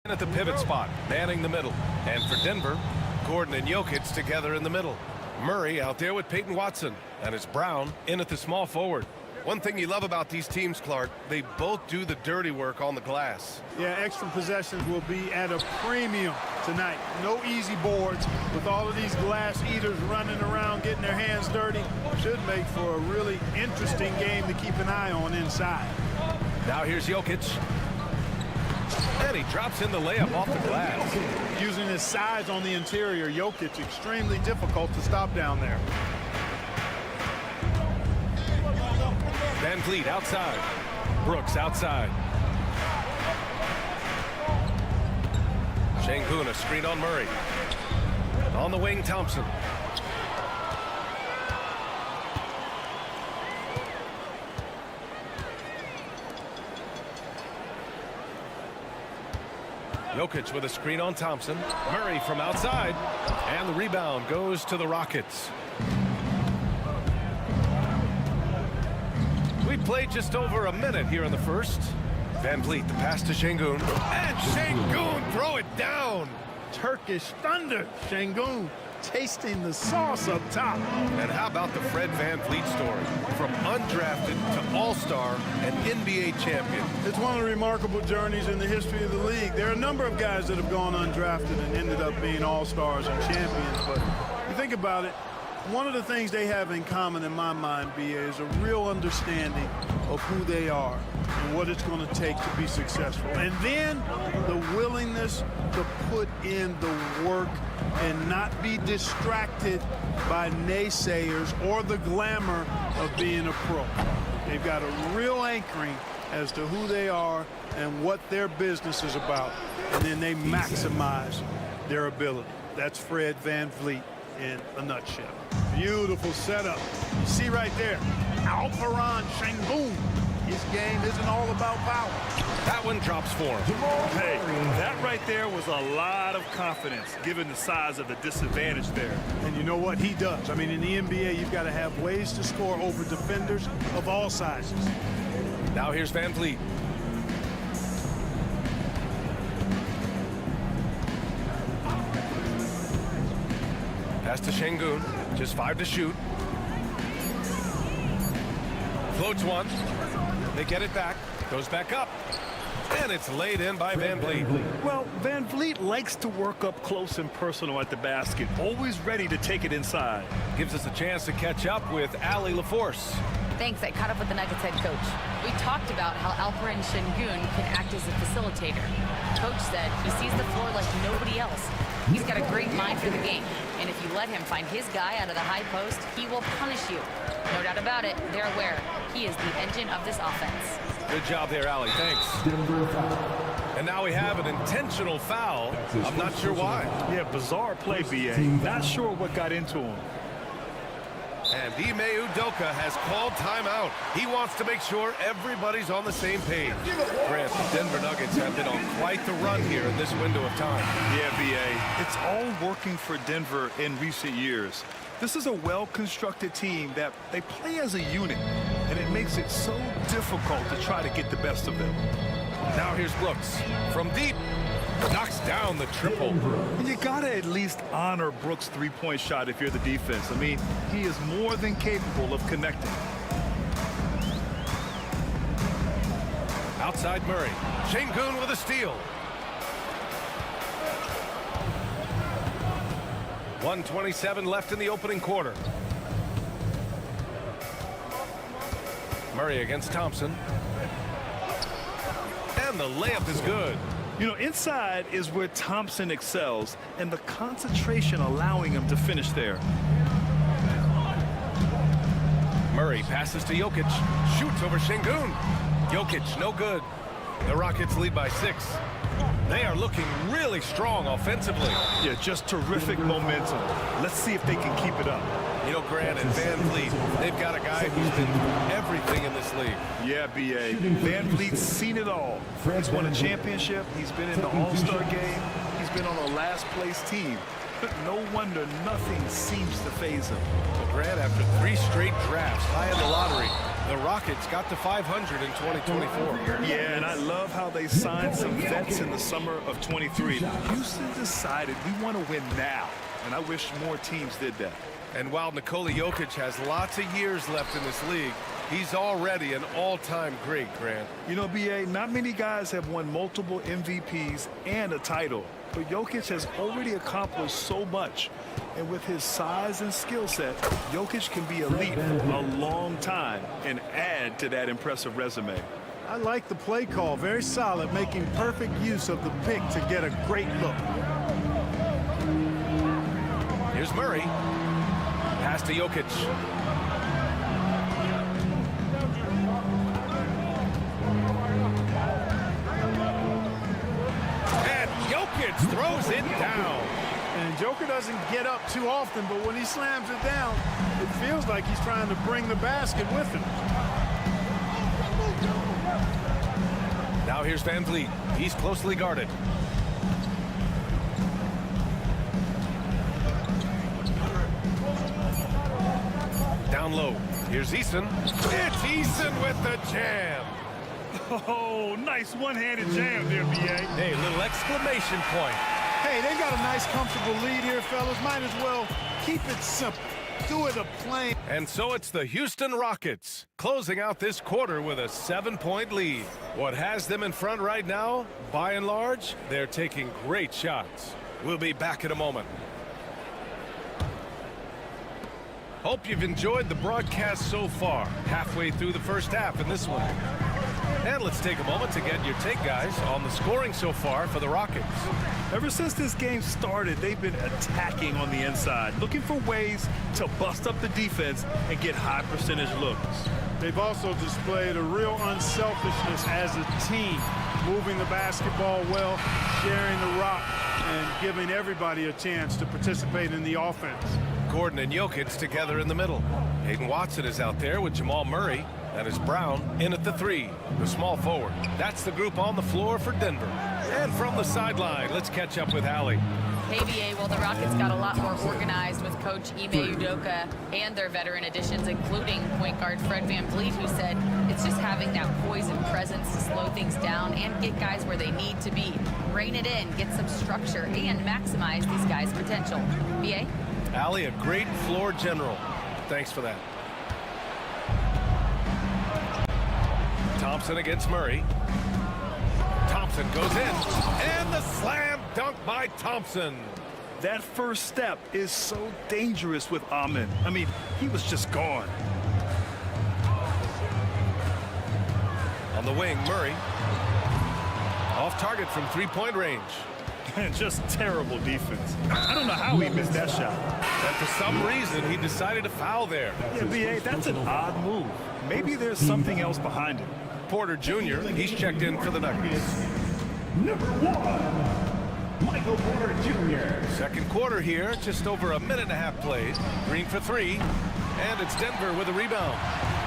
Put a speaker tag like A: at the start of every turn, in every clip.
A: At the pivot spot, manning the middle. And for Denver, Gordon and Jokic together in the middle. Murray out there with Peyton Watson. And it's Brown in at the small forward. One thing you love about these teams, Clark, they both do the dirty work on the glass.
B: Yeah, extra possessions will be at a premium tonight. No easy boards with all of these glass eaters running around, getting their hands dirty. Should make for a really interesting game to keep an eye on inside.
A: Now here's Jokic. And he drops in the layup off the glass.
B: Using his size on the interior, Jokic extremely difficult to stop down there.
A: Van Vliet outside. Brooks outside. Şengün a screen on Murray. On the wing, Thompson. Jokic with a screen on Thompson. Murray from outside. And the rebound goes to the Rockets. We played just over a minute here in the first. Van Vliet, the pass to Şengün. And Şengün throw it down.
B: Turkish thunder. Şengün tasting the sauce up top.
A: And how about the Fred Van Vliet story? From undrafted to all-star and NBA champion.
B: It's one of the remarkable journeys in the history of the league. There are a number of guys that have gone undrafted and ended up being all-stars and champions. But you think about it, one of the things they have in common in my mind, BA, is a real understanding of who they are and what it's going to take to be successful. And then the willingness to put in the work and not be distracted by naysayers or the glamour of being a pro. They've got a real anchoring as to who they are and what their business is about. And then they maximize their ability. That's Fred Van Vliet in a nutshell. Beautiful setup. You see right there, Alperen Şengün. His game isn't all about power.
A: That one drops for him.
C: Hey, that right there was a lot of confidence, given the size of the disadvantage there.
B: And you know what? He does. I mean, in the NBA, you've got to have ways to score over defenders of all sizes.
A: Now here's Van Vliet. Pass to Şengün. Just 5 to shoot. Floats one. They get it back. Goes back up. And it's laid in by Van Vliet.
C: Well, Van Vliet likes to work up close and personal at the basket, always ready to take it inside.
A: Gives us a chance to catch up with Allie LaForce.
D: Thanks. I caught up with the Nuggets head coach. We talked about how Alperen Şengün can act as a facilitator. Coach said he sees the floor like nobody else. He's got a great mind for the game. And if you let him find his guy out of the high post, he will punish you. No doubt about it, they're aware. He is the engine of this offense.
A: Good job there, Allie. Thanks. And now we have an intentional foul. I'm not sure why.
C: Yeah, bizarre play, BA. Not sure what got into him.
A: And Ime Udoka has called timeout. He wants to make sure everybody's on the same page. Grant, the Denver Nuggets have been on quite the run here in this window of time.
C: Yeah, BA. It's all working for Denver in recent years. This is a well-constructed team that they play as a unit, and it makes it so difficult to try to get the best of them.
A: Now here's Brooks. From deep, knocks down the triple.
C: And you gotta at least honor Brooks' three-point shot if you're the defense. I mean, he is more than capable of connecting.
A: Outside Murray. Şengün with a steal. 1:27 left in the opening quarter. Murray against Thompson. And the layup is good.
C: You know, inside is where Thompson excels, and the concentration allowing him to finish there.
A: Murray passes to Jokic. Shoots over Şengün. Jokic, no good. The Rockets lead by 6. They are looking really strong offensively.
C: Yeah, just terrific momentum. Let's see if they can keep it up.
A: You know, Grant and Van Vliet, they've got a guy who's been through everything in this league.
C: Yeah, BA. Van Vliet's seen it all. He's won a championship. He's been in the All-Star game. He's been on a last-place team. No wonder nothing seems to faze him.
A: Well, Grant, after 3 straight drafts high in the lottery, The Rockets got to 500 in 2024.
C: Yeah, and I love how they signed some vets in the summer of 23. Houston decided we want to win now, and I wish more teams did that.
A: And while Nikola Jokic has lots of years left in this league, he's already an all-time great, Grant.
C: You know, B.A., not many guys have won multiple MVPs and a title, but Jokic has already accomplished so much. And with his size and skill set, Jokic can be elite for a long time and add to that impressive resume.
B: I like the play call. Very solid, making perfect use of the pick to get a great look.
A: Here's Murray. Pass to Jokic. And Jokic throws it down.
B: And Joker doesn't get up too often, but when he slams it down, it feels like he's trying to bring the basket with him.
A: Now here's Van Vliet. He's closely guarded. Down low. Here's Eason. It's Eason with the jam.
C: Oh, nice one-handed jam there, B.A.
A: Hey, little exclamation point.
B: Hey, they've got a nice, comfortable lead here, fellas. Might as well keep it simple. Do it a plain.
A: And so it's the Houston Rockets closing out this quarter with a 7-point lead. What has them in front right now, by and large, they're taking great shots. We'll be back in a moment. Hope you've enjoyed the broadcast so far. Halfway through the first half in this one. And let's take a moment to get your take, guys, on the scoring so far for the Rockets.
C: Ever since this game started, they've been attacking on the inside, looking for ways to bust up the defense and get high percentage looks.
B: They've also displayed a real unselfishness as a team, moving the basketball well, sharing the rock, and giving everybody a chance to participate in the offense.
A: Gordon and Jokic together in the middle. Hayden Watson is out there with Jamal Murray. That is Brown in at the 3, the small forward. That's the group on the floor for Denver. And from the sideline, let's catch up with Allie.
D: Hey, BA, well, the Rockets got a lot more organized with Coach Ime Udoka and their veteran additions, including point guard Fred Van Vliet, who said it's just having that poise and presence to slow things down and get guys where they need to be. Rein it in, get some structure, and maximize these guys' potential. BA?
A: Allie, a great floor general. Thanks for that. Thompson against Murray. Thompson goes in, and the slam dunk by Thompson.
C: That first step is so dangerous with Amin. I mean, he was just gone.
A: On the wing, Murray. Off target from three-point range.
C: And just terrible defense. I don't know how he missed that shot.
A: And for some reason, he decided to foul there.
C: Yeah, B.A., that's an odd move. Maybe there's something else behind it.
A: Porter Jr., he's checked in for the Nuggets.
E: Number 1, Michael Porter Jr.
A: Second quarter here, just over a minute and a half played. Green for 3, and it's Denver with a rebound.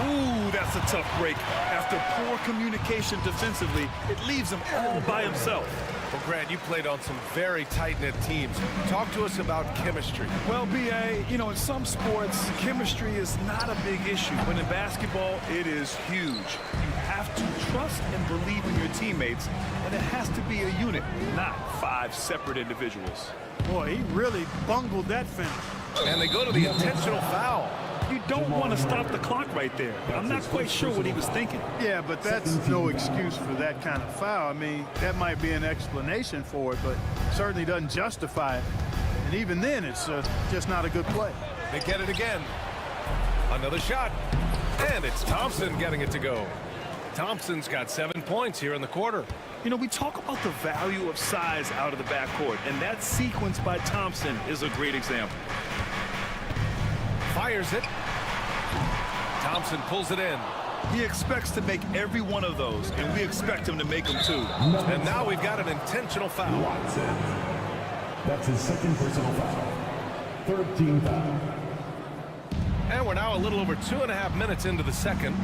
C: Ooh, that's a tough break. After poor communication defensively, it leaves him all by himself.
A: Well, Grant, you played on some very tight-knit teams. Talk to us about chemistry.
C: Well, B.A., you know, in some sports, chemistry is not a big issue. But in basketball, it is huge. You have to trust and believe in your teammates, and it has to be a unit, not 5 separate individuals.
B: Boy, he really bungled that finish.
A: And they go to the intentional foul.
C: You don't want to stop the clock right there. I'm not quite sure what he was thinking.
B: Yeah, but that's no excuse for that kind of foul. I mean, that might be an explanation for it, but certainly doesn't justify it. And even then, it's just not a good play.
A: They get it again. Another shot. And it's Thompson getting it to go. Thompson's got 7 points here in the quarter.
C: You know, we talk about the value of size out of the backcourt, and that sequence by Thompson is a great example.
A: Fires it. Thompson pulls it in.
C: He expects to make every one of those, and we expect him to make them too.
A: And now we've got an intentional foul.
E: Watson. That's his second personal foul. Third team foul.
A: And we're now a little over 2.5 minutes into the second.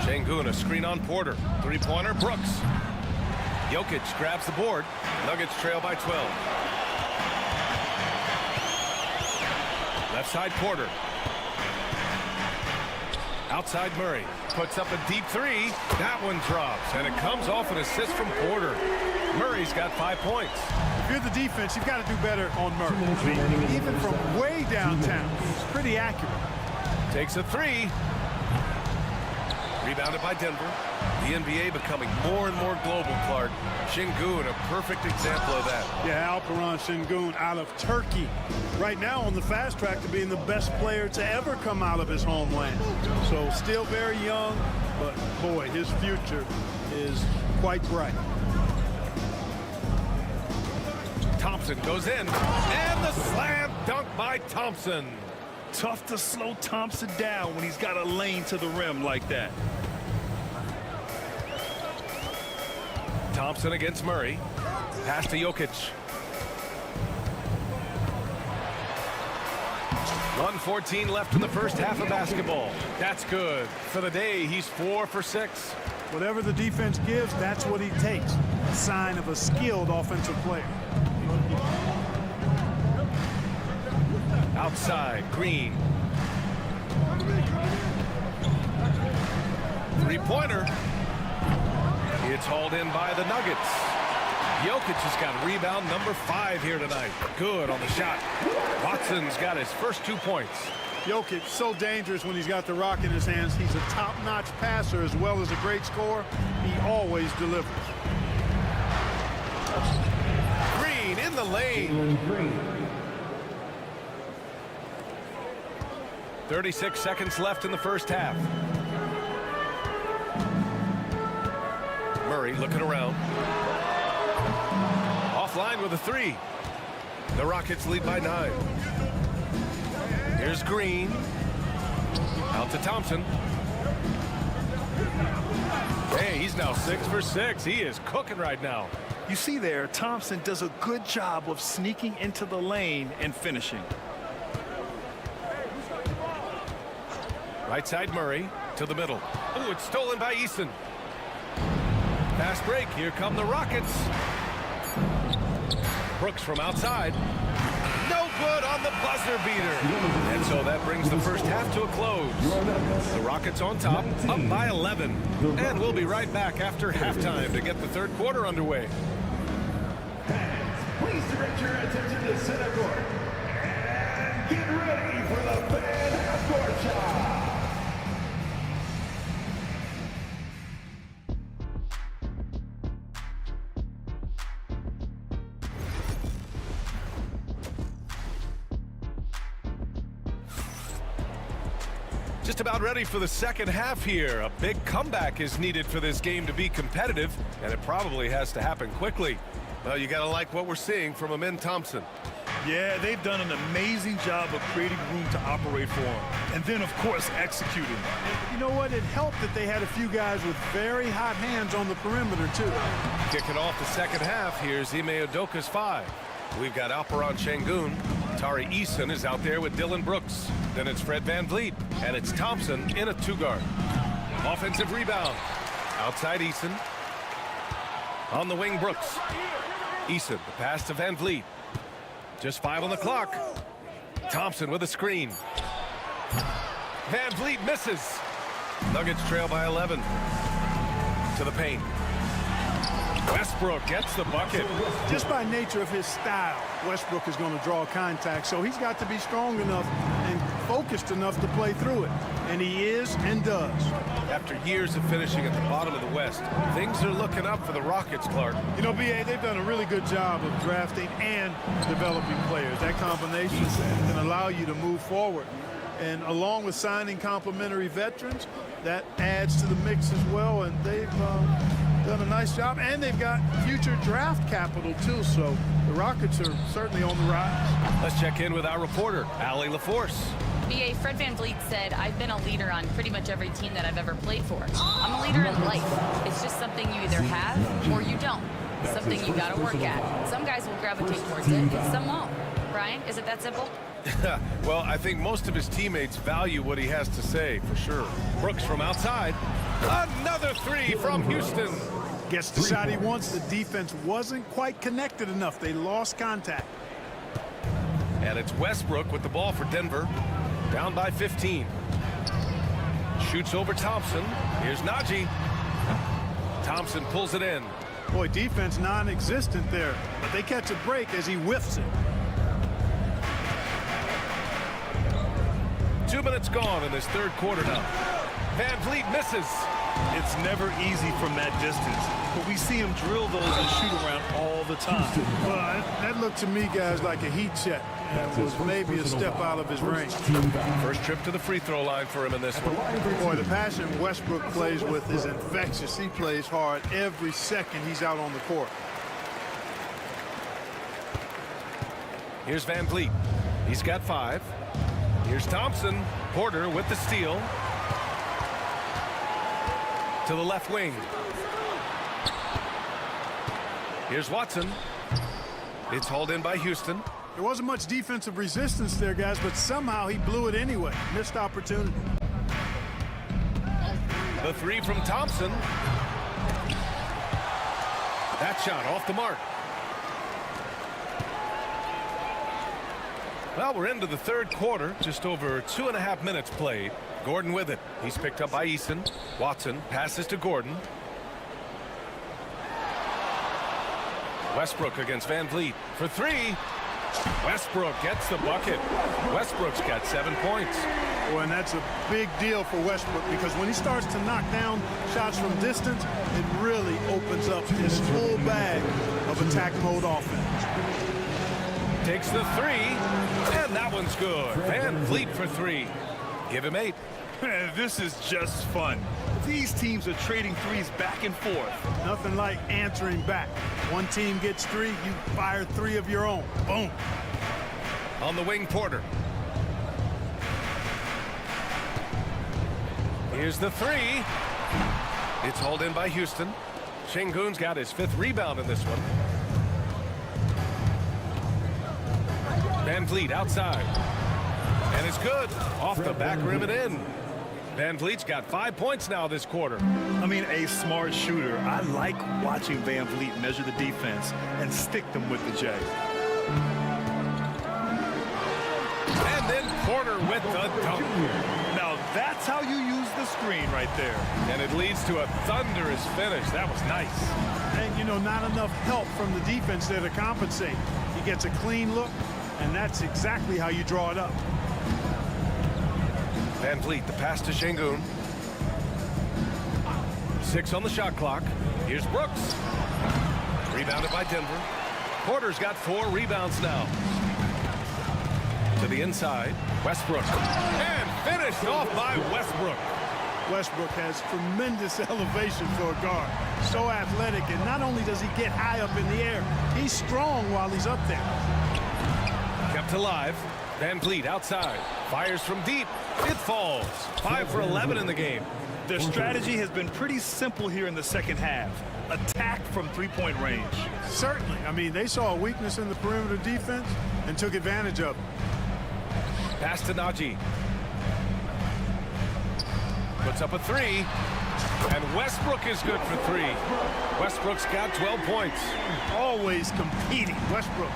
A: Şengün, a screen on Porter. Three-pointer, Brooks. Jokic grabs the board. Nuggets trail by 12. Left side, Porter. Outside Murray. Puts up a deep three. That one drops, and it comes off an assist from Porter. Murray's got 5 points.
B: If you're the defense, you've got to do better on Murray. Even from way downtown, he's pretty accurate.
A: Takes a three. Rebounded by Denver. The NBA becoming more and more global, Clark. Şengün, a perfect example of that.
B: Yeah, Alperen Şengün out of Turkey. Right now on the fast track to being the best player to ever come out of his homeland. So still very young, but boy, his future is quite bright.
A: Thompson goes in, and the slam dunk by Thompson.
C: Tough to slow Thompson down when he's got a lane to the rim like that.
A: Thompson against Murray. Pass to Jokic. 1:14 left in the first half of basketball. That's good. For the day, he's 4 for 6.
B: Whatever the defense gives, that's what he takes. A sign of a skilled offensive player.
A: Outside, Green. Three-pointer. It's hauled in by the Nuggets. Jokic has got rebound number 5 here tonight. Good on the shot. Watson's got his first 2 points.
B: Jokic, so dangerous when he's got the rock in his hands. He's a top-notch passer as well as a great scorer. He always delivers.
A: Green in the lane. 36 seconds left in the first half. Murray looking around. Offline with a 3. The Rockets lead by 9. Here's Green. Out to Thompson. Hey, he's now 6 for 6. He is cooking right now.
C: You see there, Thompson does a good job of sneaking into the lane and finishing.
A: Right side Murray to the middle. Oh, it's stolen by Eason. Fast break. Here come the Rockets. Brooks from outside. No good on the buzzer beater. And so that brings the first half to a close. The Rockets on top, up by 11. And we'll be right back after halftime to get the third quarter underway.
E: Please direct your attention to center court. And get ready for the fan half-court shot.
A: Just about ready for the second half here. A big comeback is needed for this game to be competitive, and it probably has to happen quickly. Well, you gotta like what we're seeing from Amin Thompson.
C: Yeah, they've done an amazing job of creating room to operate for him. And then, of course, executing.
B: You know what? It helped that they had a few guys with very hot hands on the perimeter, too.
A: Kicking off the second half, here's Ime Udoka's 5. We've got Alperen Şengün. Tari Eason is out there with Dylan Brooks. Then it's Fred VanVleet, and it's Thompson in a 2-guard. Offensive rebound. Outside Eason. On the wing, Brooks. Eason, the pass to VanVleet. Just 5 on the clock. Thompson with a screen. VanVleet misses. Nuggets trail by 11. To the paint. Westbrook gets the bucket.
B: Just by nature of his style, Westbrook is going to draw contact, so he's got to be strong enough and focused enough to play through it. And he is and does.
A: After years of finishing at the bottom of the West, things are looking up for the Rockets, Clark.
B: You know, B.A., they've done a really good job of drafting and developing players. That combination can allow you to move forward. And along with signing complementary veterans, that adds to the mix as well. And they've done a nice job. And they've got future draft capital, too. So the Rockets are certainly on the rise.
A: Let's check in with our reporter, Allie LaForce.
D: BA, Fred VanVleet said, I've been a leader on pretty much every team that I've ever played for. I'm a leader in life. It's just something you either have or you don't. Something you got to work at. Some guys will gravitate towards it, and some won't. Brian, is it that simple?
A: Well, I think most of his teammates value what he has to say, for sure. Brooks from outside. Another 3 from Houston.
B: Gets the shot he wants. The defense wasn't quite connected enough. They lost contact.
A: And it's Westbrook with the ball for Denver. Down by 15. Shoots over Thompson. Here's Najee. Thompson pulls it in.
B: Boy, defense non-existent there, but they catch a break as he whiffs it.
A: 2 minutes gone in this third quarter now. Van Vliet misses.
C: It's never easy from that distance, but we see him drill those and shoot around all the time.
B: Well, that looked to me, guys, like a heat check. And it was maybe a step out of his range.
A: First trip to the free throw line for him in this one.
B: Boy, the passion Westbrook plays with is infectious. He plays hard every second he's out on the court.
A: Here's Van Vliet. He's got 5. Here's Thompson. Porter with the steal. To the left wing. Here's Watson. It's hauled in by Houston.
B: There wasn't much defensive resistance there, guys, but somehow he blew it anyway. Missed opportunity.
A: The 3 from Thompson. That shot off the mark. Well, we're into the third quarter. Just over 2.5 minutes played. Gordon with it. He's picked up by Eason. Watson passes to Gordon. Westbrook against Van Vliet for 3. Westbrook gets the bucket. Westbrook's got 7 points.
B: Well, and that's a big deal for Westbrook because when he starts to knock down shots from distance, it really opens up his full bag of attack mode offense.
A: Takes the 3, and that one's good. Van Vliet for 3. Give him 8.
C: This is just fun. These teams are trading threes back and forth.
B: Nothing like answering back. One team gets 3, you fire 3 of your own. Boom.
A: On the wing, Porter. Here's the 3. It's hauled in by Houston. Şengün's got his 5th rebound in this one. Van Vliet outside. And it's good. Off the back rim and in. Van Vliet's got 5 points now this quarter.
C: I mean, a smart shooter. I like watching Van Vliet measure the defense and stick them with the J.
A: And then Porter with the dunk.
C: Now that's how you use the screen right there.
A: And it leads to a thunderous finish. That was nice.
B: And, you know, not enough help from the defense there to compensate. He gets a clean look, and that's exactly how you draw it up.
A: Van Vliet, the pass to Şengün. 6 on the shot clock. Here's Brooks. Rebounded by Denver. Porter's got 4 rebounds now. To the inside, Westbrook. And finished off by Westbrook.
B: Westbrook has tremendous elevation for a guard. So athletic, and not only does he get high up in the air, he's strong while he's up there.
A: Kept alive. Van Vliet outside. Fires from deep. It falls. 5 for 11 in the game.
C: Their strategy has been pretty simple here in the second half. Attack from three-point range.
B: Certainly. I mean, they saw a weakness in the perimeter defense and took advantage of it.
A: Pass to Najee. Puts up a 3. And Westbrook is good for 3. Westbrook's got 12 points.
B: Always competing. Westbrook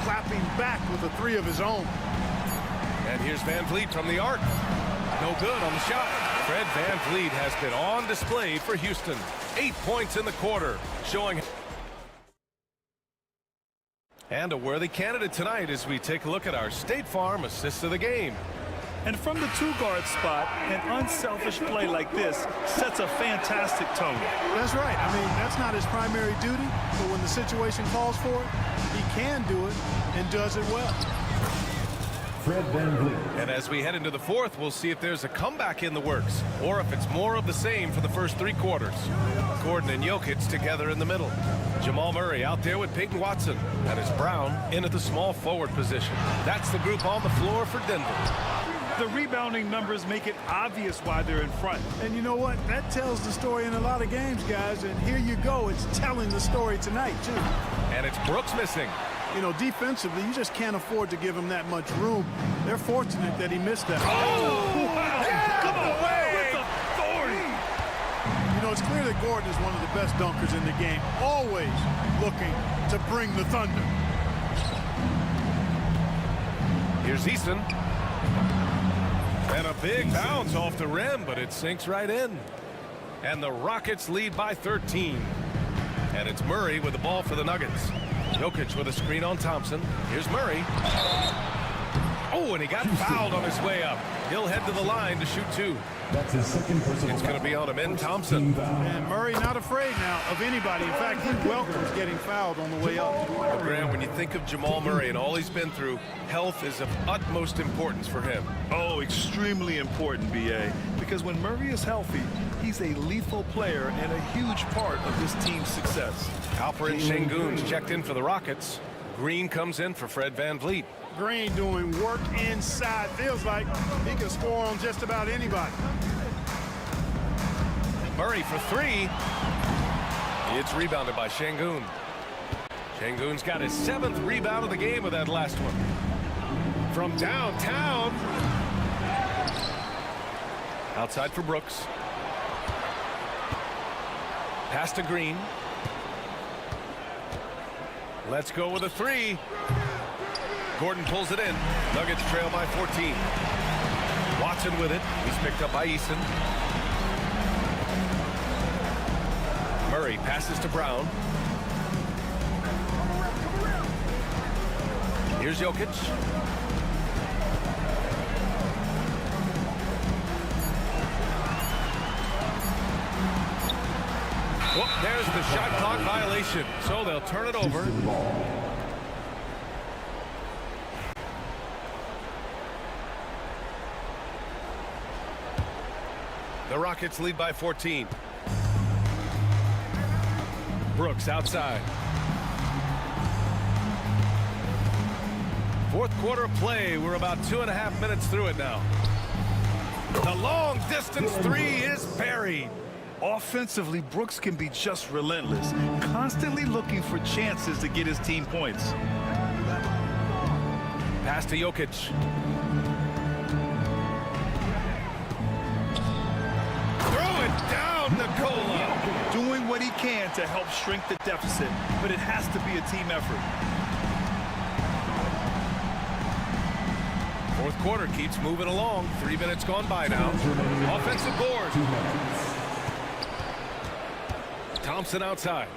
B: clapping back with a 3 of his own.
A: And here's Van Vliet from the arc. No good on the shot. Fred Van Vliet has been on display for Houston. 8 points in the quarter, showing. And a worthy candidate tonight as we take a look at our State Farm assist of the game.
C: And from the 2-guard spot, an unselfish play like this sets a fantastic tone.
B: That's right. I mean, that's not his primary duty, but when the situation calls for it, he can do it and does it well.
E: Fred Van Vliet.
A: And as we head into the fourth, we'll see if there's a comeback in the works or if it's more of the same for the first 3 quarters. Gordon and Jokic together in the middle. Jamal Murray out there with Peyton Watson. And it's Brown in at the small forward position. That's the group on the floor for Denver.
C: The rebounding numbers make it obvious why they're in front.
B: And you know what? That tells the story in a lot of games, guys. And here you go. It's telling the story tonight, too.
A: And it's Brooks missing.
B: You know, defensively, you just can't afford to give him that much room. They're fortunate that he missed that.
C: Oh, wow! Come away with authority!
B: You know, it's clear that Gordon is one of the best dunkers in the game, always looking to bring the thunder.
A: Here's Easton. And a big bounce off the rim, but it sinks right in. And the Rockets lead by 13. And it's Murray with the ball for the Nuggets. Jokic with a screen on Thompson. Here's Murray. Oh, and he got fouled on his way up. He'll head to the line to shoot two.
E: That's his second personal
A: It's going to be on him in Thompson.
B: And Murray not afraid now of anybody. In fact, he welcomes getting fouled on the way up.
A: Well, Graham, when you think of Jamal Murray and all he's been through, health is of utmost importance for him.
C: Oh, extremely important, B.A. Because when Murray is healthy, he's a lethal player and a huge part of this team's success.
A: Alperen Şengün's checked in for the Rockets. Green comes in for Fred VanVleet.
B: Green doing work inside. Feels like he can score on just about anybody.
A: Murray for three. It's rebounded by Şengün. Şengün's got his 7th rebound of the game with that last one. From downtown. Outside for Brooks. Pass to Green. Let's go with a three. Gordon pulls it in. Nuggets trail by 14. Watson with it. He's picked up by Eason. Murray passes to Brown. Here's Jokic. Oh, there's the shot clock violation. So they'll turn it over. The Rockets lead by 14. Brooks outside. Fourth quarter of play. We're about 2.5 minutes through it now. The long distance three is buried.
C: Offensively, Brooks can be just relentless, constantly looking for chances to get his team points.
A: Pass to Jokic. Throw it down, Nikola.
C: Doing what he can to help shrink the deficit, but it has to be a team effort.
A: Fourth quarter keeps moving along. 3 minutes gone by now. Offensive board. Thompson outside.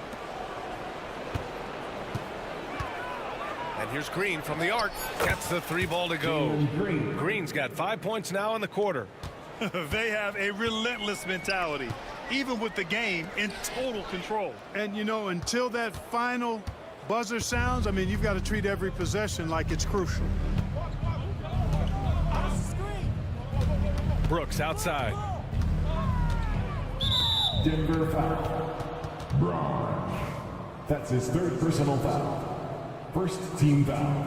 A: And here's Green from the arc. Gets the three ball to go. Green's got 5 points now in the quarter.
C: They have a relentless mentality, even with the game in total control.
B: And, you know, until that final buzzer sounds, I mean, you've got to treat every possession like it's crucial.
A: Brooks outside.
E: Denver foul. Braun. That's his 3rd personal foul. First team foul.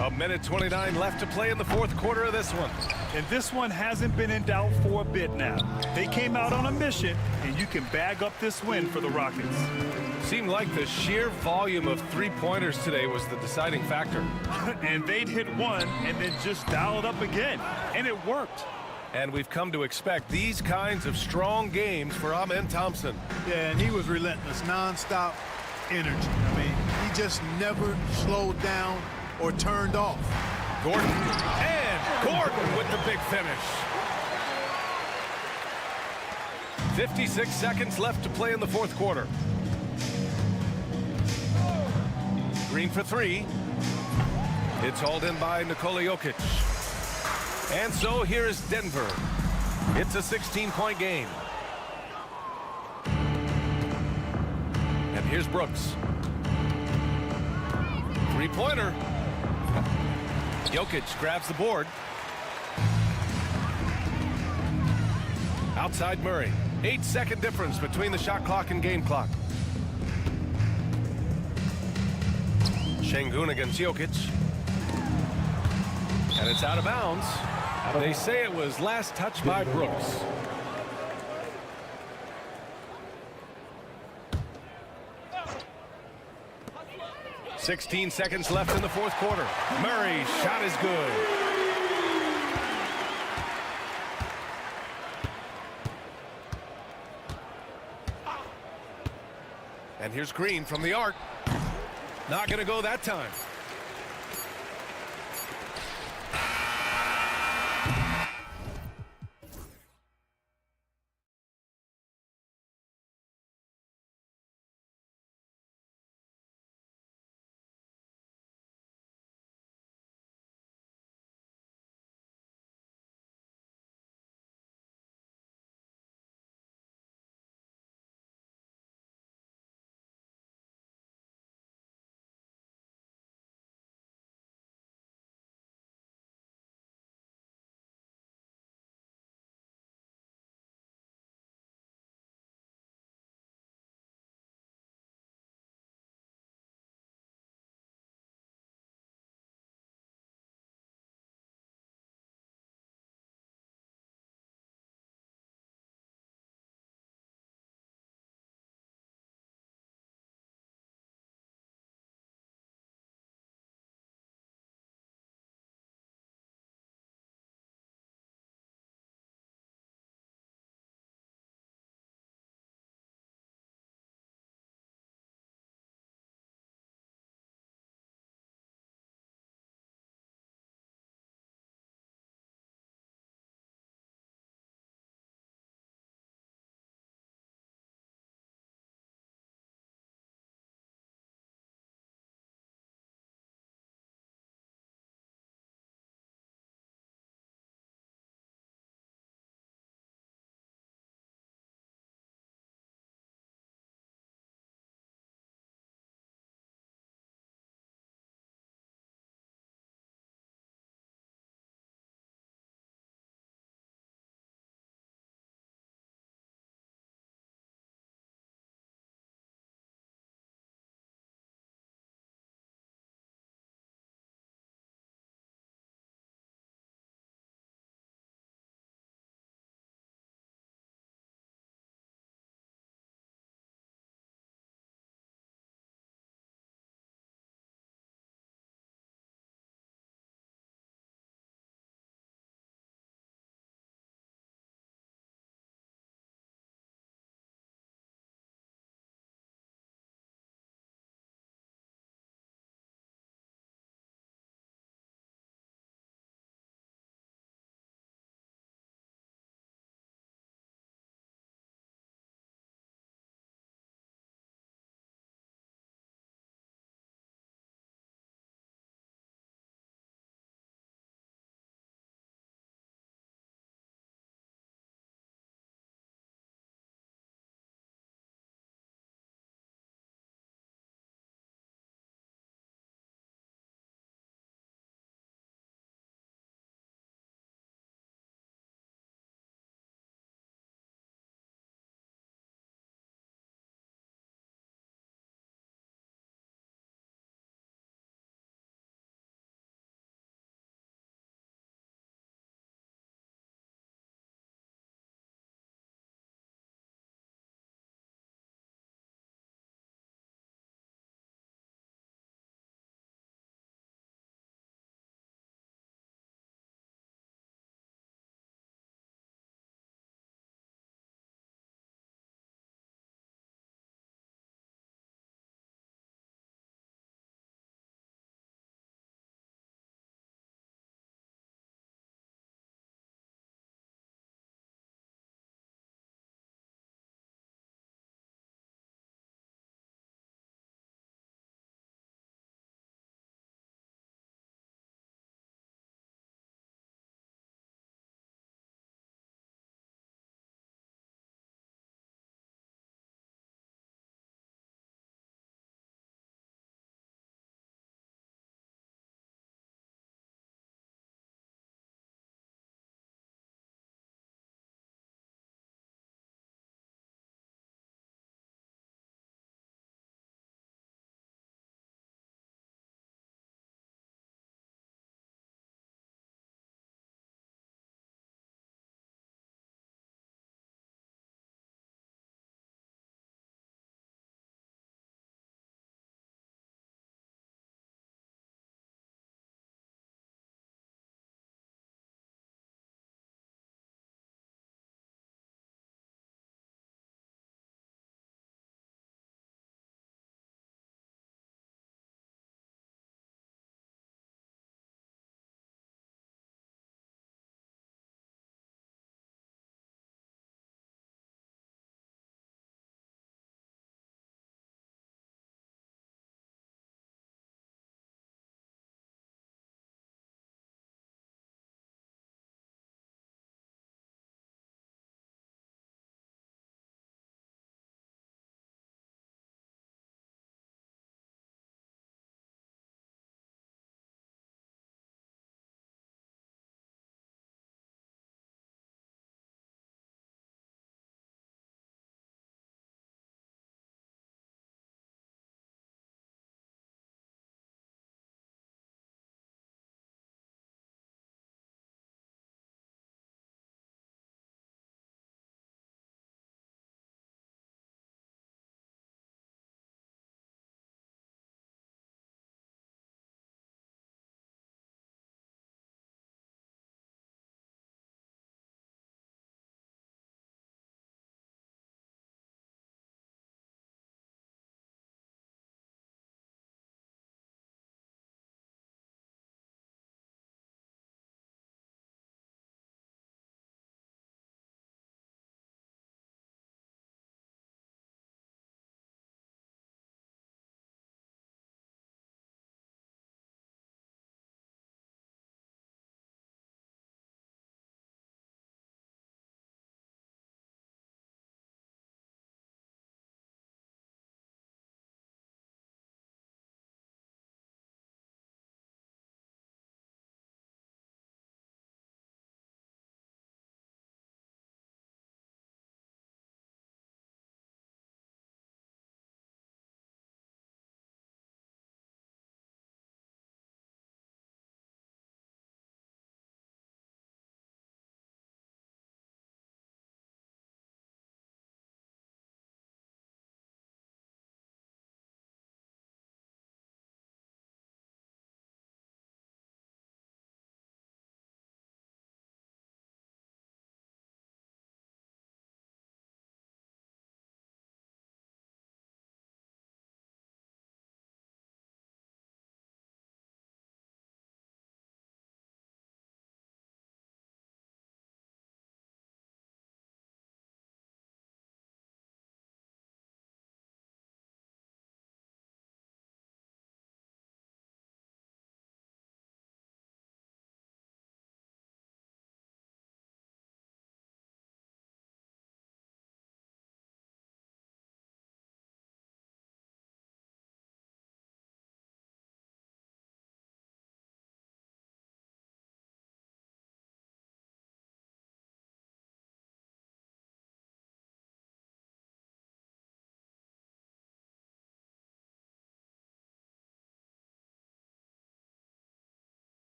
A: A minute 29 left to play in the fourth quarter of this one.
C: And this one hasn't been in doubt for a bit now. They came out on a mission, and you can bag up this win for the Rockets.
A: Seemed like the sheer volume of three-pointers today was the deciding factor.
C: And they'd hit one and then just dial it up again. And it worked.
A: And we've come to expect these kinds of strong games for Amen Thompson.
B: Yeah, and he was relentless, nonstop energy. I mean, he just never slowed down or turned off.
A: Gordon. And Gordon with the big finish. 56 seconds left to play in the fourth quarter. Green for three. It's hauled in by Nikola Jokic. And so here is Denver. It's a 16-point game. And here's Brooks. Three-pointer. Jokic grabs the board. Outside Murray. 8-second difference between the shot clock and game clock. Şengün against Jokic. And it's out of bounds. They say it was last touched by Brooks. .16 seconds left in the fourth quarter. Murray's shot is good. And here's Green from the arc. Not going to go that time.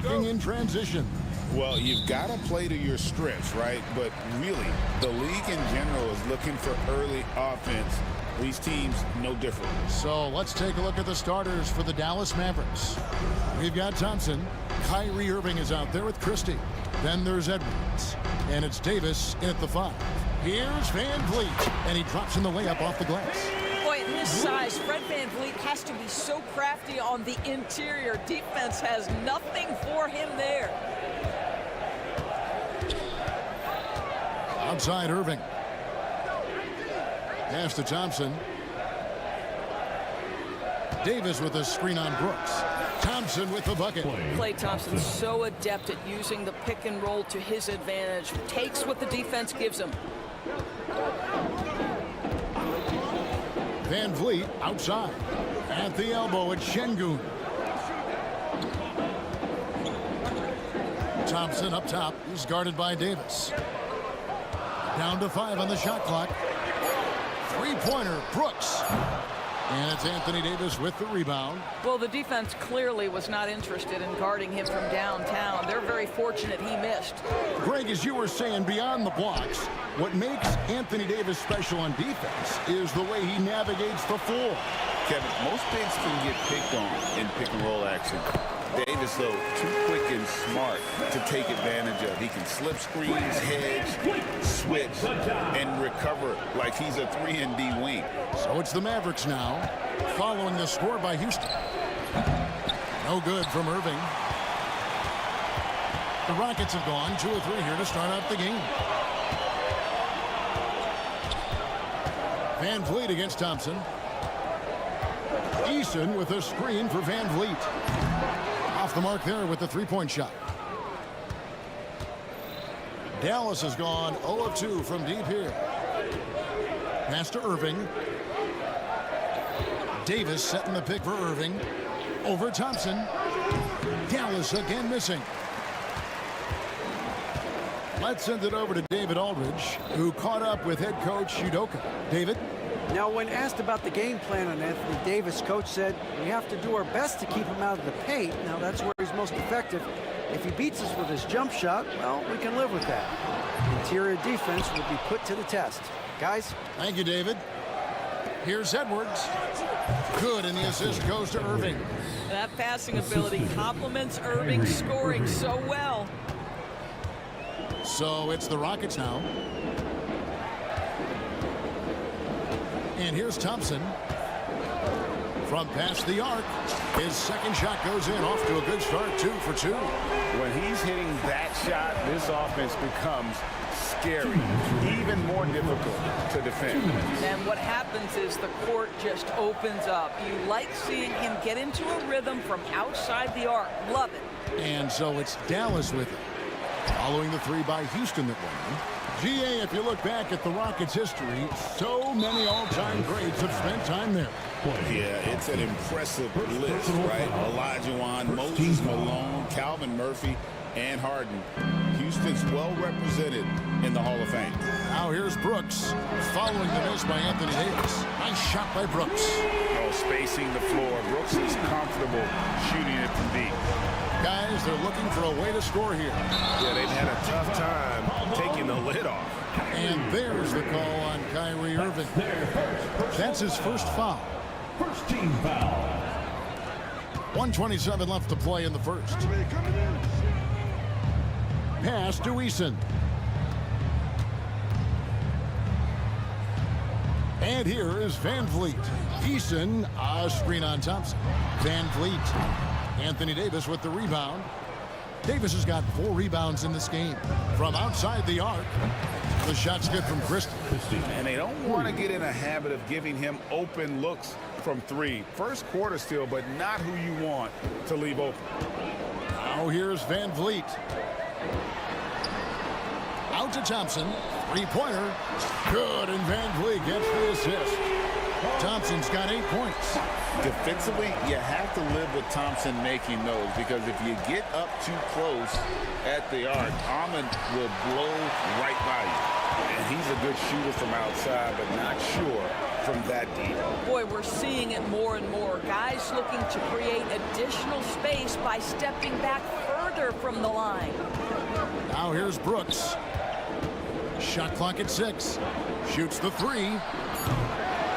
F: working in transition.
G: Well, you've got to play to your strengths, right? But really, the league in general is looking for early offense. These teams, no different.
F: So let's take a look at the starters for the Dallas Mavericks. We've got Thompson. Kyrie Irving is out there with Christie. Then there's Edwards. And it's Davis in at the 5. Here's Van Vliet. And he drops in the layup off the glass.
H: Boy, at this size, Fred Van Vliet has to be so crafty on the interior. Defense has nothing for him there.
F: Outside Irving. Pass to Thompson. Davis with a screen on Brooks. Thompson with the bucket.
H: Klay Thompson's so adept at using the pick and roll to his advantage. Takes what the defense gives him.
F: Van Vliet outside. At the elbow at Şengün. Thompson up top. He's guarded by Davis. Down to 5 on the shot clock. Three-pointer, Brooks. And it's Anthony Davis with the rebound.
H: Well, the defense clearly was not interested in guarding him from downtown. They're very fortunate he missed.
F: Greg, as you were saying, beyond the blocks, what makes Anthony Davis special on defense is the way he navigates the floor.
G: Kevin, most bigs can get picked on in pick-and-roll action. Davis, though, too quick and smart to take advantage of. He can slip screens, hedge, switch, and recover like he's a 3-and-D wing.
F: So it's the Mavericks now, following the score by Houston. No good from Irving. The Rockets have gone 2 of 3 here to start out the game. Van Vliet against Thompson. Eason with a screen for Van Vliet. Off the mark there with the three-point shot. Dallas has gone 0 of 2 from deep here. Pass to Irving. Davis setting the pick for Irving. Over Thompson. Dallas again missing. Let's send it over to David Aldridge, who caught up with head coach Udoka. David?
I: Now, when asked about the game plan on Anthony Davis, coach said, we have to do our best to keep him out of the paint. Now, that's where he's most effective. If he beats us with his jump shot, well, we can live with that. Interior defense will be put to the test. Guys?
F: Thank you, David. Here's Edwards. Good, and the assist goes to Irving.
H: That passing ability complements Irving's scoring so well.
F: So it's the Rockets now. And here's Thompson. From past the arc. His second shot goes in, off to a good start, 2 for 2.
G: When he's hitting that shot, this offense becomes scary, even more difficult to defend.
H: And what happens is the court just opens up. You like seeing him get into a rhythm from outside the arc. Love it.
F: And so it's Dallas with it. Following the 3 by Houston that won. GA, if you look back at the Rockets' history, so many all-time greats have spent time there.
G: Yeah, it's an impressive list, right? Olajuwon, Moses Malone, Calvin Murphy, and Harden. Houston's well represented in the Hall of Fame.
F: Now here's Brooks, following the miss by Anthony Davis. Nice shot by Brooks.
G: Oh, spacing the floor. Brooks is comfortable shooting it from deep.
F: Guys, they're looking for a way to score here.
A: Yeah, they've had a tough time taking the lid off.
F: And there's the call on Kyrie Irving. That's his first foul.
E: First team foul.
F: 1:27 left to play in the first. Pass to Eason. And here is Van Vliet. Eason, a screen on Thompson. Van Vliet. Anthony Davis with the rebound. Davis has got 4 rebounds in this game. From outside the arc, the shot's good from Christie.
G: And they don't want to get in a habit of giving him open looks from 3. First quarter still, but not who you want to leave open.
F: Now here's Van Vliet. Out to Thompson. 3-pointer. Good, and Van Vliet gets the assist. Thompson's got 8 points.
G: Defensively, you have to live with Thompson making those, because if you get up too close at the arc, Ahmed will blow right by you. And he's a good shooter from outside, but not sure from that deep.
H: Boy, we're seeing it more and more. Guys looking to create additional space by stepping back further further from the line.
F: Now here's Brooks. Shot clock at 6. Shoots the 3.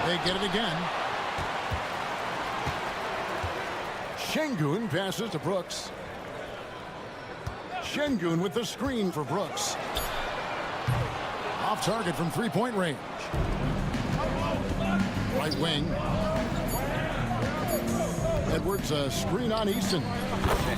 F: They get it again. Şengün passes to Brooks. Şengün with the screen for Brooks. Off target from three-point range. Right wing. Edwards, a screen on Easton.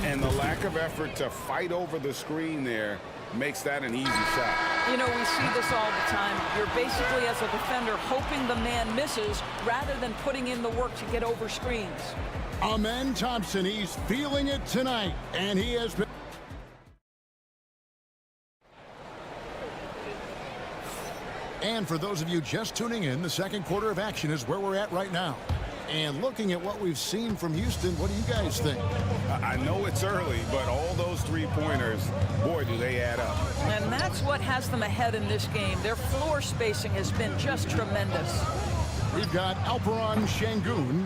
G: And the lack of effort to fight over the screen there makes that an easy shot.
H: You know, we see this all the time. You're basically, as a defender, hoping the man misses rather than putting in the work to get over screens.
F: Amen Thompson, he's feeling it tonight, and he has been... And for those of you just tuning in, the second quarter of action is where we're at right now. And looking at what we've seen from Houston, what do you guys think?
G: I know it's early, but all those three-pointers, boy, do they add up.
H: And that's what has them ahead in this game. Their floor spacing has been just tremendous.
F: We've got Alperen Şengün.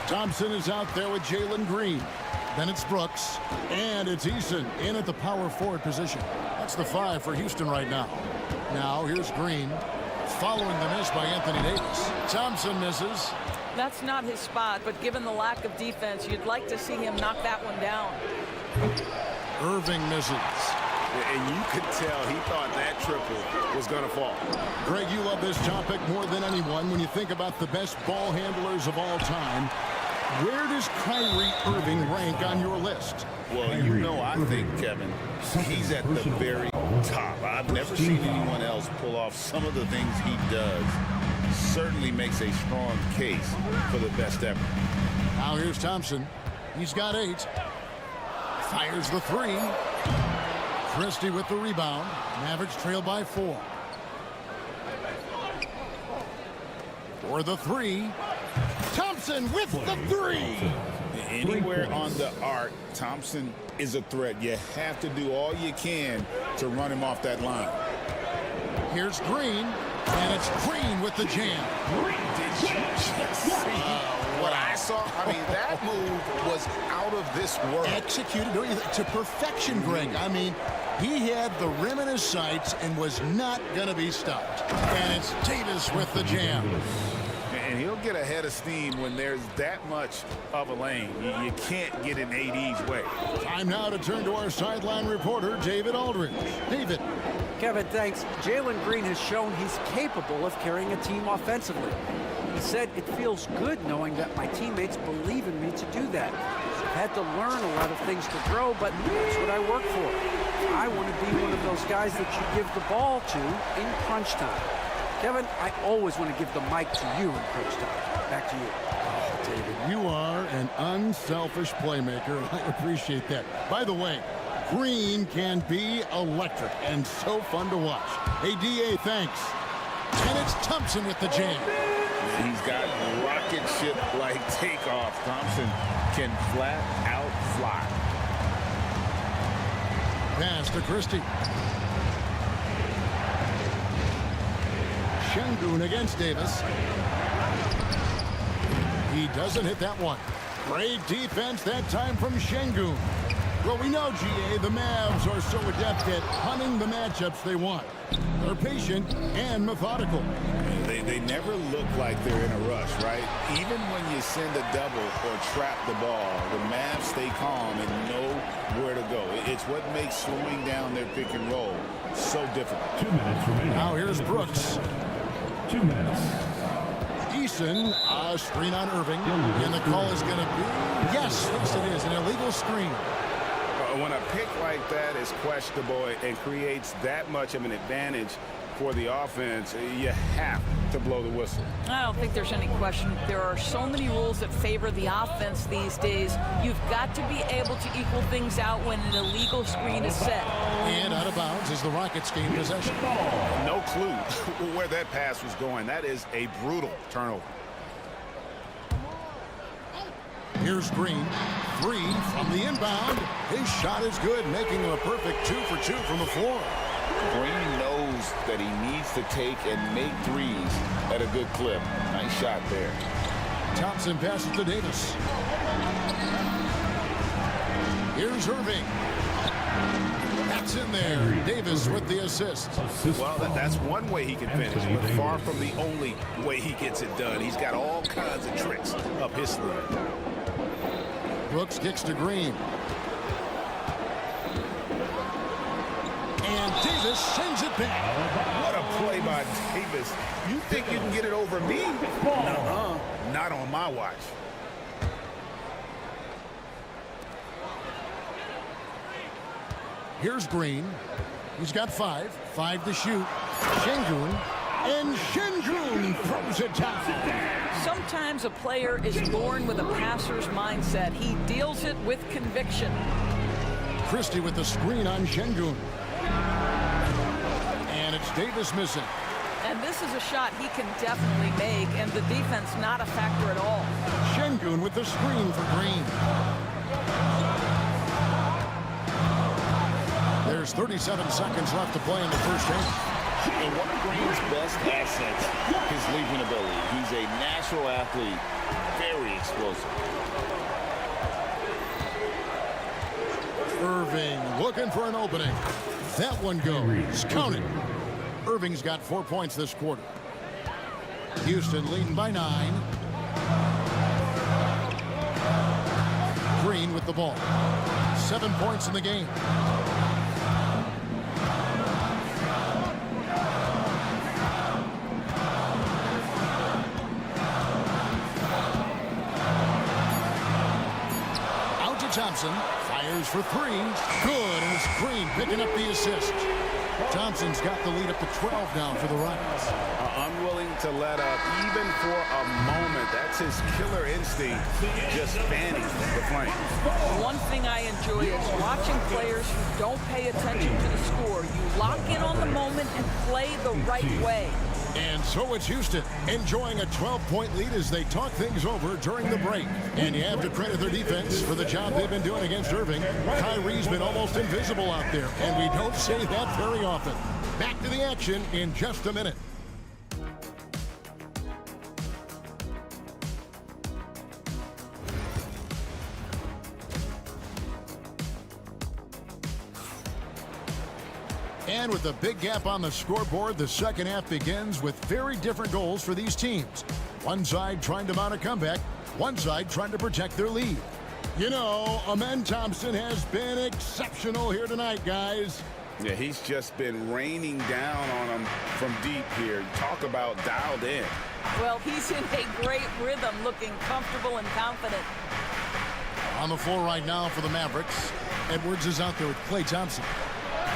F: Thompson is out there with Jalen Green. Then it's Brooks. And it's Easton in at the power forward position. That's the 5 for Houston right now. Now here's Green. Following the miss by Anthony Davis. Thompson misses.
H: That's not his spot, but given the lack of defense, you'd like to see him knock that one down.
F: Irving misses.
G: And you could tell he thought that triple was going to fall.
F: Greg, you love this topic more than anyone when you think about the best ball handlers of all time. Where does Kyrie Irving rank on your list?
G: Well, you know, I think, Kevin, he's at the very top. I've never seen anyone else pull off some of the things he does. Certainly makes a strong case for the best ever.
F: Now here's Thompson. He's got 8. Fires the 3. Christie with the rebound. Mavericks trail by 4. For the 3. Thompson with the 3.
G: Anywhere on the arc, Thompson is a threat. You have to do all you can to run him off that line.
F: Here's Green, and it's Green with the jam.
G: Did you just see what I saw? I mean, that move was out of this world.
F: Executed to perfection, Greg. I mean, he had the rim in his sights and was not going to be stopped. And it's Davis with the jam.
G: And he'll get ahead of steam when there's that much of a lane. You can't get in AD's way.
F: Time now to turn to our sideline reporter, David Aldridge. David.
I: Kevin, thanks. Jalen Green has shown he's capable of carrying a team offensively. He said, it feels good knowing that my teammates believe in me to do that. I've had to learn a lot of things to grow, but that's what I work for. I want to be one of those guys that you give the ball to in crunch time. Kevin, I always want to give the mic to you in crunch time. Back to you.
F: Oh, David, you are an unselfish playmaker. I appreciate that. By the way, Green can be electric and so fun to watch. Hey, DA, thanks. And it's Thompson with the jam.
G: He's got rocket ship-like takeoff. Thompson can flat out fly.
F: Pass to Christie. Şengün against Davis. He doesn't hit that one. Great defense that time from Şengün. Well, we know, GA, the Mavs are so adept at hunting the matchups they want. They're patient and methodical.
G: They never look like they're in a rush, right? Even when you send a double or trap the ball, the Mavs stay calm and know where to go. It's what makes slowing down their pick and roll so difficult.
E: 2 minutes remaining.
F: Now here's Brooks.
E: 2 minutes.
F: Eason, a screen on Irving, and the call is going to be, yes, it is, an illegal screen.
G: When a pick like that is questionable and creates that much of an advantage for the offense, you have to blow the whistle.
H: I don't think there's any question. There are so many rules that favor the offense these days. You've got to be able to equal things out when an illegal screen is set.
F: And out of bounds is the Rockets gain possession.
G: No clue where that pass was going. That is a brutal turnover.
F: Here's Green. 3 from the inbound. His shot is good, making him a perfect 2 for 2 from the floor.
G: Green knows that he needs to take and make threes at a good clip. Nice shot there.
F: Thompson passes to Davis. Here's Irving. That's in there. Davis with the assist.
G: Well, that's one way he can finish, but far from the only way he gets it done. He's got all kinds of tricks up his sleeve.
F: Brooks kicks to Green. And Davis sends it back.
G: What a play by Davis. You think you can get it over me? No, not on my watch.
F: Here's Green. He's got 5. 5 to shoot. Şengün. And Şengün throws it down.
H: Sometimes a player is born with a passer's mindset. He deals it with conviction.
F: Christie with the screen on Şengün. And it's Davis missing.
H: And this is a shot he can definitely make, and the defense not a factor at all.
F: Şengün with the screen for Green. There's 37 seconds left to play in the first half.
G: And one of Green's best assets, his leaping ability. He's a natural athlete, very explosive.
F: Irving looking for an opening. That one goes. Counted. Irving's got 4 points this quarter. Houston leading by 9. Green with the ball. 7 points in the game. Out to Thompson. Fires for 3. Good, and it's Green picking up the assist. Thompson's got the lead up to 12 now for the Rockets.
G: Unwilling to let up, even for a moment. That's his killer instinct, just fanning the flame.
H: One thing I enjoy is watching players who don't pay attention to the score. You lock in on the moment and play the right way.
F: And so it's Houston enjoying a 12-point lead as they talk things over during the break. And you have to credit their defense for the job they've been doing against Irving. Kyrie's been almost invisible out there, and we don't say that very often. Back to the action in just a minute. And with the big gap on the scoreboard, the second half begins with very different goals for these teams. One side trying to mount a comeback, one side trying to protect their lead. You know, Amen Thompson has been exceptional here tonight, guys.
G: Yeah, he's just been raining down on them from deep here. Talk about dialed in.
H: Well, he's in a great rhythm, looking comfortable and confident.
F: On the floor right now for the Mavericks, Edwards is out there with Klay Thompson.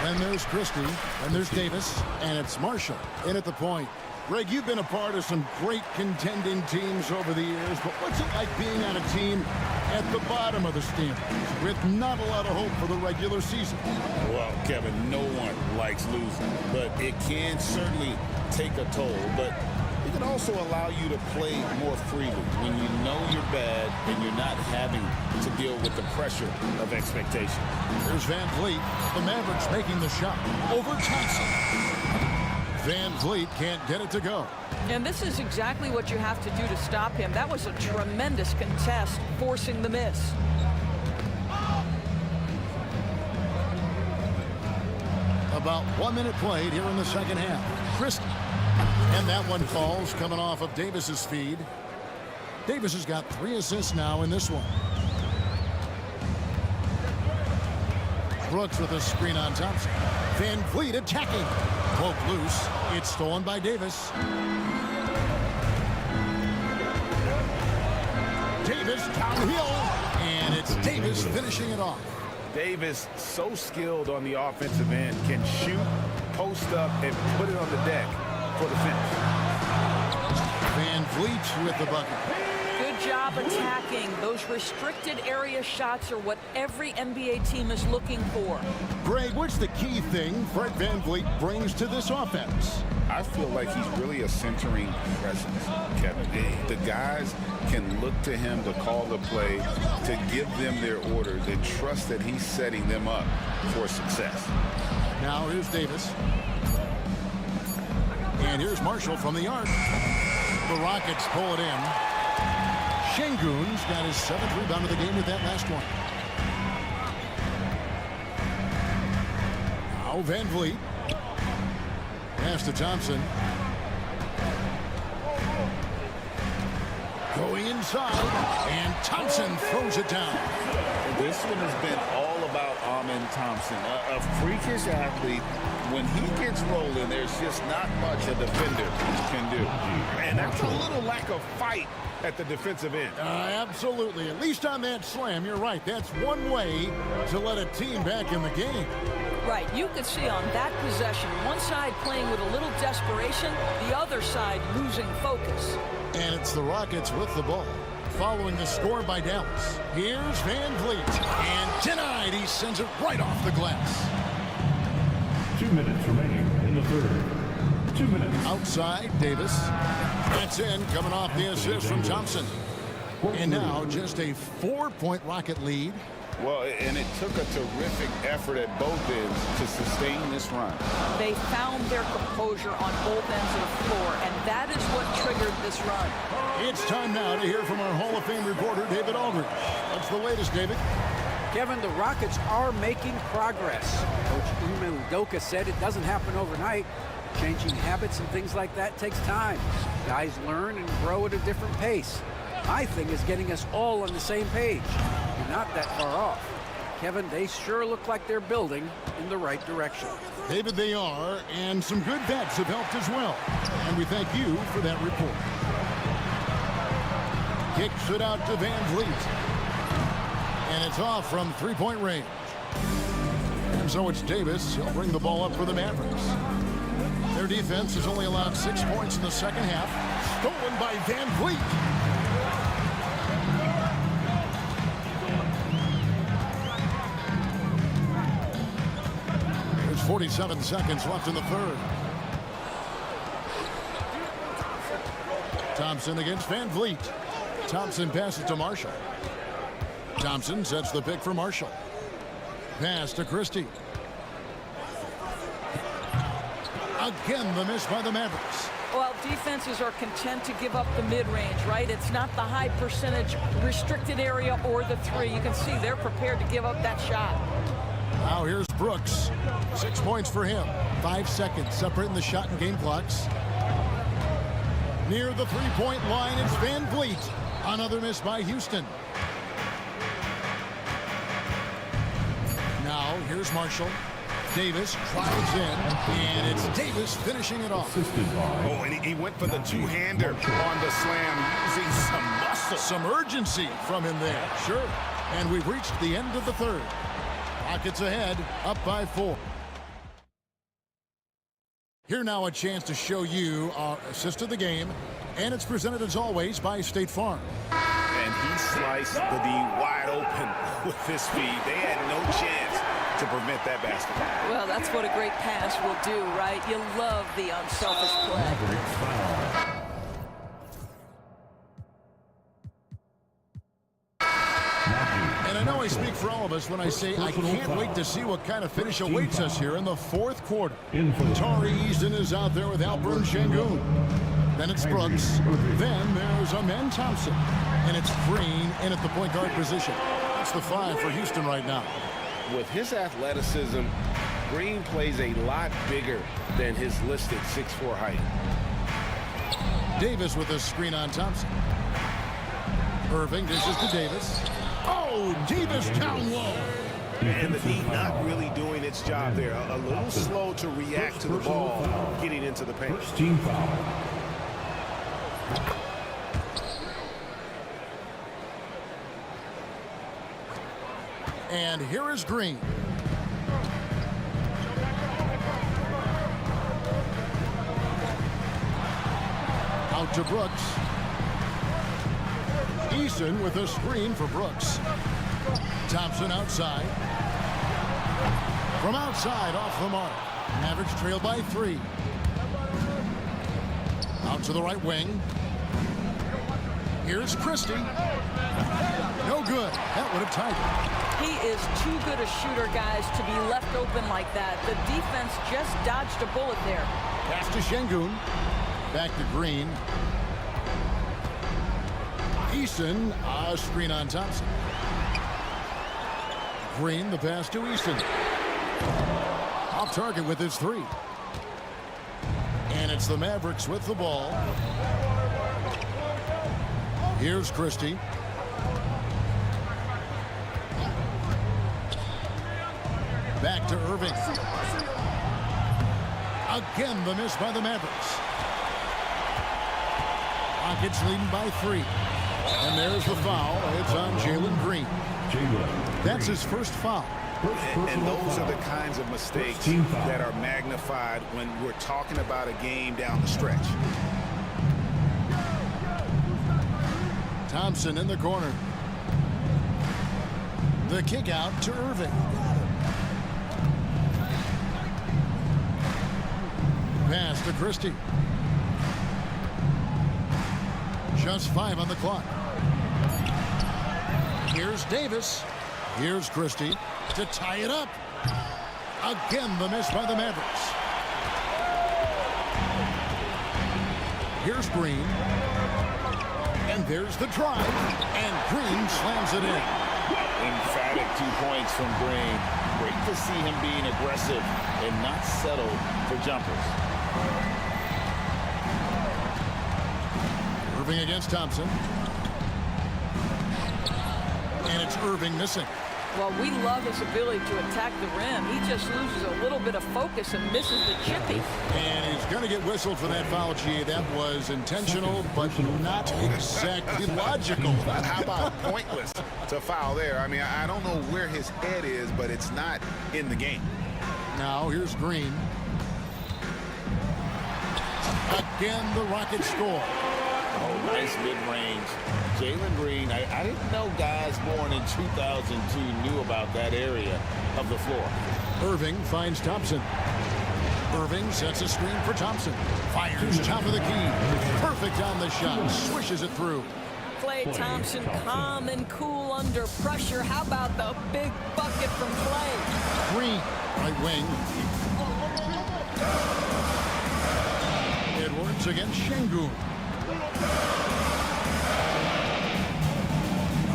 F: Then there's Christie, and there's Davis, and it's Marshall in at the point. Greg, you've been a part of some great contending teams over the years, but what's it like being on a team at the bottom of the standings with not a lot of hope for the regular season?
G: Well, Kevin, no one likes losing, but it can certainly take a toll. But it can also allow you to play more freely when you know you're bad and you're not having to deal with the pressure of expectation.
F: There's Van Vliet, the Mavericks making the shot over Thompson. Van Vliet can't get it to go.
H: And this is exactly what you have to do to stop him. That was a tremendous contest, forcing the miss.
F: About 1 minute played here in the second half. Christie. And that one falls, coming off of Davis's feed. Davis has got 3 assists now in this one. Brooks with a screen on Thompson. Van Vliet attacking. Poke loose. It's stolen by Davis. Davis downhill. And it's Davis finishing it off.
G: Davis, so skilled on the offensive end, can shoot, post up, and put it on the deck for the finish.
F: Van Vliet with the bucket.
H: Good job attacking. Those restricted area shots are what every NBA team is looking for.
F: Greg, what's the key thing Fred Van Vliet brings to this offense?
G: I feel like he's really a centering presence, Kevin. The guys can look to him to call the play, to give them their orders, and trust that he's setting them up for success.
F: Now here's Davis. And here's Marshall from the arc. The Rockets pull it in. Şengün's got his 7th rebound of the game with that last one. Now Van Vliet. Pass to Thompson. Going inside, and Thompson throws it down.
G: This one has been all about Amin Thompson, a freakish athlete. When he gets rolling, there's just not much a defender can do.
A: And that's a little lack of fight at the defensive end.
F: Absolutely. At least on that slam, you're right. That's one way to let a team back in the game.
H: Right, you could see on that possession, one side playing with a little desperation, the other side losing focus.
F: And it's the Rockets with the ball, following the score by Dallas. Here's Van Vliet, and denied. He sends it right off the glass.
E: 2 minutes remaining in the third. 2 minutes.
F: Outside, Davis. That's in, coming off the assist from Thompson. And now just a 4-point Rocket lead.
G: Well, and it took a terrific effort at both ends to sustain this run.
H: They found their composure on both ends of the floor, and that is what triggered this run.
F: It's time now to hear from our Hall of Fame reporter, David Aldridge. What's the latest, David?
I: Kevin, the Rockets are making progress. Coach Ime Udoka said it doesn't happen overnight. Changing habits and things like that takes time. Guys learn and grow at a different pace. My thing is getting us all on the same page. You're not that far off. Kevin, they sure look like they're building in the right direction.
F: David, they are, and some good bets have helped as well. And we thank you for that report. Kicks it out to Van Vliet. And it's off from three-point range. And so it's Davis. He'll bring the ball up for the Mavericks. Their defense has only allowed 6 points in the second half. Stolen by Van Vliet. There's 47 seconds left in the third. Thompson against Van Vliet. Thompson passes to Marshall. Thompson sets the pick for Marshall. Pass to Christie. Again, the miss by the Mavericks.
H: Well, defenses are content to give up the mid-range, right? It's not the high percentage restricted area or the three. You can see they're prepared to give up that shot.
F: Now here's Brooks. 6 points for him. 5 seconds separating the shot and game clocks. Near the three-point line, it's Van Vliet. Another miss by Houston. Now here's Marshall. Davis drives in, and it's Davis finishing it off.
A: Oh, and he went for the two-hander on the slam, using some muscle.
F: Some urgency from him there, sure. And we've reached the end of the third. Rockets ahead, up by 4. Here now a chance to show you our assist of the game, and it's presented as always by State Farm.
A: And he sliced the D wide open with his speed. They had no chance to prevent that basket.
H: Well, that's what a great pass will do, right? You love the unselfish play.
F: And I know I speak for all of us when I say I can't wait to see what kind of finish awaits us here in the fourth quarter. Tari Easton is out there with Alperen Şengün. Then it's Brooks. Then there's Amin Thompson. And it's Green in at the point guard position. That's the 5 for Houston right now.
A: With his athleticism, Green plays a lot bigger than his listed 6'4" height.
F: Davis with a screen on Thompson. Irving dishes to Davis. Oh, Davis down low.
A: And the D not really doing its job there. A little slow to react to the ball getting into the paint.
E: First team foul.
F: And here is Green. Out to Brooks. Easton with a screen for Brooks. Thompson outside. From outside, off the mark. Mavericks trail by 3. Out to the right wing. Here's Christie. No good. That would have tied it.
H: He is too good a shooter, guys, to be left open like that. The defense just dodged a bullet there.
F: Pass to Şengün. Back to Green. Easton, a screen on Thompson. Green, the pass to Easton. Off target with his three. And it's the Mavericks with the ball. Here's Christie. Back to Irving. Again, the miss by the Mavericks. Rockets leading by 3. And there's the foul. It's on Jalen Green. That's his first foul.
G: And those are the kinds of mistakes that are magnified when we're talking about a game down the stretch.
F: Thompson in the corner. The kick out to Irving. Pass to Christie. Just 5 on the clock. Here's Davis. Here's Christie to tie it up. Again, the miss by the Mavericks. Here's Green. And there's the drive. And Green slams it in.
G: Emphatic 2 points from Green. Great to see him being aggressive and not settle for jumpers.
F: Irving against Thompson. And it's Irving missing.
H: Well, we love his ability to attack the rim. He just loses a little bit of focus and misses the chippy.
F: And he's going to get whistled for that foul, G. That was intentional, but not exactly logical.
G: How about pointless to foul there? I mean, I don't know where his head is, but it's not in the game.
F: Now here's Green. Again, the Rockets score.
G: Oh, nice mid-range. Jalen Green, I didn't know guys born in 2002 knew about that area of the floor.
F: Irving finds Thompson. Irving sets a screen for Thompson. Fires top of the key. Perfect on the shot. Swishes it through.
H: Klay Thompson, calm and cool under pressure. How about the big bucket from Klay?
F: Green, right wing. Edwards against Şengün.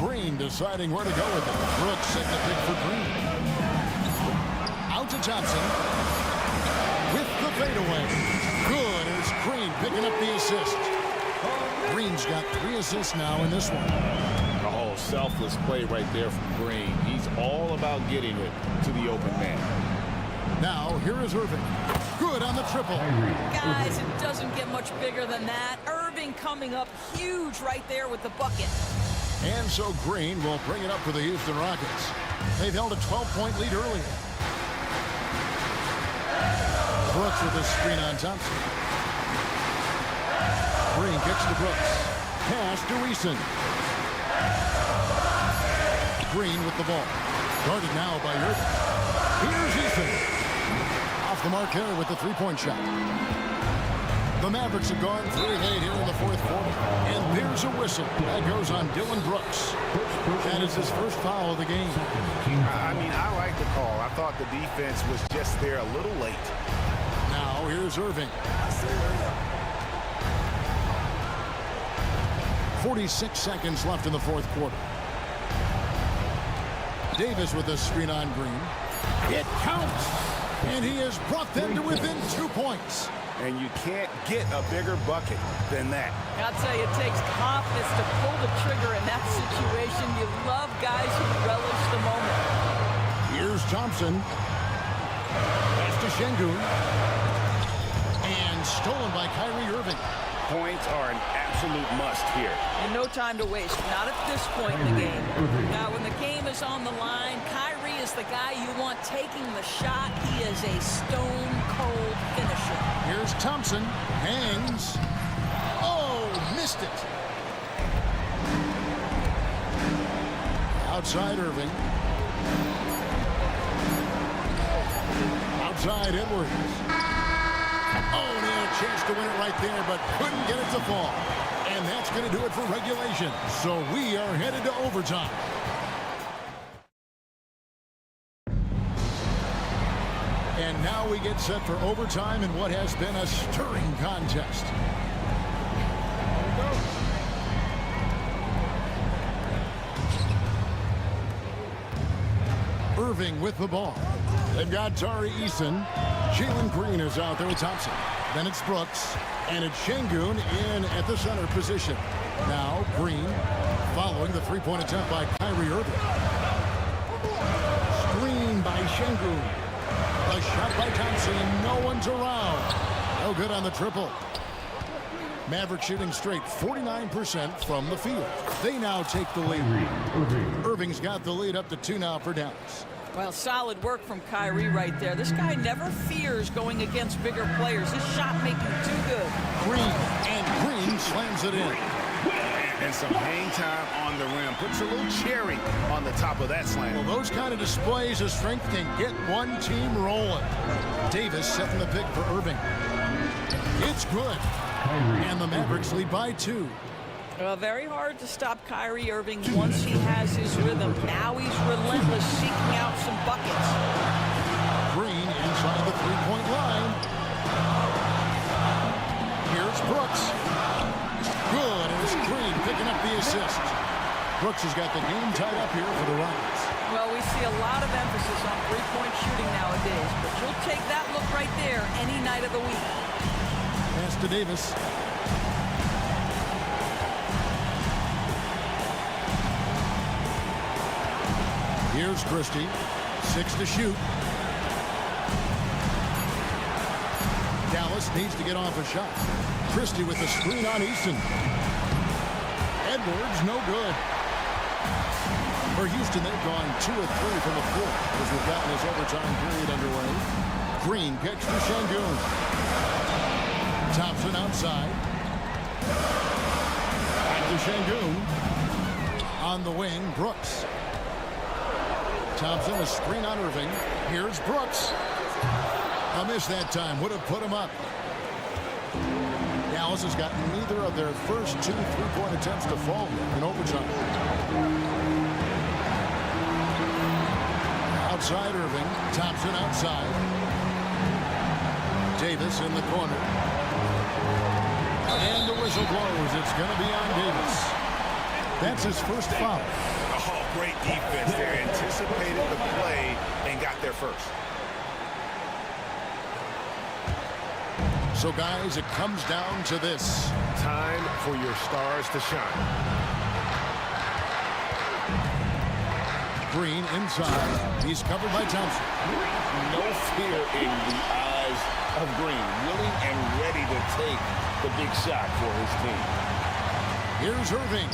F: Green deciding where to go with it. Brooks set the pick for Green. Out to Thompson. With the fadeaway. Good as Green picking up the assist. Green's got 3 assists now in this one.
G: Oh, selfless play right there from Green. He's all about getting it to the open man.
F: Now, here is Irving. Good on the triple.
H: Guys, it doesn't get much bigger than that. Irving coming up huge right there with the bucket.
F: And so Green will bring it up for the Houston Rockets. They've held a 12-point lead earlier. Brooks with a screen on Thompson. Green kicks to Brooks. Pass to Eason. Green with the ball. Guarded now by Irving. Here's Eason. Off the mark there with the three-point shot. The Mavericks have gone 3-8 here in the fourth quarter. And there's a whistle. That goes on Dylan Brooks. That is his first foul of the game.
G: I mean, I like the call. I thought the defense was just there a little late.
F: Now here's Irving. 46 seconds left in the fourth quarter. Davis with a screen on Green. It counts. And he has brought them to within 2 points.
G: And you can't get a bigger bucket than that.
H: I'll tell you, it takes confidence to pull the trigger in that situation. You love guys who relish the moment.
F: Here's Thompson. Pass to Şengün. And stolen by Kyrie Irving.
G: Points are an absolute must here.
H: And no time to waste, not at this point in the game. Now, when the game is on the line, Kyrie is the guy you want taking the shot. He is a stone-cold finisher.
F: Here's Thompson. Hangs. Oh, missed it. Outside Irving. Outside Edwards. Oh, and he had a chance to win it right there, but couldn't get it to fall. And that's going to do it for regulation. So we are headed to overtime. And now we get set for overtime in what has been a stirring contest. Irving with the ball. They've got Tari Eason. Jalen Green is out there with Thompson. Then it's Brooks. And it's Şengün in at the center position. Now Green following the three-point attempt by Kyrie Irving. Screen by Şengün. A shot by Thompson. No one's around. No good on the triple. Maverick shooting straight 49% from the field. They now take the lead. Irving's got the lead up to 2 now for Dallas.
H: Well, solid work from Kyrie right there. This guy never fears going against bigger players. His shot making too good.
F: Green slams it in.
G: And some hang time on the rim. Puts a little cherry on the top of that slam.
F: Well, those kind of displays of strength can get one team rolling. Davis setting the pick for Irving. It's good. And the Mavericks lead by 2.
H: Very hard to stop Kyrie Irving once he has his rhythm. Now he's relentless, seeking out some buckets.
F: Green inside the three-point line. Here's Brooks. Good, and it's Green picking up the assist. Brooks has got the game tied up here for the Rockets.
H: Well, we see a lot of emphasis on three-point shooting nowadays, but you'll take that look right there any night of the week.
F: Pass to Davis. Here's Christie. 6 to shoot. Dallas needs to get off a shot. Christie with the screen on Easton. Edwards, no good. For Houston, they've gone 2 of 3 from the floor as we've gotten this overtime period underway. Green kicks to Şengün. Thompson outside. Back to Şengün. On the wing, Brooks. Thompson, a screen on Irving. Here's Brooks. A miss that time. Would have put him up. Dallas has gotten neither of their first 2 three-point attempts to fall in overtime. Outside Irving. Thompson outside. Davis in the corner. And the whistle blows. It's going to be on Davis. That's his first foul.
G: Oh, great defense there. Anticipated the play and got there first.
F: So, guys, it comes down to this.
G: Time for your stars to shine.
F: Green inside. He's covered by Thompson.
G: No fear in the eyes of Green. Willing and ready to take the big shot for his team.
F: Here's Irving.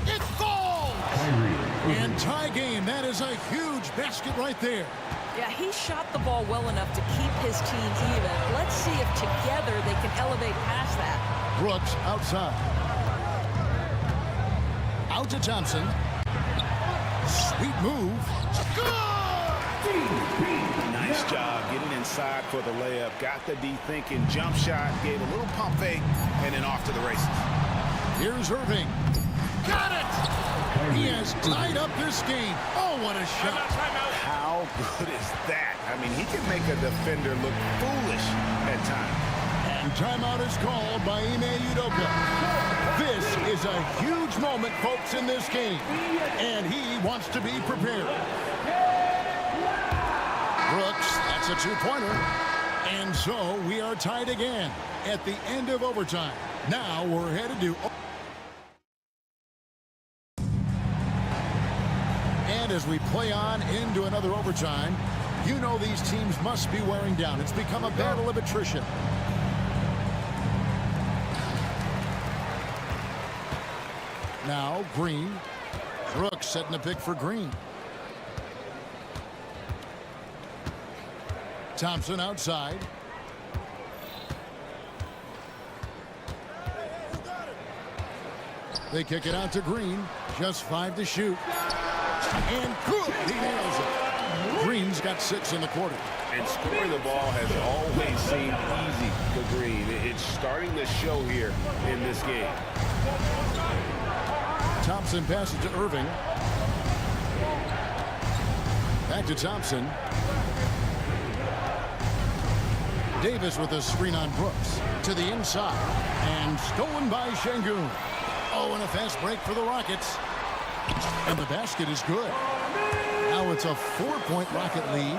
F: It's goal! And tie game. That is a huge basket right there.
H: Yeah, he shot the ball well enough to keep his team even. Let's see if together they can elevate past that.
F: Brooks outside. Out to Thompson. Sweet move.
G: Nice job getting inside for the layup. Got the D thinking. Jump shot. Gave a little pump fake. And then off to the races.
F: Here's Irving. Got it! He has tied up this game. Oh, what a shot.
G: How good is that? I mean, he can make a defender look foolish at times.
F: And timeout is called by Ime Udoka. This is a huge moment, folks, in this game. And he wants to be prepared. Brooks, that's a two-pointer. And so we are tied again at the end of overtime. Now we're headed to... And as we play on into another overtime, you know these teams must be wearing down. It's become a battle of attrition. Now Green. Brooks setting a pick for Green. Thompson outside. They kick it out to Green. Just 5 to shoot. And good. He nails it. Green's got 6 in the quarter.
G: And scoring the ball has always seemed easy for Green. It's starting to show here in this game.
F: Thompson passes to Irving. Back to Thompson. Davis with a screen on Brooks. To the inside. And stolen by Şengün. Oh, and a fast break for the Rockets. And the basket is good. Now it's a 4-point Rocket lead.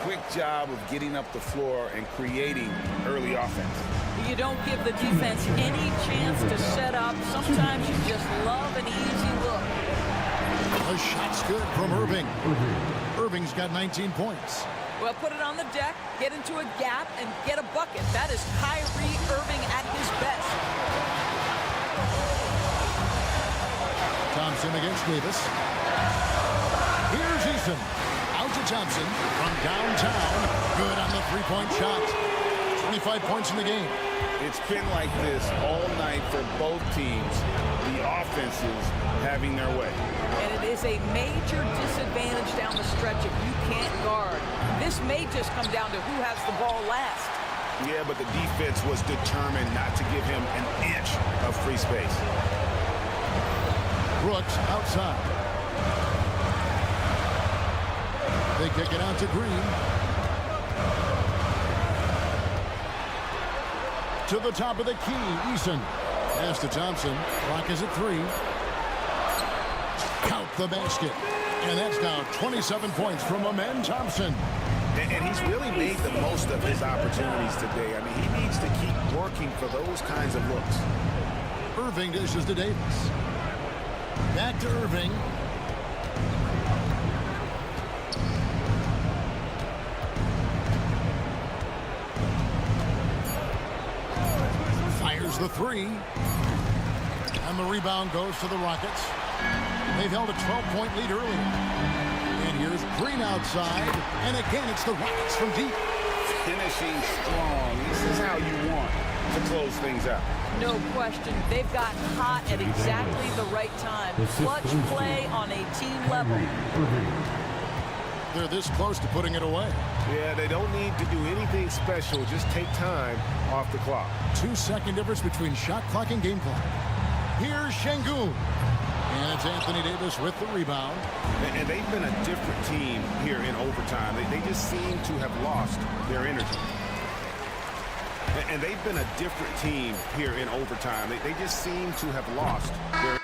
G: Quick job of getting up the floor and creating early offense.
H: You don't give the defense any chance to set up. Sometimes you just love an easy look.
F: The shot's good from Irving. Irving's got 19 points.
H: Well, put it on the deck, get into a gap, and get a bucket. That is Kyrie Irving at his best.
F: Thompson against Davis. Here's Eason. Out to Thompson from downtown. Good on the three-point shot. 25 points in the game.
G: It's been like this all night for both teams. The offenses having their way.
H: And it is a major disadvantage down the stretch if you can't guard. This may just come down to who has the ball last.
G: Yeah, but the defense was determined not to give him an inch of free space.
F: Brooks outside. They kick it out to Green. To the top of the key, Eason. Pass to Thompson. Clock is at 3. Count the basket. And that's now 27 points from Amen Thompson.
G: And he's really made the most of his opportunities today. I mean, he needs to keep working for those kinds of looks.
F: Irving dishes to Davis. Back to Irving. Fires the 3. And the rebound goes to the Rockets. They've held a 12-point lead earlier. And here's Green outside. And again, it's the Rockets from deep.
G: Finishing strong. This is how you want to close things out.
H: No question. They've gotten hot at exactly the right time. Clutch play on a team level.
F: They're this close to putting it away.
G: Yeah, they don't need to do anything special. Just take time off the clock.
F: 2-second difference between shot clock and game clock. Here's Şengün. And it's Anthony Davis with the rebound.
G: And they've been a different team here in overtime. They just seem to have lost their energy. And they've been a different team here in overtime. They just seem to have lost their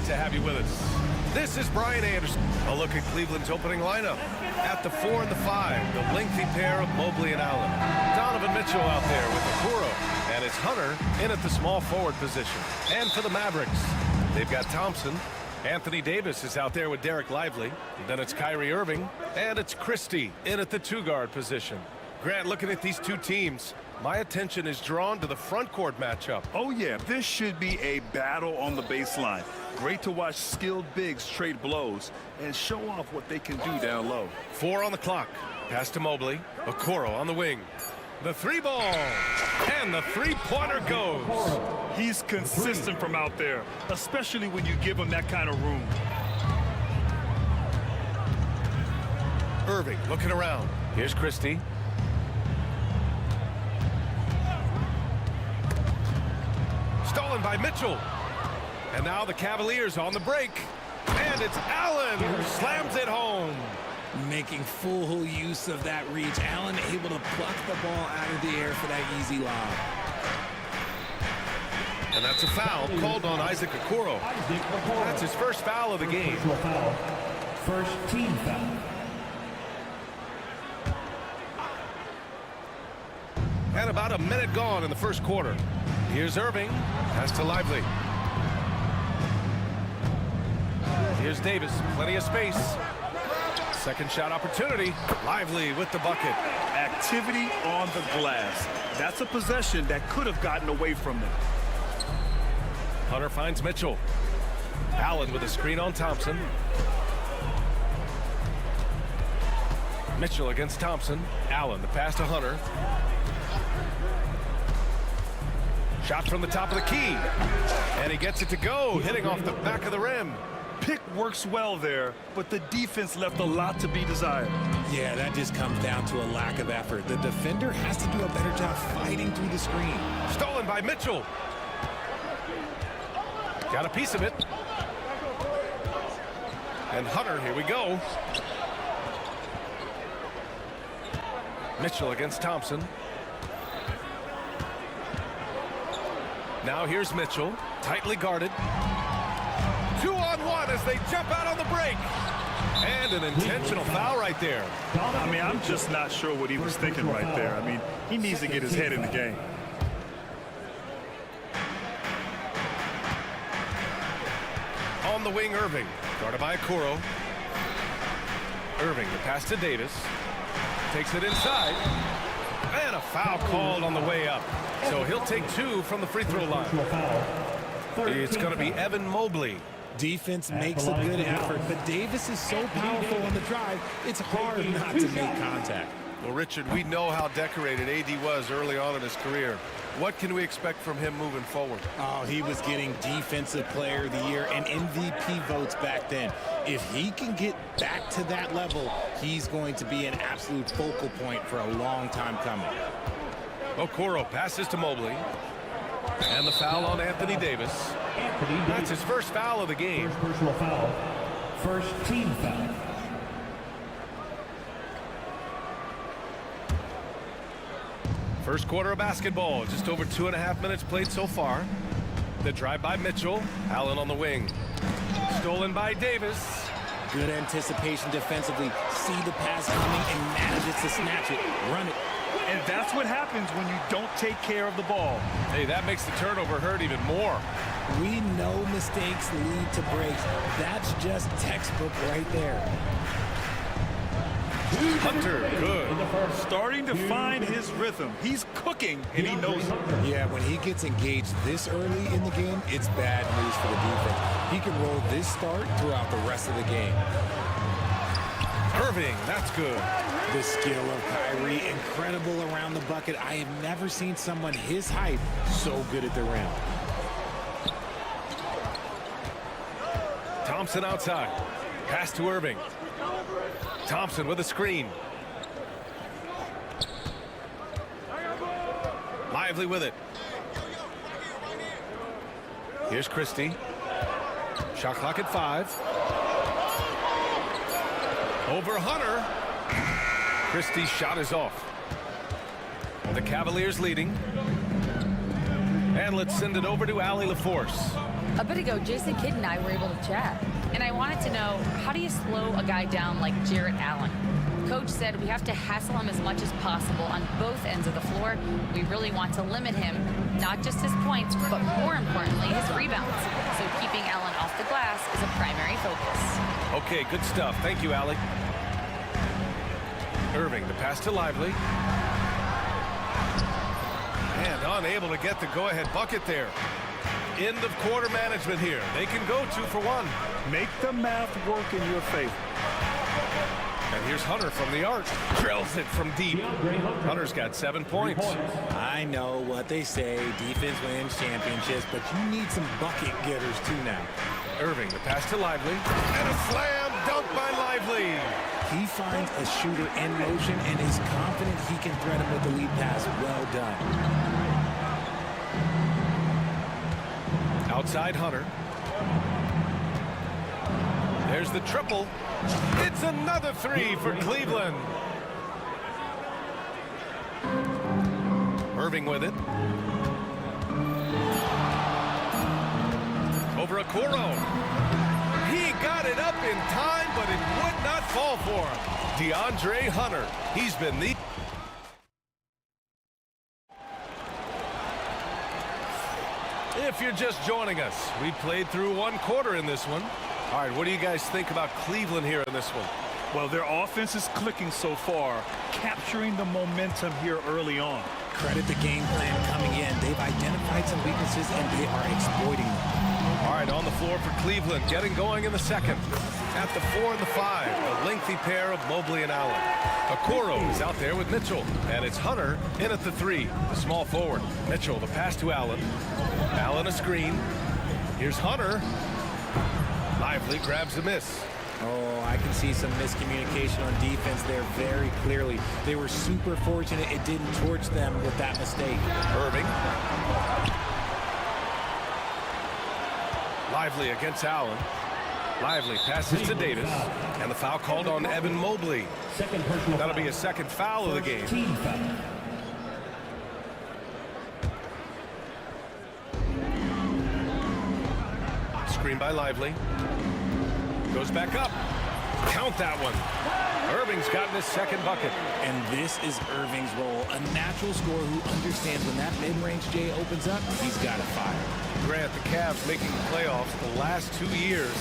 A: great to have you with us. This is Brian Anderson. A look at Cleveland's opening lineup. At the 4 and the 5, the lengthy pair of Mobley and Allen. Donovan Mitchell out there with Okoro. And it's Hunter in at the small forward position. And for the Mavericks, they've got Thompson. Anthony Davis is out there with Derek Lively. Then it's Kyrie Irving. And it's Christie in at the 2-guard position. Grant, looking at these two teams, my attention is drawn to the front court matchup.
C: Oh, yeah, this should be a battle on the baseline. Great to watch skilled bigs trade blows and show off what they can do down low.
A: 4 on the clock. Pass to Mobley. Okoro on the wing. The 3-ball. And the 3-pointer goes.
C: He's consistent from out there, especially when you give him that kind of room.
A: Irving looking around. Here's Christie. Stolen by Mitchell. And now the Cavaliers on the break. And it's Allen who slams it home.
J: Making full use of that reach. Allen able to pluck the ball out of the air for that easy lob.
A: And that's a foul called on Isaac Okoro. That's his first foul of the game.
E: First team foul.
A: And about a minute gone in the first quarter. Here's Irving. Pass to Lively. Here's Davis. Plenty of space. Second shot opportunity. Lively with the bucket.
C: Activity on the glass. That's a possession that could have gotten away from them.
A: Hunter finds Mitchell. Allen with a screen on Thompson. Mitchell against Thompson. Allen, the pass to Hunter. Shot from the top of the key. And he gets it to go, hitting off the back of the rim.
C: Pick works well there, but the defense left a lot to be desired.
J: Yeah, that just comes down to a lack of effort. The defender has to do a better job fighting through the screen.
A: Stolen by Mitchell. Got a piece of it. And Hunter, here we go. Mitchell against Thompson. Now here's Mitchell, tightly guarded. 2-on-1 as they jump out on the break. And an intentional foul right there.
C: I mean, I'm just not sure what he was thinking right there. I mean, he needs to get his head in the game.
A: On the wing, Irving, guarded by Okoro. Irving, the pass to Davis. Takes it inside. And a foul called on the way up. So he'll take 2 from the free throw line. It's going to be Evan Mobley.
J: Defense makes a good effort, but Davis is so powerful on the drive, it's hard not to make contact.
A: Well, Richard, we know how decorated AD was early on in his career. What can we expect from him moving forward?
J: Oh, he was getting Defensive Player of the Year and MVP votes back then. If he can get back to that level, he's going to be an absolute focal point for a long time coming.
A: Okoro passes to Mobley. And the foul on Anthony Davis. That's his first foul of the game.
E: First personal foul. First team foul.
A: First quarter of basketball. Just over 2.5 minutes played so far. The drive by Mitchell. Allen on the wing. Stolen by Davis.
J: Good anticipation defensively. See the pass coming and manages to snatch it. Run it.
C: And that's what happens when you don't take care of the ball.
A: Hey, that makes the turnover hurt even more.
J: We know mistakes lead to breaks. That's just textbook right there.
A: Hunter, good.
C: Starting to find his rhythm. He's cooking, and he knows it.
J: Yeah, when he gets engaged this early in the game, it's bad news for the defense. He can roll this start throughout the rest of the game.
A: Irving, that's good.
J: The skill of Kyrie, incredible around the bucket. I have never seen someone his height so good at the rim.
A: Thompson outside. Pass to Irving. Thompson with a screen. Lively with it. Here's Christie. Shot clock at 5. Over Hunter. Christie's shot is off. The Cavaliers leading. And let's send it over to Allie LaForce.
D: A bit ago, Jason Kidd and I were able to chat, and I wanted to know, how do you slow a guy down like Jarrett Allen? Coach said we have to hassle him as much as possible on both ends of the floor. We really want to limit him, not just his points, but more importantly, his rebounds. So keeping Allen off the glass is a primary focus.
A: Okay, good stuff. Thank you, Allie. Irving, the pass to Lively. And unable to get the go-ahead bucket there. End of quarter management here. They can go 2 for 1.
C: Make the math work in your favor.
A: And here's Hunter from the arc. Drills it from deep. Hunter's got 7 points.
J: I know what they say, defense wins championships, but you need some bucket getters too now.
A: Irving, the pass to Lively. And a slam dunk by Lively.
J: He finds a shooter in motion and is confident he can thread him with the lead pass. Well done.
A: Outside Hunter. There's the triple. It's another 3 for Cleveland. Irving with it. Over Okoro. He got it up in time, but it would not fall for him. DeAndre Hunter. He's been the... If you're just joining us, we played through 1 quarter in this one. All right, what do you guys think about Cleveland here in this one?
C: Well, their offense is clicking so far, capturing the momentum here early on.
J: Credit the game plan coming in. They've identified some weaknesses and they are exploiting them.
A: All right, on the floor for Cleveland, getting going in the second. At the 4 and the 5, a lengthy pair of Mobley and Allen. Okoro is out there with Mitchell, and it's Hunter in at the 3, the small forward. Mitchell, the pass to Allen. Allen a screen. Here's Hunter. Lively grabs a miss.
J: Oh, I can see some miscommunication on defense there very clearly. They were super fortunate it didn't torch them with that mistake.
A: Irving. Lively against Allen. Lively passes to Davis. And the foul called on Evan Mobley. That'll be a second foul of the game. Screen by Lively. Goes back up. Count that one. Irving's gotten his second bucket.
J: And this is Irving's role. A natural scorer who understands when that mid-range J opens up, he's got to fire.
A: Grant, the Cavs making the playoffs the last 2 years.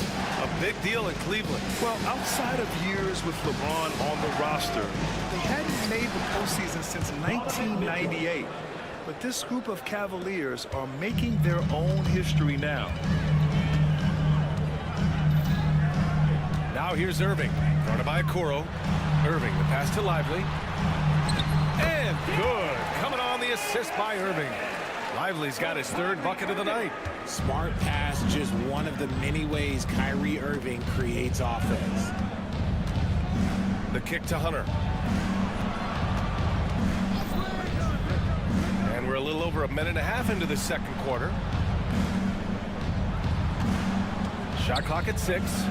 A: A big deal in Cleveland.
C: Well, outside of years with LeBron on the roster, they hadn't made the postseason since 1998. But this group of Cavaliers are making their own history now.
A: Now here's Irving, fronted by Okoro. Irving, the pass to Lively. And good. Coming on the assist by Irving. Lively's got his 3rd bucket of the night.
J: Smart pass, just one of the many ways Kyrie Irving creates offense.
A: The kick to Hunter. And we're a little over 1.5 minutes into the second quarter. Shot clock at 6.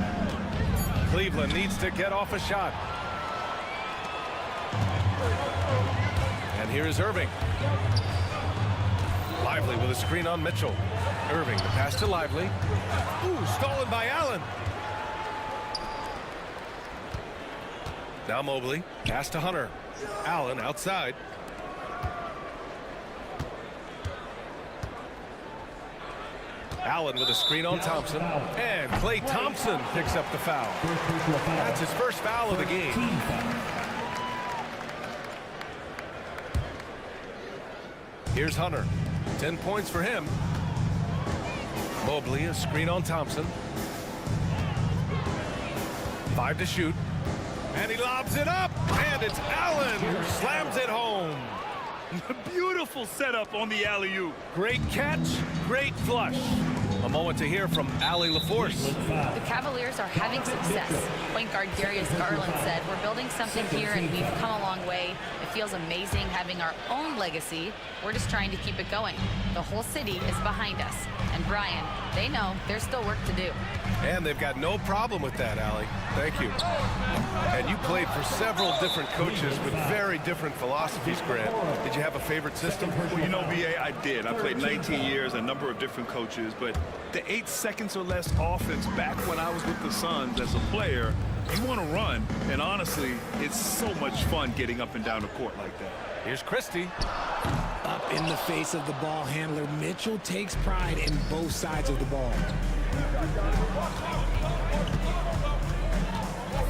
A: Cleveland needs to get off a shot. And here is Irving. Lively with a screen on Mitchell. Irving, the pass to Lively. Ooh, stolen by Allen. Now Mobley, pass to Hunter. Allen outside. Allen with a screen on Thompson. And Klay Thompson picks up the foul. That's his first foul of the game. Here's Hunter. 10 points for him. Mobley, a screen on Thompson. 5 to shoot. And he lobs it up. And it's Allen who slams it home.
C: Beautiful setup on the alley-oop.
A: Great catch, great flush. A A moment to hear from Allie LaForce.
D: The Cavaliers are having success. Point guard Darius Garland said, "We're building something here and we've come a long way. It feels amazing having our own legacy. We're just trying to keep it going. The whole city is behind us." And Brian, they know there's still work to do.
A: And they've got no problem with that, Allie. Thank you. And you played for several different coaches with very different philosophies, Grant. Did you have a favorite system?
C: Well, you know, BA, I did. I played 19 years, a number of different coaches, but the 8 seconds or less offense back when I was with the Suns as a player, you want to run, and honestly, it's so much fun getting up and down the court like that.
A: Here's Christie.
J: Up in the face of the ball handler. Mitchell takes pride in both sides of the ball.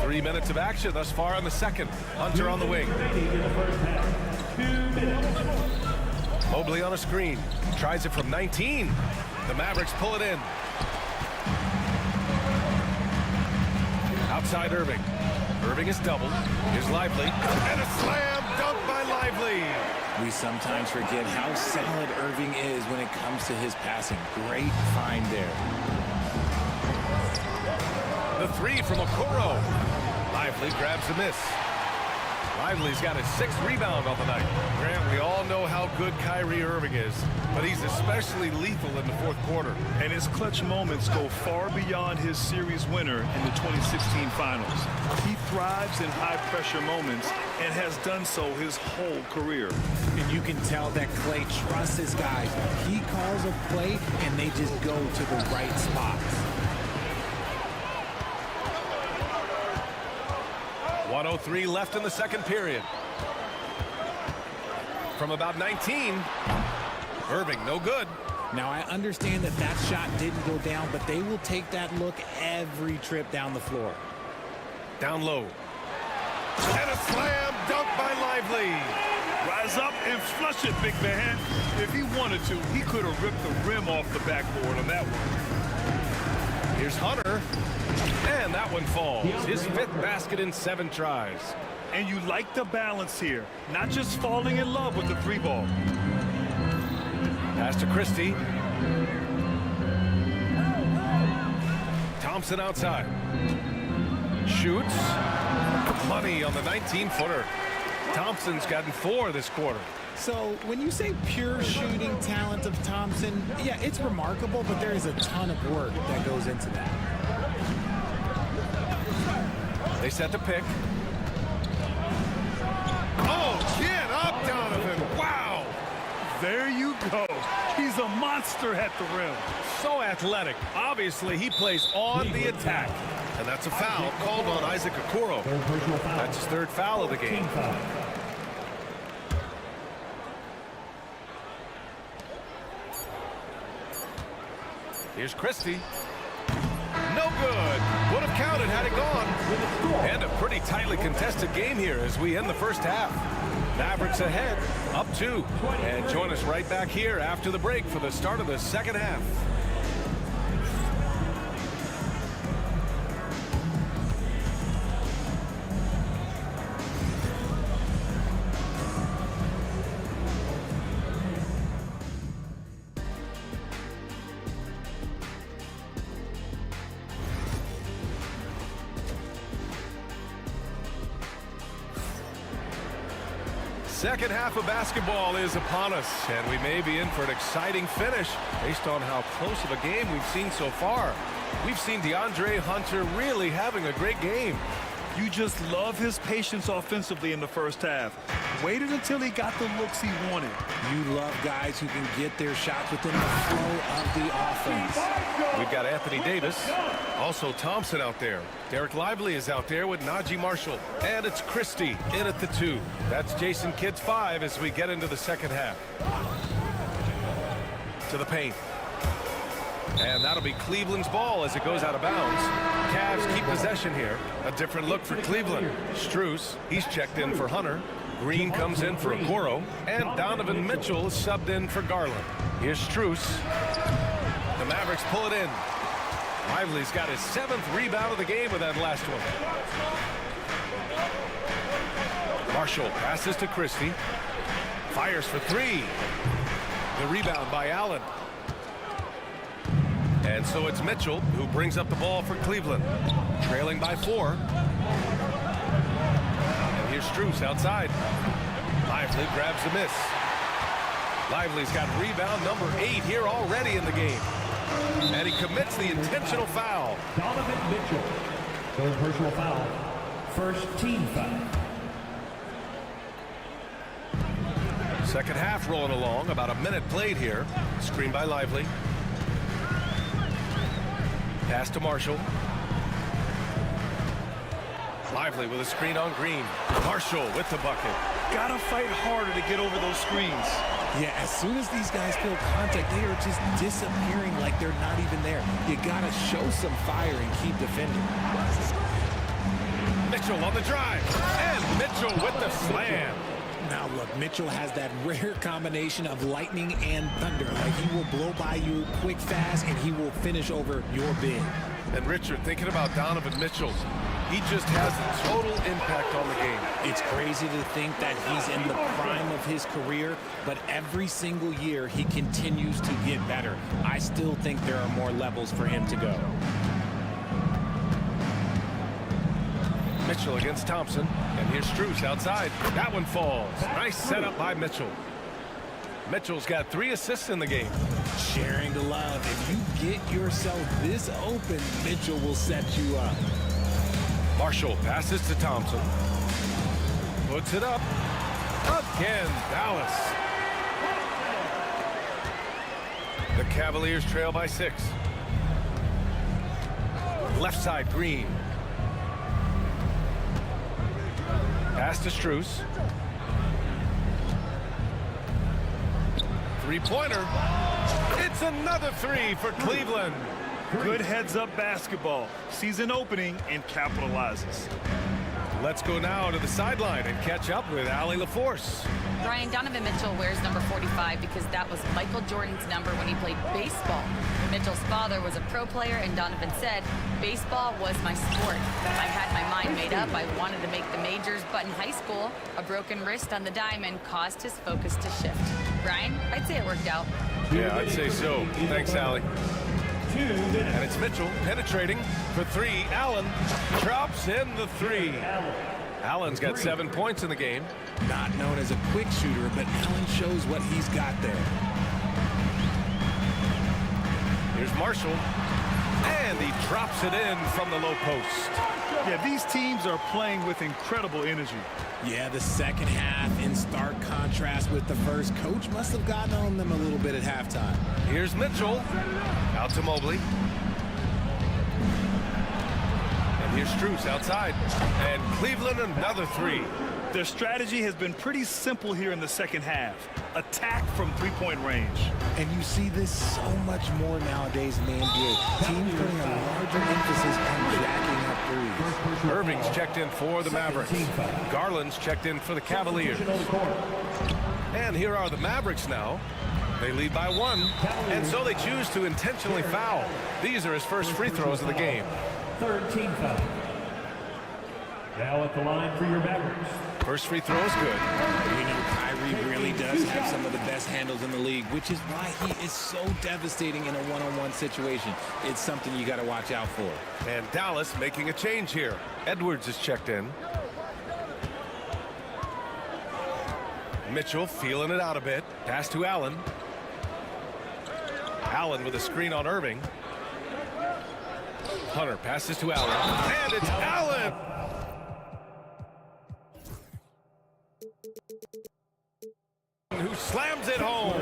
A: 3 minutes of action thus far in the second. Hunter on the wing. Mobley on a screen. Tries it from 19. The Mavericks pull it in. Outside Irving. Irving is doubled. Here's Lively. And a slam dunk by Lively.
J: We sometimes forget how solid Irving is when it comes to his passing. Great find there.
A: The three from Okoro. Lively grabs the miss. Lively's got his 6th rebound on the night. Grant, we all know how good Kyrie Irving is, but he's especially lethal in the 4th quarter.
C: And his clutch moments go far beyond his series winner in the 2016 finals. He thrives in high-pressure moments and has done so his whole career.
J: And you can tell that Klay trusts his guys. He calls a play, and they just go to the right spots.
A: 1:03 left in the second period. From about 19, Irving, no good.
J: Now, I understand that that shot didn't go down, but they will take that look every trip down the floor.
A: Down low. And a slam dunk by Lively.
C: Rise up and flush it, big man. If he wanted to, he could have ripped the rim off the backboard on that one.
A: Here's Hunter. And that one falls. His 5th basket in 7 tries.
C: And you like the balance here. Not just falling in love with the 3-ball.
A: Pass to Christie. Thompson outside. Shoots. Money on the 19-footer. Thompson's gotten 4 this quarter.
J: So when you say pure shooting talent of Thompson, yeah, it's remarkable, but there is a ton of work that goes into that.
A: They set the pick. Oh, get up, Donovan. Wow.
C: There you go. He's a monster at the rim.
A: So athletic. Obviously, he plays on the attack. And that's a foul called on Isaac Okoro. That's his 3rd foul of the game. Here's Christie. No good. Would have counted had it gone. And a pretty tightly contested game here as we end the first half. Mavericks ahead, up 2. And join us right back here after the break for the start of the second half. Second half of basketball is upon us, and we may be in for an exciting finish based on how close of a game we've seen so far. We've seen DeAndre Hunter really having a great game.
C: You just love his patience offensively in the first half. Waited until he got the looks he wanted.
J: You love guys who can get their shots within the flow of the offense.
A: We've got Anthony Davis, also Thompson out there. Derek Lively is out there with Najee Marshall. And it's Christie in at the 2. That's Jason Kidd's 5 as we get into the second half. To the paint. And that'll be Cleveland's ball as it goes out of bounds. Cavs keep possession here. A different look for Cleveland. Strus, he's checked in for Hunter. Green comes in for Okoro. And Donovan Mitchell is subbed in for Garland. Here's Strus. The Mavericks pull it in. Lively's got his 7th rebound of the game with that last one. Marshall passes to Christie. Fires for 3. The rebound by Allen. And so it's Mitchell who brings up the ball for Cleveland, trailing by 4. And here's Strus outside. Lively grabs the miss. Lively's got rebound number 8 here already in the game. And he commits the intentional foul.
E: Donovan Mitchell. Third personal foul. First team foul.
A: Second half rolling along, about a minute played here. Screen by Lively. Pass to Marshall. Lively with a screen on Green. Marshall with the bucket.
C: Gotta fight harder to get over those screens.
J: Yeah, as soon as these guys feel contact, they are just disappearing like they're not even there. You gotta show some fire and keep defending.
A: Mitchell on the drive. And Mitchell with the slam.
J: Now look, Mitchell has that rare combination of lightning and thunder. Like, he will blow by you quick, fast, and he will finish over your big.
A: And Richard, thinking about Donovan Mitchell, he just has a total impact on the game.
J: It's crazy to think that he's in the prime of his career, but every single year he continues to get better. I still think there are more levels for him to go.
A: Mitchell against Thompson, and here's Strus outside. That one falls. Nice setup by Mitchell. Mitchell's got 3 assists in the game.
J: Sharing the love. If you get yourself this open, Mitchell will set you up.
A: Marshall passes to Thompson. Puts it up. Again, Dallas. The Cavaliers trail by 6. Left side, Green. Pass to Strus. Three-pointer. It's another 3 for Cleveland.
C: Good heads-up basketball. Sees an opening and capitalizes.
A: Let's go now to the sideline and catch up with Allie LaForce.
D: Brian, Donovan Mitchell wears number 45 because that was Michael Jordan's number when he played baseball. Mitchell's father was a pro player, and Donovan said, baseball was my sport. I had my mind made up. I wanted to make the majors, but in high school, a broken wrist on the diamond caused his focus to shift. Brian, I'd say it worked out.
A: Yeah, I'd say so. Thanks, Allie. And it's Mitchell penetrating for 3. Allen drops in the 3. Allen's got 7 points in the game.
J: Not known as a quick shooter, but Allen shows what he's got there.
A: Here's Marshall. And he drops it in from the low post.
C: Yeah, these teams are playing with incredible energy.
J: Yeah, the second half in stark contrast with the first. Coach must have gotten on them a little bit at halftime.
A: Here's Mitchell. Out to Mobley. And here's Strus outside. And Cleveland another 3.
C: Their strategy has been pretty simple here in the second half. Attack from three-point range.
J: And you see this so much more nowadays in the NBA. Teams putting a larger emphasis on jacking up threes.
A: Irving's checked in for the Mavericks. Garland's checked in for the Cavaliers. And here are the Mavericks now. They lead by 1, and so they choose to intentionally foul. These are his first free throws of the game.
E: Third team foul. Now at the line for your Mavericks.
A: First free throw is good.
J: You know, Kyrie really does have some of the best handles in the league, which is why he is so devastating in a one-on-one situation. It's something you got to watch out for.
A: And Dallas making a change here. Edwards is checked in. Mitchell feeling it out a bit. Pass to Allen. Allen with a screen on Irving. Hunter passes to Allen. And it's Allen! Who slams it home.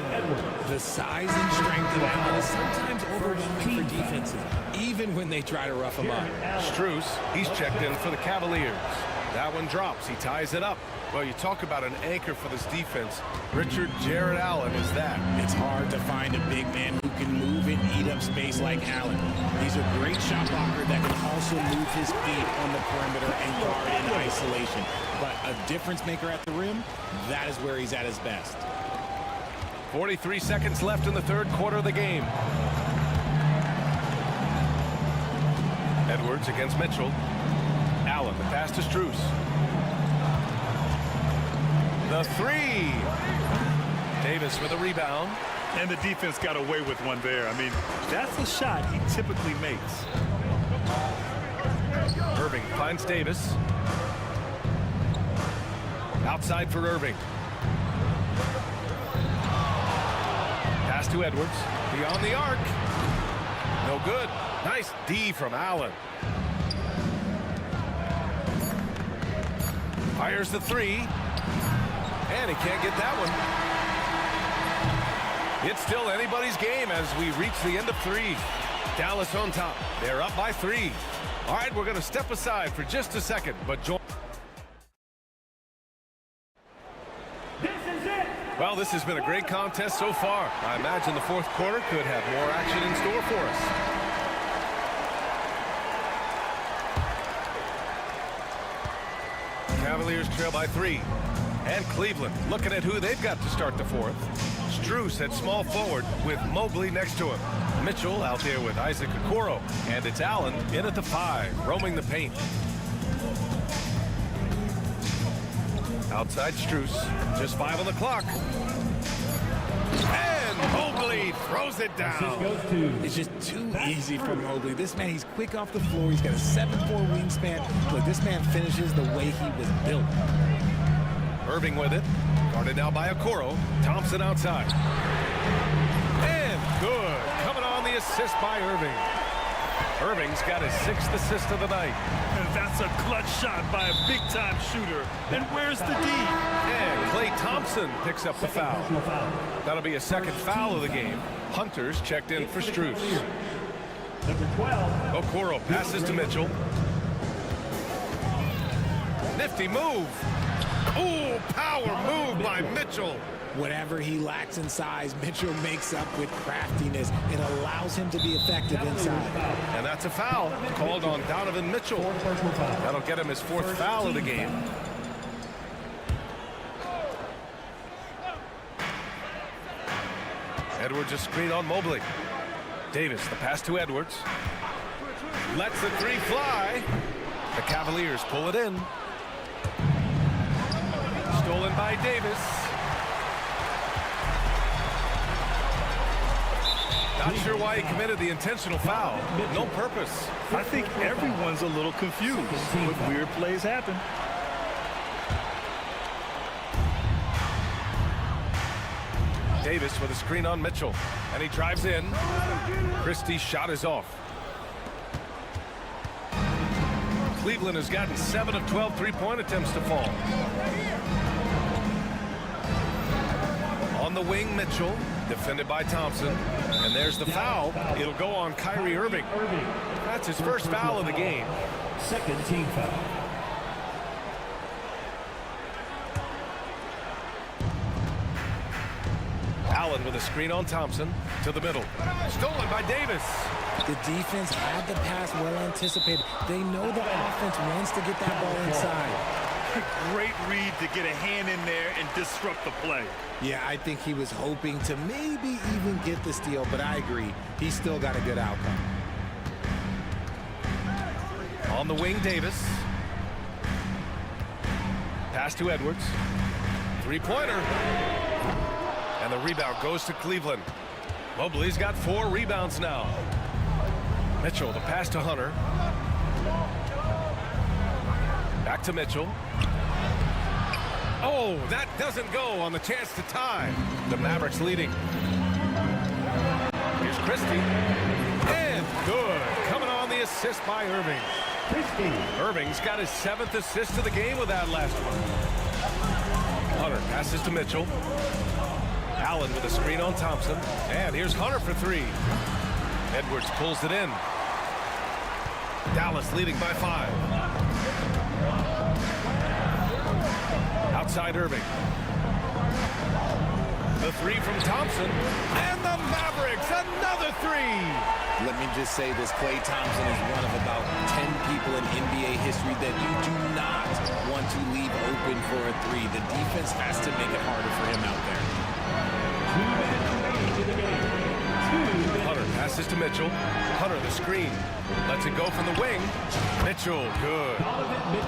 J: The size and strength of Allen is sometimes overwhelming for defenses, even when they try to rough him up.
A: Strus, he's checked in for the Cavaliers. That one drops. He ties it up. Well, you talk about an anchor for this defense. Richard Jared Allen is that.
J: It's hard to find a big man who can move and eat up space like Allen. He's a great shot blocker that can also move his feet on the perimeter and guard in isolation. But a difference maker at the rim, that is where he's at his best.
A: 43 seconds left in the third quarter of the game. Edwards against Mitchell. Allen, the pass to Strus. The 3. Davis with a rebound.
C: And the defense got away with one there. I mean, that's a shot he typically makes.
A: Irving finds Davis. Outside for Irving. Pass to Edwards. Beyond the arc. No good. Nice D from Allen. Fires the three. And he can't get that one. It's still anybody's game as we reach the end of three. Dallas on top. They're up by 3. All right, we're going to step aside for just a second, but join. Well, this has been a great contest so far. I imagine the fourth quarter could have more action in store for us. Cavaliers trail by 3. And Cleveland looking at who they've got to start the fourth. Strus at small forward with Mobley next to him. Mitchell out there with Isaac Okoro. And it's Allen in at the 5, roaming the paint. Outside Strus, just 5 on the clock. And Mobley throws it down.
J: It's just too easy for Mobley. This man, he's quick off the floor. He's got a 7'4" wingspan. Look, this man finishes the way he was built.
A: Irving with it. Guarded now by Okoro. Thompson outside. And good. Coming on the assist by Irving. Irving's got his 6th assist of the night.
C: And that's a clutch shot by a big-time shooter. And where's the D?
A: And Klay Thompson picks up the foul. That'll be a second foul of the game. Hunter's checked in for Strus. Okoro passes to Mitchell. Nifty move. Ooh, power move by Mitchell.
J: Whatever he lacks in size, Mitchell makes up with craftiness. It allows him to be effective inside.
A: And that's a foul called on Donovan Mitchell. That'll get him his 4th foul of the game. Edwards a screen on Mobley. Davis, the pass to Edwards. Lets the 3 fly. The Cavaliers pull it in. Stolen by Davis. Not sure why he committed the intentional foul. No purpose.
C: I think everyone's a little confused. But weird plays happen.
A: Davis with a screen on Mitchell. And he drives in. Christie's shot is off. Cleveland has gotten 7 of 12 3-point attempts to fall. On the wing, Mitchell, defended by Thompson. And there's the foul. It'll go on Kyrie Irving. That's his 1st foul of the game.
E: 2nd team foul.
A: Allen with a screen on Thompson to the middle. Stolen by Davis.
J: The defense had the pass well anticipated. They know the offense wants to get that ball inside.
C: Great read to get a hand in there and disrupt the play.
J: Yeah, I think he was hoping to maybe even get the steal, but I agree. He still got a good outcome.
A: On the wing, Davis. Pass to Edwards. 3-pointer. And the rebound goes to Cleveland. Mobley's got 4 rebounds now. Mitchell, the pass to Hunter. Back to Mitchell. Oh, that doesn't go on the chance to tie. The Mavericks leading. Here's Christie. And good. Coming on the assist by Irving. Irving's got his 7th assist of the game with that last one. Hunter passes to Mitchell. Allen with a screen on Thompson. And here's Hunter for 3. Edwards pulls it in. Dallas leading by 5. Outside Irving. The 3 from Thompson. And the Mavericks, another 3.
J: Let me just say this, Klay Thompson is one of about 10 people in NBA history that you do not want to leave open for a 3. The defense has to make it harder for him out there.
A: Hunter passes to Mitchell. Hunter the screen. Lets it go from the wing. Mitchell, good.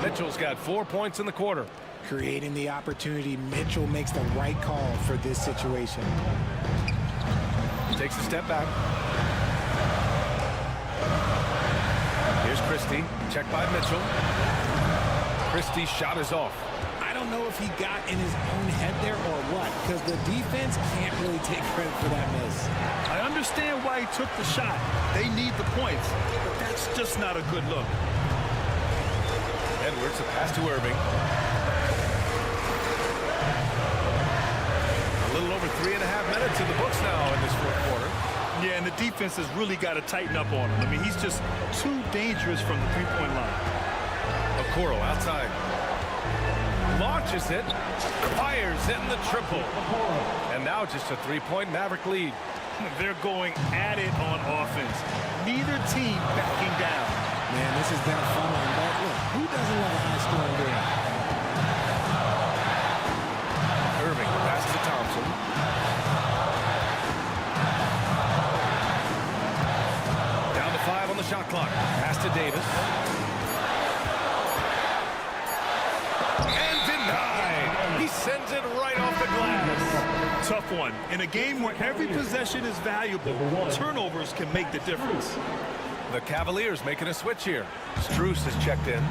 A: Mitchell's got 4 points in the quarter.
J: Creating the opportunity, Mitchell makes the right call for this situation.
A: Takes a step back. Here's Christie. Checked by Mitchell. Christie's shot is off.
J: I don't know if he got in his own head there or what, because the defense can't really take credit for that miss.
C: I understand why he took the shot. They need the points, but that's just not a good look.
A: Edwards, a pass to Irving. A little over 3.5 minutes in the books now in this fourth quarter.
C: Yeah, and the defense has really got to tighten up on him. I mean, he's just too dangerous from the three-point line.
A: Okoro outside. Launches it. Fires in the triple. And now just a three-point Maverick lead.
C: They're going at it on offense. Neither team backing down.
J: Man, this has been a fun one, but look, who doesn't love a high-scoring game?
A: Irving passes to Thompson. Down to 5 on the shot clock. Pass to Davis. And denied. He sends it right off the glass.
C: Tough one. In a game where every possession is valuable, turnovers can make the difference.
A: The Cavaliers making a switch here. Strus is checked in.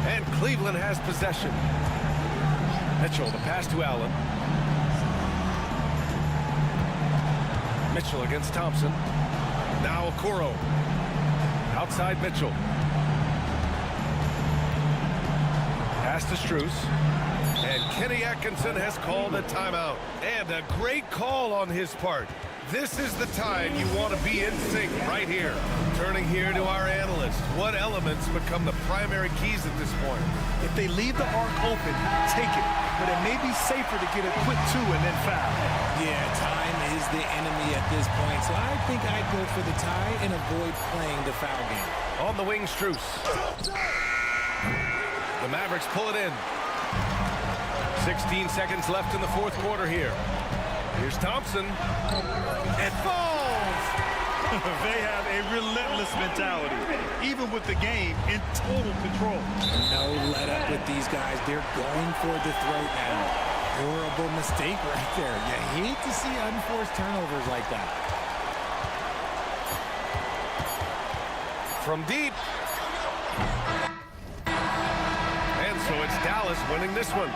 A: And Cleveland has possession. Mitchell, the pass to Allen. Mitchell against Thompson. Now Okoro. Outside Mitchell. Pass to Strus. And Kenny Atkinson has called a timeout. And a great call on his part. This is the time you want to be in sync right here. Turning here to our analyst. What elements become the primary keys at this point?
C: If they leave the arc open, take it. But it may be safer to get a quick 2 and then foul.
J: Yeah, time is the enemy at this point, so I think I'd go for the tie and avoid playing the foul game.
A: On the wing, Strus. The Mavericks pull it in. 16 seconds left in the fourth quarter here. Here's Thompson. It falls!
C: They have a relentless mentality, even with the game in total control.
J: No let up with these guys. They're going for the throat now. Horrible mistake right there. You hate to see unforced turnovers like that.
A: From deep. And so it's Dallas winning this one.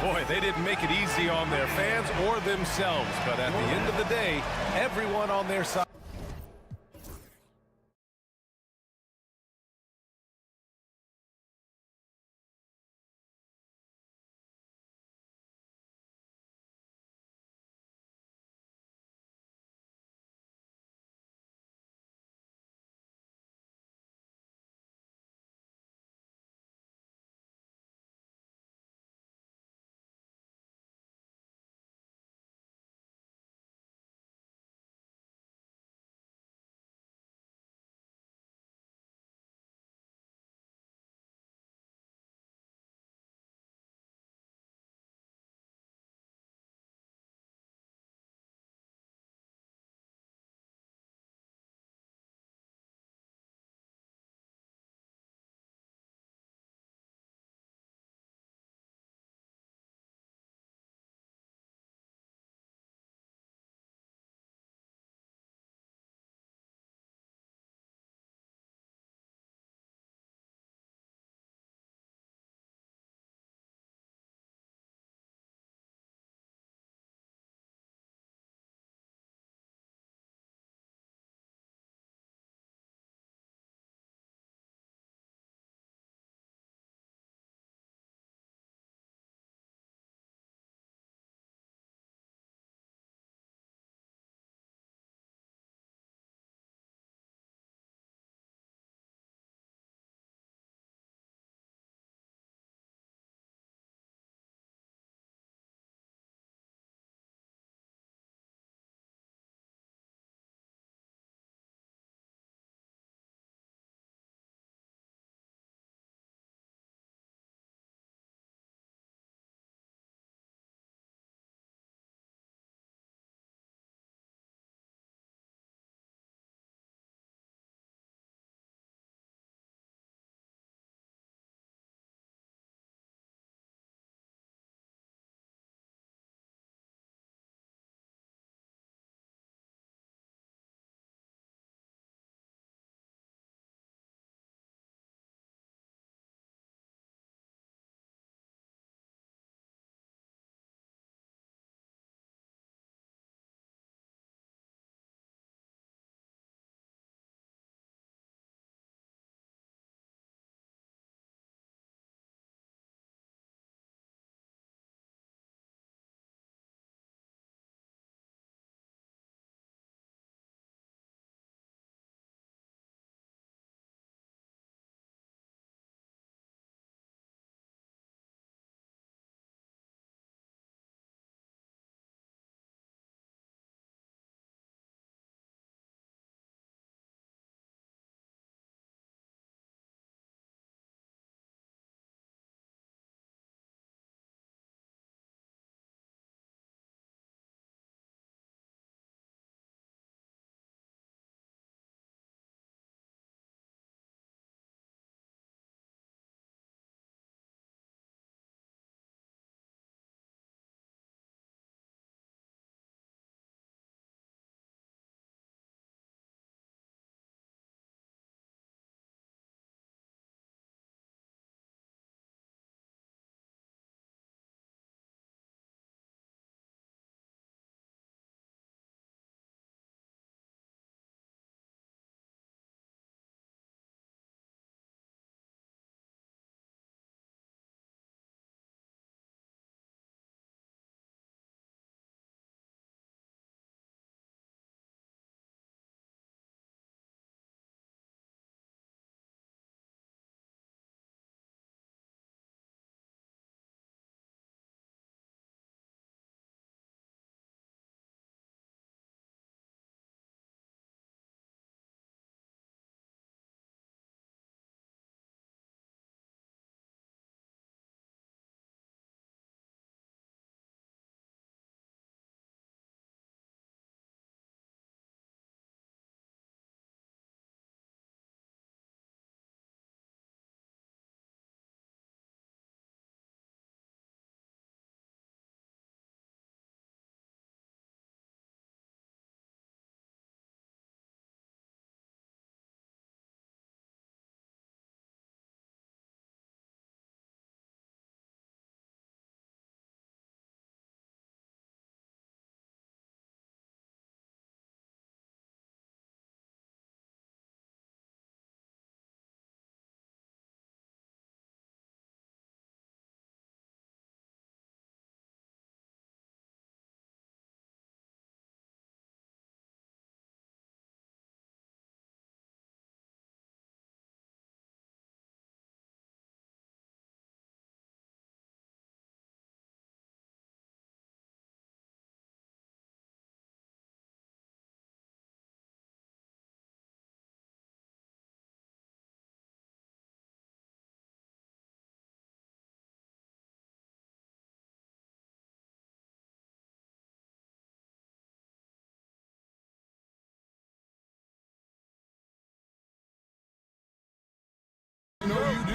A: Boy, they didn't make it easy on their fans or themselves, but at the end of the day, everyone on their side.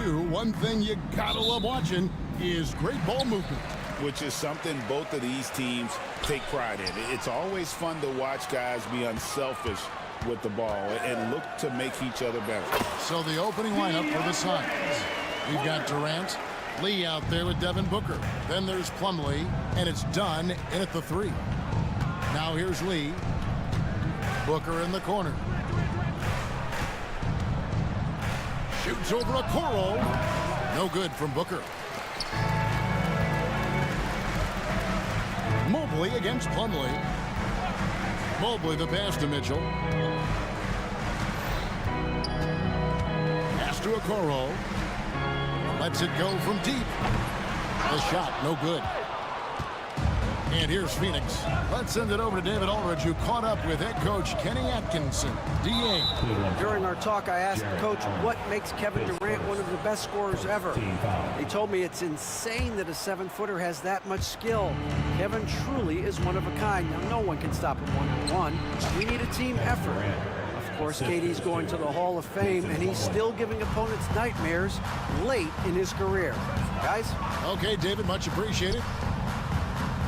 F: too. One thing you gotta love watching is great ball movement.
G: Which is something both of these teams take pride in. It's always fun to watch guys be unselfish with the ball and look to make each other better.
F: So the opening lineup for the Suns. We've got Durant, Lee out there with Devin Booker. Then there's Plumlee, and it's done in at the 3. Now here's Lee. Booker in the corner. Shoots over a Okoro. No good from Booker. Mobley against Plumlee. Mobley the pass to Mitchell. Pass to Okoro. Lets it go from deep. The shot, no good. And here's Phoenix. Let's send it over to David Aldridge, who caught up with head coach Kenny Atkinson. DA.
I: During our talk, I asked the coach what makes Kevin Durant one of the best scorers ever. He told me it's insane that a 7-footer has that much skill. Kevin truly is one of a kind. Now, no one can stop him one-on-one. We need a team effort. Of course, KD's going to the Hall of Fame, and he's still giving opponents nightmares late in his career. Guys?
F: Okay, David, much appreciated.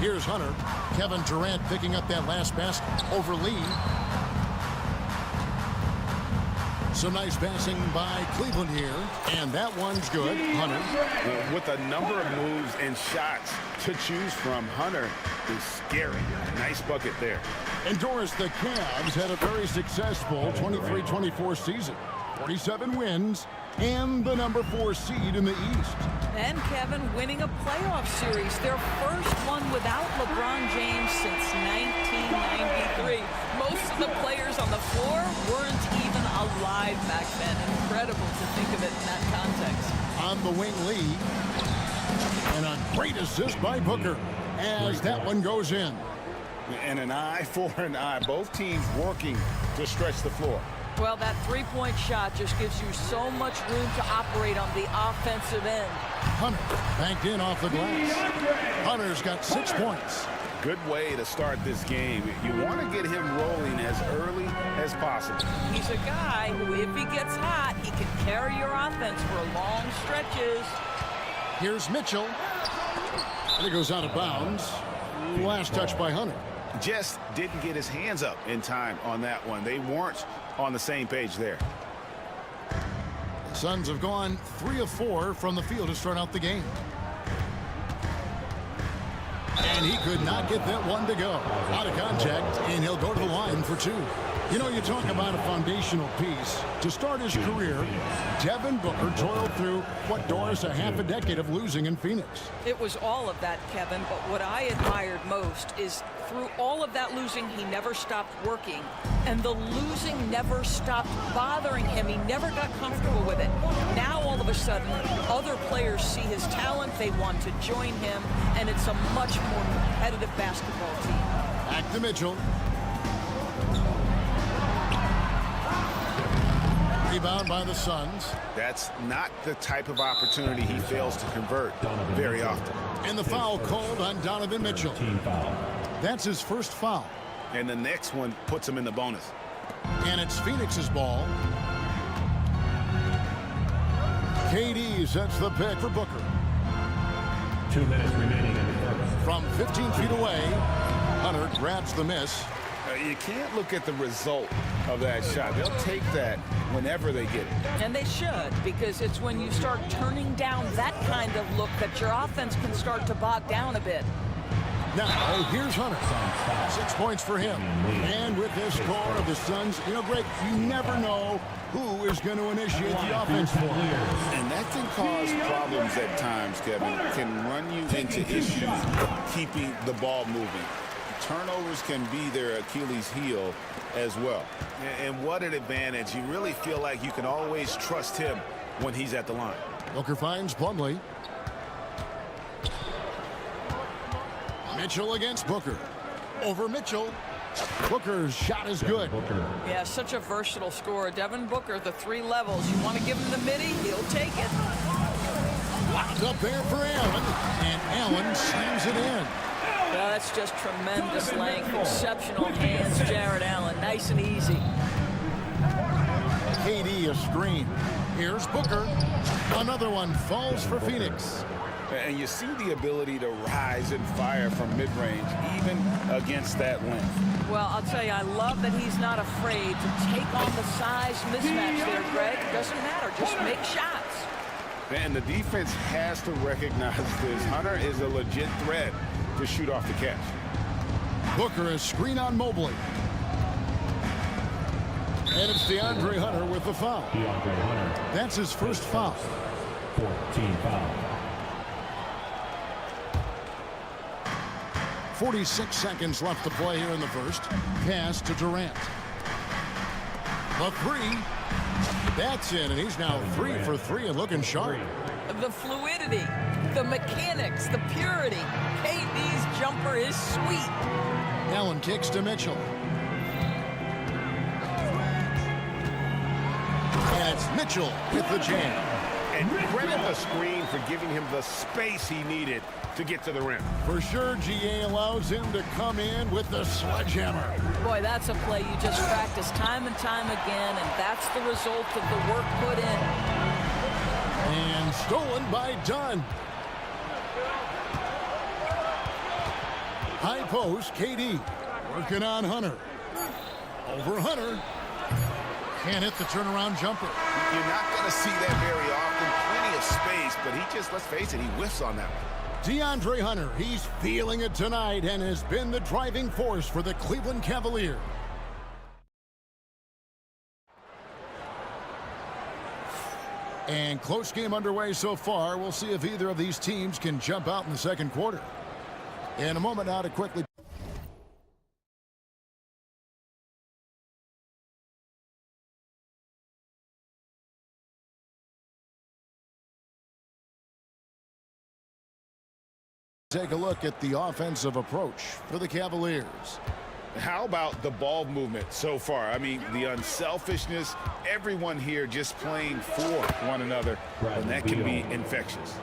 F: Here's Hunter. Kevin Durant picking up that last basket over Lee. Some nice passing by Cleveland here, and that one's good. Hunter.
G: With a number of moves and shots to choose from, Hunter is scary. Nice bucket there.
F: And Doris, the Cavs had a very successful 23-24 season. 47 wins and the number 4 seed in the East.
H: And Kevin winning a playoff series, their first one without LeBron James since 1993. Most of the players on the floor weren't even alive back then. Incredible to think of it in that context.
F: On the wing, Lee. And a great assist by Booker as that one goes in.
G: And an eye for an eye. Both teams working to stretch the floor.
H: Well, that three-point shot just gives you so much room to operate on the offensive end.
F: Hunter banked in off the glass. Hunter's got 6 points.
G: Good way to start this game. You want to get him rolling as early as possible.
H: He's a guy who, if he gets hot, he can carry your offense for long stretches.
F: Here's Mitchell. And it goes out of bounds. Last touch by Hunter.
G: Just didn't get his hands up in time on that one. They weren't on the same page there.
F: The Suns have gone 3 of 4 from the field to start out the game. And he could not get that one to go. Out of contact, and he'll go to the line for 2. You know, you talk about a foundational piece. To start his career, Devin Booker toiled through, what, Doris, a half a decade of losing in Phoenix.
H: It was all of that, Kevin, but what I admired most is through all of that losing, he never stopped working. And the losing never stopped bothering him. He never got comfortable with it. Now, all of a sudden, other players see his talent, they want to join him, and it's a much more competitive basketball team.
F: Back to Mitchell. Rebound by the Suns.
G: That's not the type of opportunity he fails to convert very often.
F: And the foul called on Donovan Mitchell. That's his first foul.
G: And the next one puts him in the bonus.
F: And it's Phoenix's ball. KD sets the pick for Booker.
E: 2 minutes remaining in the first.
F: From 15 feet away, Hunter grabs the miss.
G: You can't look at the result of that shot. They'll take that whenever they get it.
H: And they should, because it's when you start turning down that kind of look that your offense can start to bog down a bit.
F: Now, here's Hunter. 6 points for him. And with this score of the Suns, you know, Greg, you never know who is going to initiate the offense for him.
G: And that can cause problems at times, Kevin. Can run you into issues keeping the ball moving. Turnovers can be their Achilles heel as well. And what an advantage. You really feel like you can always trust him when he's at the line.
F: Booker finds Plumlee. Mitchell against Booker. Over Mitchell. Booker's shot is good.
H: Yeah, such a versatile scorer. Devin Booker, the 3 levels. You want to give him the midi, he'll take it.
F: Locked up there for Allen. And Allen slams it in.
H: Well, that's just tremendous length, exceptional hands, Jared Allen. Nice and easy.
F: KD a screen. Here's Booker. Another one falls for Phoenix.
G: And you see the ability to rise and fire from mid-range, even against that length.
H: Well, I'll tell you, I love that he's not afraid to take on the size mismatch there, Greg. Doesn't matter. Just make shots.
G: And the defense has to recognize this. Hunter is a legit threat to shoot off the catch.
F: Booker is screen on Mobley. And it's DeAndre Hunter with the foul.
E: DeAndre Hunter.
F: That's his first foul.
E: 14 foul.
F: 46 seconds left to play here in the first. Pass to Durant. The three. That's in, and he's now 3 for 3 and looking sharp.
H: The fluidity, the mechanics, the purity. KD's jumper is sweet.
F: Allen kicks to Mitchell. And it's Mitchell with the jam.
G: And credit the screen for giving him the space he needed to get to the rim.
F: For sure, GA allows him to come in with the sledgehammer.
H: Boy, that's a play you just practice time and time again, and that's the result of the work put in.
F: And stolen by Dunn. High post, KD working on Hunter. Over Hunter. Can't hit the turnaround jumper.
G: You're not going to see that very often. Plenty of space, but he just, let's face it, he whiffs on that one.
F: DeAndre Hunter, he's feeling it tonight and has been the driving force for the Cleveland Cavaliers. And close game underway so far. We'll see if either of these teams can jump out in the second quarter. In a moment now to quickly take a look at the offensive approach for the Cavaliers.
G: How about the ball movement so far? I mean, the unselfishness, everyone here just playing for one another, and that can be infectious.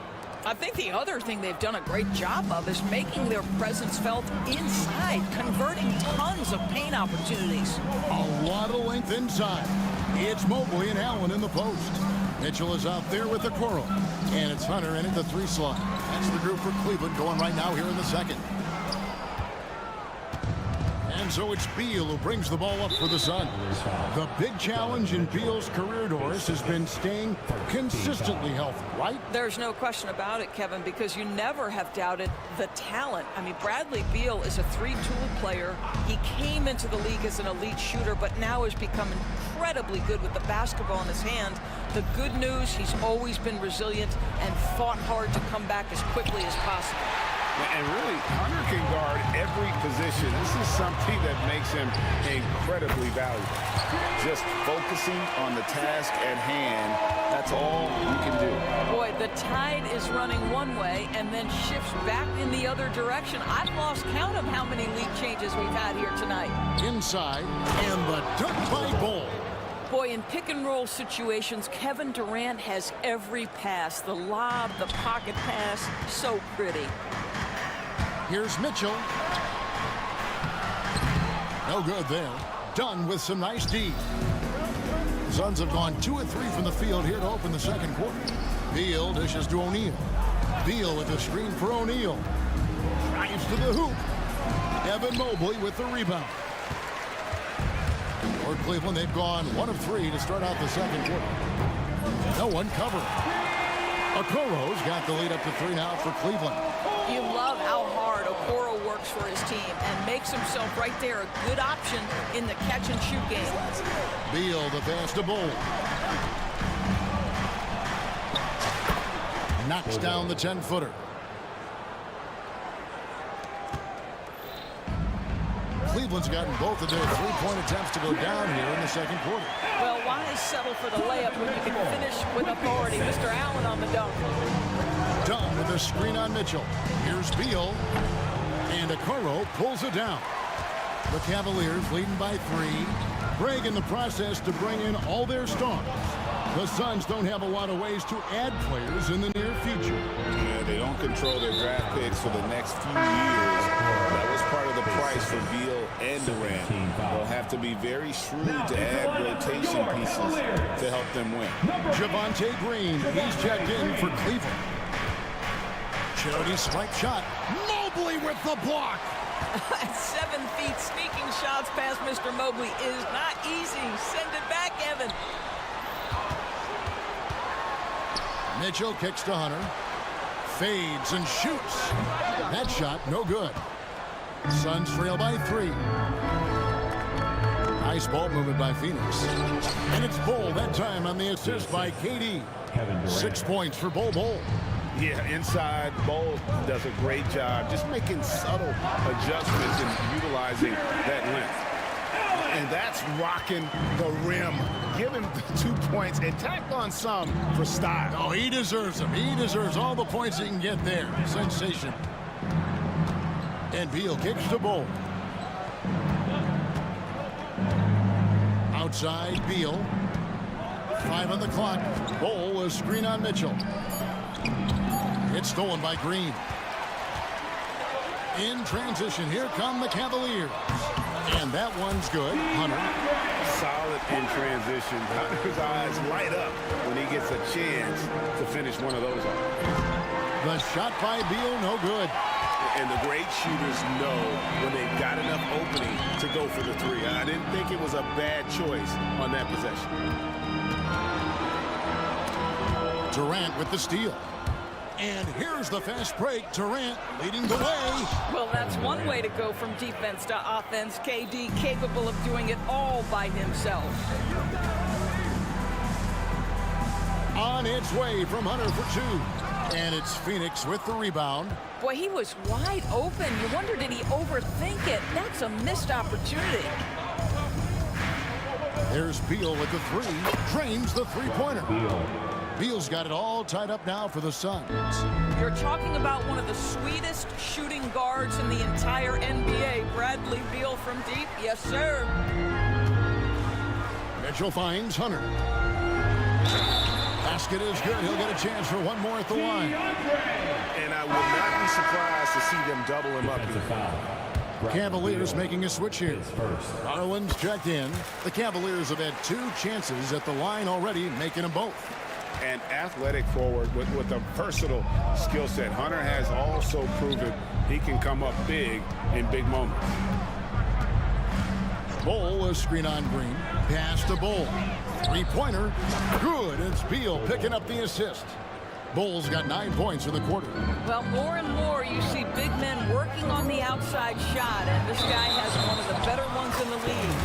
H: I think the other thing they've done a great job of is making their presence felt inside, converting tons of paint opportunities.
F: A lot of length inside. It's Mobley and Allen in the post. Mitchell is out there with the Okoro. And it's Hunter in at the 3 slot. That's the group for Cleveland going right now here in the second. And so it's Beal who brings the ball up for the Sun. The big challenge in Beal's career, Doris, has been staying consistently healthy, right?
H: There's no question about it, Kevin, because you never have doubted the talent. I mean, Bradley Beal is a 3-tool player. He came into the league as an elite shooter, but now has become incredibly good with the basketball in his hand. The good news, he's always been resilient and fought hard to come back as quickly as possible.
G: And really, Hunter can guard every position. This is something that makes him incredibly valuable. Just focusing on the task at hand, that's all you can do.
H: Boy, the tide is running one way and then shifts back in the other direction. I've lost count of how many lead changes we've had here tonight.
F: Inside, and the dunk by Ball.
H: Boy, in pick-and-roll situations, Kevin Durant has every pass. The lob, the pocket pass, so pretty.
F: Here's Mitchell. No good there. Dunn with some nice D. The Suns have gone 2 of 3 from the field here to open the second quarter. Beal dishes to O'Neal. Beal with a screen for O'Neal. Drives to the hoop. Evan Mobley with the rebound. For Cleveland, they've gone 1 of 3 to start out the second quarter. No one covering. Okoro's got the lead up to 3 now for Cleveland.
H: You love how hard Okoro works for his team and makes himself right there a good option in the catch-and-shoot game.
F: Beal, the pass to Bull. Knocks down the 10-footer. Cleveland's gotten both of their 3-point attempts to go down here in the second quarter.
H: Well, why settle for the layup when you can finish with authority? Mr. Allen on the dunk.
F: Dunn with a screen on Mitchell. Here's Beal. And Okoro pulls it down. The Cavaliers leading by 3. Greg in the process to bring in all their stars. The Suns don't have a lot of ways to add players in the near future.
G: Yeah, they don't control their draft picks for the next few years. That was part of the price for Beal and Durant. They'll have to be very shrewd to add rotation pieces to help them win.
F: Javonte Green, he's checked in for Cleveland. Charity swipe shot. Mobley with the block.
H: At 7 feet, sneaking shots past Mr. Mobley is not easy. Send it back, Evan.
F: Mitchell kicks to Hunter. Fades and shoots. That shot, no good. Suns trail by 3. Nice ball movement by Phoenix. And it's Bull that time on the assist by KD. 6 points for Bull.
G: Yeah, inside, Bull does a great job just making subtle adjustments and utilizing that length. And that's rocking the rim. Give him 2 points and tack on some for style.
F: Oh, he deserves them. He deserves all the points he can get there. Sensation. And Beal kicks to Bull. Outside, Beal. 5 on the clock. Bull, a screen on Mitchell. It's stolen by Green. In transition, here come the Cavaliers. And that one's good. Hunter.
G: Solid in transition. Hunter's eyes light up when he gets a chance to finish one of those off.
F: The shot by Beal, no good.
G: And the great shooters know when they've got enough opening to go for the 3. I didn't think it was a bad choice on that possession.
F: Durant with the steal. And here's the fast break. Durant leading the way.
H: Well, that's one way to go from defense to offense. KD capable of doing it all by himself.
F: On its way from Hunter for 2. And it's Phoenix with the rebound.
H: Boy, he was wide open. You wonder, did he overthink it? That's a missed opportunity.
F: There's Beal with the 3. Drains the three-pointer. Beal's got it all tied up now for the Suns.
H: You're talking about one of the sweetest shooting guards in the entire NBA. Bradley Beal from deep. Yes, sir.
F: Mitchell finds Hunter. Basket is good. He'll get a chance for one more at the line.
G: And I would not be surprised to see them double him up.
F: Cavaliers making a switch here. Garland's checked in. The Cavaliers have had 2 chances at the line already, making them both.
G: An athletic forward with a versatile skill set. Hunter has also proven he can come up big in big moments.
F: Bull, a screen on Green. Pass to Bull. Three-pointer. Good. It's Beal picking up the assist. Bull's got 9 points in the quarter.
H: Well, more and more you see big men working on the outside shot, and this guy has one of the better ones in the league.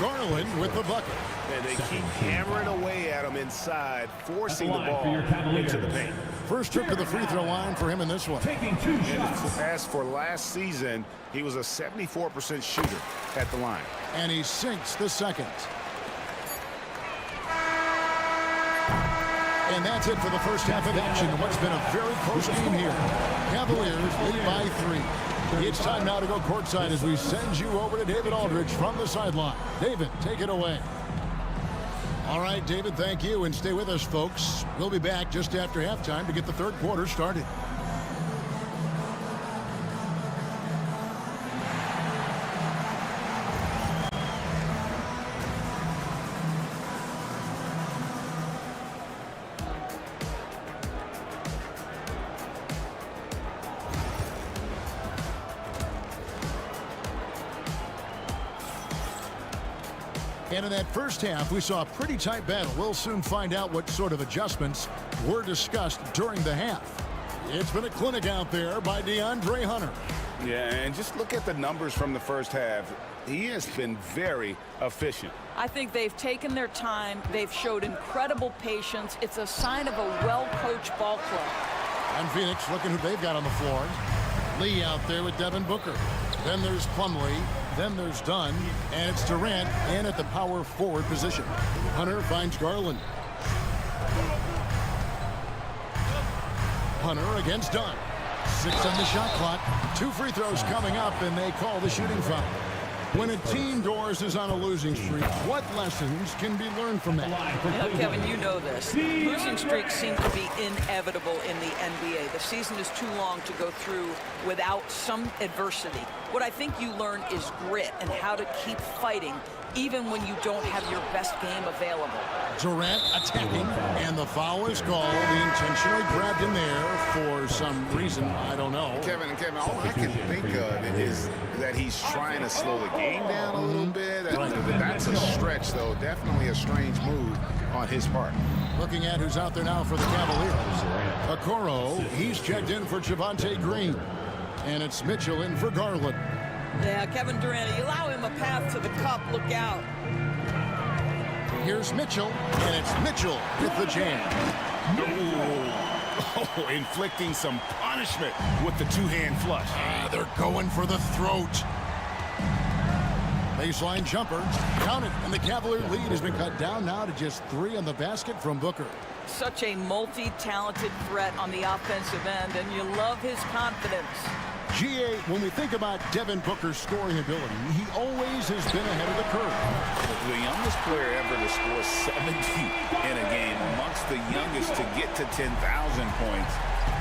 F: Garland with the bucket.
G: And they keep hammering away at him inside, forcing the ball into the paint.
F: First trip to the free throw line for him in this one.
G: And as for last season, he was a 74% shooter at the line.
F: And he sinks the second. And that's it for the first half of action in what's been a very close game here. Cavaliers lead by 3. It's time now to go courtside as we send you over to David Aldridge from the sideline. David, take it away. All right, David, thank you, and stay with us, folks. We'll be back just after halftime to get the third quarter started. And in that first half, we saw a pretty tight battle. We'll soon find out what sort of adjustments were discussed during the half. It's been a clinic out there by DeAndre Hunter.
G: Yeah, and just look at the numbers from the first half. He has been very efficient.
H: I think they've taken their time. They've showed incredible patience. It's a sign of a well-coached ball club.
F: And Phoenix, looking who they've got on the floor. Lee out there with Devin Booker. Then there's Plumlee. Then there's Dunn. And it's Durant in at the power forward position. Hunter finds Garland. Hunter against Dunn. 6 on the shot clock. 2 free throws coming up, and they call the shooting foul. When a team, Doris, is on a losing streak, what lessons can be learned from that?
H: Now, Kevin, you know this. Losing streaks seem to be inevitable in the NBA. The season is too long to go through without some adversity. What I think you learn is grit and how to keep fighting even when you don't have your best game available.
F: Durant attacking, and the foul is called. He intentionally grabbed him there for some reason, I don't know.
G: Kevin, all I can think of is that he's trying to slow the game down a little bit. That's a stretch, though. Definitely a strange move on his part.
F: Looking at who's out there now for the Cavaliers. Okoro, he's checked in for Javonte Green. And it's Mitchell in for Garland.
H: Yeah, Kevin Durant, you allow him a path to the cup, look out.
F: Here's Mitchell, and it's Mitchell with the jam.
G: Oh, inflicting some punishment with the two-hand flush.
F: They're going for the throat. Baseline jumper, count it, and the Cavalier lead has been cut down now to just 3 on the basket from Booker.
H: Such a multi-talented threat on the offensive end, and you love his confidence.
F: GA, when we think about Devin Booker's scoring ability, he always has been ahead of the curve.
G: The youngest player ever to score 70 in a game, amongst the youngest to get to 10,000 points.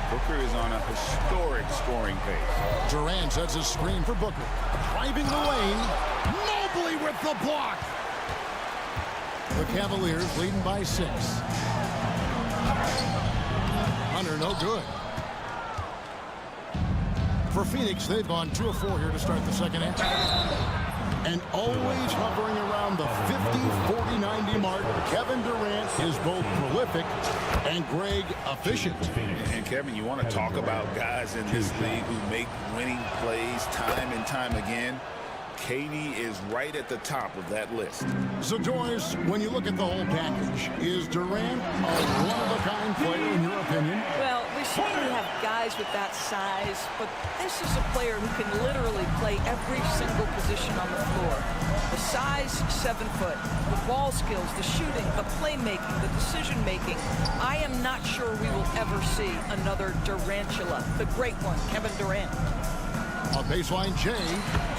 G: Booker is on a historic scoring pace.
F: Durant sets a screen for Booker. Driving the lane, Mobley with the block. The Cavaliers leading by 6. Hunter, no good. For Phoenix, they've gone 2 of 4 here to start the second half. And always hovering around the 50, 40, 90 mark, Kevin Durant is both prolific and Greg efficient.
G: And Kevin, you want to talk about guys in this league who make winning plays time and time again. KD is right at the top of that list.
F: So, Doris, when you look at the whole package, is Durant a one-of-a-kind player in your opinion?
H: Well, we certainly have guys with that size, but this is a player who can literally play every single position on the floor. The size, 7 foot. The ball skills, the shooting, the playmaking, the decision-making. I am not sure we will ever see another Durantula, the great one, Kevin Durant.
F: A baseline J,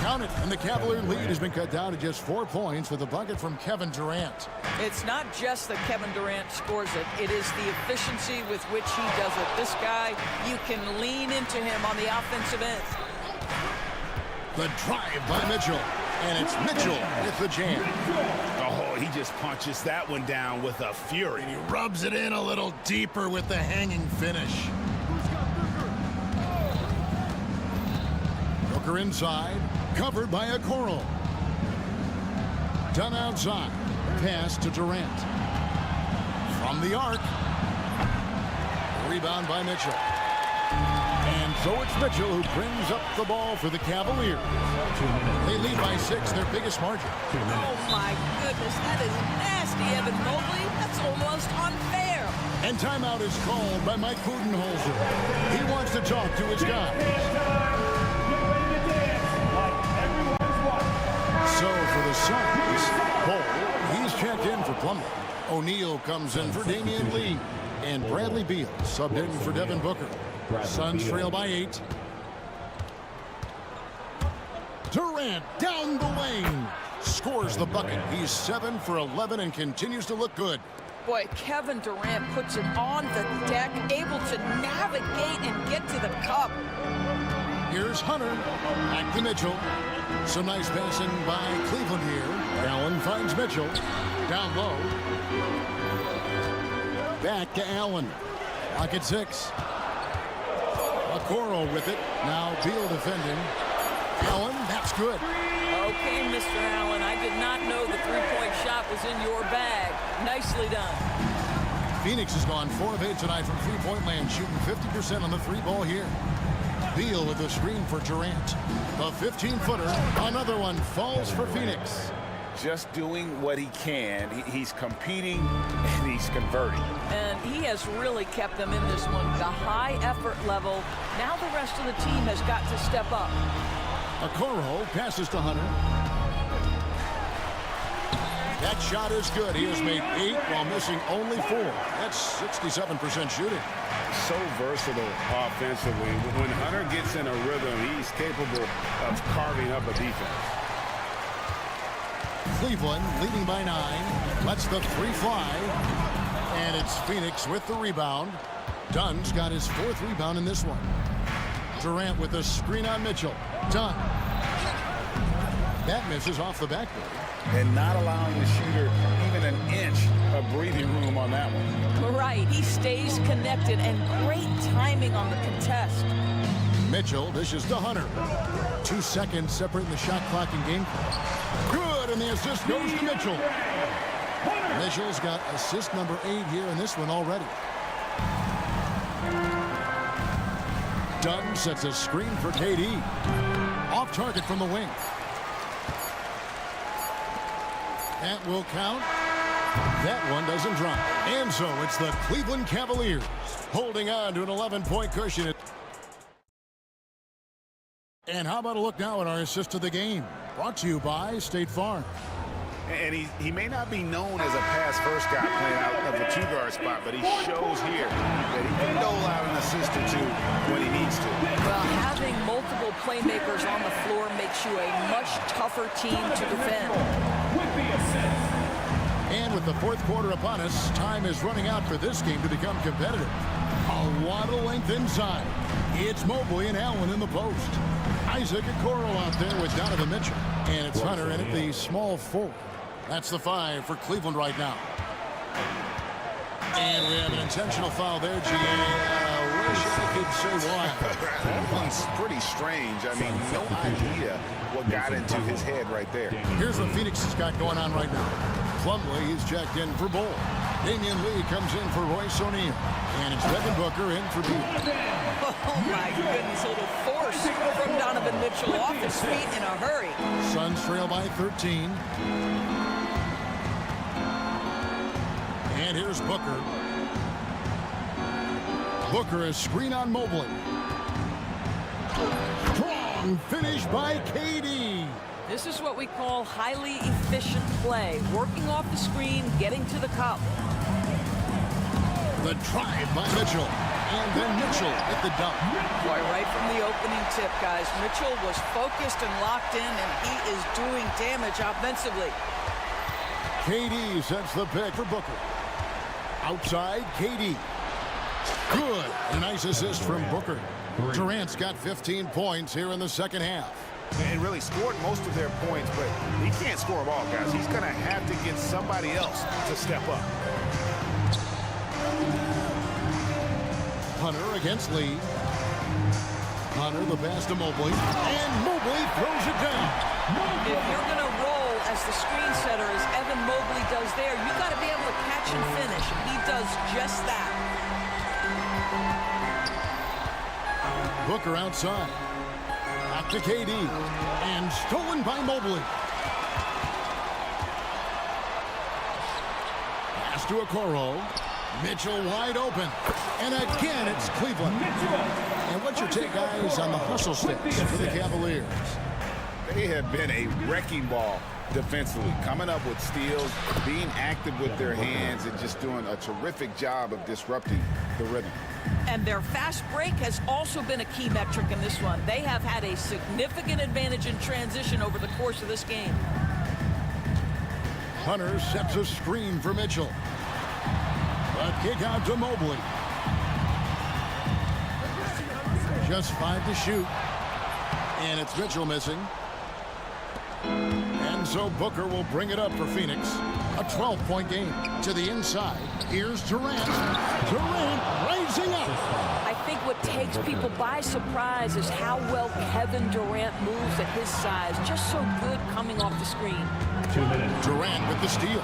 F: count it, and the Cavalier lead has been cut down to just 4 points with a bucket from Kevin Durant.
H: It's not just that Kevin Durant scores it, it is the efficiency with which he does it. This guy, you can lean into him on the offensive end.
F: The drive by Mitchell, and it's Mitchell with the jam.
G: Oh, he just punches that one down with a fury.
F: And he rubs it in a little deeper with the hanging finish. Booker inside, covered by Okoro. Done outside, pass to Durant. From the arc, rebound by Mitchell. And so it's Mitchell who brings up the ball for the Cavaliers. They lead by 6, their biggest margin.
H: Oh my goodness, that is nasty, Evan Mobley. That's almost unfair.
F: And timeout is called by Mike Budenholzer. He wants to talk to his guys. So for the Suns, Cole, he's checked in for Plumlee. O'Neal comes in for Damian Lee. And Bradley Beal subbed in for Devin Booker. Suns trail by 8. Durant down the lane. Scores the bucket. He's 7 for 11 and continues to look good.
H: Boy, Kevin Durant puts it on the deck, able to navigate and get to the cup.
F: Here's Hunter. Back to Mitchell. Some nice passing by Cleveland here. Allen finds Mitchell. Down low. Back to Allen. Lock at 6. Okoro with it. Now Beal defending. Allen, that's good.
H: Okay, Mr. Allen, I did not know the three-point shot was in your bag. Nicely done.
F: Phoenix has gone 4 of 8 tonight from three-point land, shooting 50% on the 3-ball here. Beal with the screen for Durant. The 15-footer. Another one falls for Phoenix.
G: Just doing what he can. He's competing and he's converting.
H: And he has really kept them in this one. The high effort level. Now the rest of the team has got to step up.
F: Okoro passes to Hunter. That shot is good. He has made 8 while missing only 4. That's 67% shooting.
K: So versatile offensively. When Hunter gets in a rhythm, he's capable of carving up a defense.
F: Cleveland leading by 9. Lets the three fly. And it's Phoenix with the rebound. Dunn's got his 4th rebound in this one. Durant with a screen on Mitchell. Dunn. That misses off the backboard.
G: And not allowing the shooter even an inch of breathing room on that one.
H: Right, he stays connected, and great timing on the contest.
F: Mitchell dishes to Hunter. 2 seconds separating the shot clock and game clock. Good, and the assist goes to Mitchell. Mitchell's got assist number 8 here in this one already. Dunn sets a screen for KD. Off target from the wing. That will count. That one doesn't drop. And so it's the Cleveland Cavaliers holding on to an 11-point cushion. And how about a look now at our assist of the game? Brought to you by State Farm.
G: And he may not be known as a pass-first guy playing out of the 2-guard spot, but he shows here that he can dole out an assist or 2 when he needs to.
H: Well, having multiple playmakers on the floor makes you a much tougher team to defend.
F: And with the 4th quarter upon us, time is running out for this game to become competitive. A lot of length inside. It's Mobley and Allen in the post. Isaac Okoro out there with Donovan Mitchell. And it's Hunter in at the small 4. That's the 5 for Cleveland right now. And we have an intentional foul there, GA. Wish I could say why.
G: That one's pretty strange. I mean, no idea what got into his head right there.
F: Here's what Phoenix has got going on right now. Plumlee is checked in for Bull. Damian Lee comes in for Royce O'Neal. And it's Devin Booker in for Beal.
H: Oh, my goodness. A little force from Donovan Mitchell off his feet in a hurry.
F: Suns trail by 13. And here's Booker. Booker is screen on Mobley. Strong finish by KD.
H: This is what we call highly efficient play. Working off the screen, getting to the cup.
F: The drive by Mitchell. And then Mitchell at the dunk.
H: Boy, right from the opening tip, guys. Mitchell was focused and locked in, and he is doing damage offensively.
F: KD sets the pick for Booker. Outside, KD. Good. A nice assist from Booker. Durant's got 15 points here in the second half.
G: And really scored most of their points, but he can't score them all, guys. He's going to have to get somebody else to step up.
F: Hunter against Lee. Hunter the pass to Mobley. And Mobley throws it down.
H: If you're going to roll as the screen setter, as Evan Mobley does there, you got to be able to catch and finish. He does just that.
F: Booker outside. Back to KD. And stolen by Mobley. Pass to Okoro. Mitchell wide open. And again, it's Cleveland. And what's your take, guys, on the hustle sticks for the Cavaliers?
G: They have been a wrecking ball defensively, coming up with steals, being active with their hands, and just doing a terrific job of disrupting the rhythm.
H: And their fast break has also been a key metric in this one. They have had a significant advantage in transition over the course of this game.
F: Hunter sets a screen for Mitchell. A kick out to Mobley. Just 5 to shoot. And it's Mitchell missing. And so Booker will bring it up for Phoenix. A 12-point game. To the inside. Here's Durant. Durant rising up.
H: I think what takes people by surprise is how well Kevin Durant moves at his size. Just so good coming off the screen.
E: 2 minutes.
F: Durant with the steal.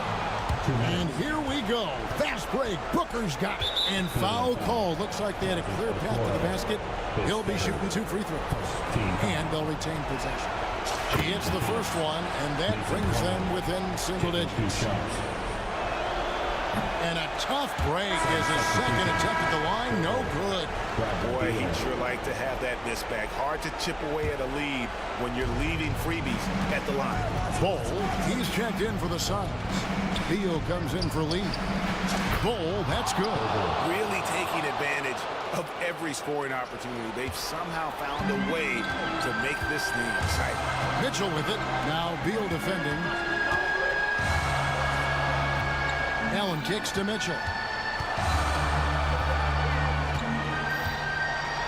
F: And here we go. Fast break. Booker's got it. And foul call. Looks like they had a clear path to the basket. He'll be shooting 2 free throws. And they'll retain possession. He hits the first one, and that brings them within single digits. And a tough break is his second attempt at the line. No good.
G: Boy, he'd sure like to have that miss back. Hard to chip away at a lead when you're leaving freebies at the line.
F: Bull, he's checked in for the Suns. Beal comes in for Lee. Bull, that's good.
G: Really taking advantage of every scoring opportunity. They've somehow found a way to make this thing exciting.
F: Mitchell with it. Now Beal defending. kicks to Mitchell.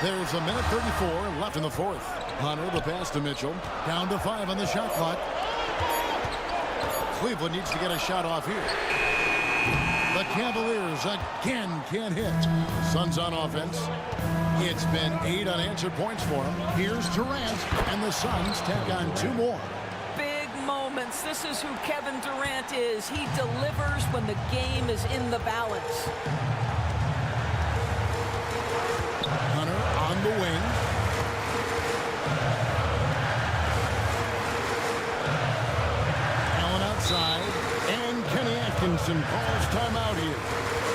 F: There's a minute 34 left in the fourth. Hunter, the pass to Mitchell. Down to 5 on the shot clock. Cleveland needs to get a shot off here. The Cavaliers again can't hit. Suns on offense. It's been 8 unanswered points for him. Here's Durant, and the Suns tack on 2 more.
H: Big moments. This is who Kevin Durant is. He delivers when the game is in the balance.
F: Hunter on the wing. Allen outside, and Kenny Atkinson calls timeout here.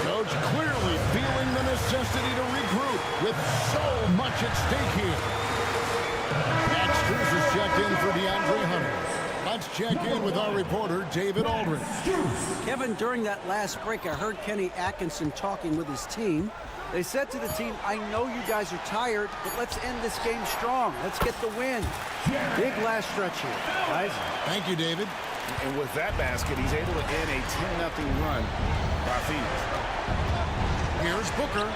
F: Coach clearly feeling the necessity to regroup with so much at stake here. Matt Strus is checked in for DeAndre Hunter. Let's check in with our reporter, David Aldridge.
I: Kevin, during that last break, I heard Kenny Atkinson talking with his team. They said to the team, I know you guys are tired, but let's end this game strong. Let's get the win. Big last stretch here, guys.
F: Thank you, David.
G: And with that basket, he's able to end a 10-0 run by Phoenix.
F: Here's Booker.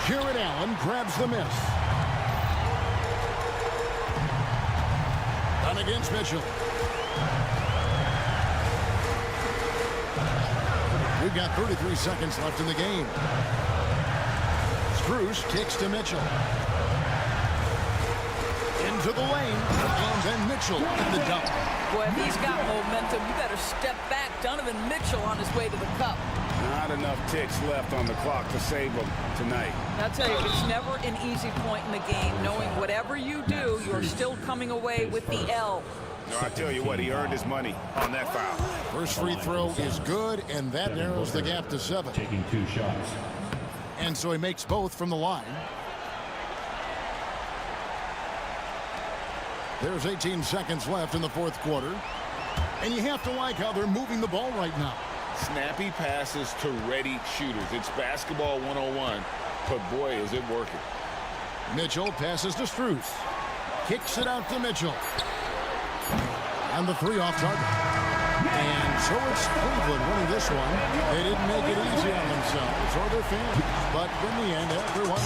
F: Jared Allen grabs the miss. Done against Mitchell. We've got 33 seconds left in the game. Strus kicks to Mitchell. Into the lane. And then Mitchell in the dunk.
H: Boy, if he's got momentum, you better step back. Donovan Mitchell on his way to the cup.
G: Not enough ticks left on the clock to save him tonight.
H: I'll tell you, it's never an easy point in the game, knowing whatever you do, you're still coming away with the L.
G: No, I tell you what, he earned his money on that foul.
F: First free throw is good, and that narrows the gap to 7.
E: Taking 2 shots.
F: And so he makes both from the line. There's 18 seconds left in the fourth quarter. And you have to like how they're moving the ball right now.
G: Snappy passes to ready shooters. It's basketball 101, but boy, is it working.
F: Mitchell passes to Strus. Kicks it out to Mitchell. And the 3 off target. And so it's Cleveland winning this one. They didn't make it easy on themselves or their fans. But in the end, everyone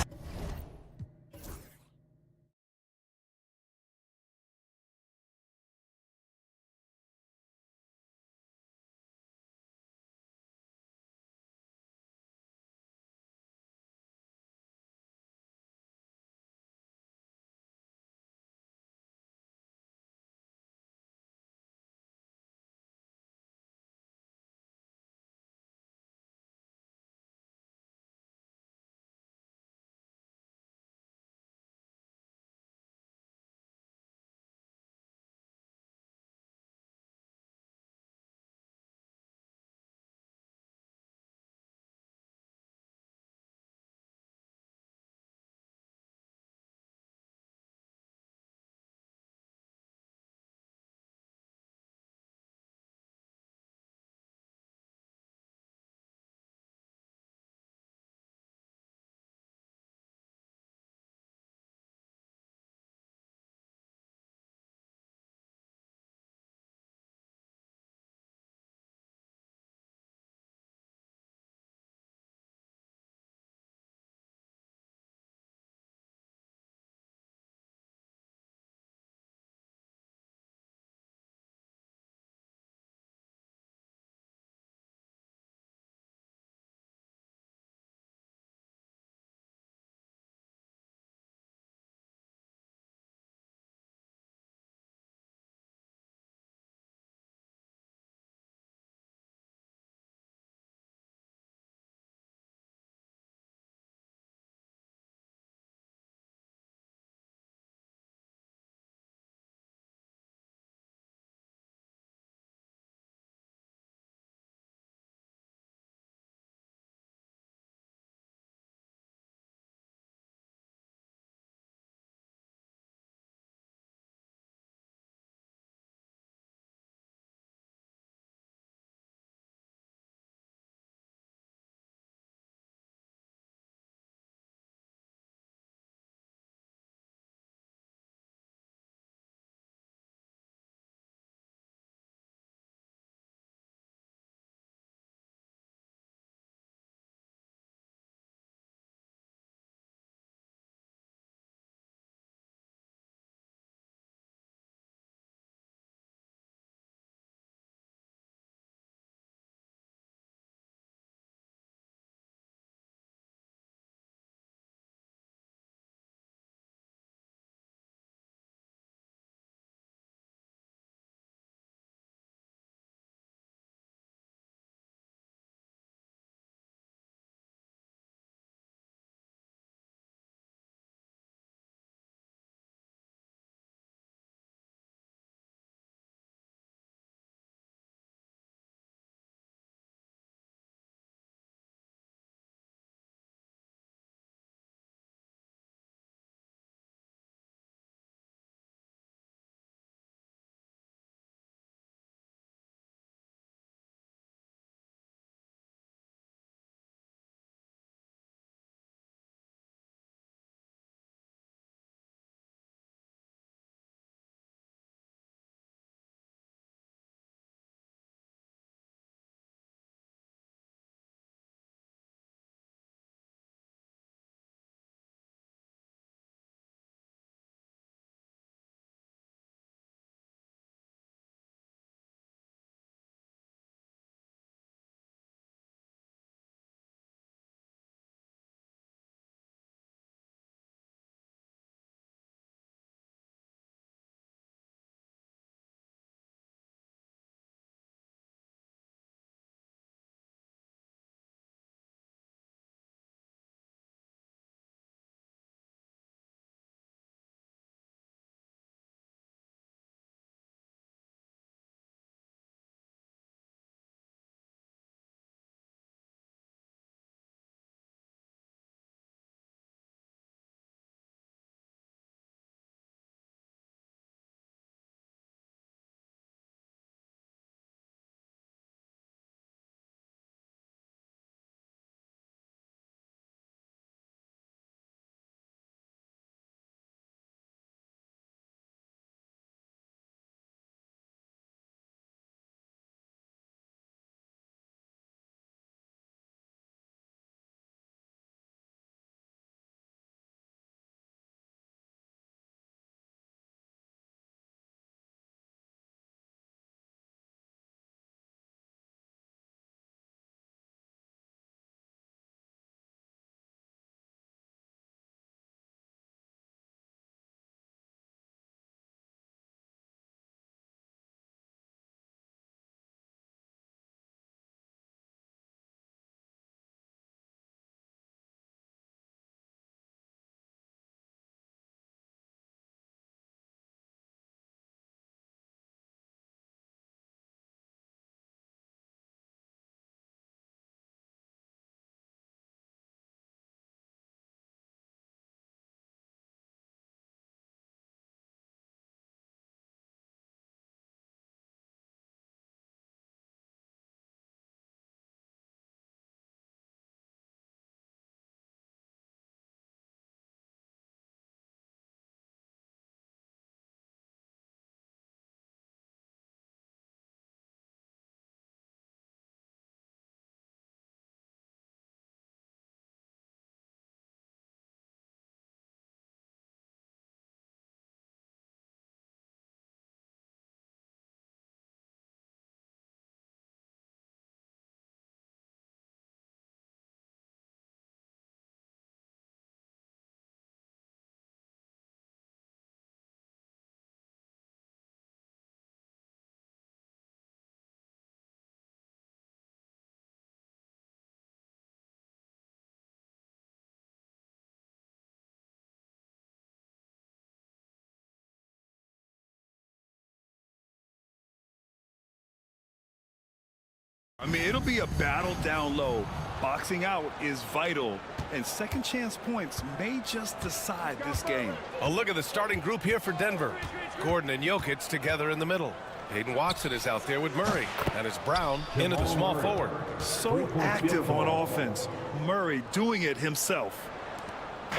C: I mean, it'll be a battle down low. Boxing out is vital, and second chance points may just decide this game.
A: A look at the starting group here for Denver. Gordon and Jokic together in the middle. Hayden Watson is out there with Murray, and it's Brown into the small forward.
C: So active on offense. Murray doing it himself.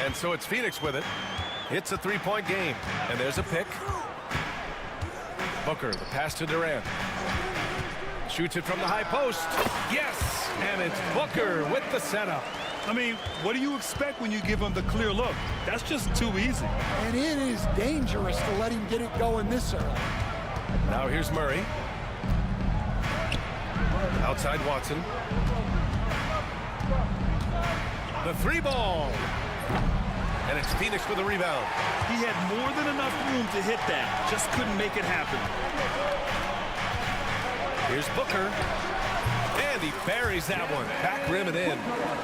A: And so it's Phoenix with it. It's a three-point game, and there's a pick. Booker, the pass to Durant. Shoots it from the high post. Yes, and it's Booker with the setup.
C: I mean, what do you expect when you give him the clear look? That's just too easy.
F: And it is dangerous to let him get it going this early.
A: Now here's Murray. Outside Watson. The three ball. And it's Phoenix with the rebound.
C: He had more than enough room to hit that. Just couldn't make it happen.
A: Here's Booker. And he buries that one. Back rim and in.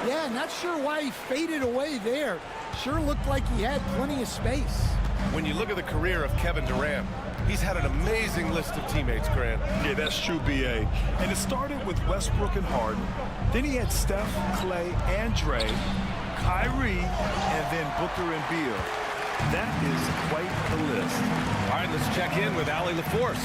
F: Yeah, not sure why he faded away there. Sure looked like he had plenty of space.
A: When you look at the career of Kevin Durant, he's had an amazing list of teammates, Grant.
C: Yeah, that's true, B.A. And it started with Westbrook and Harden. Then he had Steph, Clay, and Dre, Kyrie, and then Booker and Beal. That is quite the list.
A: All right, let's check in with Allie LaForce.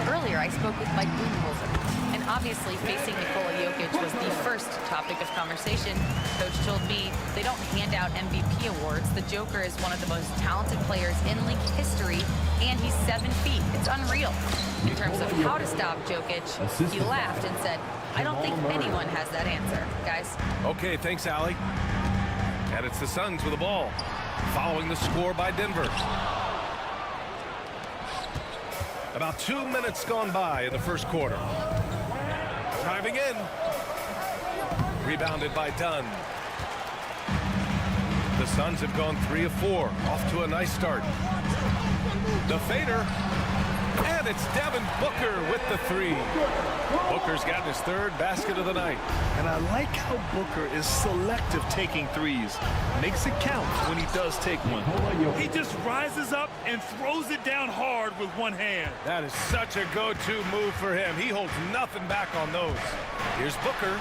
D: Earlier, I spoke with Mike Budenholzer, and obviously facing Nikola Jokic was the first topic of conversation. Coach told me they don't hand out MVP awards. The Joker is one of the most talented players in league history, and he's 7 feet. It's unreal. In terms of how to stop Jokic, he laughed and said, I don't think anyone has that answer, guys.
A: Okay, thanks, Allie. And it's the Suns with the ball, following the score by Denver. About 2 minutes gone by in the first quarter. Driving in. Rebounded by Dunn. The Suns have gone 3 of 4. Off to a nice start. The fader. And it's Devin Booker with the three. Booker's gotten his third basket of the night.
C: And I like how Booker is selective taking threes. Makes it count when he does take one. He just rises up and throws it down hard with one hand.
A: That is such a go-to move for him. He holds nothing back on those. Here's Booker.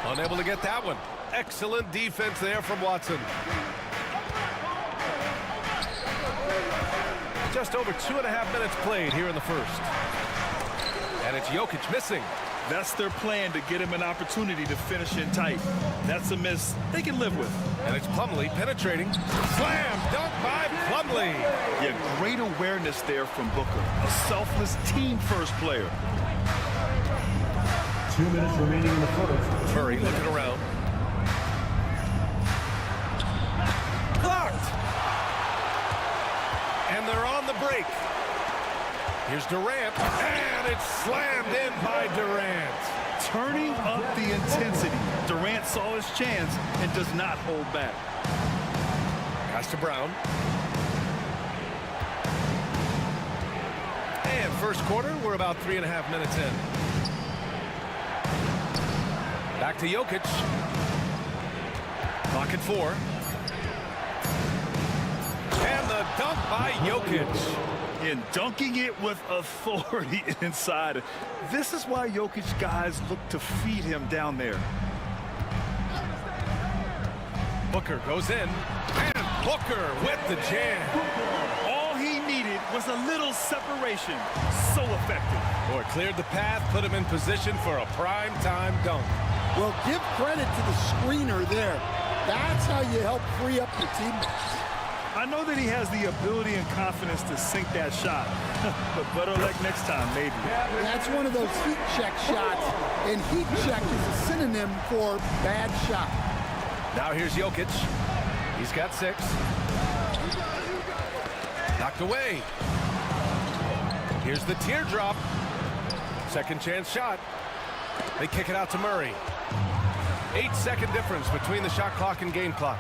A: Unable to get that one. Excellent defense there from Watson. Just over 2.5 minutes played here in the first. And it's Jokic missing.
C: That's their plan, to get him an opportunity to finish in tight. That's a miss they can live with.
A: And it's Plumlee penetrating. Slam dunk by Plumlee.
C: Yeah, great awareness there from Booker. A selfless team-first player.
E: 2 minutes remaining in the first.
A: Murray looking around. Blocked. And they're on the break. Here's Durant, and it's slammed in by Durant.
C: Turning up the intensity. Durant saw his chance and does not hold back.
A: Pass to Brown. And first quarter, we're about 3.5 minutes in. Back to Jokic. Clock at 4. And the dunk by Jokic.
C: And dunking it with authority inside. This is why Jokic guys look to feed him down there.
A: Booker goes in. And Booker with the jam.
C: All he needed was a little separation. So effective.
A: Boy, cleared the path, put him in position for a prime-time dunk.
F: Well, give credit to the screener there. That's how you help free up your teammates.
C: I know that he has the ability and confidence to sink that shot, but better luck next time, maybe.
F: That's one of those heat check shots, and heat check is a synonym for bad shot.
A: Now here's Jokic. He's got 6. Knocked away. Here's the teardrop. Second chance shot. They kick it out to Murray. 8-second difference between the shot clock and game clock.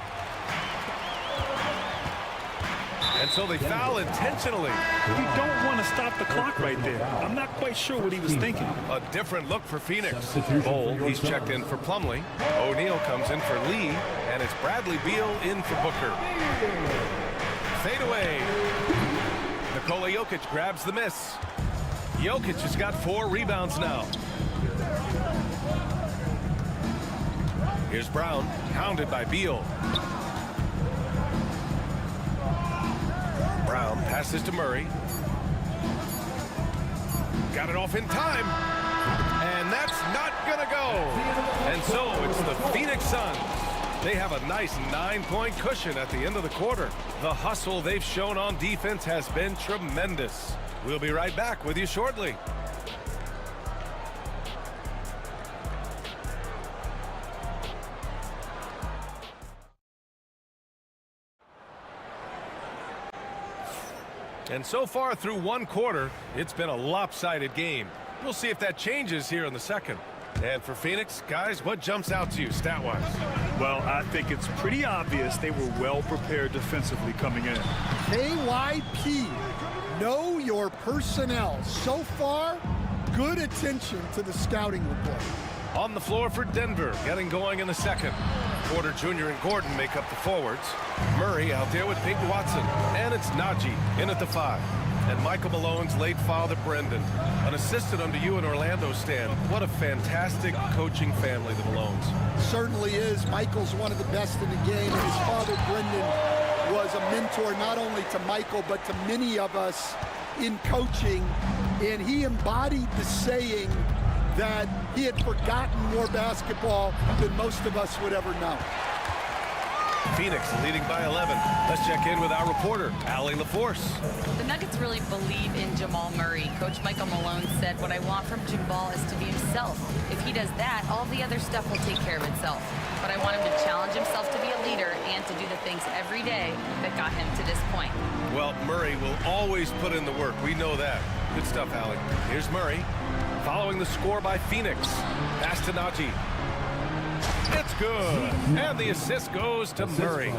A: And so they foul intentionally.
C: You don't want to stop the clock right there. I'm not quite sure what he was thinking.
A: A different look for Phoenix. Bowl, he's checked in for Plumlee. O'Neal comes in for Lee. And it's Bradley Beal in for Booker. Fade away. Nikola Jokic grabs the miss. Jokic has got 4 rebounds now. Here's Brown, hounded by Beal. Brown passes to Murray. Got it off in time. And that's not gonna go. And so it's the Phoenix Suns. They have a nice 9-point cushion at the end of the quarter. The hustle they've shown on defense has been tremendous. We'll be right back with you shortly. And so far through one quarter, it's been a lopsided game. We'll see if that changes here in the second. And for Phoenix, guys, what jumps out to you stat-wise?
C: Well, I think it's pretty obvious they were well prepared defensively coming in.
L: KYP, know your personnel. So far, good attention to the scouting report.
A: On the floor for Denver, getting going in the second. Porter Jr. and Gordon make up the forwards. Murray out there with Peyton Watson. And it's Najee in at the 5. And Michael Malone's late father, Brendan. An assistant under you in Orlando, Stan. What a fantastic coaching family, the Malones.
L: Certainly is. Michael's one of the best in the game. And his father, Brendan, was a mentor not only to Michael, but to many of us in coaching. And he embodied the saying that he had forgotten more basketball than most of us would ever know.
A: Phoenix leading by 11. Let's check in with our reporter, Allie LaForce.
D: The Nuggets really believe in Jamal Murray. Coach Michael Malone said, what I want from Jamal is to be himself. If he does that, all the other stuff will take care of itself. But I want him to challenge himself to be a leader and to do the things every day that got him to this point.
A: Well, Murray will always put in the work. We know that. Good stuff, Allie. Here's Murray. Following the score by Phoenix. Pass to Najee. It's good. And the assist goes to Murray.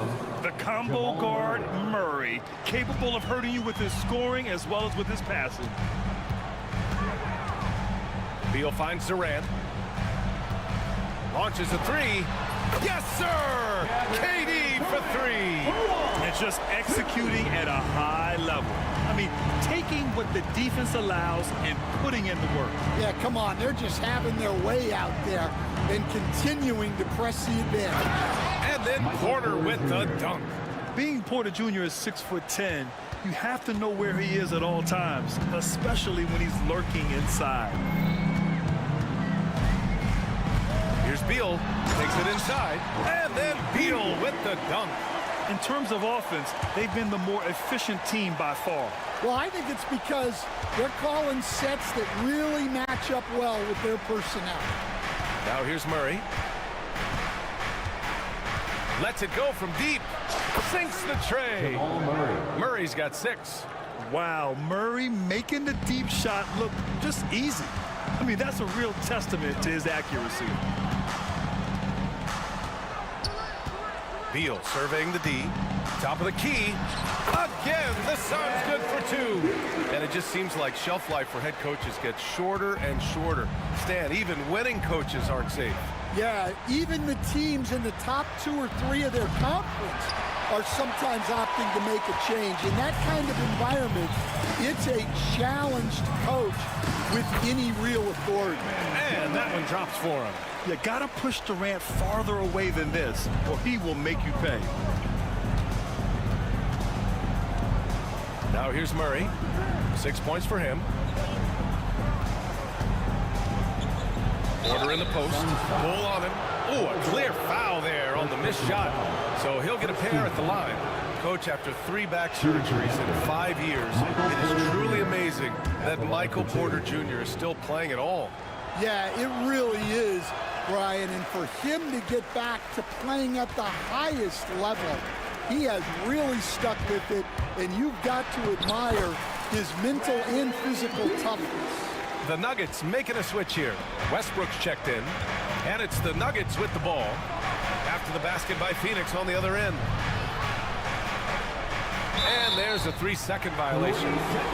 C: The combo guard, Murray, capable of hurting you with his scoring as well as with his passing.
A: Beal finds Durant. Launches a 3. Yes, sir! KD for 3.
C: And just executing at a high level. I mean, taking what the defense allows and putting in the work.
L: Yeah, come on. They're just having their way out there and continuing to press the advantage.
A: And then Porter with the dunk.
C: Being Porter Jr. is 6'10", you have to know where he is at all times, especially when he's lurking inside.
A: Here's Beal, takes it inside, and then Beal with the dunk.
C: In terms of offense, they've been the more efficient team by far.
L: Well, I think it's because they're calling sets that really match up well with their personnel.
A: Now here's Murray. Lets it go from deep. Sinks the tray. Murray's got 6.
C: Wow, Murray making the deep shot look just easy. I mean, that's a real testament to his accuracy.
A: Beal surveying the D. Top of the key. Again, the Suns good for 2. And it just seems like shelf life for head coaches gets shorter and shorter. Stan, even winning coaches aren't safe.
L: Yeah, even the teams in the top 2 or 3 of their conference are sometimes opting to make a change. In that kind of environment, it's a challenged coach with any real authority.
A: And that one drops for him.
C: You gotta push Durant farther away than this, or he will make you pay.
A: Now here's Murray. 6 points for him. Porter in the post. Pull on him. Oh, a clear foul there on the missed shot. So he'll get a pair at the line. Coach, after 3 back surgeries in 5 years, it is truly amazing that Michael Porter Jr. is still playing at all.
L: Yeah, it really is, Brian. And for him to get back to playing at the highest level, he has really stuck with it. And you've got to admire his mental and physical toughness.
A: The Nuggets making a switch here. Westbrook's checked in. And it's the Nuggets with the ball. After the basket by Phoenix on the other end. And there's a 3-second violation.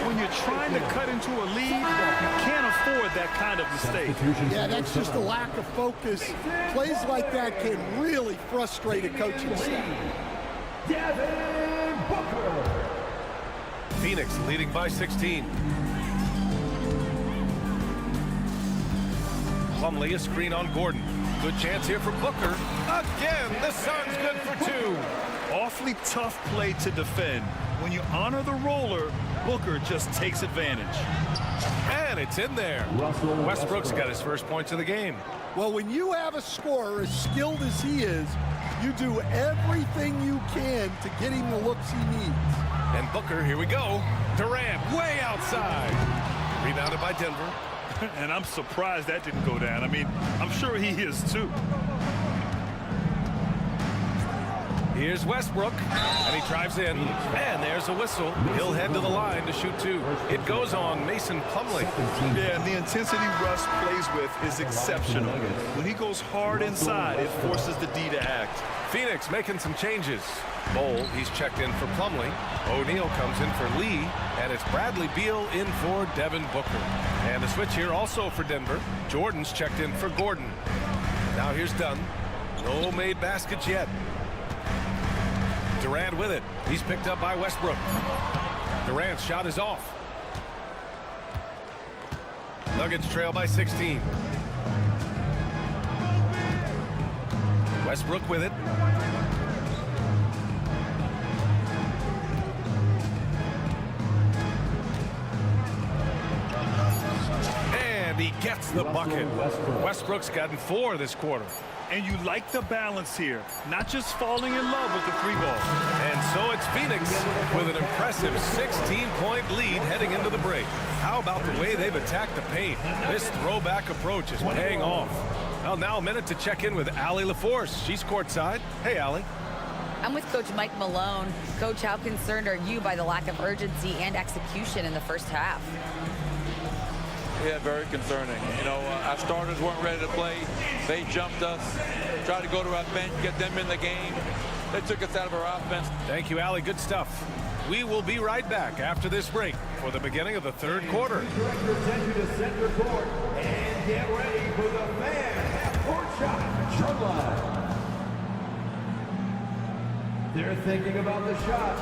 C: When you're trying to cut into a lead, you can't afford that kind of mistake.
L: Yeah, that's just a lack of focus. Plays like that can really frustrate a coaching staff.
A: Phoenix leading by 16. Plumlee, a screen on Gordon. Good chance here for Booker. Again, the Suns good for two.
C: Awfully tough play to defend. When you honor the roller, Booker just takes advantage.
A: And it's in there. Westbrook's got his first points of the game.
L: Well, when you have a scorer as skilled as he is, you do everything you can to get him the looks he needs.
A: And Booker, here we go. Durant way outside. Rebounded by Denver.
C: And I'm surprised that didn't go down. I mean, I'm sure he is too.
A: Here's Westbrook, and he drives in, and there's a whistle. He'll head to the line to shoot two. It goes on Mason Plumlee.
C: Yeah, and the intensity Russ plays with is exceptional. When he goes hard inside, it forces the D to act.
A: Phoenix making some changes. Bowl, he's checked in for Plumlee. O'Neal comes in for Lee, and it's Bradley Beal in for Devin Booker. And the switch here also for Denver. Jordan's checked in for Gordon. Now here's Dunn. No made baskets yet. Durant with it. He's picked up by Westbrook. Durant's shot is off. Nuggets trail by 16. Westbrook with it. And he gets the bucket. Westbrook's gotten 4 this quarter.
C: And you like the balance here, not just falling in love with the three ball.
A: And so it's Phoenix with an impressive 16-point lead heading into the break. How about the way they've attacked the paint? This throwback approach is paying off. Well, now a minute to check in with Allie LaForce. She's courtside. Hey, Allie.
D: I'm with Coach Mike Malone. Coach, how concerned are you by the lack of urgency and execution in the first half?
M: Yeah, very concerning. You know, our starters weren't ready to play. They jumped us, tried to go to our bench, get them in the game. They took us out of our offense.
A: Thank you, Allie. Good stuff. We will be right back after this break for the beginning of the third quarter.
E: Director, to center court and get ready for the man court shot line. They're thinking about the shot.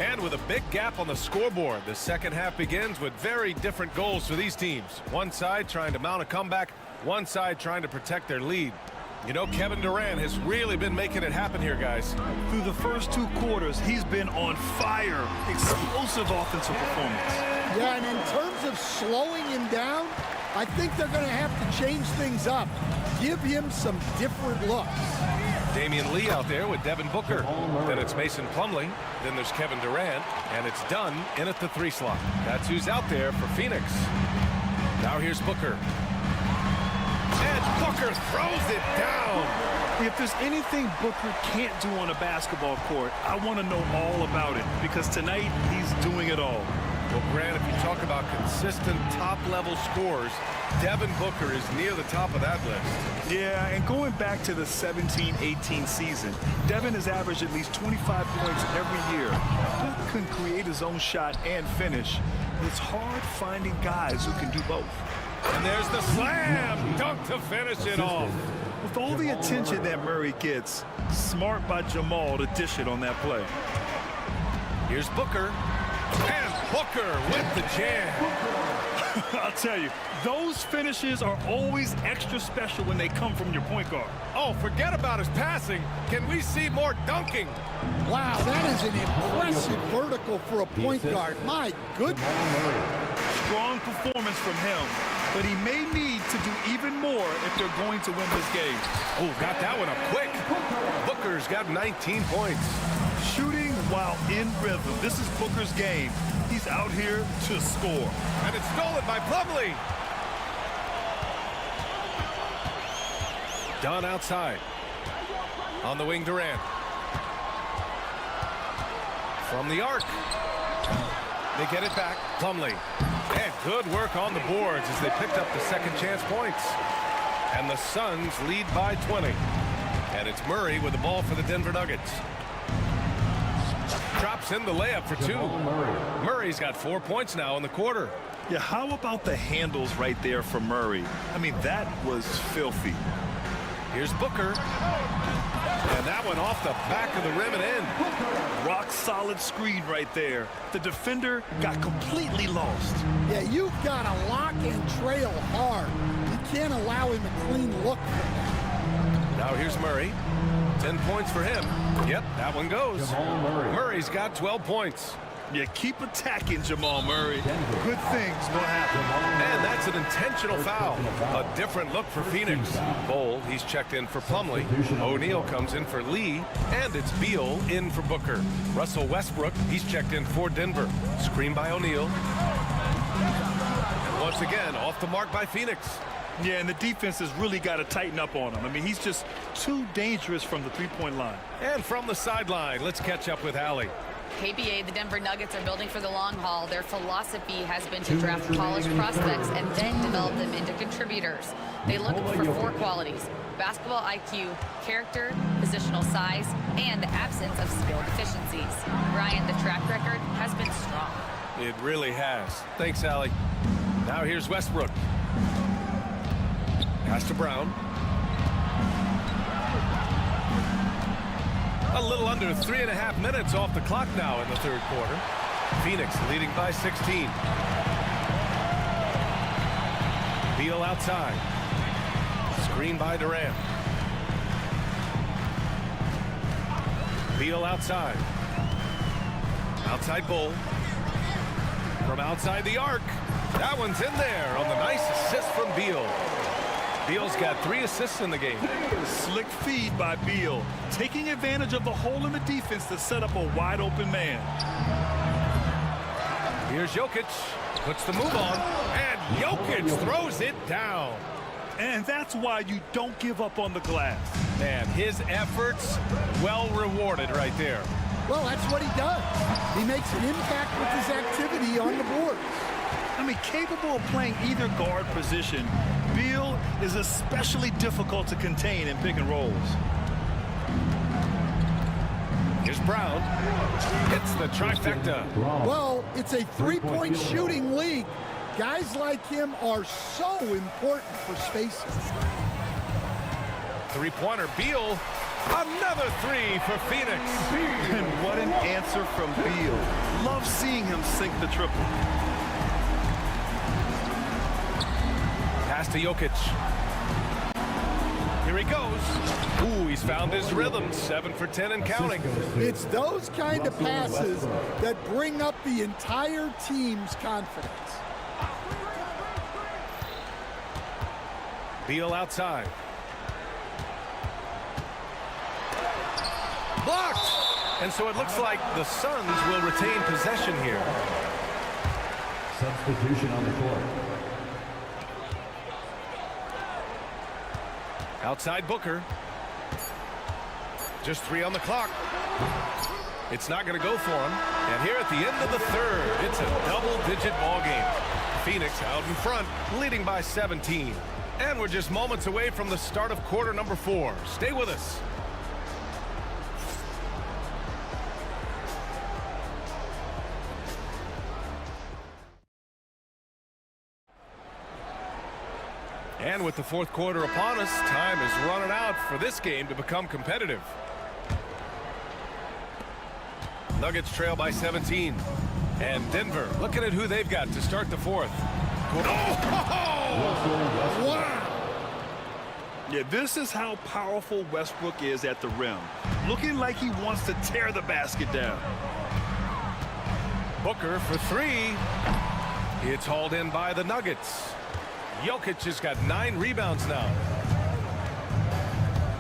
A: And with a big gap on the scoreboard, the second half begins with very different goals for these teams. One side trying to mount a comeback, one side trying to protect their lead. You know, Kevin Durant has really been making it happen here, guys.
C: Through the first 2 quarters, he's been on fire. Explosive offensive performance.
L: Yeah, and in terms of slowing him down, I think they're going to have to change things up. Give him some different looks.
A: Damian Lee out there with Devin Booker. Then it's Mason Plumlee. Then there's Kevin Durant. And it's Dunn in at the 3 slot. That's who's out there for Phoenix. Now here's Booker. And Booker throws it down.
C: If there's anything Booker can't do on a basketball court, I want to know all about it. Because tonight, he's doing it all.
A: Well, Grant, if you talk about consistent top-level scores, Devin Booker is near the top of that list.
C: Yeah, and going back to the 17-18 season, Devin has averaged at least 25 points every year. Booker can create his own shot and finish. It's hard finding guys who can do both.
A: And there's the slam dunk to finish it off.
C: With all the attention that Murray gets, smart by Jamal to dish it on that play.
A: Here's Booker. And Booker with the jam.
C: I'll tell you, those finishes are always extra special when they come from your point guard.
A: Oh, forget about his passing. Can we see more dunking?
L: Wow, that is an impressive vertical for a point guard. My goodness.
C: Strong performance from him, but he may need to do even more if they're going to win this game.
A: Oh, got that one up quick. Booker's got 19 points.
C: Shooting while in rhythm. This is Booker's game. He's out here to score.
A: And it's stolen by Plumlee. Dunn outside. On the wing, Durant. From the arc. They get it back. Plumlee. And good work on the boards as they picked up the second chance points. And the Suns lead by 20. And it's Murray with the ball for the Denver Nuggets. Drops in the layup for two. Murray's got 4 points now in the quarter.
C: Yeah, how about the handles right there for Murray? I mean, that was filthy.
A: Here's Booker. And that one off the back of the rim and in.
C: Rock solid screen right there. The defender got completely lost.
L: Yeah, you've got to lock and trail hard. You can't allow him a clean look from that.
A: Now here's Murray. 10 points for him. Yep, that one goes. Murray's got 12 points.
C: Yeah, keep attacking Jamal Murray. Good things will happen.
A: And that's an intentional foul. A different look for Phoenix. Bowl, he's checked in for Plumlee. O'Neal comes in for Lee. And it's Beal in for Booker. Russell Westbrook, he's checked in for Denver. Screen by O'Neal. Once again, off the mark by Phoenix.
C: Yeah, and the defense has really got to tighten up on him. I mean, he's just too dangerous from the three-point line.
A: And from the sideline, let's catch up with Allie.
D: KBA, the Denver Nuggets are building for the long haul. Their philosophy has been to draft college prospects and then develop them into contributors. They look for 4 qualities: basketball IQ, character, positional size, and the absence of skill deficiencies. Ryan, the track record has been strong.
A: It really has. Thanks, Allie. Now here's Westbrook. Pass to Brown. A little under 3.5 minutes off the clock now in the third quarter. Phoenix leading by 16. Beal outside. Screen by Durant. Beal outside. Outside Bull. From outside the arc. That one's in there on the nice assist from Beal. Beal's got 3 assists in the game.
C: Slick feed by Beal, taking advantage of the hole in the defense to set up a wide open man.
A: Here's Jokic, puts the move on, and Jokic throws it down.
C: And that's why you don't give up on the glass.
A: Man, his efforts well rewarded right there.
L: Well, that's what he does. He makes an impact with his activity on the boards.
C: I mean, capable of playing either guard position, Beal is especially difficult to contain in pick and rolls.
A: Here's Brown. Hits the trifecta.
L: Well, it's a three-point shooting league. Guys like him are so important for spacing.
A: Three-pointer, Beal. Another 3 for Phoenix.
C: And what an answer from Beal. Love seeing him sink the triple.
A: Pass to Jokic. Here he goes. Ooh, he's found his rhythm. 7 for 10 and counting.
L: It's those kind of passes that bring up the entire team's confidence.
A: Beal outside. Blocked! And so it looks like the Suns will retain possession here.
E: Substitution on the court.
A: Outside Booker. Just 3 on the clock. It's not going to go for him. And here at the end of the third, it's a double-digit ball game. Phoenix out in front, leading by 17. And we're just moments away from the start of quarter number 4. Stay with us. And with the fourth quarter upon us, time is running out for this game to become competitive. Nuggets trail by 17. And Denver looking at who they've got to start the fourth.
L: Wow!
C: Yeah, this is how powerful Westbrook is at the rim. Looking like he wants to tear the basket down.
A: Booker for 3. It's hauled in by the Nuggets. Jokic has got 9 rebounds now.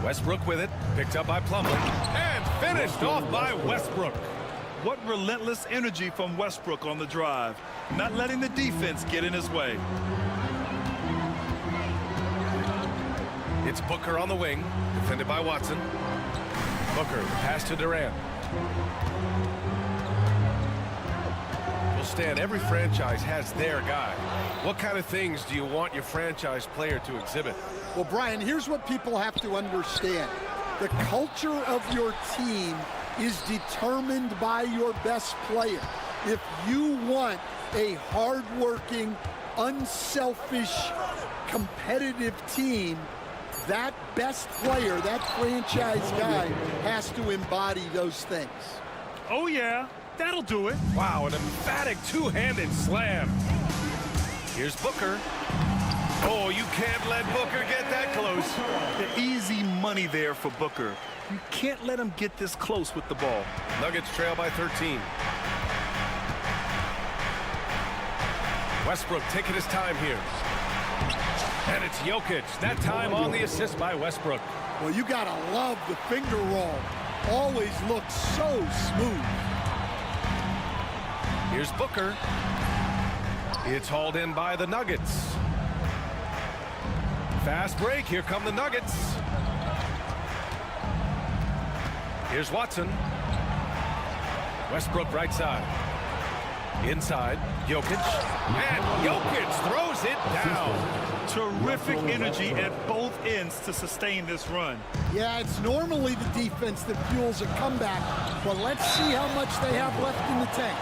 A: Westbrook with it, picked up by Plumlee, and finished off by Westbrook.
C: What relentless energy from Westbrook on the drive, not letting the defense get in his way.
A: It's Booker on the wing, defended by Watson. Booker, pass to Durant. Well, Stan, every franchise has their guy. What kind of things do you want your franchise player to exhibit?
L: Well, Brian, here's what people have to understand. The culture of your team is determined by your best player. If you want a hard-working, unselfish, competitive team, that best player, that franchise guy, has to embody those things.
C: Oh, yeah. That'll do it.
A: Wow, an emphatic two-handed slam. Here's Booker. Oh, you can't let Booker get that close.
C: The easy money there for Booker. You can't let him get this close with the ball.
A: Nuggets trail by 13. Westbrook taking his time here. And it's Jokic. That time on the assist by Westbrook.
L: Well, you gotta love the finger roll. Always looks so smooth.
A: Here's Booker. It's hauled in by the Nuggets. Fast break. Here come the Nuggets. Here's Watson. Westbrook right side. Inside, Jokic. And Jokic throws it down.
C: Terrific energy at both ends to sustain this run.
L: Yeah, it's normally the defense that fuels a comeback, but let's see how much they have left in the tank.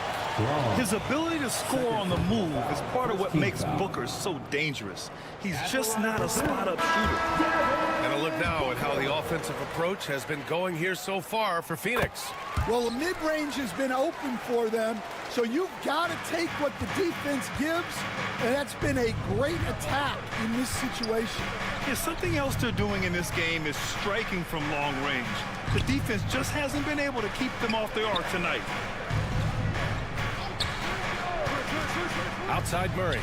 C: His ability to score on the move is part of what makes Booker so dangerous. He's just not a spot-up shooter.
A: And a look now at how the offensive approach has been going here so far for Phoenix.
L: Well, the mid-range has been open for them, so you've got to take what the defense gives, and that's been a great attack in this situation.
C: Yeah, something else they're doing in this game is striking from long range. The defense just hasn't been able to keep them off the arc tonight.
A: Outside Murray.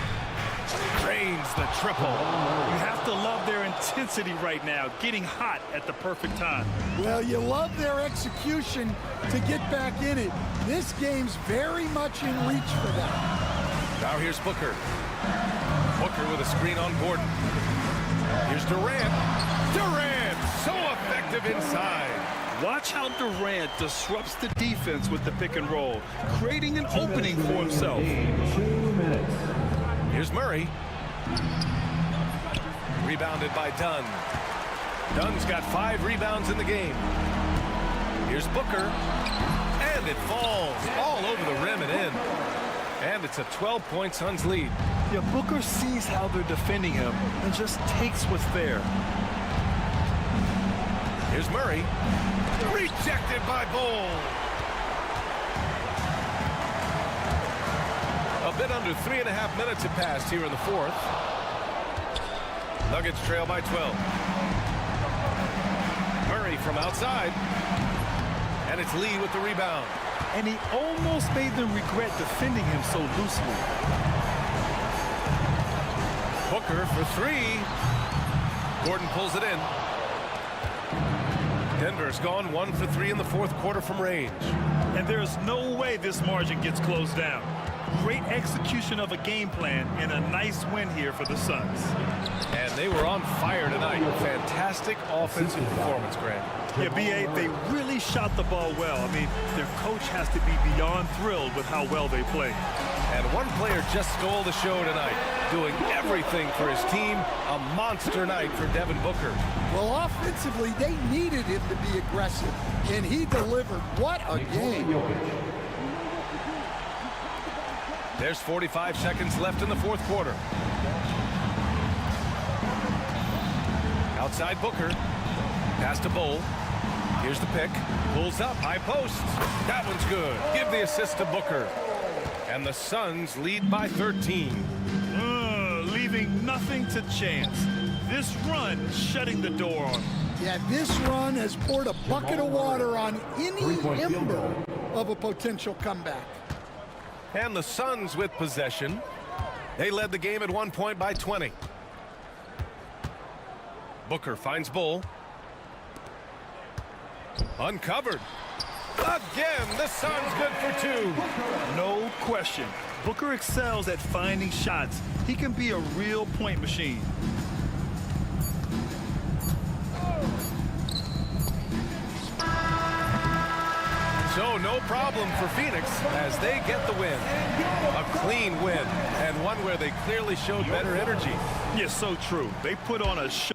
A: Drains the triple.
C: You have to love their intensity right now, getting hot at the perfect time.
L: Well, you love their execution to get back in it. This game's very much in reach for them.
A: Now here's Booker. Booker with a screen on Gordon. Here's Durant. Durant, so effective inside.
C: Watch how Durant disrupts the defense with the pick and roll, creating an opening for himself.
A: Here's Murray. Rebounded by Dunn. Dunn's got 5 rebounds in the game. Here's Booker. And it falls all over the rim and in. And it's a 12-point Suns lead.
C: Yeah, Booker sees how they're defending him and just takes what's there.
A: Here's Murray. Rejected by Bull. A bit under 3.5 minutes have passed here in the fourth. Nuggets trail by 12. Murray from outside. And it's Lee with the rebound.
C: And he almost made them regret defending him so loosely.
A: Booker for 3. Gordon pulls it in. Denver's gone 1 for 3 in the fourth quarter from range.
C: And there's no way this margin gets closed down. Great execution of a game plan and a nice win here for the Suns.
A: And they were on fire tonight. Fantastic offensive performance, Grant.
C: Yeah, B.A., they really shot the ball well. I mean, their coach has to be beyond thrilled with how well they played.
A: And one player just stole the show tonight, doing everything for his team. A monster night for Devin Booker.
L: Well, offensively, they needed him to be aggressive, and he delivered. What a game.
A: There's 45 seconds left in the fourth quarter. Outside Booker. Pass to Bull. Here's the pick. Pulls up, high post. That one's good. Give the assist to Booker. And the Suns lead by 13.
C: Leaving nothing to chance. This run shutting the door on.
L: Yeah, this run has poured a bucket of water on any ember of a potential comeback.
A: And the Suns with possession. They led the game at 1 point by 20. Booker finds Bull. Uncovered. Again, the Suns good for 2.
C: No question. Booker excels at finding shots. He can be a real point machine.
A: So no problem for Phoenix as they get the win. A clean win and one where they clearly showed better energy.
C: Yes, so true. They put on a show.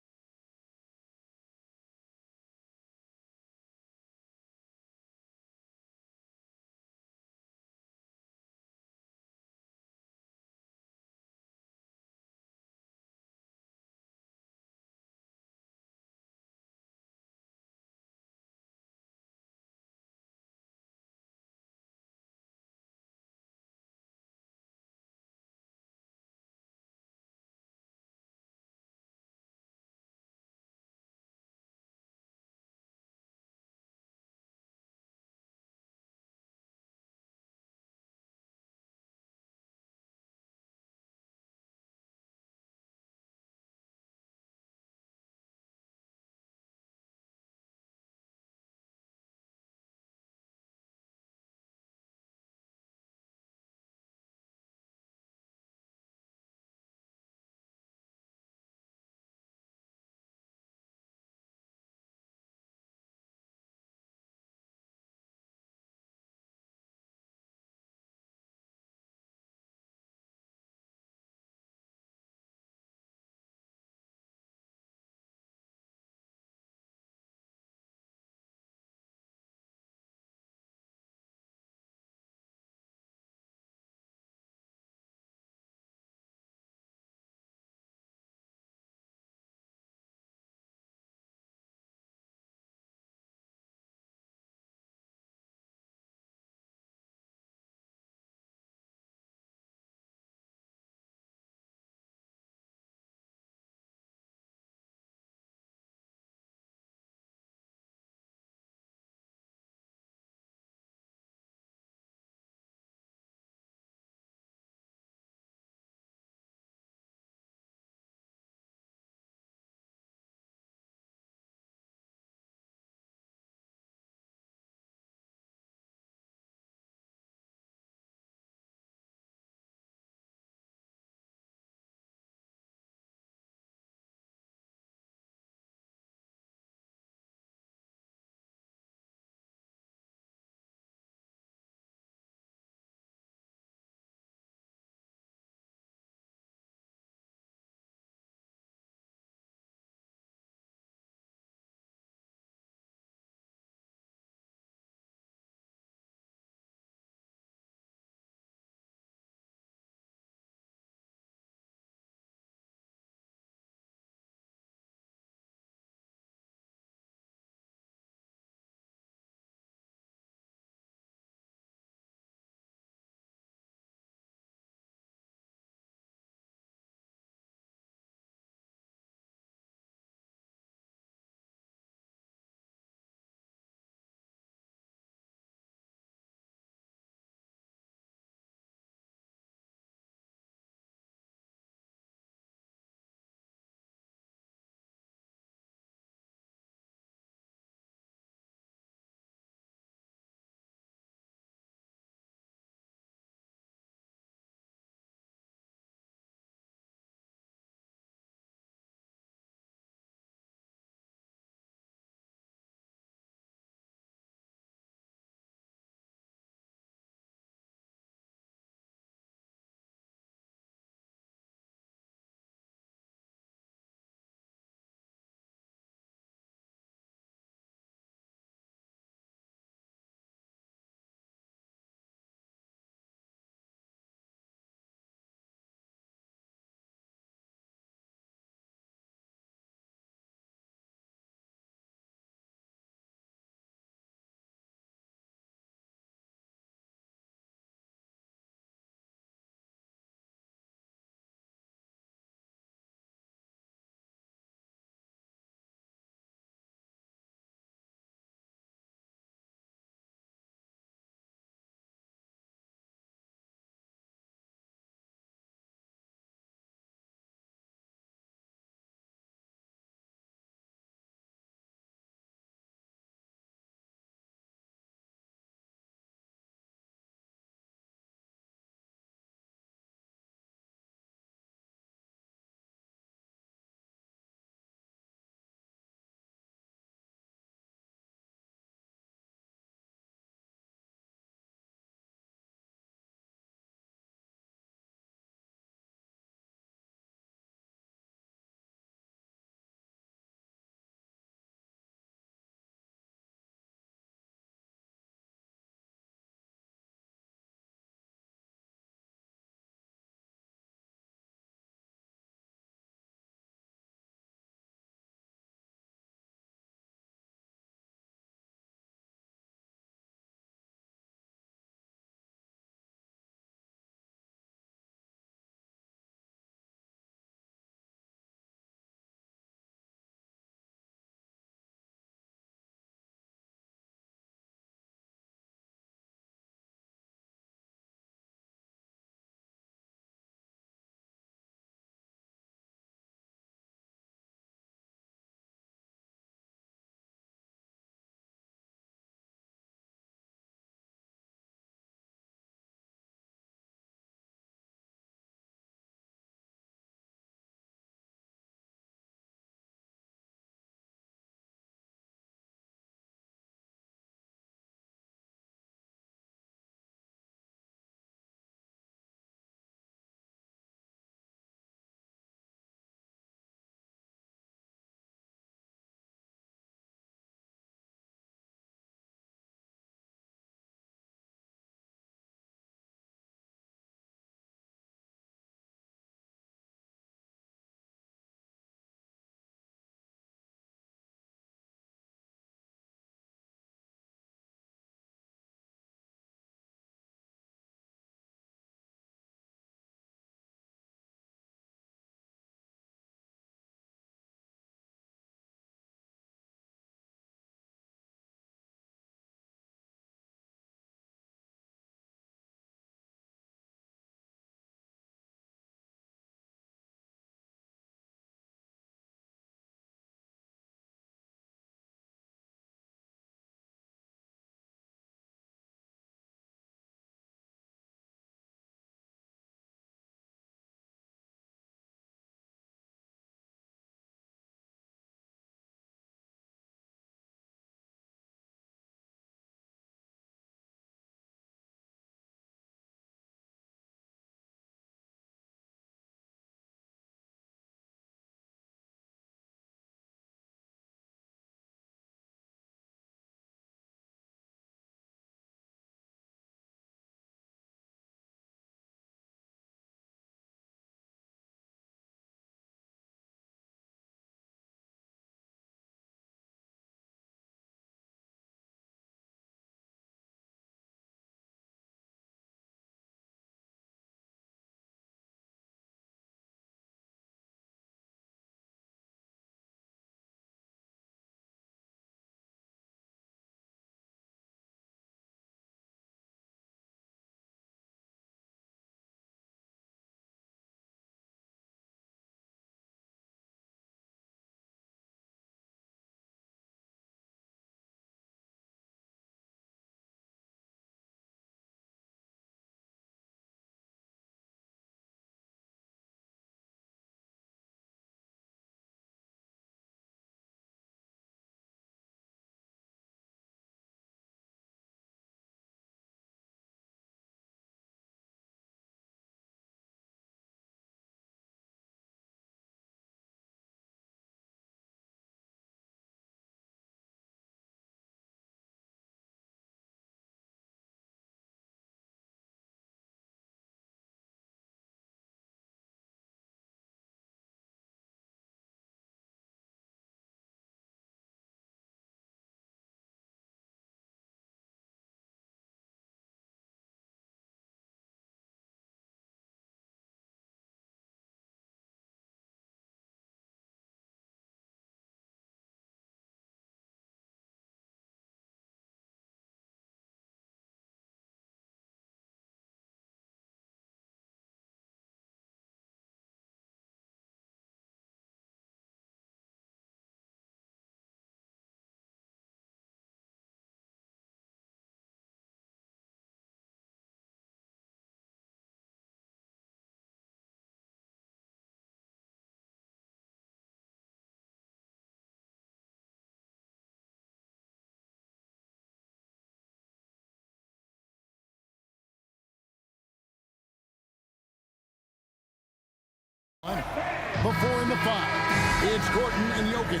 F: 4 in the 5. It's Gordon and Jokic.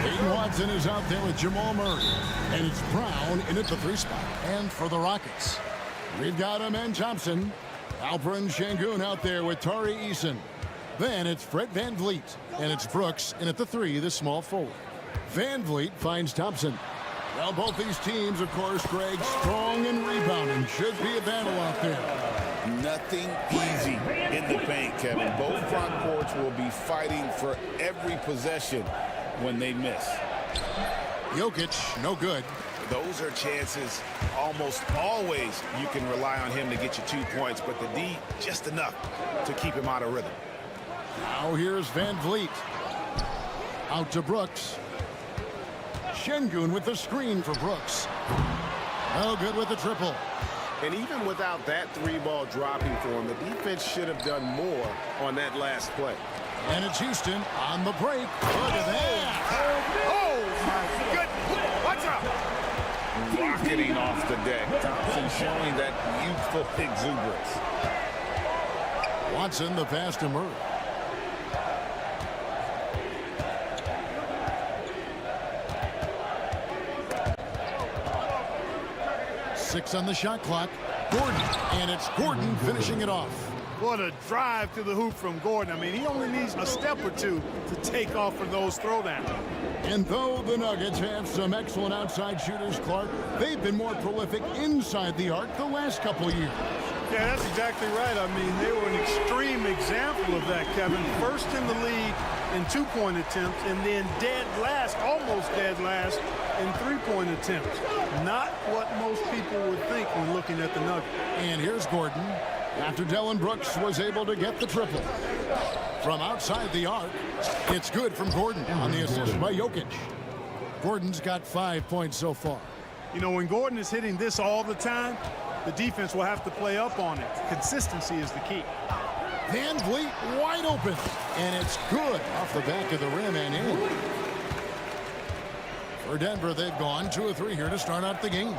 F: Peyton Watson is out there with Jamal Murray. And it's Brown in at the 3 spot. And for the Rockets, we've got Amen Thompson. Alperen Şengün out there with Tari Eason. Then it's Fred VanVleet. And it's Brooks in at the 3, the small forward. VanVleet finds Thompson. Well, both these teams, of course, Greg, strong and rebounding. Should be a battle out there.
G: Nothing easy in the paint, Kevin. Both front courts will be fighting for every possession when they miss.
F: Jokic, no good.
G: Those are chances almost always you can rely on him to get you 2 points, but the D, just enough to keep him out of rhythm.
F: Now here's VanVleet. Out to Brooks. Şengün with the screen for Brooks. No good with the triple.
K: And even without that 3-ball dropping for him, the defense should have done more on that last play.
F: And it's Houston on the break. Look at that.
K: Oh, my goodness. Watch out.
G: Rocketing off the deck. Thompson showing that youthful exuberance.
F: Watson, the pass to Murray. Six on the shot clock. Gordon, and it's Gordon finishing it off.
B: What a drive to the hoop from Gordon. I mean, he only needs a step or two to take off for those throwdowns.
F: And though the Nuggets have some excellent outside shooters, Clark, they've been more prolific inside the arc the last couple years.
B: Yeah, that's exactly right. I mean, they were an extreme example of that, Kevin. First in the league in 2-point attempts, and then dead last, almost dead last, in 3-point attempts. Not what most people would think when looking at the Nuggets.
F: And here's Gordon after Dillon Brooks was able to get the triple. From outside the arc, it's good from Gordon on the assist by Jokic. Gordon's got 5 points so far.
B: You know, when Gordon is hitting this all the time, the defense will have to play up on it. Consistency is the key.
F: VanVleet wide open, and it's good off the back of the rim and in. For Denver, they've gone 2 of 3 here to start out the game.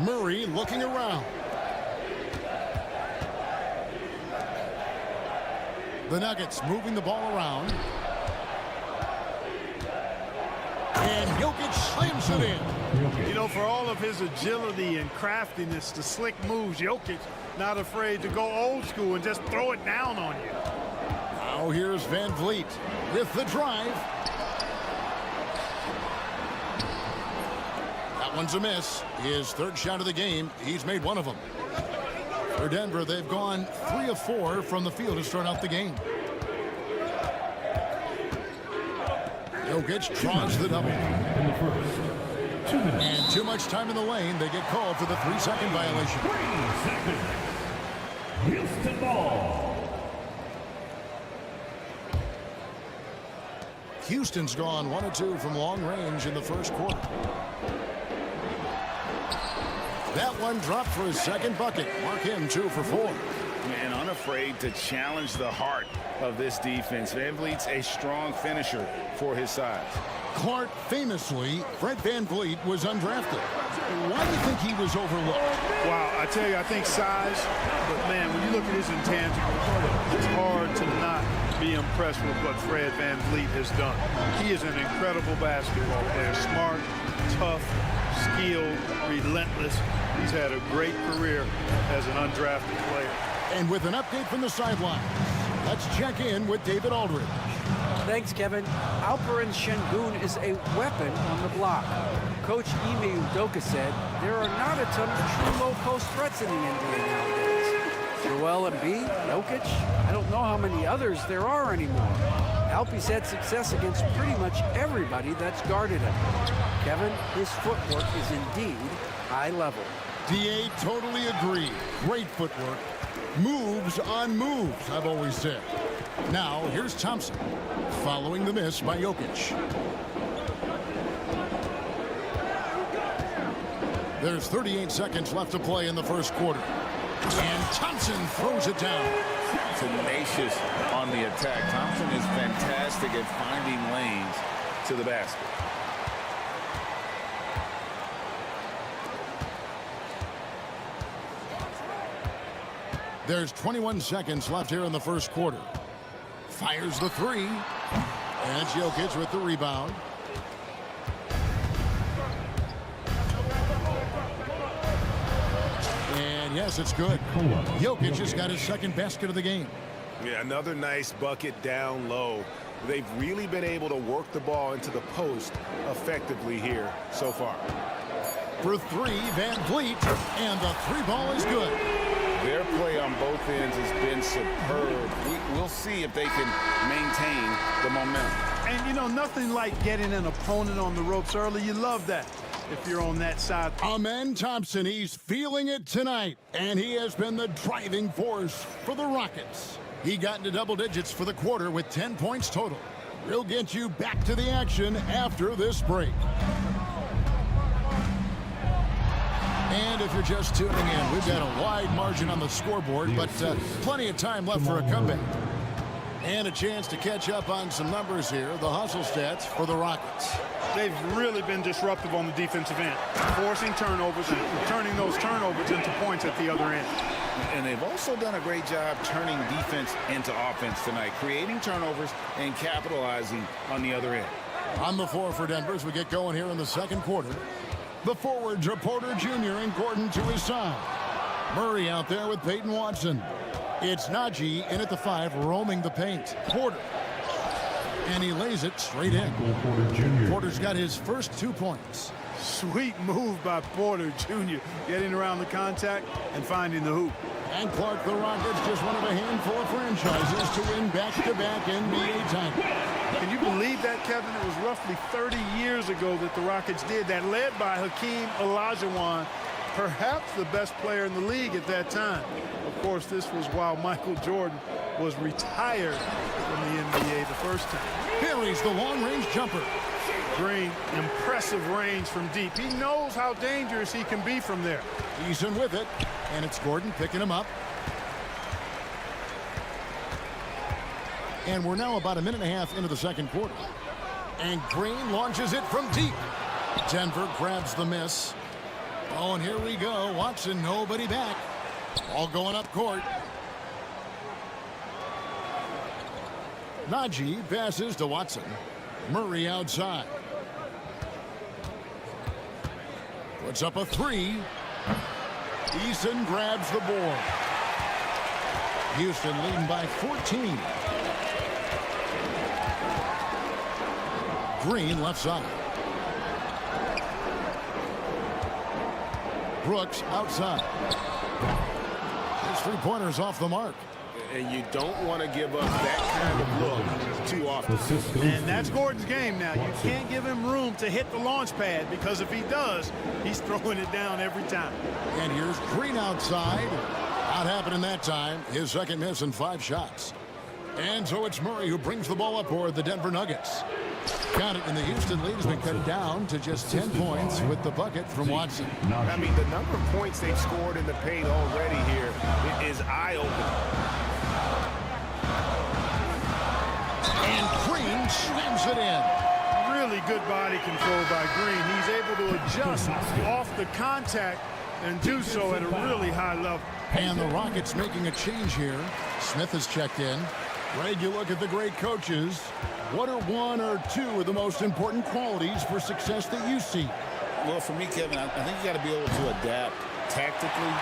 F: Murray looking around. The Nuggets moving the ball around. And Jokic slams it in.
B: You know, for all of his agility and craftiness, the slick moves, Jokic not afraid to go old school and just throw it down on you.
F: Now here's VanVleet with the drive. That one's a miss. His 3rd shot of the game. He's made 1 of them. For Denver, they've gone 3 of 4 from the field to start out the game. Jokic draws the double. And too much time in the lane. They get called for the 3-second violation.
E: 3 seconds. Houston ball.
F: Houston's gone 1 of 2 from long range in the first quarter. That one dropped for his 2nd bucket. Mark him 2 for 4.
G: Man, unafraid to challenge the heart of this defense. VanVleet's a strong finisher for his size.
F: Clark, famously, Fred VanVleet was undrafted. Why do you think he was overlooked?
B: Wow, I tell you, I think size, but man, when you look at his intangibles, it's hard to not be impressed with what Fred VanVleet has done. He is an incredible basketball player. Smart, tough, skilled, relentless. He's had a great career as an undrafted player.
F: And with an update from the sideline, let's check in with David Aldridge.
I: Thanks, Kevin. Alperen Şengün is a weapon on the block. Coach Ime Udoka said there are not a ton of true low-post threats in the NBA nowadays. Joel Embiid, Jokic, I don't know how many others there are anymore. Alpy's had success against pretty much everybody that's guarded him. Kevin, his footwork is indeed high level.
F: DA totally agree. Great footwork. Moves on moves, I've always said. Now, here's Thompson, following the miss by Jokic. There's 38 seconds left to play in the first quarter. And Thompson throws it down.
G: Tenacious on the attack. Thompson is fantastic at finding lanes to the basket.
F: There's 21 seconds left here in the first quarter. Fires the three. And Jokic with the rebound. And yes, it's good. Jokic has got his second basket of the game.
K: Yeah, another nice bucket down low. They've really been able to work the ball into the post effectively here so far.
F: For three, Van Vliet, and the three ball is good.
G: Their play on both ends has been superb. We'll see if they can maintain the momentum.
B: And, you know, nothing like getting an opponent on the ropes early. You love that if you're on that side.
F: Amen Thompson, he's feeling it tonight, and he has been the driving force for the Rockets. He got into double digits for the quarter with 10 points total. We'll get you back to the action after this break. And if you're just tuning in, we've got a wide margin on the scoreboard, but plenty of time left for a comeback. And a chance to catch up on some numbers here, the hustle stats for the Rockets.
B: They've really been disruptive on the defensive end, forcing turnovers and turning those turnovers into points at the other end.
G: And they've also done a great job turning defense into offense tonight, creating turnovers and capitalizing on the other end.
F: On the floor for Denver as we get going here in the second quarter. The forwards are Porter Jr. and Gordon to his side. Murray out there with Peyton Watson. It's Najee in at the 5, roaming the paint. Porter. And he lays it straight in. Porter's got his first 2 points.
B: Sweet move by Porter Jr. getting around the contact and finding the hoop.
F: And Clark, the Rockets, just one of a handful of franchises to win back-to-back NBA titles.
B: Can you believe that, Kevin? It was roughly 30 years ago that the Rockets did that, led by Hakeem Olajuwon, perhaps the best player in the league at that time. Of course, this was while Michael Jordan was retired from the NBA the first time.
F: Buries the long-range jumper.
B: Green, impressive range from deep. He knows how dangerous he can be from there.
F: Eason with it, and it's Gordon picking him up. And we're now about a minute and a half into the second quarter. And Green launches it from deep. Denver grabs the miss. Oh, and here we go. Watson, nobody back. All going up court. Najee passes to Watson. Murray outside. Puts up a three. Eason grabs the board. Houston leading by 14. Green left side. Brooks outside. His three-pointer's off the mark.
K: And you don't want to give up that kind of look too often.
B: And that's Gordon's game now. You can't give him room to hit the launch pad, because if he does, he's throwing it down every time.
F: And here's Green outside. Not happening that time. His second miss in 5 shots. And so it's Murray who brings the ball up for the Denver Nuggets. Count it, and the Houston lead has been cut down to just 10 points with the bucket from Watson.
K: I mean, the number of points they've scored in the paint already here is eye-opening.
F: And Green slams it in.
B: Really good body control by Green. He's able to adjust off the contact and do so at a really high level.
F: And the Rockets making a change here. Smith has checked in. Greg, you look at the great coaches. What are 1 or 2 of the most important qualities for success that you see?
G: Well, for me, Kevin, I think you got to be able to adapt tactically.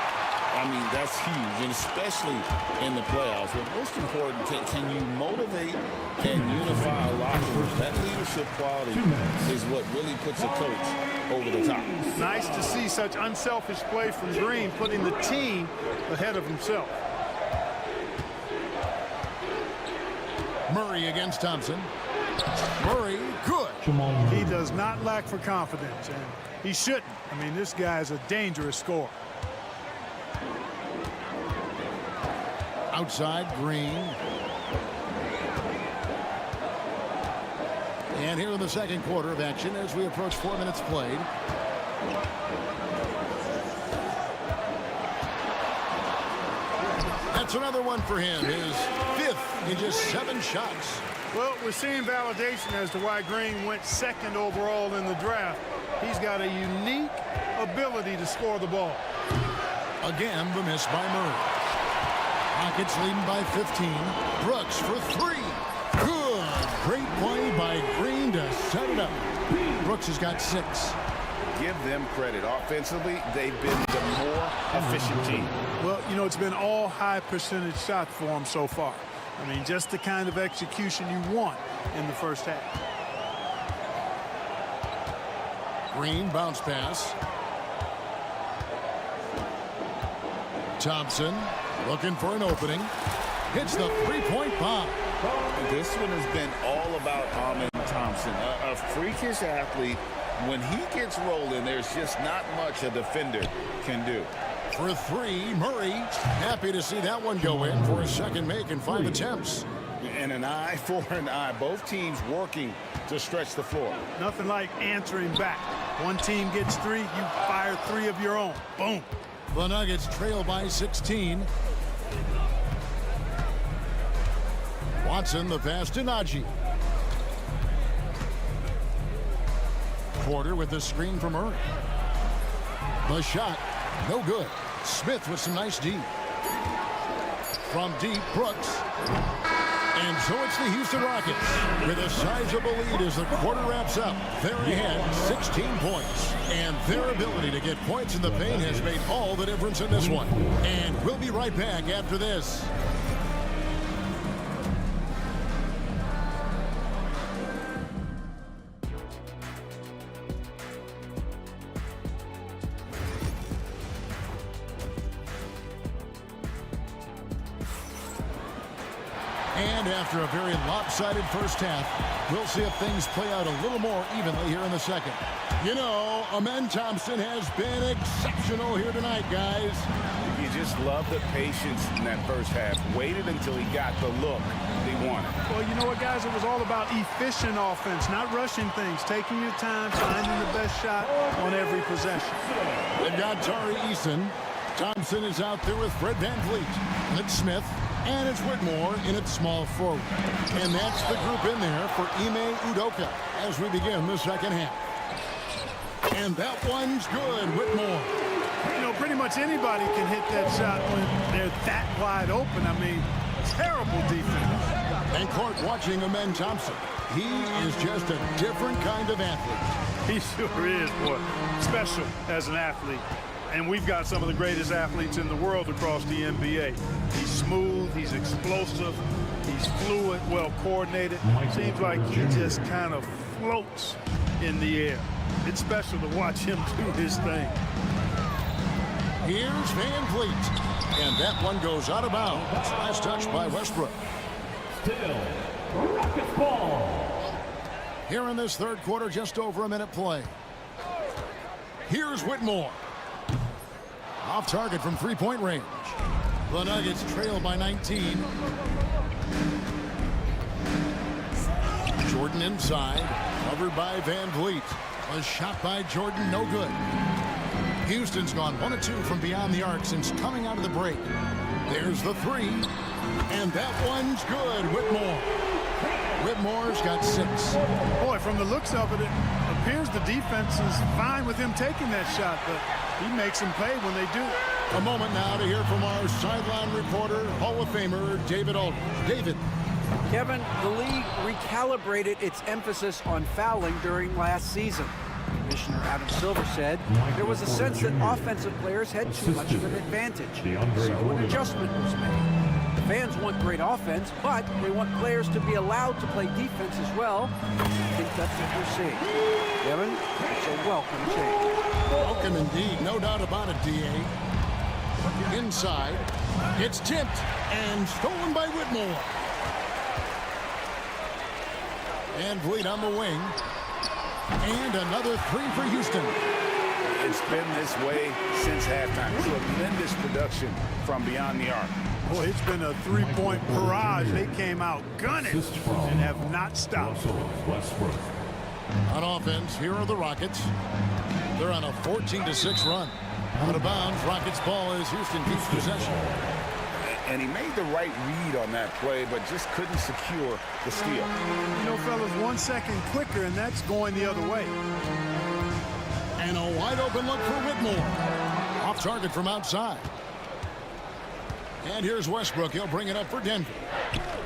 G: I mean, that's huge, and especially in the playoffs. But most important, can you motivate and unify a locker room? That leadership quality is what really puts a coach over the top.
B: Nice to see such unselfish play from Green, putting the team ahead of himself.
F: Murray against Thompson. Murray, good.
B: He does not lack for confidence, and he shouldn't. I mean, this guy's a dangerous scorer.
F: Outside, Green. And here in the second quarter of action as we approach 4 minutes played. That's another one for him. His 5th in just 7 shots.
B: Well, we're seeing validation as to why Green went 2nd overall in the draft. He's got a unique ability to score the ball.
F: Again, the miss by Murray. Rockets leading by 15. Brooks for three. Good. Great play by Green to set it up. Brooks has got 6.
G: Give them credit. Offensively, they've been the more efficient team.
B: Well, you know, it's been all high percentage shots for them so far. I mean, just the kind of execution you want in the first half.
F: Green bounce pass. Thompson looking for an opening. Hits the three-point bomb.
G: This one has been all about Amen Thompson, a freakish athlete. When he gets rolling, there's just not much a defender can do.
F: For 3, Murray. Happy to see that one go in for a second make in 5 attempts.
G: And an eye for an eye. Both teams working to stretch the floor.
B: Nothing like answering back. One team gets 3, you fire 3 of your own. Boom.
F: The Nuggets trail by 16. Watson the pass to Najee. Porter with the screen from Murray. The shot, no good. Smith with some nice D. From deep, Brooks. And so it's the Houston Rockets with a sizable lead as the quarter wraps up. They're ahead 16 points. And their ability to get points in the paint has made all the difference in this one. And we'll be right back after this. And after a very lopsided first half, we'll see if things play out a little more evenly here in the second. You know, Amen Thompson has been exceptional here tonight, guys.
G: You just love the patience in that first half. Waited until he got the look he wanted.
B: Well, you know what, guys? It was all about efficient offense, not rushing things, taking your time, finding the best shot on every possession.
F: They've got Tari Eason. Thompson is out there with Fred VanVleet. It's Smith. And it's Whitmore in its small forward. And that's the group in there for Ime Udoka as we begin the second half. And that one's good, Whitmore.
B: You know, pretty much anybody can hit that shot when they're that wide open. I mean, terrible defense.
F: And Court watching Amen Thompson. He is just a different kind of athlete.
B: He sure is, boy. Special as an athlete. And we've got some of the greatest athletes in the world across the NBA. He's smooth, he's explosive, he's fluid, well coordinated. Seems like he just kind of floats in the air. It's special to watch him do his thing.
F: Here's VanVleet. And that one goes out of bounds. Last touch by Westbrook.
E: Still, Rockets ball.
F: Here in this third quarter, just over a minute play. Here's Whitmore. Off target from three-point range. The Nuggets trail by 19. Jordan inside, covered by VanVleet. A shot by Jordan, no good. Houston's gone 1 of 2 from beyond the arc since coming out of the break. There's the 3, and that one's good. Whitmore. Whitmore's got 6.
B: Boy, from the looks of it, it appears the defense is fine with him taking that shot, but he makes them pay when they do.
F: A moment now to hear from our sideline reporter, Hall of Famer David Aldridge. David.
I: Kevin, the league recalibrated its emphasis on fouling during last season. Commissioner Adam Silver said there was a sense that offensive players had too much of an advantage. So an adjustment was made. The fans want great offense, but they want players to be allowed to play defense as well. I think that's what we're seeing. Kevin, it's a welcome change.
F: Welcome indeed, no doubt about it, D.A. Inside, it's tipped and stolen by Whitmore. VanVleet on the wing. And another 3 for Houston.
G: It's been this way since halftime. Tremendous production from beyond the arc.
B: Boy, it's been a three-point barrage. They came out gunning and have not stopped.
F: On offense, here are the Rockets. They're on a 14-6 run. Out of bounds, Rockets ball as Houston keeps possession.
G: And he made the right read on that play, but just couldn't secure the steal.
B: You know, fellas, 1 second quicker, and that's going the other way.
F: And a wide open look for Whitmore. Off target from outside. And here's Westbrook. He'll bring it up for Denver.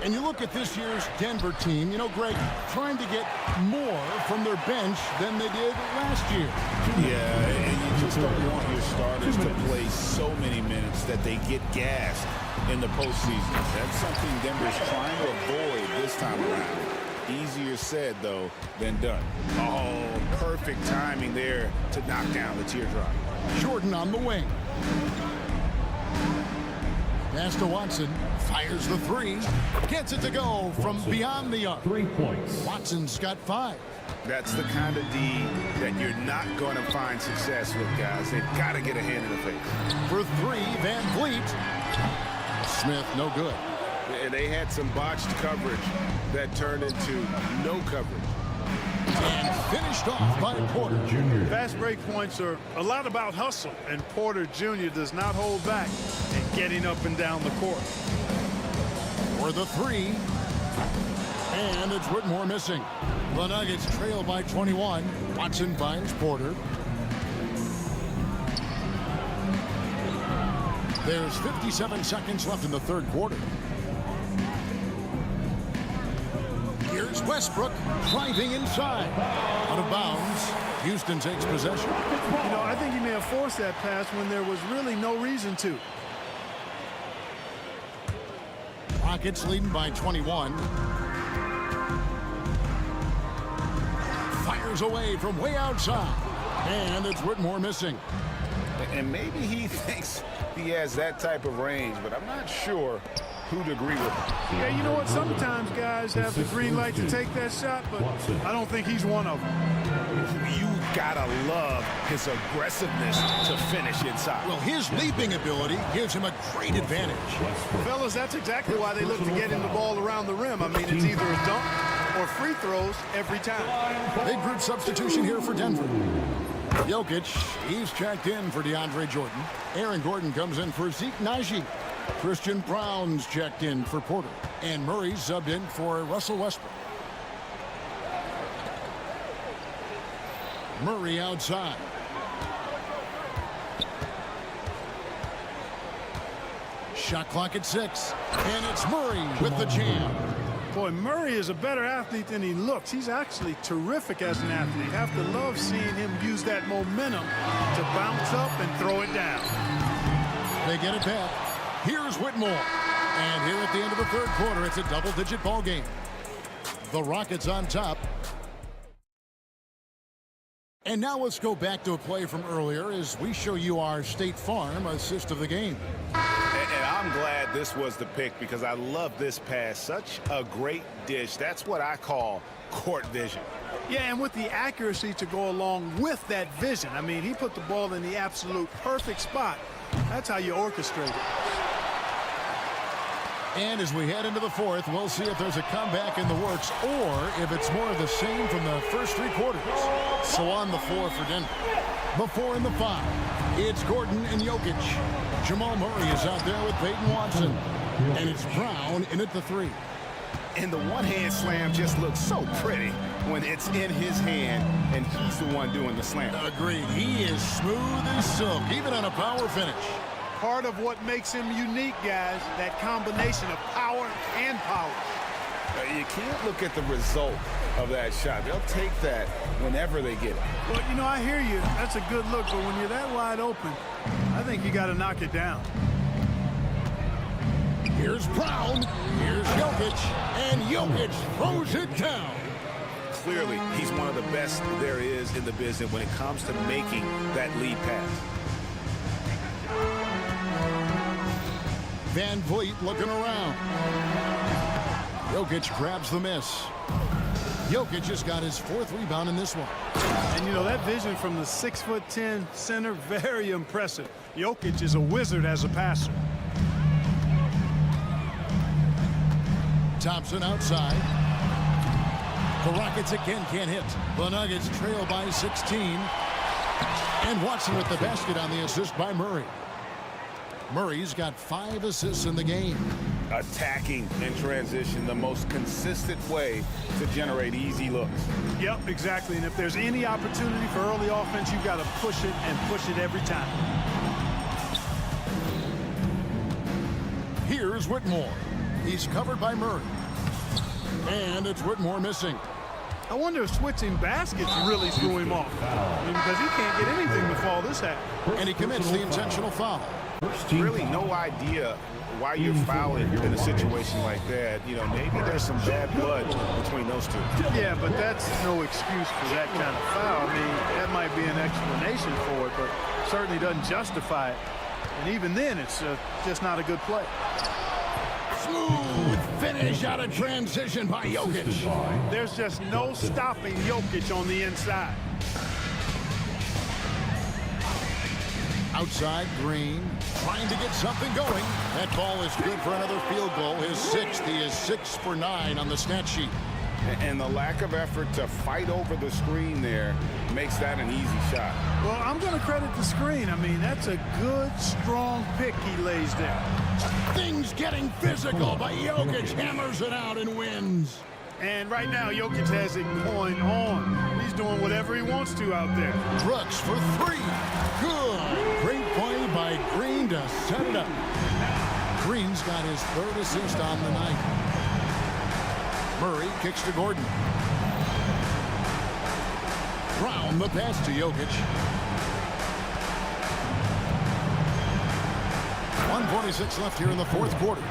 F: And you look at this year's Denver team, you know, Greg, trying to get more from their bench than they did last year.
G: Yeah, and you just don't want your starters to play so many minutes that they get gassed in the postseason. That's something Denver's trying to avoid this time around. Easier said, though, than done. Oh, perfect timing there to knock down the teardrop.
F: Jordan on the wing. Pass to Watson. Fires the three. Gets it to go from beyond the arc.
E: 3 points.
F: Watson's got 5.
G: That's the kind of D that you're not going to find success with, guys. They've got to get a hand in the face.
F: For 3, Van Vliet. Smith, no good.
G: They had some botched coverage that turned into no coverage.
F: And finished off by Porter.
B: Fast break points are a lot about hustle, and Porter Jr. does not hold back in getting up and down the court.
F: For the 3. And it's Whitmore missing. The Nuggets trail by 21. Watson finds Porter. There's 57 seconds left in the third quarter. Here's Westbrook driving inside. Out of bounds. Houston takes possession.
B: You know, I think he may have forced that pass when there was really no reason to.
F: Rockets leading by 21. Fires away from way outside. And it's Whitmore missing.
G: And maybe he thinks he has that type of range, but I'm not sure who'd agree with him.
B: Yeah, you know what? Sometimes guys have the green light to take that shot, but I don't think he's one of them.
G: You gotta love his aggressiveness to finish inside.
F: Well, his leaping ability gives him a great advantage.
B: Fellas, that's exactly why they look to get him the ball around the rim. I mean, it's either a dunk or free throws every time.
F: Big group substitution here for Denver. Jokic, he's checked in for DeAndre Jordan. Aaron Gordon comes in for Zeke Naji. Christian Brown's checked in for Porter. And Murray's subbed in for Russell Westbrook. Murray outside. Shot clock at 6. And it's Murray with the jam.
B: Boy, Murray is a better athlete than he looks. He's actually terrific as an athlete. You have to love seeing him use that momentum to bounce up and throw it down.
F: They get it back. Here's Whitmore. And here at the end of the third quarter, it's a double-digit ball game. The Rockets on top. And now let's go back to a play from earlier as we show you our State Farm assist of the game.
G: And I'm glad this was the pick because I love this pass. Such a great dish. That's what I call court vision.
B: Yeah, and with the accuracy to go along with that vision. I mean, he put the ball in the absolute perfect spot. That's how you orchestrate it.
F: And as we head into the fourth, we'll see if there's a comeback in the works or if it's more of the same from the first 3 quarters. So on the floor for Denver. The 4 and the 5. It's Gordon and Jokic. Jamal Murray is out there with Peyton Watson. And it's Brown in at the 3.
G: And the one-hand slam just looks so pretty when it's in his hand and he's the one doing the slam.
F: Agreed. He is smooth as silk, even on a power finish.
B: Part of what makes him unique, guys, that combination of power and power.
G: You can't look at the result of that shot. They'll take that whenever they get it.
B: Well, you know, I hear you. That's a good look, but when you're that wide open, I think you got to knock it down.
F: Here's Brown. Here's Jokic. And Jokic throws it down.
G: Clearly, he's one of the best there is in the business when it comes to making that lead pass.
F: Van Vliet looking around. Jokic grabs the miss. Jokic just got his 4th rebound in this one.
B: And, you know, that vision from the 6'10" center, very impressive. Jokic is a wizard as a passer.
F: Thompson outside. The Rockets again can't hit. The Nuggets trail by 16. And Watson with the basket on the assist by Murray. Murray's got 5 assists in the game.
G: Attacking in transition, the most consistent way to generate easy looks.
B: Yep, exactly. And if there's any opportunity for early offense, you've got to push it and push it every time.
F: Here's Whitmore. He's covered by Murray. And it's Whitmore missing.
B: I wonder if switching baskets really threw him off. I mean, because he can't get anything to fall this half.
F: And he commits the intentional foul.
K: Really no idea why you're fouling in a situation like that. You know, maybe there's some bad blood between those two.
B: Yeah, but that's no excuse for that kind of foul. I mean, that might be an explanation for it, but certainly doesn't justify it. And even then, it's just not a good play.
F: Smooth finish out of transition by Jokic.
B: There's just no stopping Jokic on the inside.
F: Outside, Green trying to get something going. That ball is good for another field goal. His sixth. He is 6 for 9 on the stat sheet.
G: And the lack of effort to fight over the screen there makes that an easy shot.
B: Well, I'm going to credit the screen. I mean, that's a good, strong pick he lays there.
F: Things getting physical, but Jokic hammers it out and wins.
B: And right now, Jokic has it going on. He's doing whatever he wants to out there.
F: Brooks for 3. Good. Great play by Green to set it up. Green's got his 3rd assist on the night. Murray kicks to Gordon. Brown the pass to Jokic. 1:46 left here in the 4th quarter.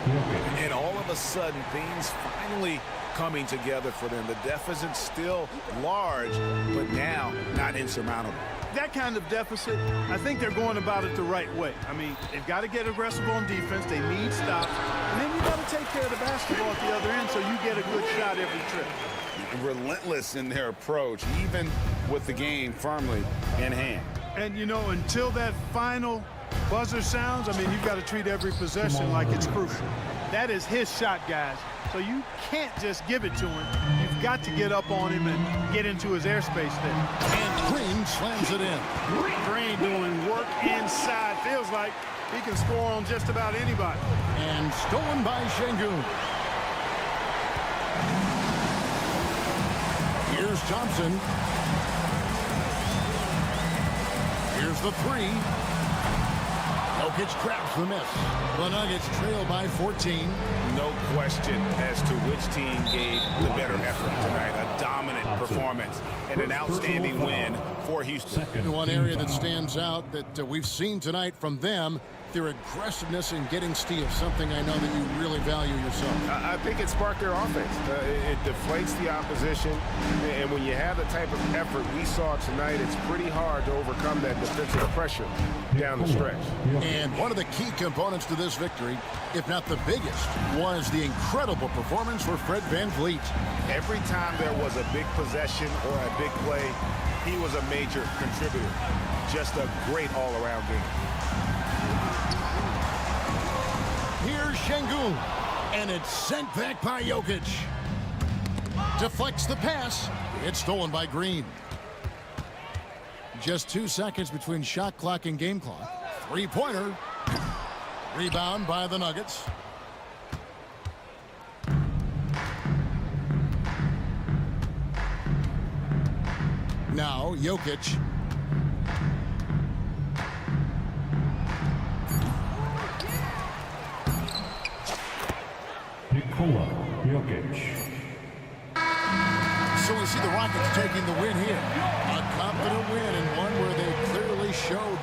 K: And all of a sudden, things finally coming together for them. The deficit's still large, but now not insurmountable.
B: That kind of deficit, I think they're going about it the right way. I mean, they've got to get aggressive on defense. They need stops. And then you got to take care of the basketball at the other end so you get a good shot every trip.
G: Relentless in their approach, even with the game firmly in hand.
B: And, you know, until that final buzzer sounds, I mean, you've got to treat every possession like it's crucial. That is his shot, guys. So you can't just give it to him. You've got to get up on him and get into his airspace there.
F: And Green slams it in.
B: Green doing work inside. Feels like he can score on just about anybody.
F: And stolen by Şengün. Here's Thompson. Here's the 3. Jokic grabs the miss. The Nuggets trail by 14.
K: No question as to which team gave the better effort tonight. A dominant performance and an outstanding win for Houston.
F: One area that stands out that we've seen tonight from them, their aggressiveness in getting steals, something I know that you really value yourself.
K: I think it sparked their offense. It deflates the opposition, and when you have the type of effort we saw tonight, it's pretty hard to overcome that defensive pressure down the stretch.
F: And one of the key components to this victory, if not the biggest, was the incredible performance for Fred VanVleet.
K: Every time there was a big possession or a big play, he was a major contributor. Just a great all-around game.
F: Here's Şengün, and it's sent back by Jokic. Deflects the pass. It's stolen by Green. Just 2 seconds between shot clock and game clock. 3-pointer. Rebound by the Nuggets. Now Jokic.
E: Jokic.
F: So we see the Rockets taking the win here. A confident win and one where they clearly showed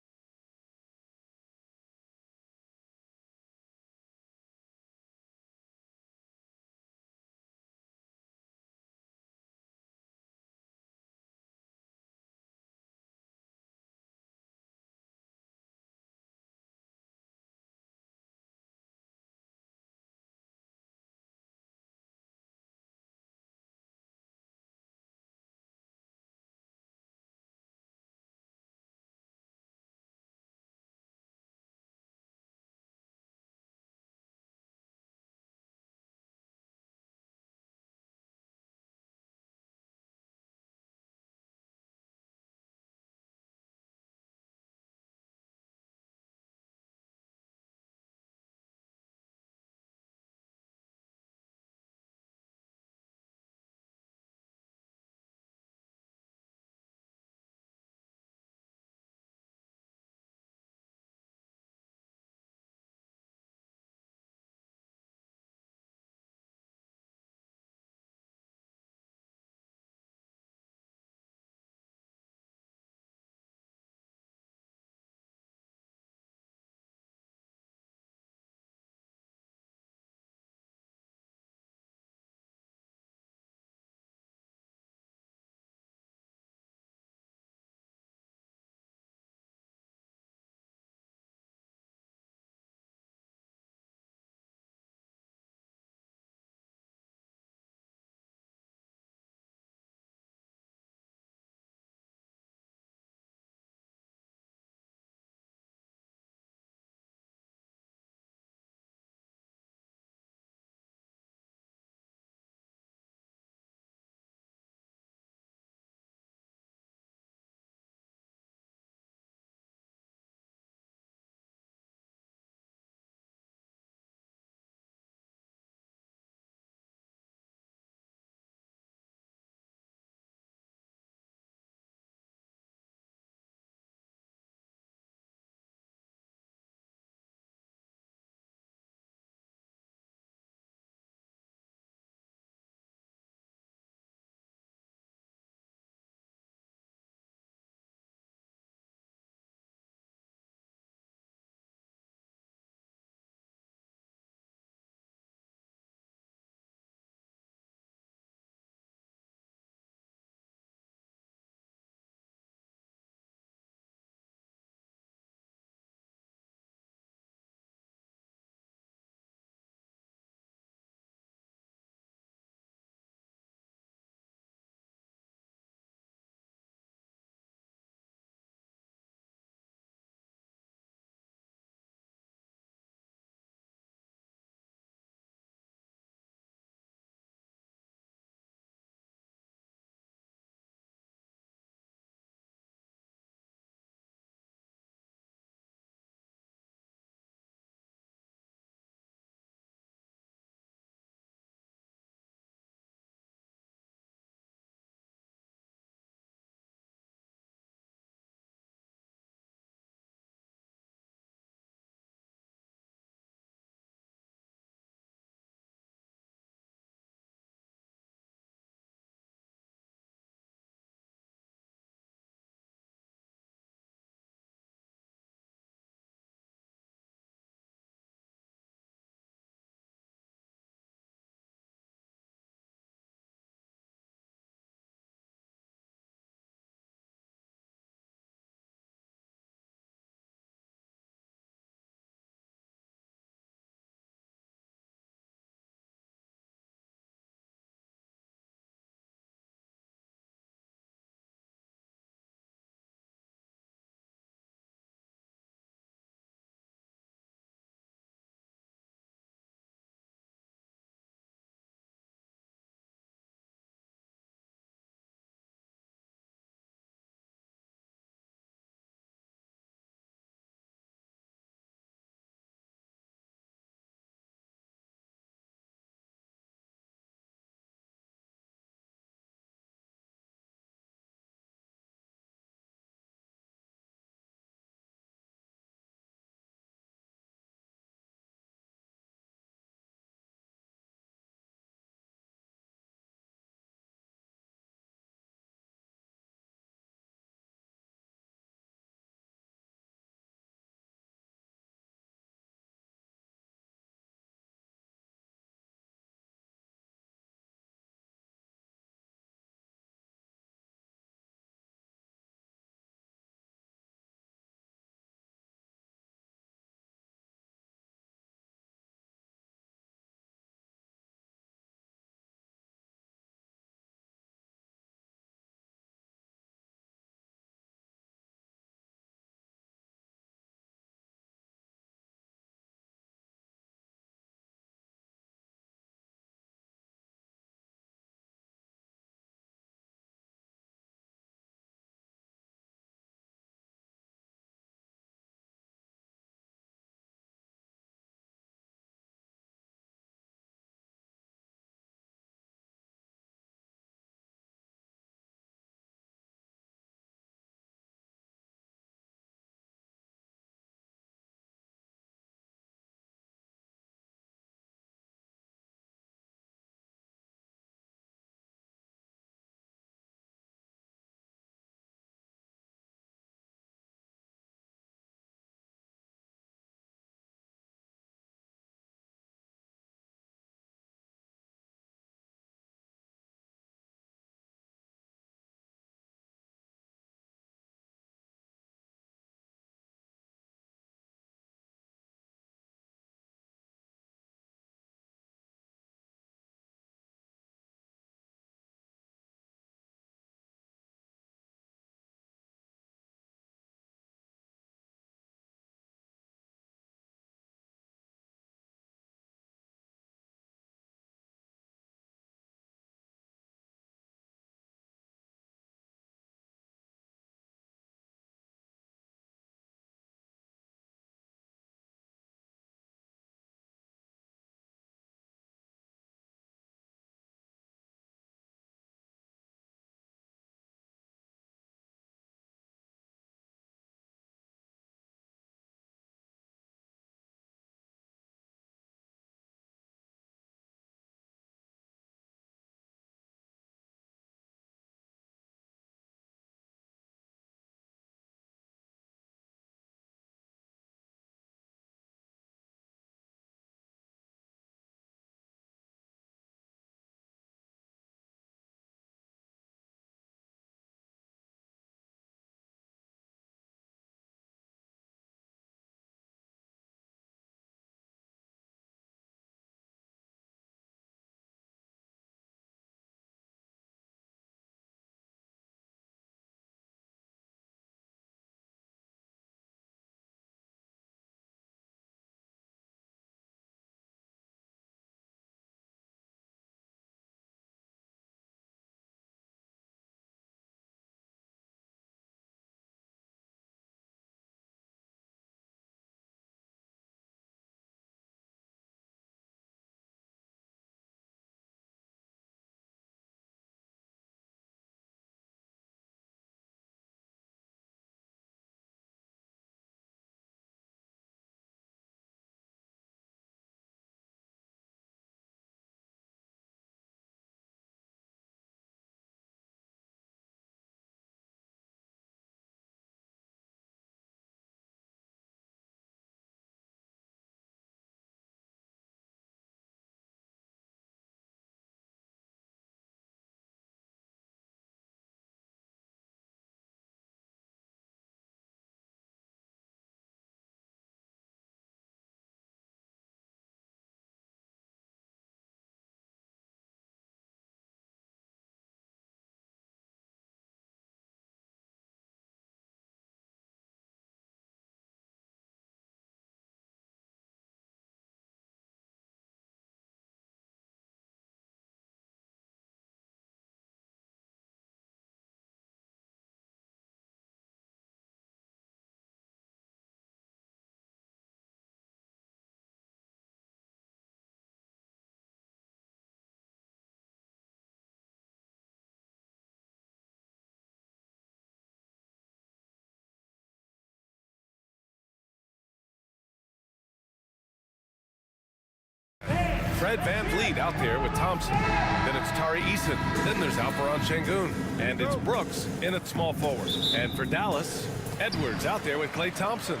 A: Fred VanVleet out there with Thompson. Then it's Tari Eason. Then there's Alperon Şengün. And it's Brooks in at small forward. And for Dallas, Edwards out there with Klay Thompson.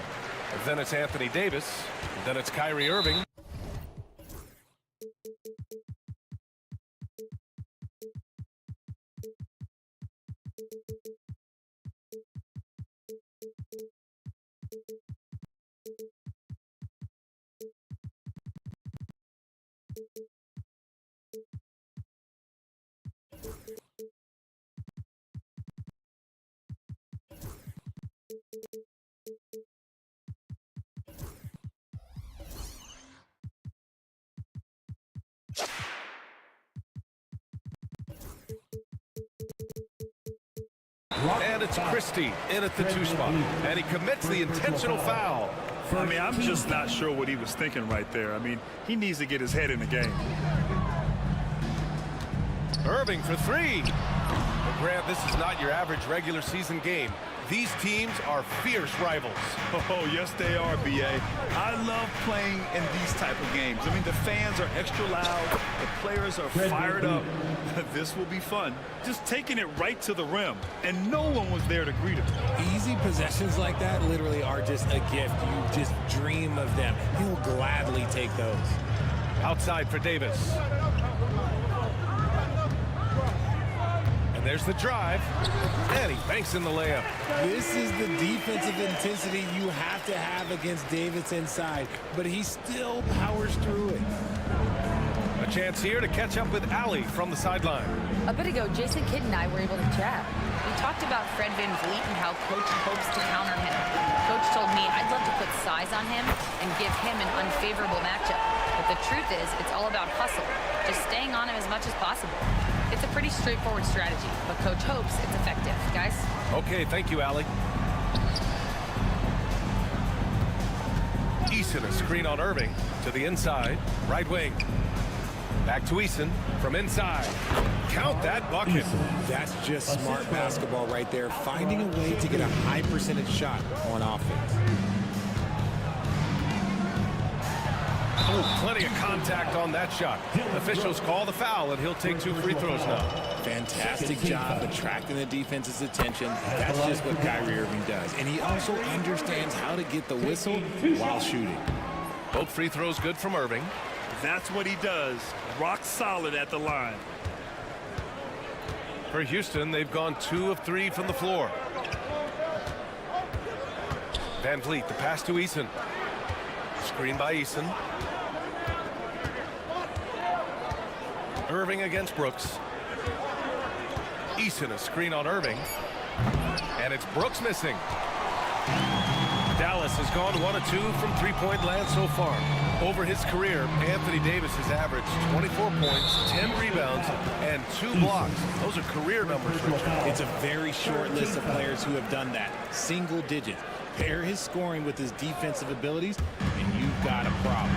A: And then it's Anthony Davis. And then it's Kyrie Irving. And it's Christie in at the 2 spot. And he commits the intentional foul.
C: I mean, I'm just not sure what he was thinking right there. I mean, he needs to get his head in the game.
A: Irving for 3. Well, Grant, this is not your average regular season game. These teams are fierce rivals.
C: Oh, yes, they are, B.A. I love playing in these type of games. I mean, the fans are extra loud. The players are fired up. This will be fun. Just taking it right to the rim, and no one was there to greet him.
J: Easy possessions like that literally are just a gift. You just dream of them. He'll gladly take those.
A: Outside for Davis. And there's the drive. And he banks in the layup.
J: This is the defensive intensity you have to have against Davis inside, but he still powers through it.
A: A chance here to catch up with Allie from the sideline.
D: A bit ago, Jason Kidd and I were able to chat. We talked about Fred VanVleet and how Coach hopes to counter him. Coach told me I'd love to put size on him and give him an unfavorable matchup. But the truth is, it's all about hustle, just staying on him as much as possible. It's a pretty straightforward strategy, but Coach hopes it's effective. Guys?
A: Okay, thank you, Allie. Eason, a screen on Irving to the inside, right wing. Back to Eason from inside. Count that bucket.
J: That's just smart basketball right there, finding a way to get a high percentage shot on offense.
A: Oh, plenty of contact on that shot. Officials call the foul, and he'll take 2 free throws now.
J: Fantastic job attracting the defense's attention. That's just what Kyrie Irving does. And he also understands how to get the whistle while shooting.
A: Both free throws good from Irving.
C: That's what he does. Rock solid at the line.
A: For Houston, they've gone 2 of 3 from the floor. VanVleet, the pass to Eason. Screen by Eason. Irving against Brooks. Eason, a screen on Irving. And it's Brooks missing. Dallas has gone 1 of 2 from three-point land so far. Over his career, Anthony Davis has averaged 24 points, 10 rebounds, and 2 blocks. Those are career numbers, Richard.
J: It's a very short list of players who have done that. Single digits. Pair his scoring with his defensive abilities, and you've got a problem.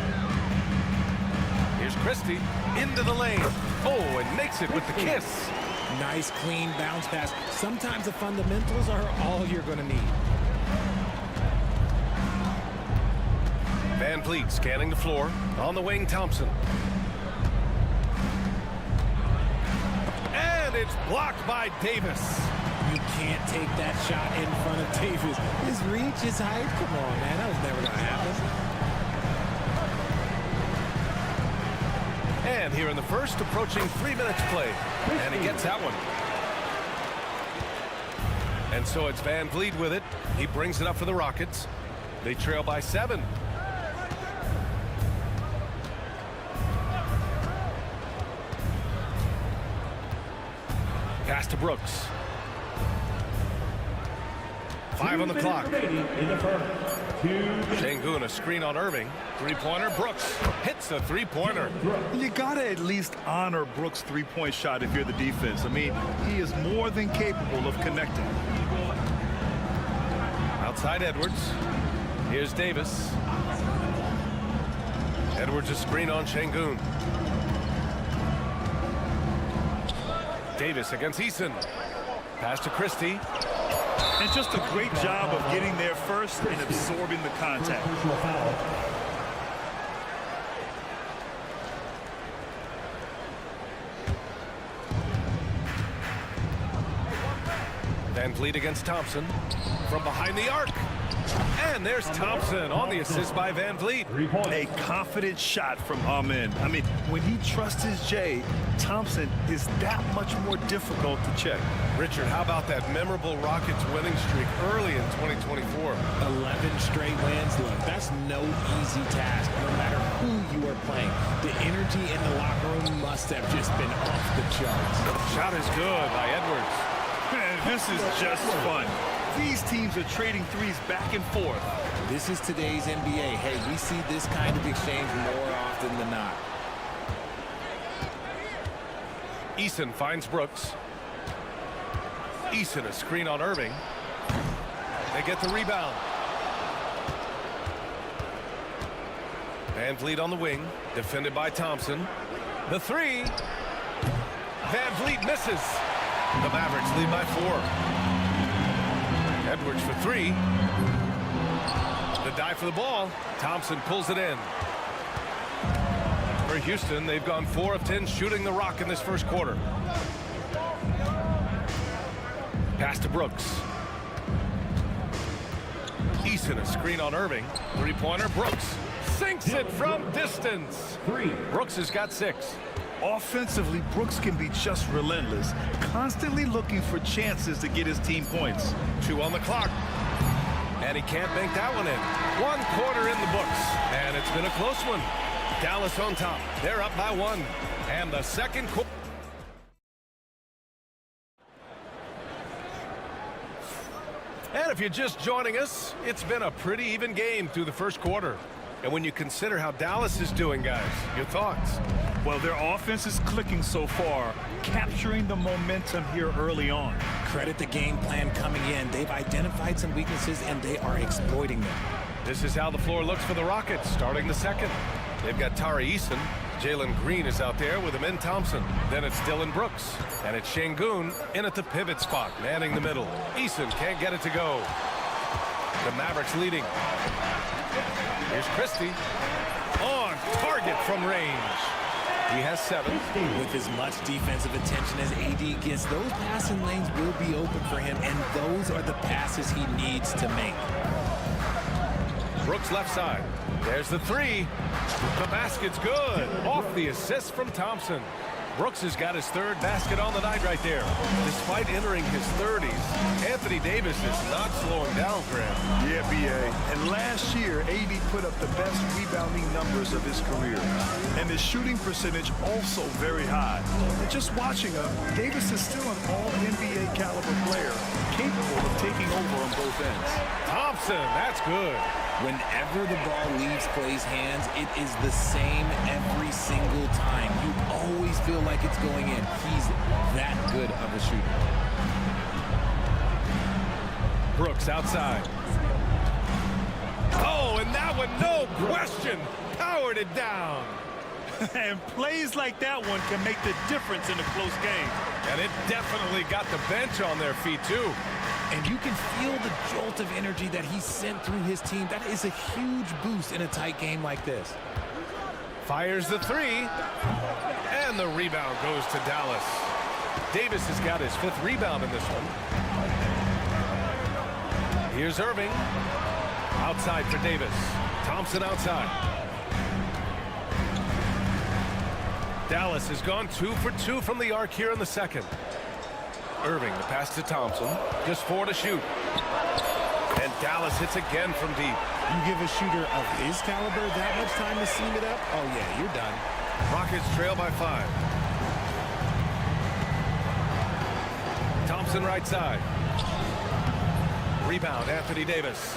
A: Here's Christie into the lane. Oh, and makes it with the kiss.
J: Nice, clean bounce pass. Sometimes the fundamentals are all you're going to need.
A: VanVleet scanning the floor. On the wing, Thompson. And it's blocked by Davis.
J: You can't take that shot in front of Davis. His reach, his height. Come on, man. That was never going to happen.
A: And here in the first, approaching 3 minutes play. And he gets that one. And so it's VanVleet with it. He brings it up for the Rockets. They trail by 7. Pass to Brooks. 5 on the clock. Şengün, a screen on Irving. Three-pointer. Brooks hits a three-pointer.
C: You got to at least honor Brooks' three-point shot if you're the defense. I mean, he is more than capable of connecting.
A: Outside Edwards. Here's Davis. Edwards a screen on Şengün. Davis against Eason. Pass to Christie.
C: And just a great job of getting there first and absorbing the contact.
A: Vliet against Thompson. From behind the arc. And there's Thompson on the assist by Van Vliet.
C: A confident shot from Amen. I mean, when he trusts his J, Thompson is that much more difficult to check.
A: Richard, how about that memorable Rockets winning streak early in 2024?
J: 11 straight wins. Look, that's no easy task, no matter who you are playing. The energy in the locker room must have just been off the charts.
A: Shot is good by Edwards.
C: Man, this is just fun. These teams are trading threes back and forth.
J: This is today's NBA. Hey, we see this kind of exchange more often than not.
A: Eason finds Brooks. Eason, a screen on Irving. They get the rebound. Van Vliet on the wing, defended by Thompson. The three. Van Vliet misses. The Mavericks lead by 4. Edwards for 3. The dive for the ball. Thompson pulls it in. For Houston, they've gone 4 of 10 shooting the rock in this first quarter. Pass to Brooks. Eason, a screen on Irving. Three-pointer, Brooks sinks it from distance. Brooks has got 6.
C: Offensively, Brooks can be just relentless, constantly looking for chances to get his team points.
A: 2 on the clock. And he can't bank that one in. 1 quarter in the books. And it's been a close one. Dallas on top. They're up by 1. And the second quarter. And if you're just joining us, it's been a pretty even game through the first quarter. And when you consider how Dallas is doing, guys, your thoughts?
C: Well, their offense is clicking so far, capturing the momentum here early on.
J: Credit the game plan coming in. They've identified some weaknesses, and they are exploiting them.
A: This is how the floor looks for the Rockets, starting the second. They've got Tari Eason. Jalen Green is out there with Amin Thompson. Then it's Dylan Brooks. And it's Şengün in at the pivot spot, manning the middle. Eason can't get it to go. The Mavericks leading. Here's Christie. On target from range. He has 7.
J: With as much defensive attention as AD gets, those passing lanes will be open for him, and those are the passes he needs to make.
A: Brooks left side. There's the 3. The basket's good. Off the assist from Thompson. Brooks has got his 3rd basket on the night right there. Despite entering his 30s, Anthony Davis is not slowing down for him.
C: Yeah, B.A. And last year, AD put up the best rebounding numbers of his career. And his shooting percentage also very high. And just watching him, Davis is still an all-NBA caliber player, capable of taking over on both ends.
A: Thompson, that's good.
J: Whenever the ball leaves Clay's hands, it is the same every single time. You always feel like it's going in. He's that good of a shooter.
A: Brooks outside. Oh, and that one, no question, powered it down.
C: And plays like that one can make the difference in a close game.
A: And it definitely got the bench on their feet, too.
J: And you can feel the jolt of energy that he sent through his team. That is a huge boost in a tight game like this.
A: Fires the 3. And the rebound goes to Dallas. Davis has got his 5th rebound in this one. Here's Irving. Outside for Davis. Thompson outside. Dallas has gone 2 for 2 from the arc here in the second. Irving, the pass to Thompson. Just 4 to shoot. And Dallas hits again from deep.
J: You give a shooter of his caliber that much time to seam it up? Oh, yeah, you're done.
A: Rockets trail by 5. Thompson right side. Rebound, Anthony Davis.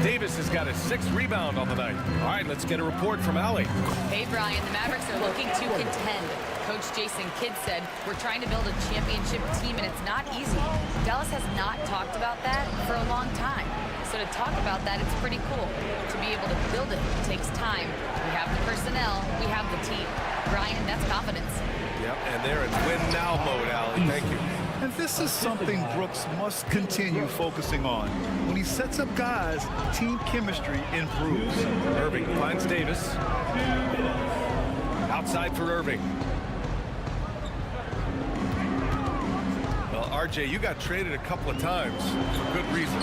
A: Davis has got his 6th rebound on the night. All right, let's get a report from Allie.
D: Hey, Brian, the Mavericks are looking to contend. Coach Jason Kidd said, we're trying to build a championship team, and it's not easy. Dallas has not talked about that for a long time. So to talk about that, it's pretty cool. To be able to build it takes time. We have the personnel, we have the team. Brian, that's confidence.
A: Yep, and they're in win-now mode, Allie. Thank you.
C: And this is something Brooks must continue focusing on. When he sets up guys, team chemistry improves.
A: Irving finds Davis. Outside for Irving. Well, RJ, you got traded a couple of times for good reason.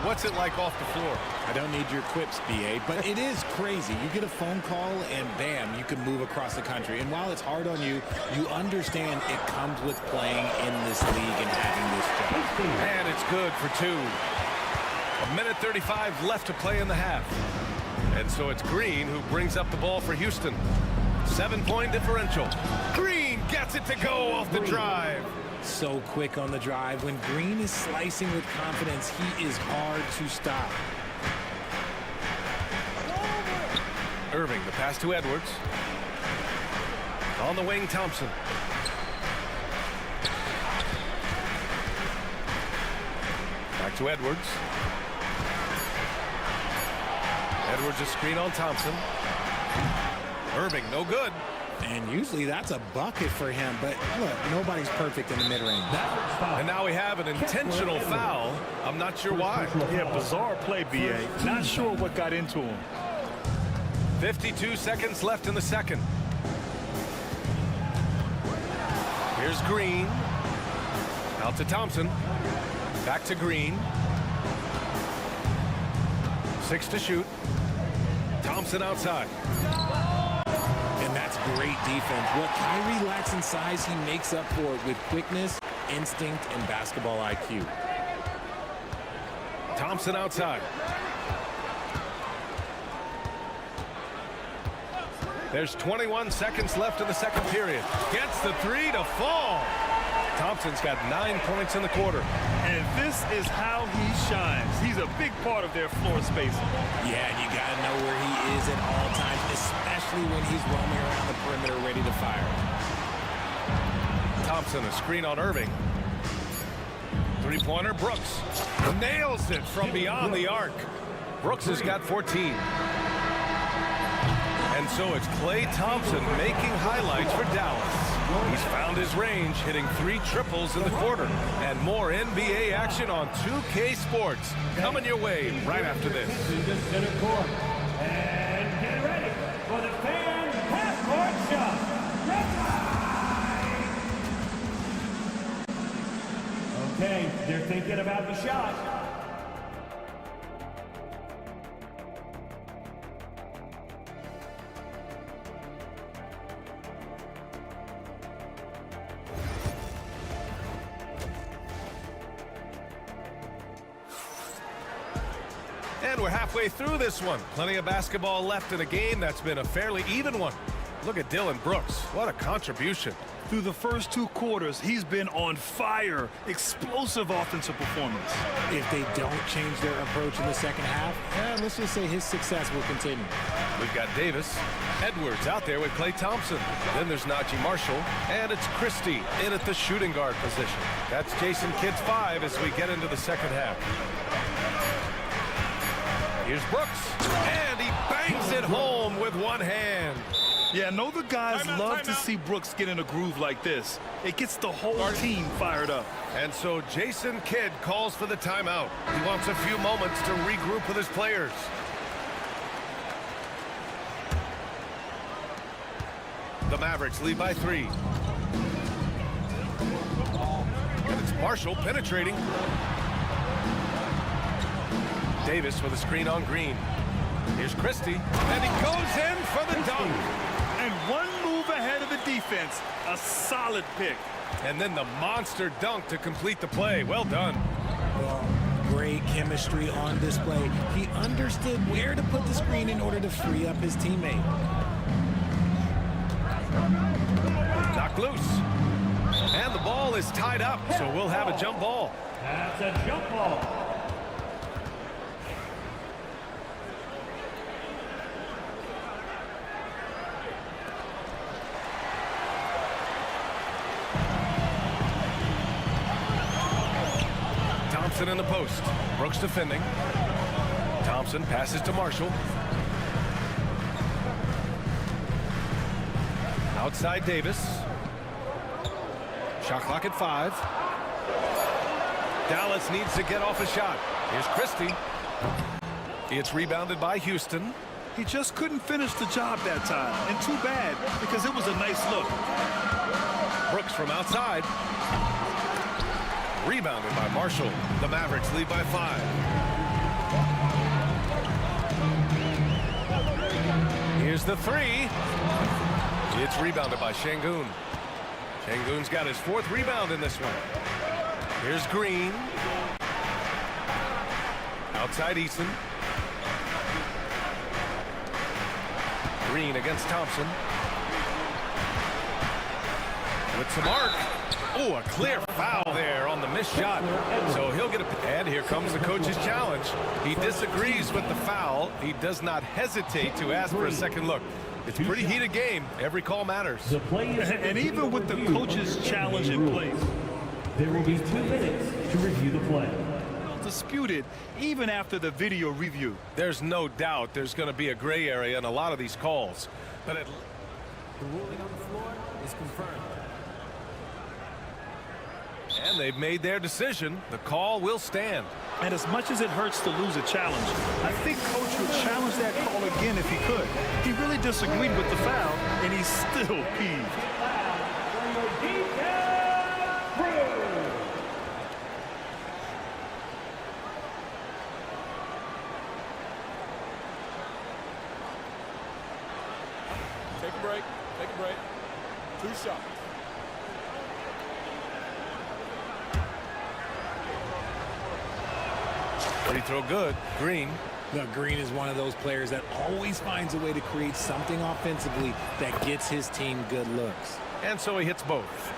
A: What's it like off the floor?
J: I don't need your quips, BA, but it is crazy. You get a phone call and bam, you can move across the country. And while it's hard on you, you understand it comes with playing in this league and having this job.
A: And it's good for 2. 1:35 left to play in the half. And so it's Green who brings up the ball for Houston. 7-point differential. Green gets it to go off the drive.
J: So quick on the drive. When Green is slicing with confidence, he is hard to stop.
A: Irving, the pass to Edwards. On the wing, Thompson. Back to Edwards. Edwards a screen on Thompson. Irving, no good.
J: And usually that's a bucket for him, but look, nobody's perfect in the mid-range.
A: And now we have an intentional foul. I'm not sure why.
C: Yeah, bizarre play, BA. Not sure what got into him.
A: 52 seconds left in the second. Here's Green. Out to Thompson. Back to Green. 6 to shoot. Thompson outside.
J: And that's great defense. What Kyrie lacks in size, he makes up for it with quickness, instinct, and basketball IQ.
A: Thompson outside. There's 21 seconds left in the second period. Gets the 3 to fall. Thompson's got 9 points in the quarter.
C: And this is how he shines. He's a big part of their floor spacing.
J: Yeah, and you got to know where he is at all times, especially when he's roaming around the perimeter ready to fire.
A: Thompson, a screen on Irving. Three-pointer, Brooks. Nails it from beyond the arc. Brooks has got 14. And so it's Klay Thompson making highlights for Dallas. He's found his range, hitting 3 triples in the quarter. And more NBA action on 2K Sports coming your way right after this.
N: And get ready for the fan half-court shot. Okay, they're thinking about the shot.
A: And we're halfway through this one. Plenty of basketball left in a game that's been a fairly even one. Look at Dillon Brooks. What a contribution.
C: Through the first 2 quarters, he's been on fire. Explosive offensive performance.
J: If they don't change their approach in the second half, let's just say his success will continue.
A: We've got Davis. Edwards out there with Klay Thompson. Then there's Najee Marshall. And it's Christie in at the shooting guard position. That's Jason Kidd's 5 as we get into the second half. Here's Brooks, and he bangs it home with one hand.
C: Yeah, I know the guys love to see Brooks get in a groove like this. It gets the whole team fired up.
A: And so Jason Kidd calls for the timeout. He wants a few moments to regroup with his players. The Mavericks lead by 3. And it's Marshall penetrating. Davis with a screen on Green. Here's Christie, and he goes in for the dunk.
C: And one move ahead of the defense, a solid pick.
A: And then the monster dunk to complete the play. Well done.
J: Well, great chemistry on display. He understood where to put the screen in order to free up his teammate.
A: Knocked loose. And the ball is tied up, so we'll have a jump ball.
N: That's a jump ball.
A: Thompson in the post. Brooks defending. Thompson passes to Marshall. Outside Davis. Shot clock at 5. Dallas needs to get off a shot. Here's Christie. It's rebounded by Houston.
C: He just couldn't finish the job that time. And too bad, because it was a nice look.
A: Brooks from outside. Rebounded by Marshall. The Mavericks lead by 5. Here's the 3. It's rebounded by Şengün. Şengün's got his 4th rebound in this one. Here's Green. Outside Eason. Green against Thompson. With some arc. Oh, a clear foul there on the missed shot. So he'll get a... And here comes the coach's challenge. He disagrees with the foul. He does not hesitate to ask for a second look. It's a pretty heated game. Every call matters.
C: And even with the coach's challenge in place,
N: there will be 2 minutes to review the play.
C: Disputed even after the video review.
A: There's no doubt there's going to be a gray area in a lot of these calls. But the
O: ruling on the floor is confirmed.
A: And they've made their decision. The call will stand.
C: And as much as it hurts to lose a challenge, I think Coach would challenge that call again if he could. He really disagreed with the foul, and he's still peeved.
M: Take a break. Take a break. 2 shots.
A: Free throw good. Green.
J: Look, Green is one of those players that always finds a way to create something offensively that gets his team good looks.
A: And so he hits both.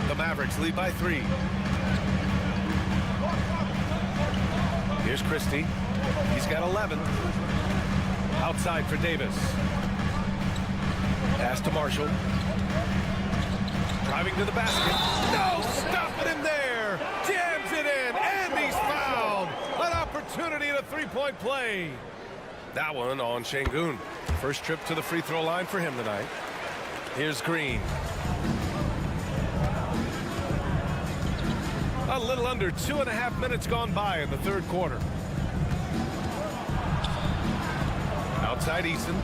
A: The Mavericks lead by 3. Here's Christie. He's got 11. Outside for Davis. Pass to Marshall. Driving to the basket. No! Stopping him there! Jams it in! And he's fouled! An opportunity at a 3-point play. That one on Şengün. First trip to the free throw line for him tonight. Here's Green. A little under 2.5 minutes gone by in the 3rd quarter. Outside Eason.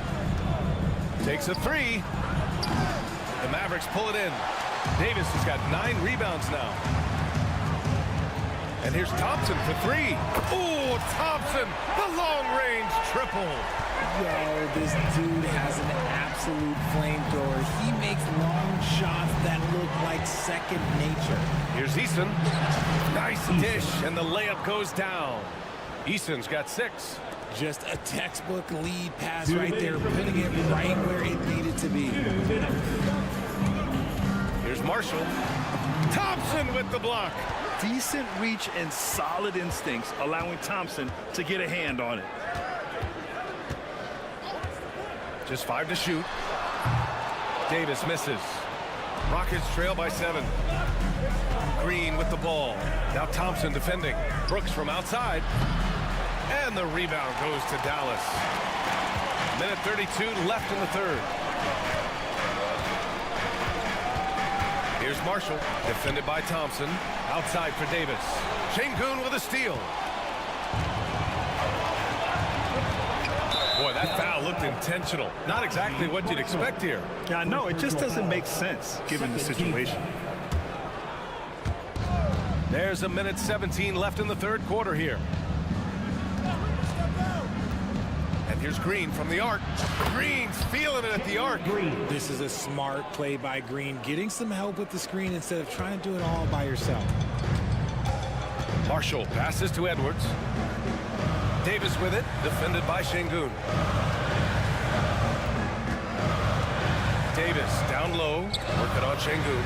A: Takes a 3. The Mavericks pull it in. Davis has got 9 rebounds now. And here's Thompson for 3. Oh, Thompson, the long-range triple.
J: Yo, this dude has an absolute flamethrower. He makes long shots that look like second nature.
A: Here's Eason. Nice dish, and the layup goes down. Eason's got 6.
J: Just a textbook lead pass right there, putting it right where it needed to be.
A: Here's Marshall. Thompson with the block.
C: Decent reach and solid instincts, allowing Thompson to get a hand on it.
A: Just 5 to shoot. Davis misses. Rockets trail by 7. Green with the ball. Now Thompson defending. Brooks from outside. And the rebound goes to Dallas. Minute 32 left in the 3rd. Here's Marshall, defended by Thompson. Outside for Davis. Şengün with a steal. Boy, that foul looked intentional. Not exactly what you'd expect here.
C: Yeah, I know. It just doesn't make sense given the situation.
A: There's a minute 17 left in the 3rd quarter here. And here's Green from the arc. Green's feeling it at the arc.
J: This is a smart play by Green, getting some help with the screen instead of trying to do it all by yourself.
A: Marshall passes to Edwards. Davis with it, defended by Şengün. Davis down low, working on Şengün.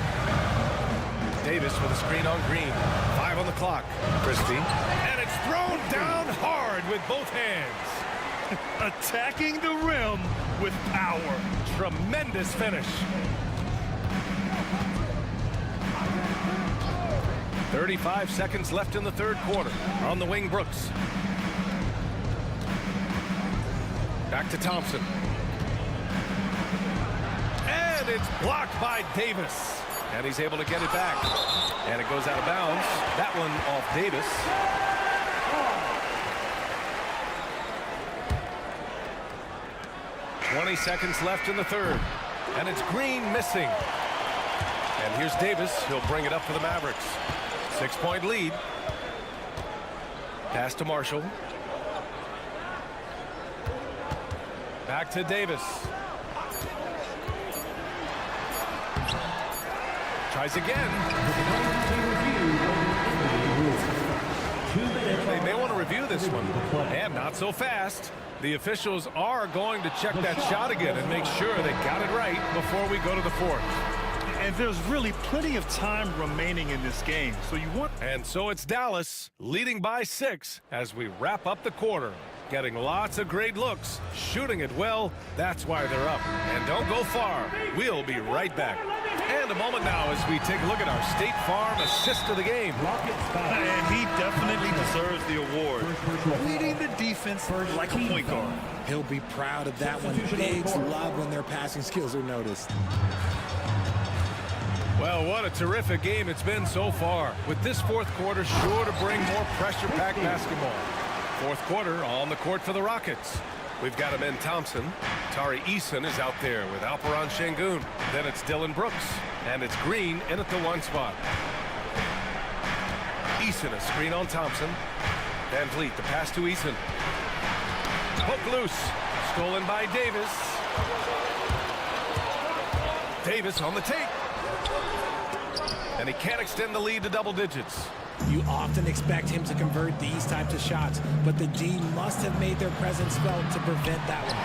A: Davis with a screen on Green. 5 on the clock. Christie. And it's thrown down hard with both hands.
C: Attacking the rim with power.
A: Tremendous finish. 35 seconds left in the 3rd quarter. On the wing, Brooks. Back to Thompson. And it's blocked by Davis. And he's able to get it back. And it goes out of bounds. That one off Davis. .20 seconds left in the 3rd. And it's Green missing. And here's Davis. He'll bring it up for the Mavericks. 6-point lead. Pass to Marshall. Back to Davis. Tries again. They may want to review this one. And not so fast. The officials are going to check that shot again and make sure they got it right before we go to the fourth.
C: And there's really plenty of time remaining in this game. So you want...
A: And so it's Dallas leading by 6 as we wrap up the quarter. Getting lots of great looks, shooting it well. That's why they're up. And don't go far. We'll be right back. And a moment now as we take a look at our State Farm assist of the game.
C: And he definitely deserves the award. Leading the defense like a point guard.
J: He'll be proud of that one. Bigs love when their passing skills are noticed.
A: Well, what a terrific game it's been so far. With this fourth quarter sure to bring more pressure-packed basketball. Fourth quarter on the court for the Rockets. We've got Amen Thompson. Tari Eason is out there with Alperon Şengün. Then it's Dylan Brooks. And it's Green in at the 1 spot. Eason a screen on Thompson. Van Vliet, the pass to Eason. Hook loose. Stolen by Davis. Davis on the take. And he can't extend the lead to double digits.
J: You often expect him to convert these types of shots, but the D must have made their presence felt to prevent that one.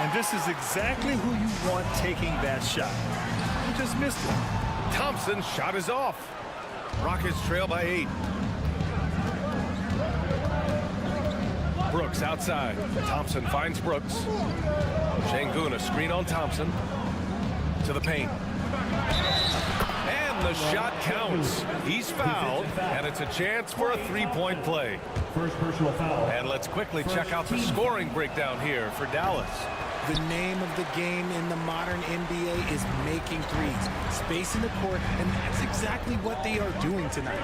C: And this is exactly who you want taking that shot. You just missed it.
A: Thompson's shot is off. Rockets trail by 8. Brooks outside. Thompson finds Brooks. Şengün a screen on Thompson. To the paint. And the shot counts. He's fouled, and it's a chance for a 3-point play.
N: First personal foul.
A: And let's quickly check out the scoring breakdown here for Dallas.
J: The name of the game in the modern NBA is making threes. Space in the court, and that's exactly what they are doing tonight.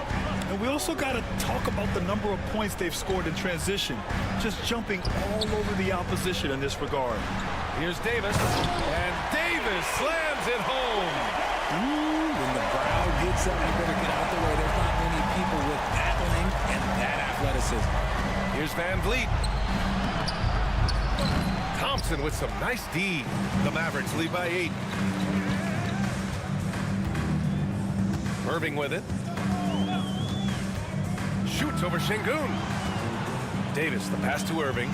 C: And we also got to talk about the number of points they've scored in transition. Just jumping all over the opposition in this regard.
A: Here's Davis, and Davis slams it home.
J: Ooh, when the crowd gets up, you better get out the way. There's not many people with that length and that athleticism.
A: Here's Van Vliet. Thompson with some nice D. The Mavericks lead by 8. Irving with it. Shoots over Şengün. Davis, the pass to Irving.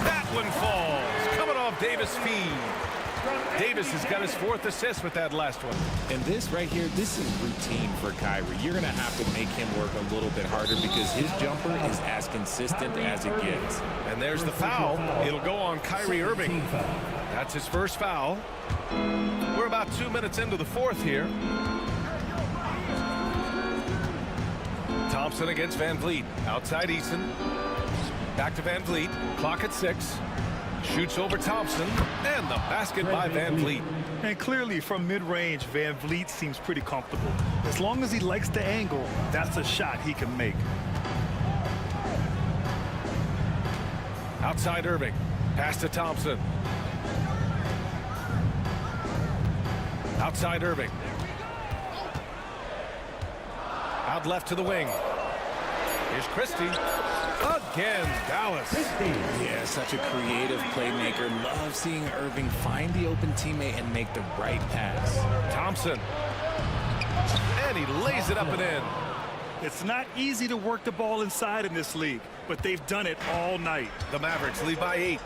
A: That one falls. Coming off Davis' feed. Davis has got his 4th assist with that last one.
J: And this right here, this is routine for Kyrie. You're going to have to make him work a little bit harder because his jumper is as consistent as it gets.
A: And there's the foul. It'll go on Kyrie Irving. That's his first foul. We're about 2 minutes into the 4th here. Thompson against Van Vliet. Outside Eason. Back to Van Vliet. Clock at 6. Shoots over Thompson, and the basket by Van Vliet.
C: And clearly from mid-range, Van Vliet seems pretty comfortable. As long as he likes the angle, that's a shot he can make.
A: Outside Irving, pass to Thompson. Outside Irving. Out left to the wing. Here's Christie. Again, Dallas.
J: Yeah, such a creative playmaker. Love seeing Irving find the open teammate and make the right pass.
A: Thompson. And he lays it up and in.
C: It's not easy to work the ball inside in this league, but they've done it all night.
A: The Mavericks lead by 8.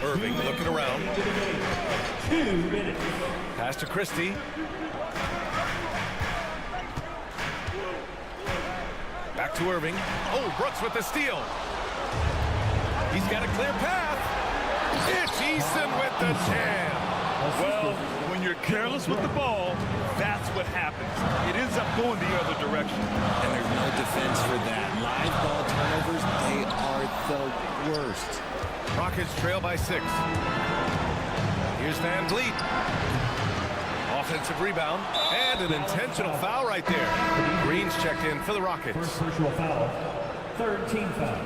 A: Irving looking around.
N: 2 minutes.
A: Pass to Christie. Back to Irving. Oh, Brooks with the steal. He's got a clear path. It's Eason with the jam.
C: Well, when you're careless with the ball, that's what happens. It ends up going the other direction.
J: And there's no defense for that. Live ball turnovers, they are the worst.
A: Rockets trail by 6. Here's Van Vliet. Offensive rebound and an intentional foul right there. Green's checked in for the Rockets.
N: First personal foul. 3rd team foul.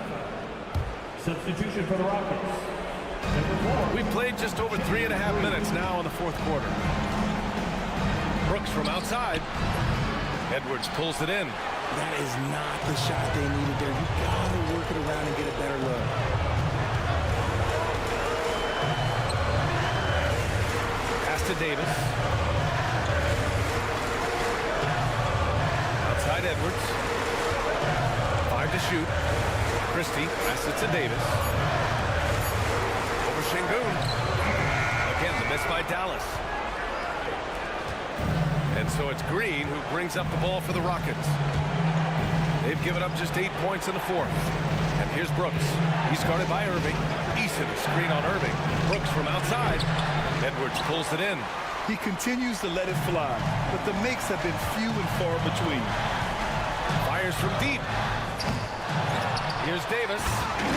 N: Substitution for the Rockets.
A: We've played just over 3.5 minutes now in the fourth quarter. Brooks from outside. Edwards pulls it in.
J: That is not the shot they needed there. You gotta work it around and get a better look.
A: Pass to Davis. Outside Edwards. 5 to shoot. Christie passes it to Davis. Over Şengün. Again, the miss by Dallas. And so it's Green who brings up the ball for the Rockets. They've given up just 8 points in the fourth. And here's Brooks. He's guarded by Irving. Eason, screen on Irving. Brooks from outside. Edwards pulls it in.
C: He continues to let it fly, but the makes have been few and far between.
A: Fires from deep. Here's Davis.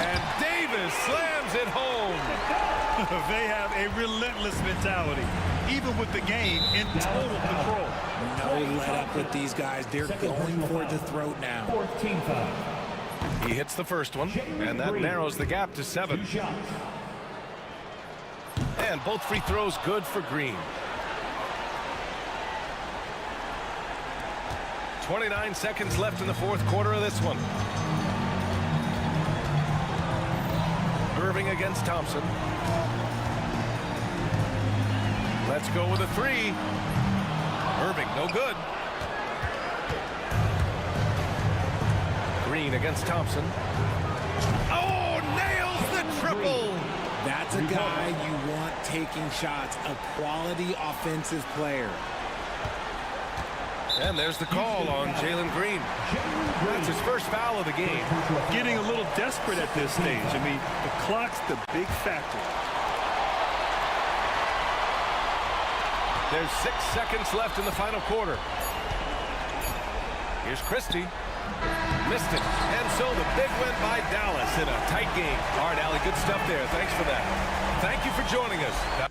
A: And Davis slams it home.
C: They have a relentless mentality, even with the game in total control.
J: No let up with these guys. They're going for the throat now.
N: 14 foul.
A: He hits the first one, and that narrows the gap to 7. And both free throws good for Green. 29 seconds left in the fourth quarter of this one. Irving against Thompson. Let's go with a 3. Irving, no good. Green against Thompson. Oh, nails the triple!
J: That's a guy you want taking shots, a quality offensive player.
A: And there's the call on Jalen Green. That's his first foul of the game.
C: Getting a little desperate at this stage. I mean, the clock's the big factor.
A: There's 6 seconds left in the final quarter. Here's Christie. Missed it. And so the big win by Dallas in a tight game. All right, Allie, good stuff there. Thanks for that. Thank you for joining us.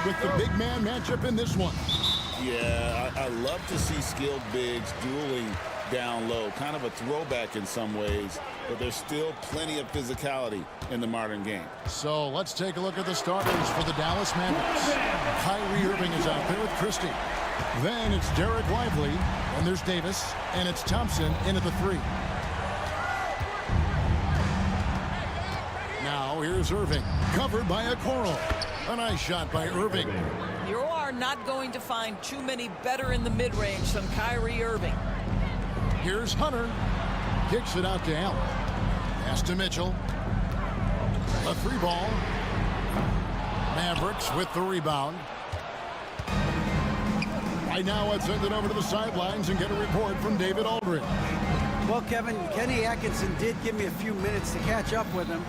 F: with the big man matchup in this one.
G: Yeah, I love to see skilled bigs dueling down low. Kind of a throwback in some ways, but there's still plenty of physicality in the modern game.
F: So let's take a look at the starters for the Dallas Mavericks. Kyrie Irving is out there with Christie. Then it's Derek Lively, and there's Davis, and it's Thompson in at the 3. Now here's Irving, covered by Okoro. A nice shot by Irving.
H: You are not going to find too many better in the mid-range than Kyrie Irving.
F: Here's Hunter. Kicks it out to Allen. Pass to Mitchell. A 3 ball. Mavericks with the rebound. Right now, let's send it over to the sidelines and get a report from David Aldridge.
I: Well, Kevin, Kenny Atkinson did give me a few minutes to catch up with him.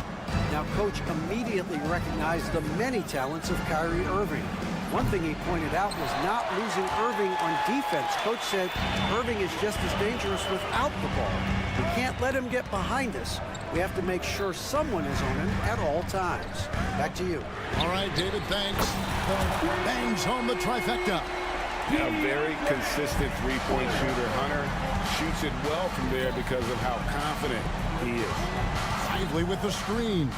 I: Now, Coach immediately recognized the many talents of Kyrie Irving. One thing he pointed out was not losing Irving on defense. Coach said Irving is just as dangerous without the ball. We can't let him get behind us. We have to make sure someone is on him at all times. Back to you.
F: All right, David, thanks. Bangs home the trifecta.
K: A very consistent three-point shooter. Hunter shoots it well from there because of how confident he is.
F: Lively with the screen.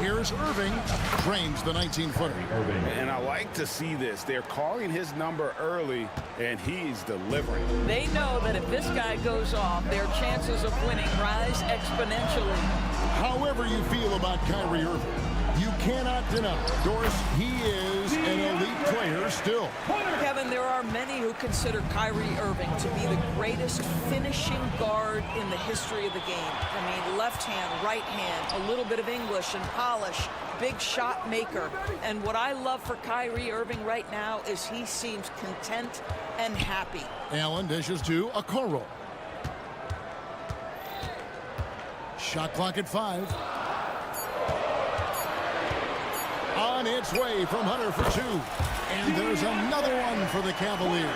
F: Here's Irving, drains the 19-footer.
K: And I like to see this. They're calling his number early, and he's delivering.
H: They know that if this guy goes off, their chances of winning rise exponentially.
F: However you feel about Kyrie Irving, you cannot deny, Doris, he is an elite player still.
H: Kevin, there are many who consider Kyrie Irving to be the greatest finishing guard in the history of the game. I mean, left hand, right hand, a little bit of English and polish, big shot maker. And what I love for Kyrie Irving right now is he seems content and happy.
F: Allen dishes to Okoro. Shot clock at 5. On its way from Hunter for 2. And there's another one for the Cavaliers.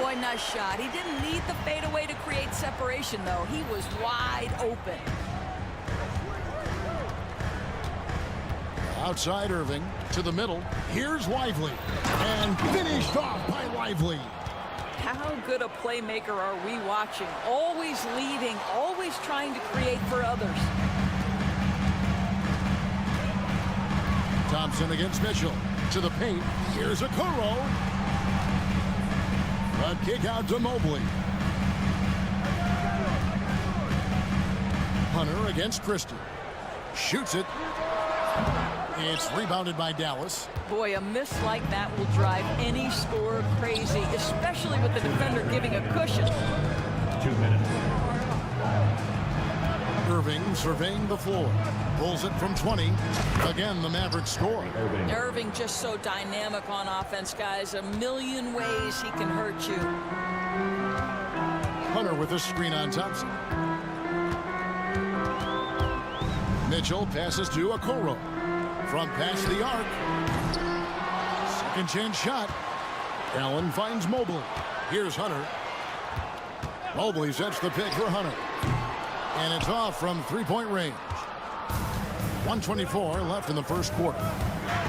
H: Boy, nice shot. He didn't need the fadeaway to create separation, though. He was wide open.
F: Outside Irving to the middle. Here's Lively. And finished off by Lively.
H: How good a playmaker are we watching? Always leading, always trying to create for others.
F: Thompson against Mitchell. To the paint. Here's Okoro. A kick out to Mobley. Hunter against Christie. Shoots it. It's rebounded by Dallas.
H: Boy, a miss like that will drive any scorer crazy, especially with the defender giving a cushion.
N: 2 minutes.
F: Irving surveying the floor. Pulls it from 20. Again, the Mavericks score.
H: Irving just so dynamic on offense, guys. A million ways he can hurt you.
F: Hunter with a screen on Thompson. Mitchell passes to Okoro. From past the arc. Second chance shot. Allen finds Mobley. Here's Hunter. Mobley sets the pick for Hunter. And it's off from three-point range. 1:24 left in the first quarter.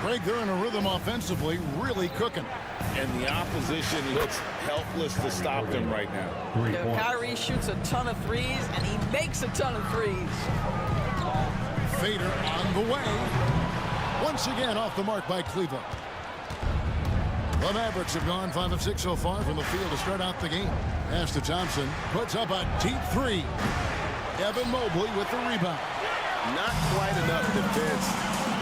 F: Greg, they're in a rhythm offensively, really cooking.
G: And the opposition looks helpless to stop them right now.
H: Kyrie shoots a ton of threes, and he makes a ton of threes.
F: Fader on the way. Once again off the mark by Cleveland. The Mavericks have gone 5 of 6 so far from the field to start out the game. Pass to Thompson. Puts up a deep 3. Evan Mobley with the rebound.
K: Not quite enough defense.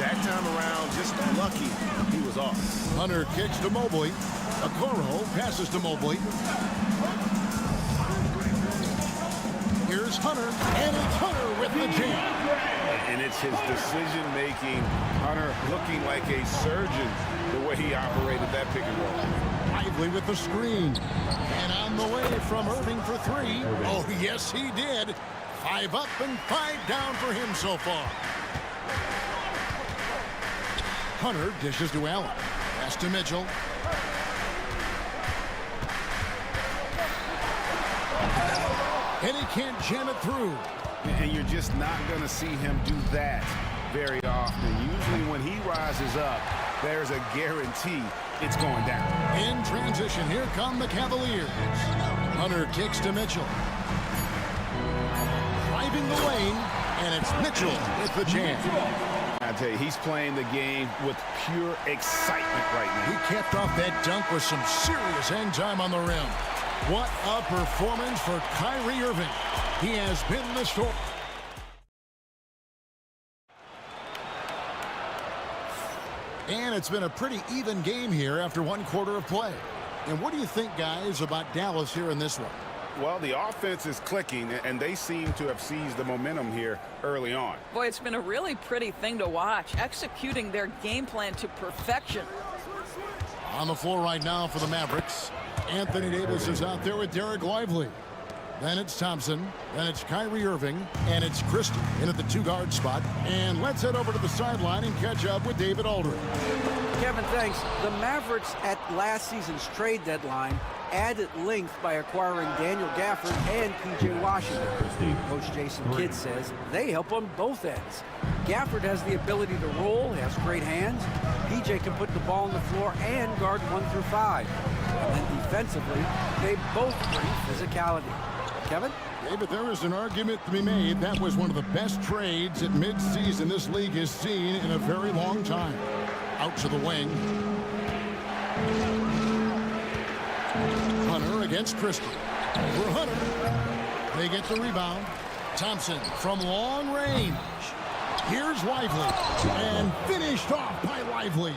K: That time around, just lucky he was off.
F: Hunter kicks to Mobley. Okoro passes to Mobley. Here's Hunter, and it's Hunter with the jam.
K: And it's his decision-making. Hunter looking like a surgeon the way he operated that pick and roll.
F: Lively with the screen. And on the way from Irving for 3. Oh, yes, he did. 5 up and 5 down for him so far. Hunter dishes to Allen. Pass to Mitchell. And he can't jam it through.
K: And you're just not going to see him do that very often. Usually when he rises up, there's a guarantee it's going down.
F: In transition, here come the Cavaliers. Hunter kicks to Mitchell. Driving the lane, and it's Mitchell with the jam.
K: I tell you, he's playing the game with pure excitement right now.
F: He capped off that dunk with some serious hang time on the rim. What a performance for Kyrie Irving. He has been the story. And it's been a pretty even game here after one quarter of play. And what do you think, guys, about Dallas here in this one?
K: Well, the offense is clicking, and they seem to have seized the momentum here early on.
H: Boy, it's been a really pretty thing to watch, executing their game plan to perfection.
F: On the floor right now for the Mavericks, Anthony Davis is out there with Derek Lively. Then it's Thompson, then it's Kyrie Irving, and it's Christie in at the two-guard spot. And let's head over to the sideline and catch up with David Aldridge.
I: Kevin, thanks. The Mavericks at last season's trade deadline added length by acquiring Daniel Gafford and P.J. Washington. Coach Jason Kidd says they help on both ends. Gafford has the ability to roll, has great hands. P.J. can put the ball on the floor and guard 1 through 5. And then defensively, they both bring physicality. Kevin?
F: David, there is an argument to be made. That was one of the best trades at midseason this league has seen in a very long time. Out to the wing. Hunter against Christie. For Hunter. They get the rebound. Thompson from long range. Here's Lively. And finished off by Lively.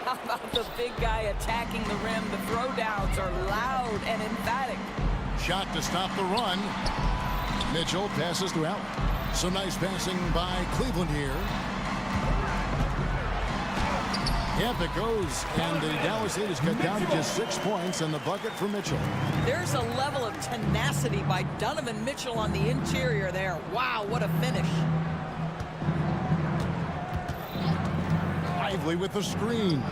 H: How about the big guy attacking the rim? The throwdowns are loud and emphatic.
F: Shot to stop the run. Mitchell passes to Allen. Some nice passing by Cleveland here. Yep, it goes. And the Dallas lead is cut down to just 6 points and the bucket for Mitchell.
H: There's a level of tenacity by Donovan Mitchell on the interior there. Wow, what a finish.
F: Lively with the screen.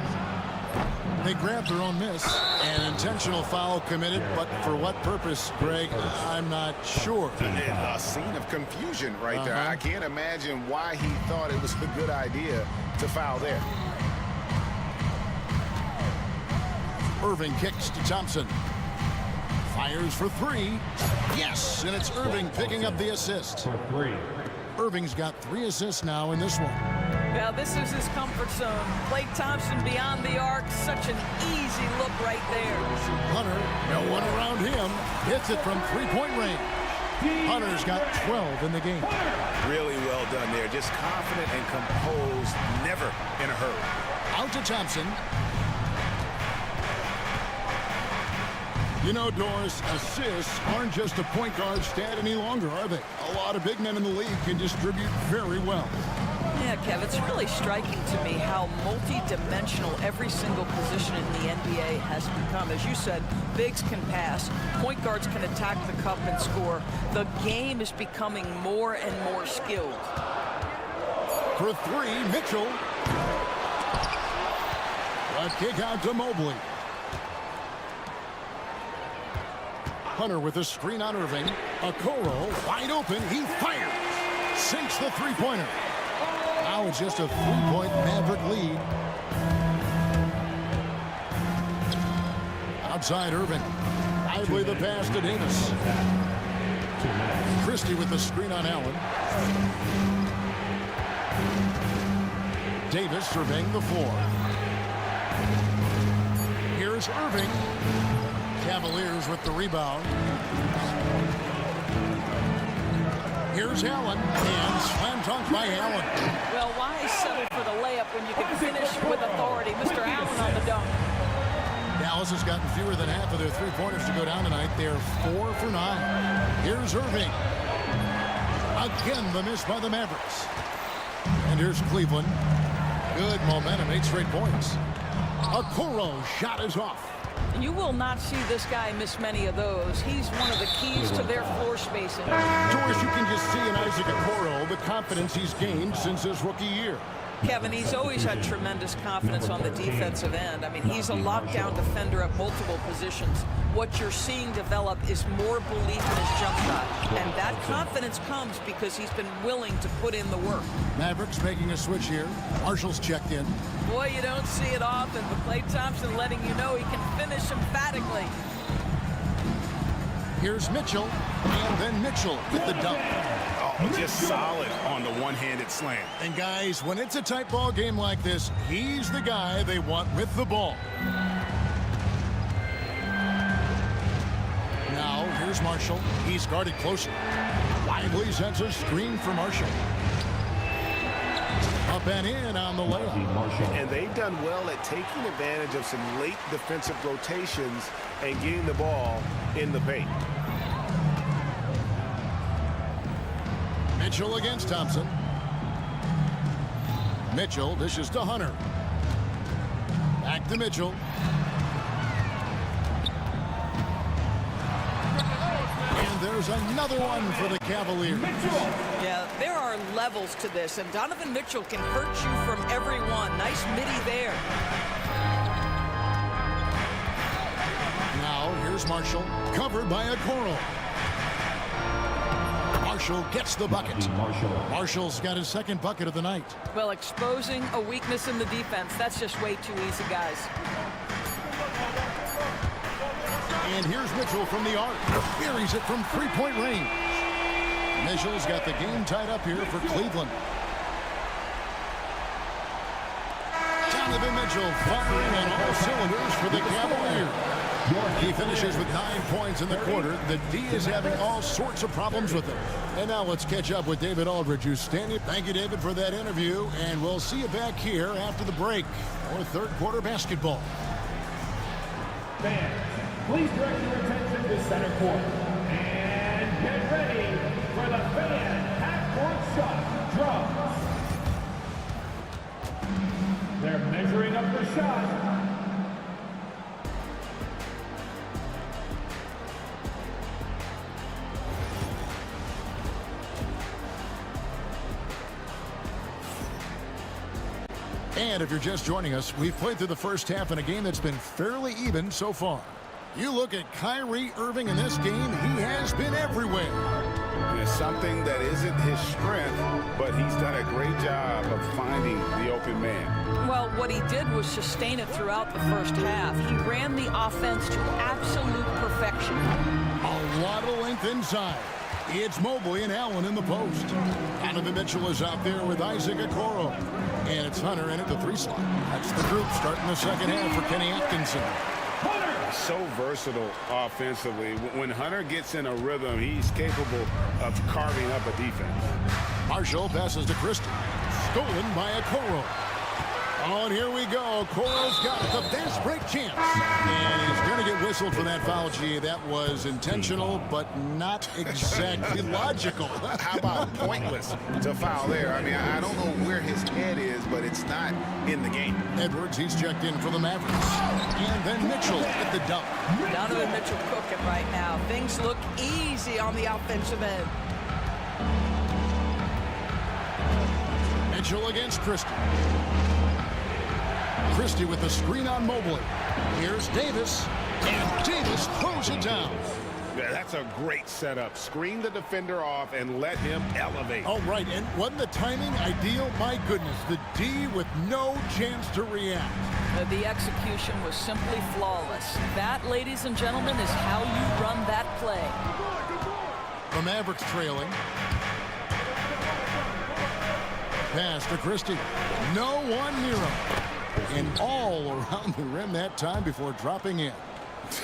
F: They grabbed their own miss. An intentional foul committed, but for what purpose, Greg? I'm not sure.
K: A scene of confusion right there. I can't imagine why he thought it was a good idea to foul there.
F: Irving kicks to Thompson. Fires for 3. Yes, and it's Irving picking up the assist. Irving's got 3 assists now in this one.
H: Well, this is his comfort zone. Klay Thompson beyond the arc. Such an easy look right there.
F: Hunter, no one around him. Hits it from 3-point range. Hunter's got 12 in the game.
K: Really well done there. Just confident and composed. Never in a hurry.
F: Out to Thompson. You know, Doris, assists aren't just a point guard stat any longer, are they? A lot of big men in the league can distribute very well.
H: Yeah, Kev, it's really striking to me how multi-dimensional every single position in the NBA has become. As you said, bigs can pass, point guards can attack the cup and score. The game is becoming more and more skilled.
F: For 3, Mitchell. A kick out to Mobley. Hunter with a screen on Irving. Okoro wide open. He fires. Sinks the three-pointer. Now it's just a 3-point Maverick lead. Outside Irving. Lively the pass to Davis. Christie with the screen on Allen. Davis surveying the floor. Here's Irving. Cavaliers with the rebound. Here's Allen, and slam dunk by Allen.
H: Well, why settle for the layup when you can finish with authority? Mr. Allen on the dunk.
F: Dallas has gotten fewer than half of their three-pointers to go down tonight. They're 4 for 9. Here's Irving. Again, the miss by the Mavericks. And here's Cleveland. Good momentum, 8 straight points. Okoro shot is off.
H: You will not see this guy miss many of those. He's one of the keys to their floor spacing.
F: Doris, you can just see in Isaac Okoro the confidence he's gained since his rookie year.
H: Kevin, he's always had tremendous confidence on the defensive end. I mean, he's a lockdown defender at multiple positions. What you're seeing develop is more belief in his jump shot. And that confidence comes because he's been willing to put in the work.
F: Mavericks making a switch here. Marshall's checked in.
H: Boy, you don't see it often, but Klay Thompson letting you know he can finish emphatically.
F: Here's Mitchell, and then Mitchell with the dunk.
C: Oh, just solid on the one-handed slam.
F: And guys, when it's a tight ball game like this, he's the guy they want with the ball. Now, here's Marshall. He's guarded closer. Lively sends a screen for Marshall. Up and in on the layup.
K: And they've done well at taking advantage of some late defensive rotations and getting the ball in the paint.
F: Mitchell against Thompson. Mitchell dishes to Hunter. Back to Mitchell. And there's another one for the Cavaliers.
H: Yeah, there are levels to this, and Donovan Mitchell can hurt you from everyone. Nice midi there.
F: Now, here's Marshall, covered by Okoro. Marshall gets the bucket. Marshall's got his second bucket of the night.
H: Well, exposing a weakness in the defense, that's just way too easy, guys.
F: And here's Mitchell from the arc. Buries it from three-point range. Mitchell's got the game tied up here for Cleveland. Donovan Mitchell firing on all cylinders for the Cavaliers. He finishes with 9 points in the quarter. The D is having all sorts of problems with him. And now let's catch up with David Aldridge, who's standing. Thank you, David, for that interview. And we'll see you back here after the break for third quarter basketball.
N: Fans, please direct your attention to center court. And get ready for the fan half-court shot drums. They're measuring up the shot.
F: And if you're just joining us, we've played through the first half in a game that's been fairly even so far. You look at Kyrie Irving in this game, he has been everywhere.
G: It's something that isn't his strength, but he's done a great job of finding the open man.
H: Well, what he did was sustain it throughout the first half. He ran the offense to absolute perfection.
F: A lot of length inside. It's Mobley and Allen in the post. Donovan Mitchell is out there with Isaac Okoro. And it's Hunter in at the three slot. That's the group starting the second half for Kenny Atkinson.
G: So versatile offensively. When Hunter gets in a rhythm, he's capable of carving up a defense.
F: Marshall passes to Christie. Stolen by Okoro. Oh, and here we go. Okoro's got the fast break chance. And he's going to get whistled for that foul, G. That was intentional, but not exactly logical.
G: How about pointless to foul there? I mean, I don't know where his head is, but it's not in the game.
F: Edwards, he's checked in for the Mavericks. And then Mitchell at the dunk.
H: Donovan Mitchell cooking right now. Things look easy on the offensive end.
F: Mitchell against Christie. Christie with the screen on Mobley. Here's Davis. And Davis throws it down.
K: Yeah, that's a great setup. Screen the defender off and let him elevate.
F: All right, and wasn't the timing ideal? My goodness, the D with no chance to react.
H: The execution was simply flawless. That, ladies and gentlemen, is how you run that play.
F: The Mavericks trailing. Pass to Christie. No one near him. And all around the rim that time before dropping in.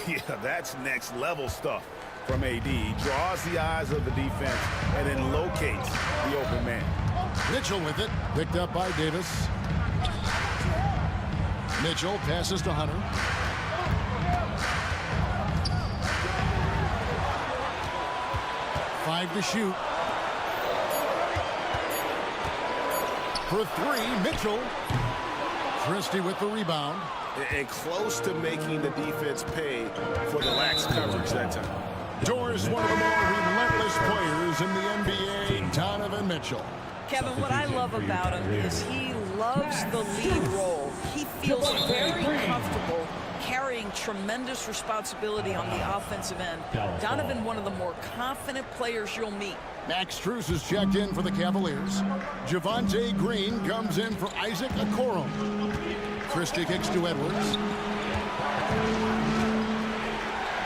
K: Yeah, that's next level stuff from AD. He draws the eyes of the defense and then locates the open man.
F: Mitchell with it. Picked up by Davis. Mitchell passes to Hunter. Five to shoot. For three, Mitchell. Christie with the rebound.
K: And close to making the defense pay for the lax coverage that time.
F: Doors one of the more relentless players in the NBA, Donovan Mitchell.
H: Kevin, what I love about him is he loves the lead role. He feels very comfortable carrying tremendous responsibility on the offensive end. Donovan, one of the more confident players you'll meet.
F: Max Strus is checked in for the Cavaliers. Javonte Green comes in for Isaac Okoro. Christie kicks to Edwards.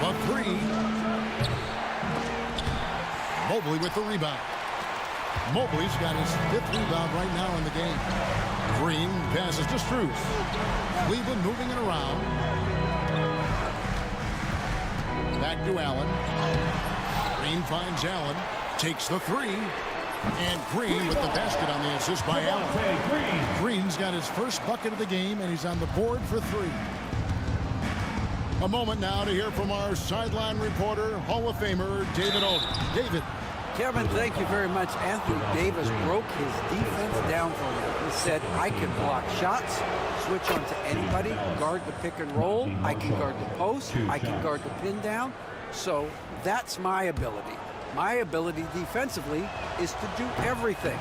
F: The three. Mobley with the rebound. Mobley's got his 5th rebound right now in the game. Green passes to Strus. Cleveland moving it around. Back to Allen. Green finds Allen. Takes the three. And Green with the basket on the assist by Allen. Green's got his first bucket of the game, and he's on the board for 3. A moment now to hear from our sideline reporter, Hall of Famer, David Olden. David.
I: Kevin, thank you very much. Anthony Davis broke his defense down for me. He said, I can block shots, switch on to anybody, guard the pick and roll, I can guard the post, I can guard the pin down. So that's my ability. My ability defensively is to do everything.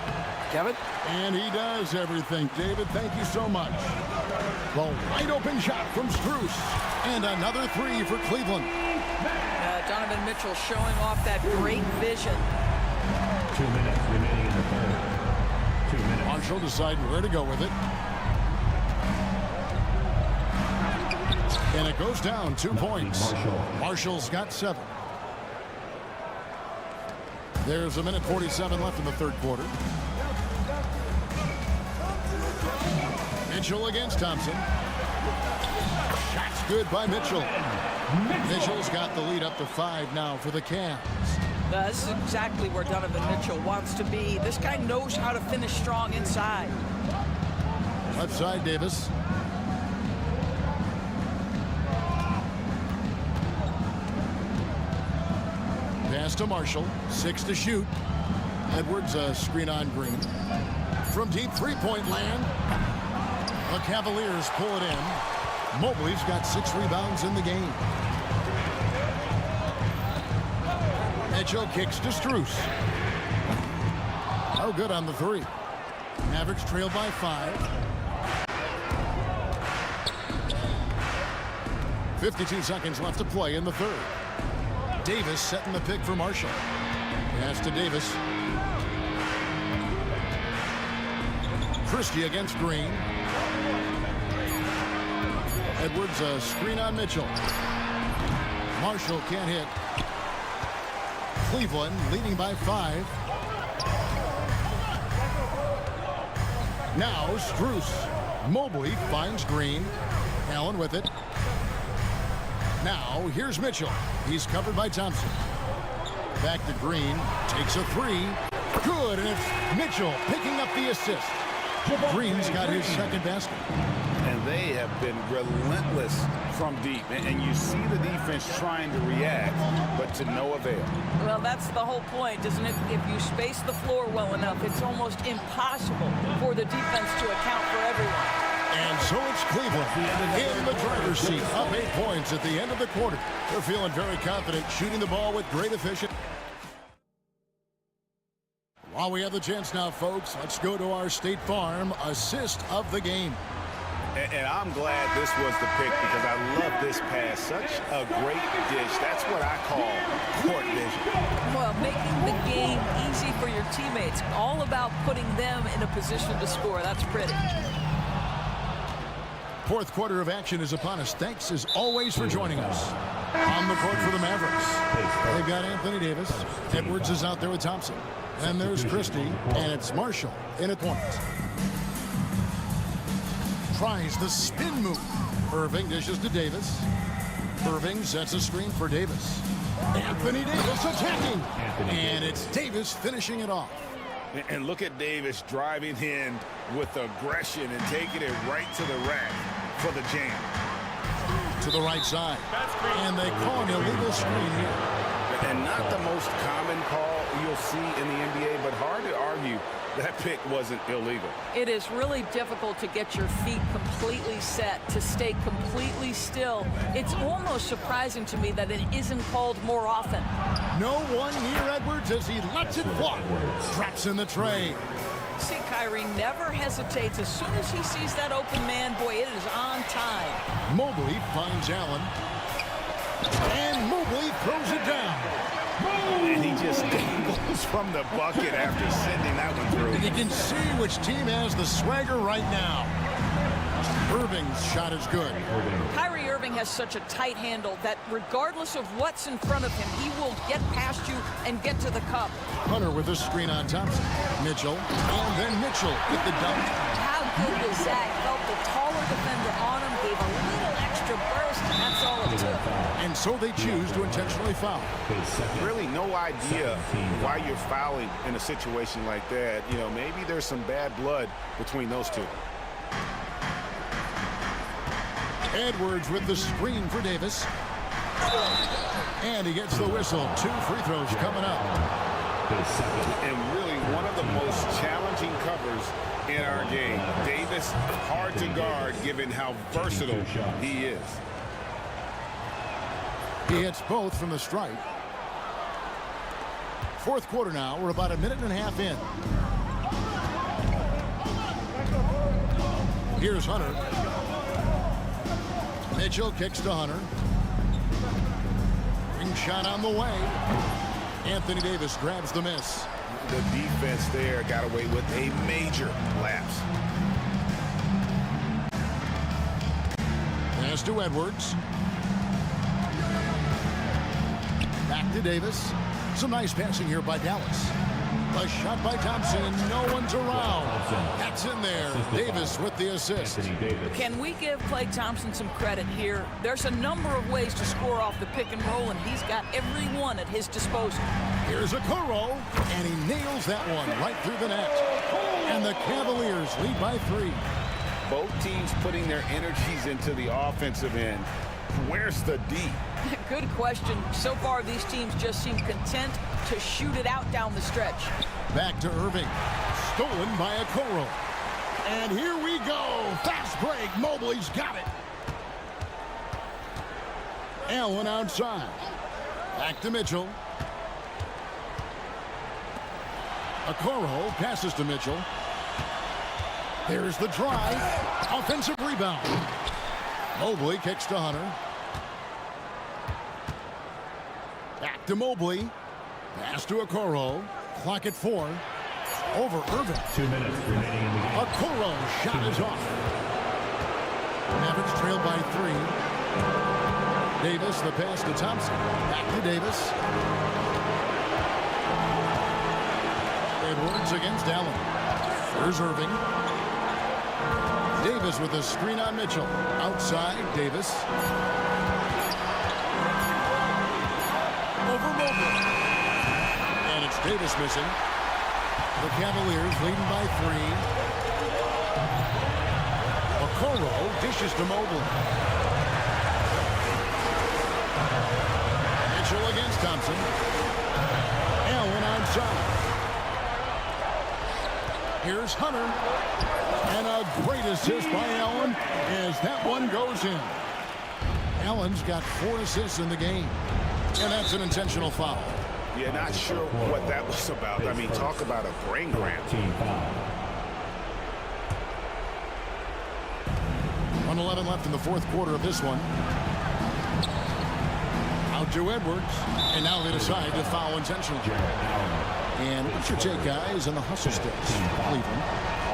I: Kevin?
F: And he does everything. David, thank you so much. The wide open shot from Strus. And another 3 for Cleveland.
H: Donovan Mitchell showing off that great vision.
N: 2 minutes remaining in the third. 2 minutes.
F: Marshall deciding where to go with it. And it goes down 2 points. Marshall's got 7. There's a minute 47 left in the third quarter. Mitchell against Thompson. Shots good by Mitchell. Mitchell's got the lead up to 5 now for the Cavs.
H: This is exactly where Donovan Mitchell wants to be. This guy knows how to finish strong inside.
F: Left side, Davis. Pass to Marshall. 6 to shoot. Edwards, a screen on Green. From deep three-point land, the Cavaliers pull it in. Mobley's got 6 rebounds in the game. Mitchell kicks to Strus. Oh, good on the 3. Mavericks trail by 5. 52 seconds left to play in the third. Davis setting the pick for Marshall. Pass to Davis. Christie against Green. Edwards, a screen on Mitchell. Marshall can't hit. Cleveland leading by 5. Now Strus. Mobley finds Green. Allen with it. Now here's Mitchell. He's covered by Thompson. Back to Green. Takes a 3. Good, and it's Mitchell picking up the assist. Green's got his second basket.
G: And they have been relentless from deep. And you see the defense trying to react, but to no avail.
H: Well, that's the whole point, isn't it? If you space the floor well enough, it's almost impossible for the defense to account for everyone.
F: And so it's Cleveland in the driver's seat, up 8 points at the end of the quarter. They're feeling very confident, shooting the ball with great efficiency. While we have the chance now, folks, let's go to our State Farm assist of the game.
G: And I'm glad this was the pick because I love this pass. Such a great dish. That's what I call court vision.
H: Well, making the game easy for your teammates. All about putting them in a position to score. That's pretty.
F: Fourth quarter of action is upon us. Thanks, as always, for joining us. On the court for the Mavericks, they've got Anthony Davis. Edwards is out there with Thompson. And there's Christie, and it's Marshall in at point. Tries the spin move. Irving dishes to Davis. Irving sets a screen for Davis. Anthony Davis attacking. And it's Davis finishing it off.
G: And look at Davis driving in with aggression and taking it right to the rack for the jam.
F: To the right side. And they call an illegal screen here.
G: And not the most common call you'll see in the NBA, but hard to argue that pick wasn't illegal.
H: It is really difficult to get your feet completely set, to stay completely still. It's almost surprising to me that it isn't called more often.
F: No one near Edwards as he lets it fly. Traps in the tray.
H: See, Kyle, Kyrie never hesitates. As soon as he sees that open man, boy, it is on time.
F: Mobley finds Allen. And Mobley throws it down.
G: And he just dangles from the bucket after sending that one through.
F: And you can see which team has the swagger right now. Irving's shot is good.
H: Kyrie Irving has such a tight handle that regardless of what's in front of him, he will get past you and get to the cup.
F: Hunter with a screen on Thompson. Mitchell, and then Mitchell with the dunk.
H: How good was that? Felt the taller defender on him, gave a little extra burst, and that's all it took.
F: And so they choose to intentionally foul.
K: Really no idea why you're fouling in a situation like that. You know, maybe there's some bad blood between those two.
F: Edwards with the screen for Davis. And he gets the whistle. 2 free throws coming up.
K: And really one of the most challenging covers in our game. Davis, hard to guard given how versatile he is.
F: He hits both from the stripe. Fourth quarter now. We're about a minute and a half in. Here's Hunter. Mitchell kicks to Hunter. Ring shot on the way. Anthony Davis grabs the miss.
K: The defense there got away with a major lapse.
F: Pass to Edwards. Back to Davis. Some nice passing here by Dallas. A shot by Thompson, and no one's around. That's in there. Davis with the assist.
H: Can we give Klay Thompson some credit here? There's a number of ways to score off the pick and roll, and he's got every one at his disposal.
F: Here's Okoro, and he nails that one right through the net. And the Cavaliers lead by 3.
K: Both teams putting their energies into the offensive end. Where's the D?
H: Good question. So far, these teams just seem content to shoot it out down the stretch.
F: Back to Irving. Stolen by Okoro. And here we go. Fast break. Mobley's got it. Allen outside. Back to Mitchell. Okoro passes to Mitchell. There's the drive. Offensive rebound. Mobley kicks to Hunter. Back to Mobley. Pass to Okoro. Clock at 4. Over Irving.
E: 2 minutes remaining in the game.
F: Okoro shot is off. Mavericks trailed by 3. Davis, the pass to Thompson. Back to Davis. Edwards against Allen. Here's Irving. Davis with a screen on Mitchell. Outside, Davis. Over Mobley. And it's Davis missing. The Cavaliers leading by 3. Okoro dishes to Mobley. Mitchell against Thompson. Allen outside. Here's Hunter. And a great assist by Allen as that one goes in. Allen's got 4 assists in the game. And that's an intentional foul.
K: Yeah, not sure what that was about. I mean, talk about a brain cramp.
F: 1:11 left in the fourth quarter of this one. Out to Edwards. And now they decide to foul intentionally. And what's your take, guys, on the hustle sticks? Cleveland.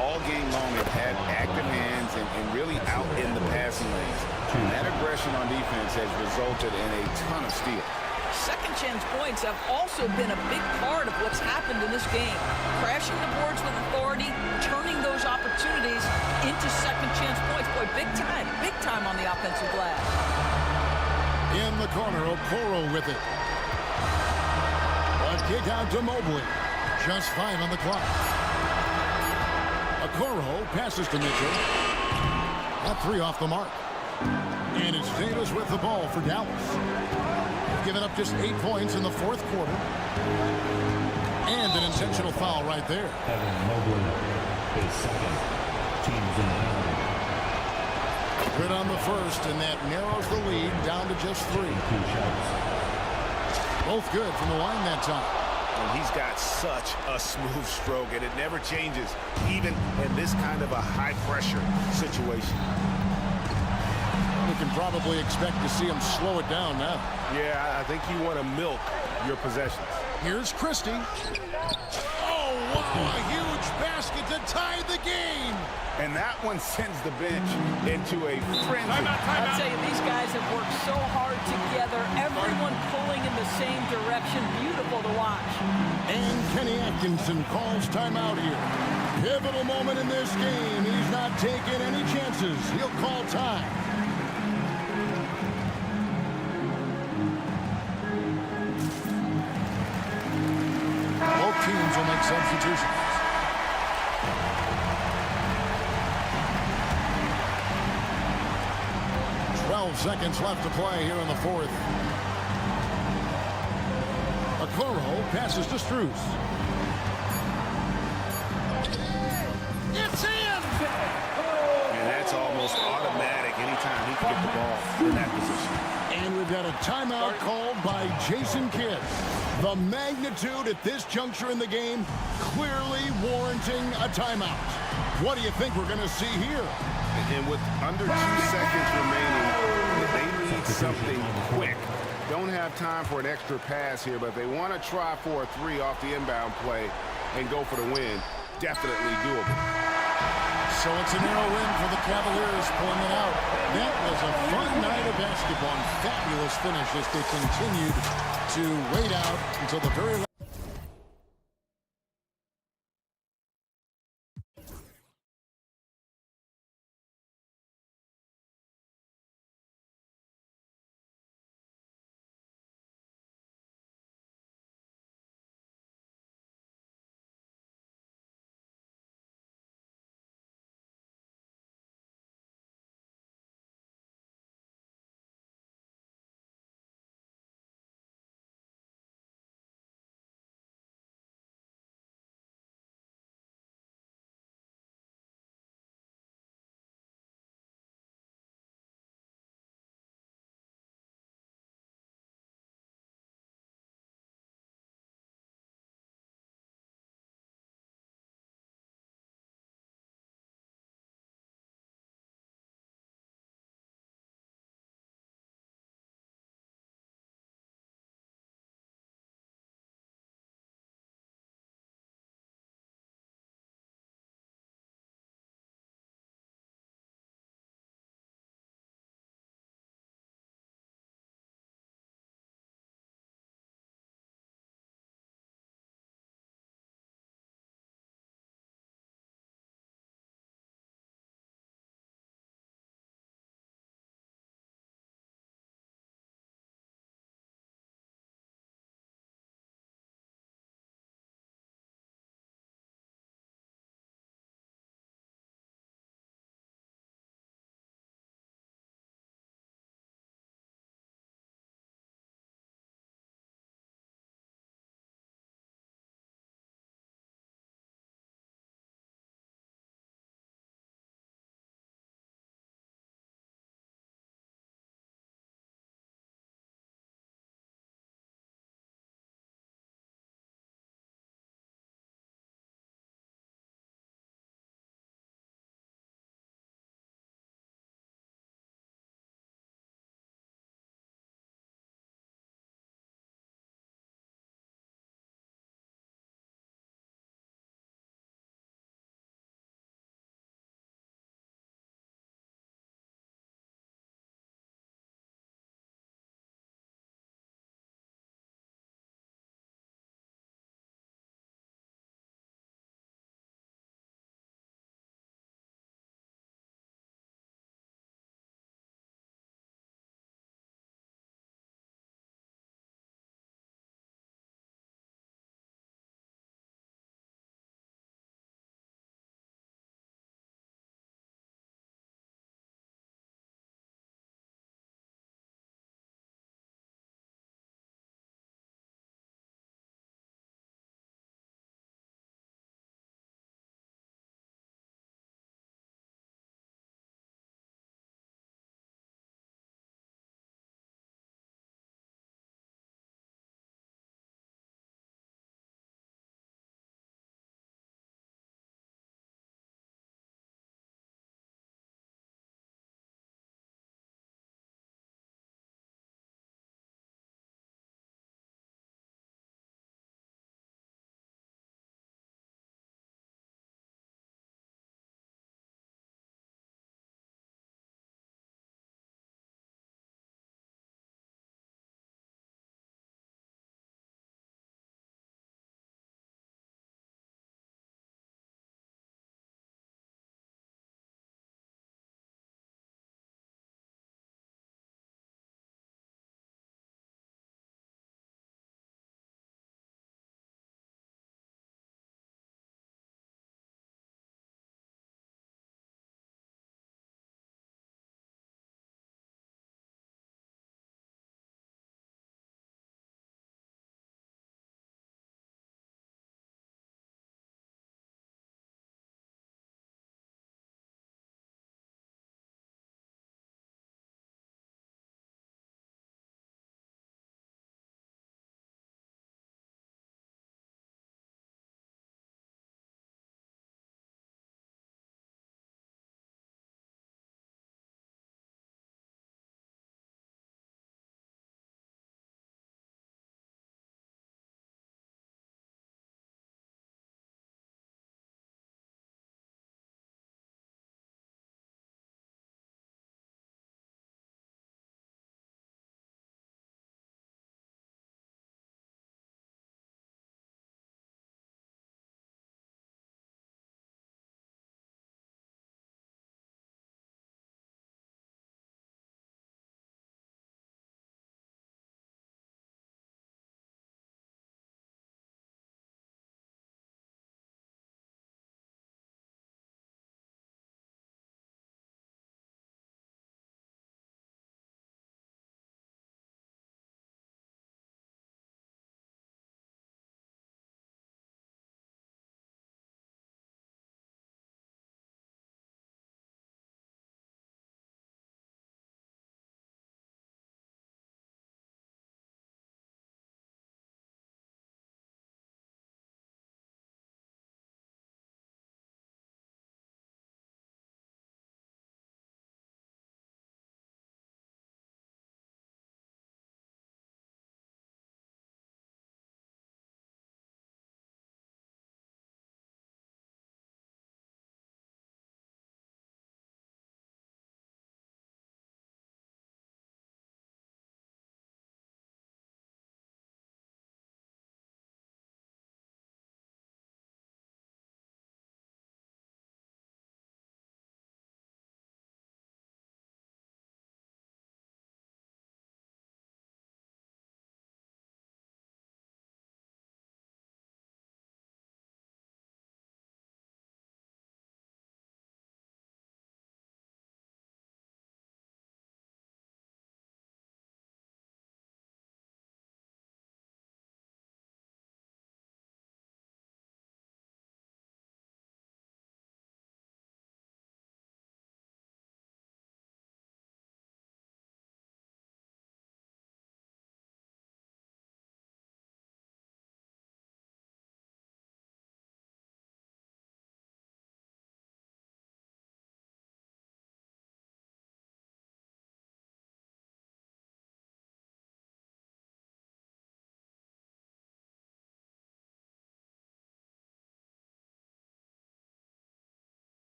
K: All game long, they've had active hands and really out in the passing lanes. That aggression on defense has resulted in a ton of steals.
H: Second chance points have also been a big part of what's happened in this game. Crashing the boards with authority, turning those opportunities into second chance points. Boy, big time on the offensive glass.
F: In the corner, Okoro with it. A kick out to Mobley. Just 5 on the clock. Okoro passes to Mitchell. That 3 off the mark. And it's Davis with the ball for Dallas. Giving up just 8 points in the fourth quarter. And an intentional foul right there.
E: Evan Mobley is second. Teams in penalty.
F: Good on the first, and that narrows the lead down to just 3. Both good from the line that time.
K: And he's got such a smooth stroke, and it never changes, even in this kind of a high-pressure situation.
F: We can probably expect to see him slow it down now.
K: Yeah, I think you want to milk your possessions.
F: Here's Christie. Oh, wow, a huge basket to tie the game.
K: And that one sends the bench into a frenzy.
H: I'll tell you, these guys have worked so hard together, everyone pulling in the same direction. Beautiful to watch.
F: And Kenny Atkinson calls timeout here. Pivotal moment in this game. He's not taking any chances. He'll call time. Both teams will make substitutions. 12 seconds left to play here in the fourth. Okoro passes to Strus. It's in!
K: And that's almost automatic anytime he can get the ball in that position.
F: And we've got a timeout called by Jason Kidd. The magnitude at this juncture in the game clearly warranting a timeout. What do you think we're going to see here?
K: And with under 2 seconds remaining, they need something quick. Don't have time for an extra pass here, but they want to try for a three off the inbound play and go for the win. Definitely doable.
F: So it's a narrow win for the Cavaliers pulling it out. That was a fun night of basketball and fabulous finish as they continued to wait out until the very last.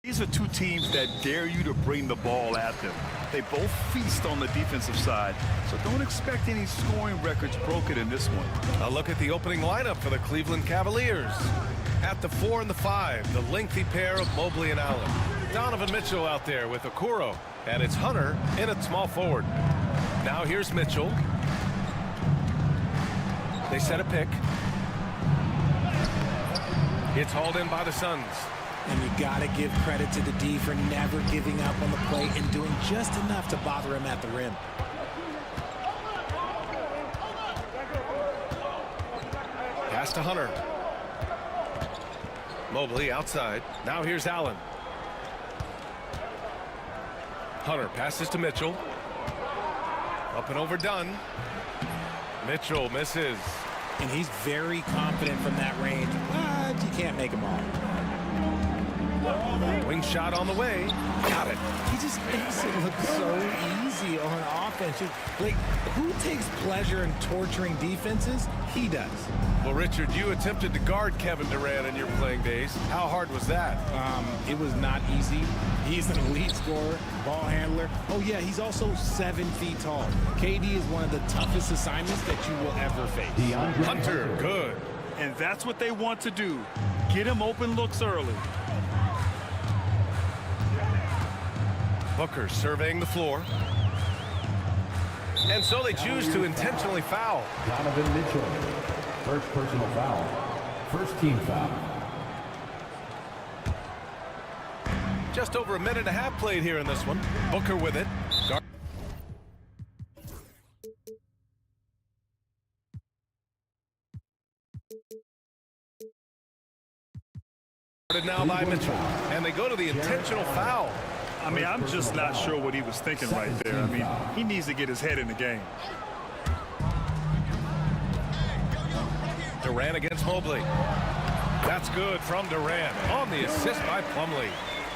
C: These are two teams that dare you to bring the ball at them. They both feast on the defensive side, so don't expect any scoring records broken in this one.
A: A look at the opening lineup for the Cleveland Cavaliers. At the 4 and the 5, the lengthy pair of Mobley and Allen. Donovan Mitchell out there with Okoro, and it's Hunter in at small forward. Now here's Mitchell. They set a pick. It's hauled in by the Suns.
J: And you got to give credit to the D for never giving up on the play and doing just enough to bother him at the rim.
A: Pass to Hunter. Mobley outside. Now here's Allen. Hunter passes to Mitchell. Up and overdone. Mitchell misses.
J: And he's very confident from that range, but you can't make him all.
A: Wing shot on the way. Got it.
J: He just makes it look so easy on offense. Like, who takes pleasure in torturing defenses? He does.
A: Well, Richard, you attempted to guard Kevin Durant in your playing days. How hard was that?
J: It was not easy. He's an elite scorer, ball handler. Oh, yeah, he's also 7 feet tall. KD is one of the toughest assignments that you will ever face.
A: Hunter, good.
C: And that's what they want to do. Get him open looks early.
A: Booker surveying the floor. And so they choose to intentionally foul.
E: Donovan Mitchell, first personal foul. First team foul.
A: Just over a minute and a half played here in this one. Booker with it. Guarded now by Mitchell. And they go to the intentional foul.
C: I mean, I'm just not sure what he was thinking right there. I mean, he needs to get his head in the game.
A: Durant against Mobley. That's good from Durant on the assist by Plumlee.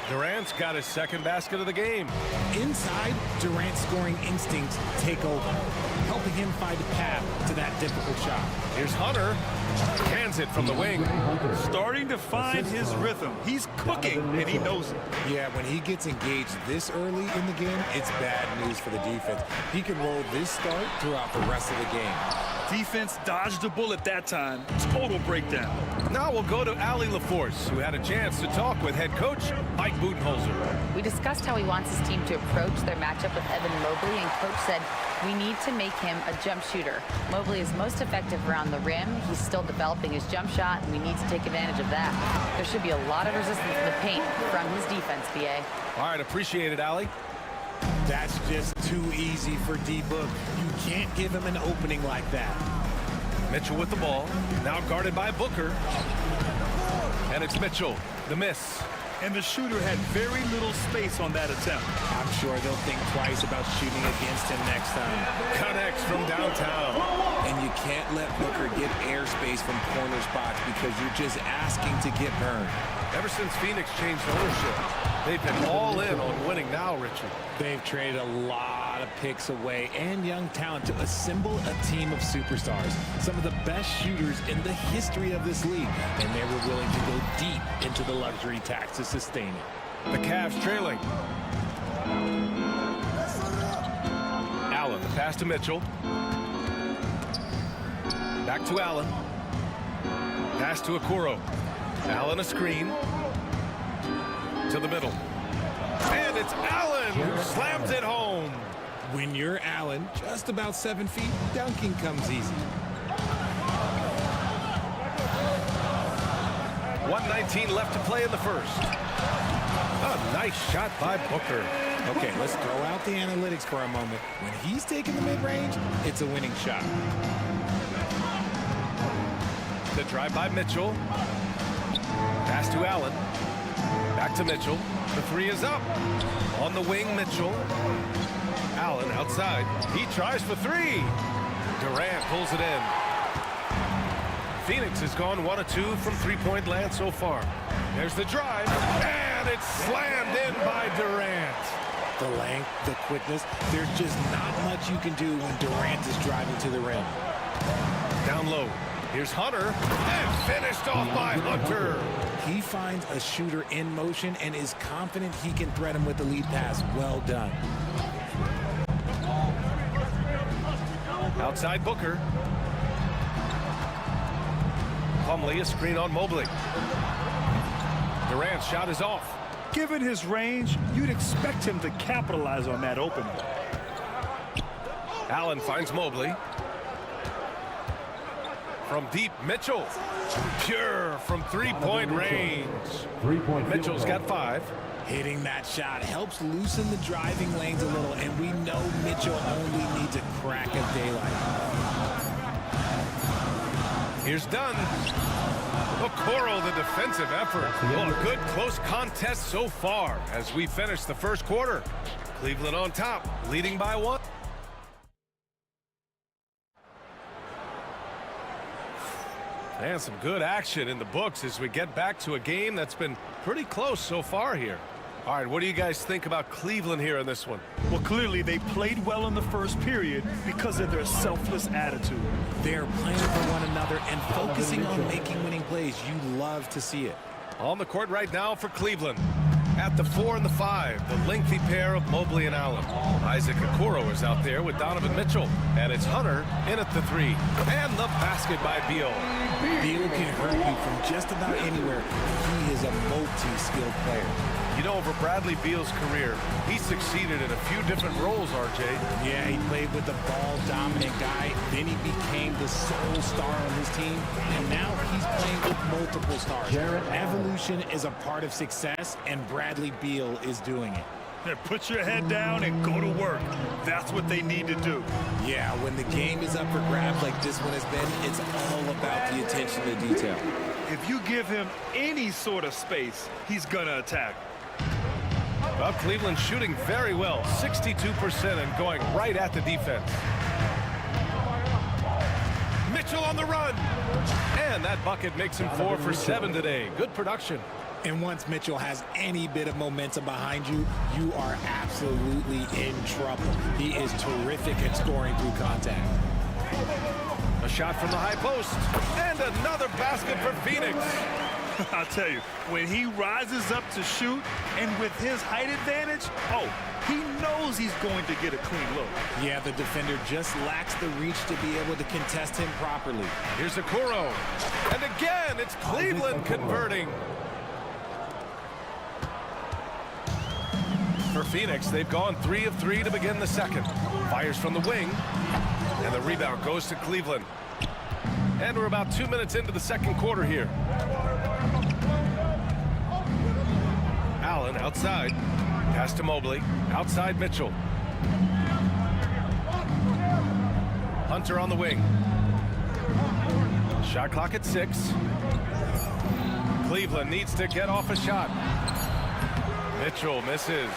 A: Durant's got his second basket of the game.
J: Inside, Durant's scoring instincts take over, helping him find a path to that difficult shot.
A: Here's Hunter. Hands it from the wing.
C: Starting to find his rhythm. He's cooking, and he knows it.
J: Yeah, when he gets engaged this early in the game, it's bad news for the defense. He can roll this start throughout the rest of the game.
C: Defense dodged a bullet that time. Total breakdown.
A: Now we'll go to Allie LaForce, who had a chance to talk with head coach Mike Budenholzer.
D: We discussed how he wants his team to approach their matchup with Evan Mobley, and coach said we need to make him a jump shooter. Mobley is most effective around the rim. He's still developing his jump shot, and we need to take advantage of that. There should be a lot of resistance in the paint from his defense, BA.
A: All right, appreciate it, Allie.
J: That's just too easy for D-Book. You can't give him an opening like that.
A: Mitchell with the ball, now guarded by Booker. And it's Mitchell, the miss.
C: And the shooter had very little space on that attempt.
J: I'm sure they'll think twice about shooting against him next time.
A: Connects from downtown.
J: And you can't let Booker get airspace from corner spots because you're just asking to get burned.
A: Ever since Phoenix changed ownership, they've been all in on winning now, Richard.
J: They've traded a lot of picks away and young talent to assemble a team of superstars. Some of the best shooters in the history of this league. And they were willing to go deep into the luxury tax to sustain it.
A: The Cavs trailing. Allen, the pass to Mitchell. Back to Allen. Pass to Okoro. Allen a screen. To the middle. And it's Allen who slams it home.
J: When you're Allen, just about 7 feet, dunking comes easy.
A: 1:19 left to play in the first. A nice shot by Booker.
J: Okay, let's throw out the analytics for a moment. When he's taking the mid-range, it's a winning shot.
A: The drive by Mitchell. Pass to Allen. Back to Mitchell. The three is up. On the wing, Mitchell. Allen outside. He tries for three. Durant pulls it in. Phoenix has gone 1 of 2 from three-point land so far. There's the drive. And it's slammed in by Durant.
J: The length, the quickness, there's just not much you can do when Durant is driving to the rim.
A: Down low. Here's Hunter, and finished off by Hunter.
J: He finds a shooter in motion and is confident he can thread him with the lead pass. Well done.
A: Outside Booker. Plumlee, a screen on Mobley. Durant's shot is off.
C: Given his range, you'd expect him to capitalize on that opening.
A: Allen finds Mobley. From deep, Mitchell. Pure from three-point range. Mitchell's got 5.
J: Hitting that shot helps loosen the driving lanes a little, and we know Mitchell only needs a crack of daylight.
A: Here's Dunn. Okoro, the defensive effort. Well, a good close contest so far as we finish the first quarter. Cleveland on top, leading by 1. And some good action in the books as we get back to a game that's been pretty close so far here. All right, what do you guys think about Cleveland here in this one?
C: Well, clearly they played well in the first period because of their selfless attitude.
J: They're playing for one another and focusing on making winning plays. You love to see it.
A: On the court right now for Cleveland. At the 4 and the 5, the lengthy pair of Mobley and Allen. Isaac Okoro is out there with Donovan Mitchell. And it's Hunter in at the 3. And the basket by Beal.
J: Beal can hurt you from just about anywhere. He is a multi-skilled player.
A: You know, over Bradley Beal's career, he succeeded in a few different roles, RJ.
J: Yeah, he played with the ball-dominant guy. Then he became the sole star on his team. And now he's playing with multiple stars. Evolution is a part of success, and Bradley Beal is doing it.
C: Put your head down and go to work. That's what they need to do.
J: Yeah, when the game is up for grabs like this one has been, it's all about the attention to detail.
C: If you give him any sort of space, he's going to attack.
A: Well, Cleveland shooting very well, 62% and going right at the defense. Mitchell on the run. And that bucket makes him 4 for 7 today. Good production.
J: And once Mitchell has any bit of momentum behind you, you are absolutely in trouble. He is terrific at scoring through contact.
A: A shot from the high post. And another basket for Phoenix.
C: I'll tell you, when he rises up to shoot, and with his height advantage, he knows he's going to get a clean look.
J: Yeah, the defender just lacks the reach to be able to contest him properly.
A: Here's Okoro. And again, it's Cleveland converting. For Phoenix, they've gone 3 of 3 to begin the second. Fires from the wing. And the rebound goes to Cleveland. And we're about 2 minutes into the second quarter here. Allen outside. Pass to Mobley. Outside Mitchell. Hunter on the wing. Shot clock at 6. Cleveland needs to get off a shot. Mitchell misses.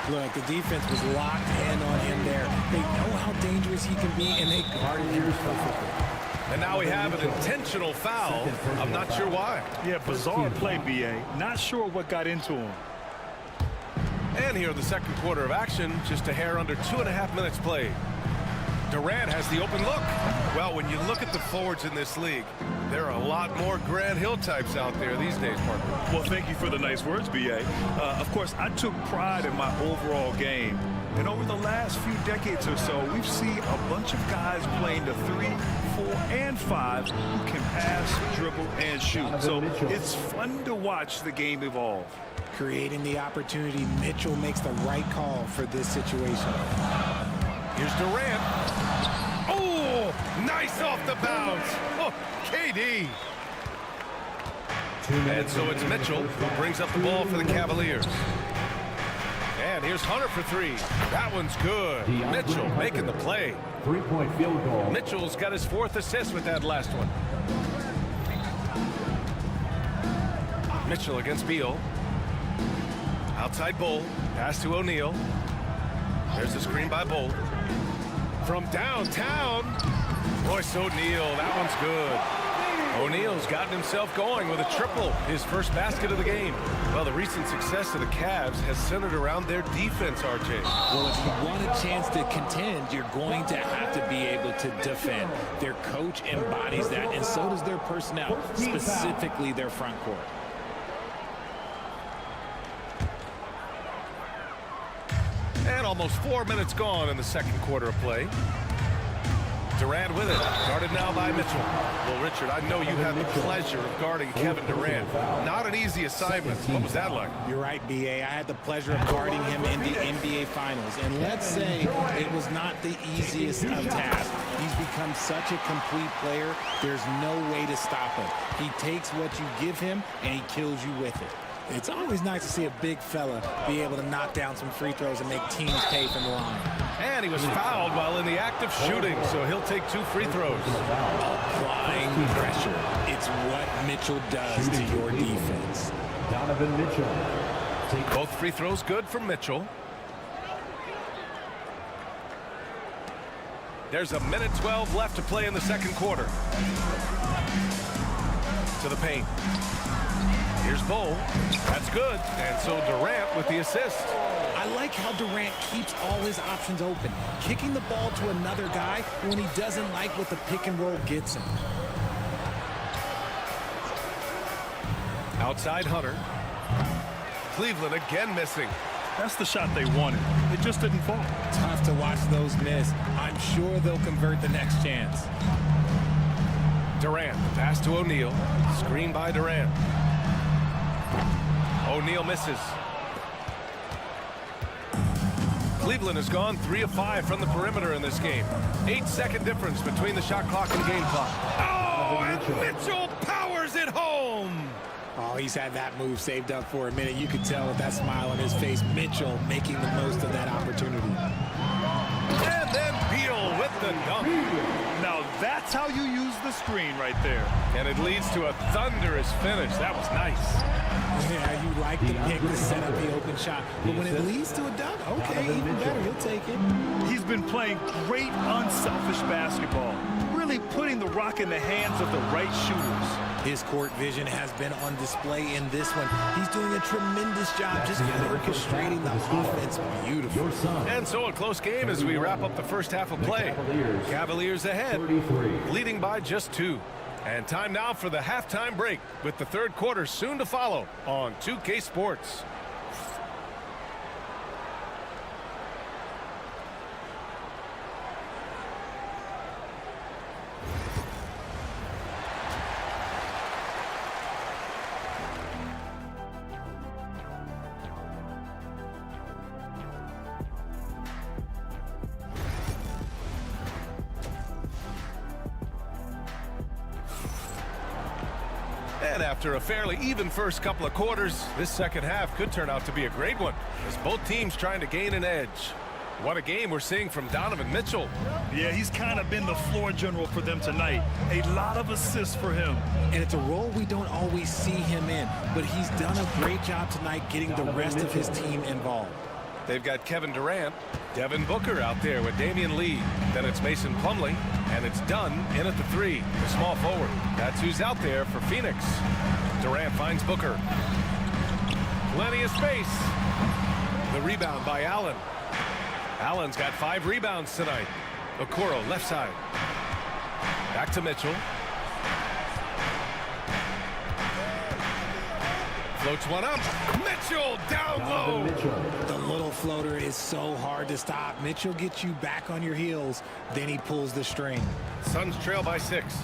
J: Look, the defense was locked in on him there. They know how dangerous he can be, and they guarded him perfectly.
A: And now we have an intentional foul. I'm not sure why.
C: Yeah, bizarre play, B.A. Not sure what got into him.
A: And here in the second quarter of action, just a hair under 2.5 minutes played. Durant has the open look. Well, when you look at the forwards in this league, there are a lot more Grant Hill types out there these days, Parker.
C: Well, thank you for the nice words, B.A. Of course, I took pride in my overall game. And over the last few decades or so, we've seen a bunch of guys playing the 3, 4, and 5 who can pass, dribble, and shoot. So it's fun to watch the game evolve.
J: Creating the opportunity, Mitchell makes the right call for this situation.
A: Here's Durant. Oh, nice off the bounce. Oh, KD. And so it's Mitchell who brings up the ball for the Cavaliers. And here's Hunter for 3. That one's good. Mitchell making the play.
E: 3-point field goal.
A: Mitchell's got his 4th assist with that last one. Mitchell against Beal. Outside Bull. Pass to O'Neal. There's the screen by Bull. From downtown. Royce O'Neal. That one's good. O'Neal's gotten himself going with a triple, his first basket of the game. Well, the recent success of the Cavs has centered around their defense, RJ.
J: Well, if you want a chance to contend, you're going to have to be able to defend. Their coach embodies that, and so does their personnel, specifically their front court.
A: And almost 4 minutes gone in the second quarter of play. Durant with it, guarded now by Mitchell. Well, Richard, I know you had the pleasure of guarding Kevin Durant. Not an easy assignment. What was that like?
J: You're right, B.A. I had the pleasure of guarding him in the NBA Finals. And let's say it was not the easiest of tasks. He's become such a complete player, there's no way to stop him. He takes what you give him, and he kills you with it.
O: It's always nice to see a big fella be able to knock down some free throws and make teams pay from the line.
A: And he was fouled while in the act of shooting, so he'll take 2 free throws.
J: Applying pressure. It's what Mitchell does to your defense.
N: Donovan Mitchell.
A: Both free throws good for Mitchell. There's 1:12 left to play in the second quarter. To the paint. Here's Bull. That's good. And so Durant with the assist.
J: I like how Durant keeps all his options open, kicking the ball to another guy when he doesn't like what the pick and roll gets him.
A: Outside Hunter. Cleveland again missing.
C: That's the shot they wanted. It just didn't fall.
J: Tough to watch those miss. I'm sure they'll convert the next chance.
A: Durant, pass to O'Neal. Screen by Durant. O'Neal misses. Cleveland has gone 3 of 5 from the perimeter in this game. 8-second difference between the shot clock and game clock. Oh, and Mitchell powers it home.
J: Oh, he's had that move saved up for a minute. You could tell with that smile on his face, Mitchell making the most of that opportunity.
A: And then Beal with the dunk.
C: Now that's how you use the screen right there.
A: And it leads to a thunderous finish. That was nice.
J: Yeah, you like the pick to set up the open shot. But when it leads to a dunk, okay, even better, he'll take it.
C: He's been playing great, unselfish basketball. Really putting the rock in the hands of the right shooters.
J: His court vision has been on display in this one. He's doing a tremendous job just orchestrating the offense beautifully.
A: And so a close game as we wrap up the first half of play. Cavaliers ahead, leading by just 2. And time now for the halftime break with the third quarter soon to follow on 2K Sports. And after a fairly even first couple of quarters, this second half could turn out to be a great one, as both teams trying to gain an edge. What a game we're seeing from Donovan Mitchell.
C: Yeah, he's kind of been the floor general for them tonight. A lot of assists for him.
J: And it's a role we don't always see him in, but he's done a great job tonight getting the rest of his team involved.
A: They've got Kevin Durant, Devin Booker out there with Damian Lee. Then it's Mason Plumlee, and it's Dunn in at the 3, the small forward. That's who's out there for Phoenix. Durant finds Booker. Plenty of space. The rebound by Allen. Allen's got 5 rebounds tonight. Okoro left side. Back to Mitchell. Floats one up. Mitchell down low.
J: The little floater is so hard to stop. Mitchell gets you back on your heels, then he pulls the string.
A: Suns trail by 6.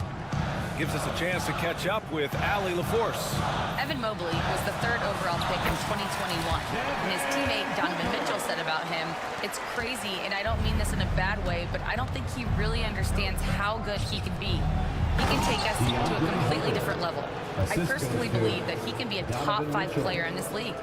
A: Gives us a chance to catch up with Allie LaForce.
D: Evan Mobley was the 3rd overall pick in 2021. And his teammate Donovan Mitchell said about him, "It's crazy, and I don't mean this in a bad way, but I don't think he really understands how good he can be. He can take us to a completely different level. I personally believe that he can be a top 5 player in this league."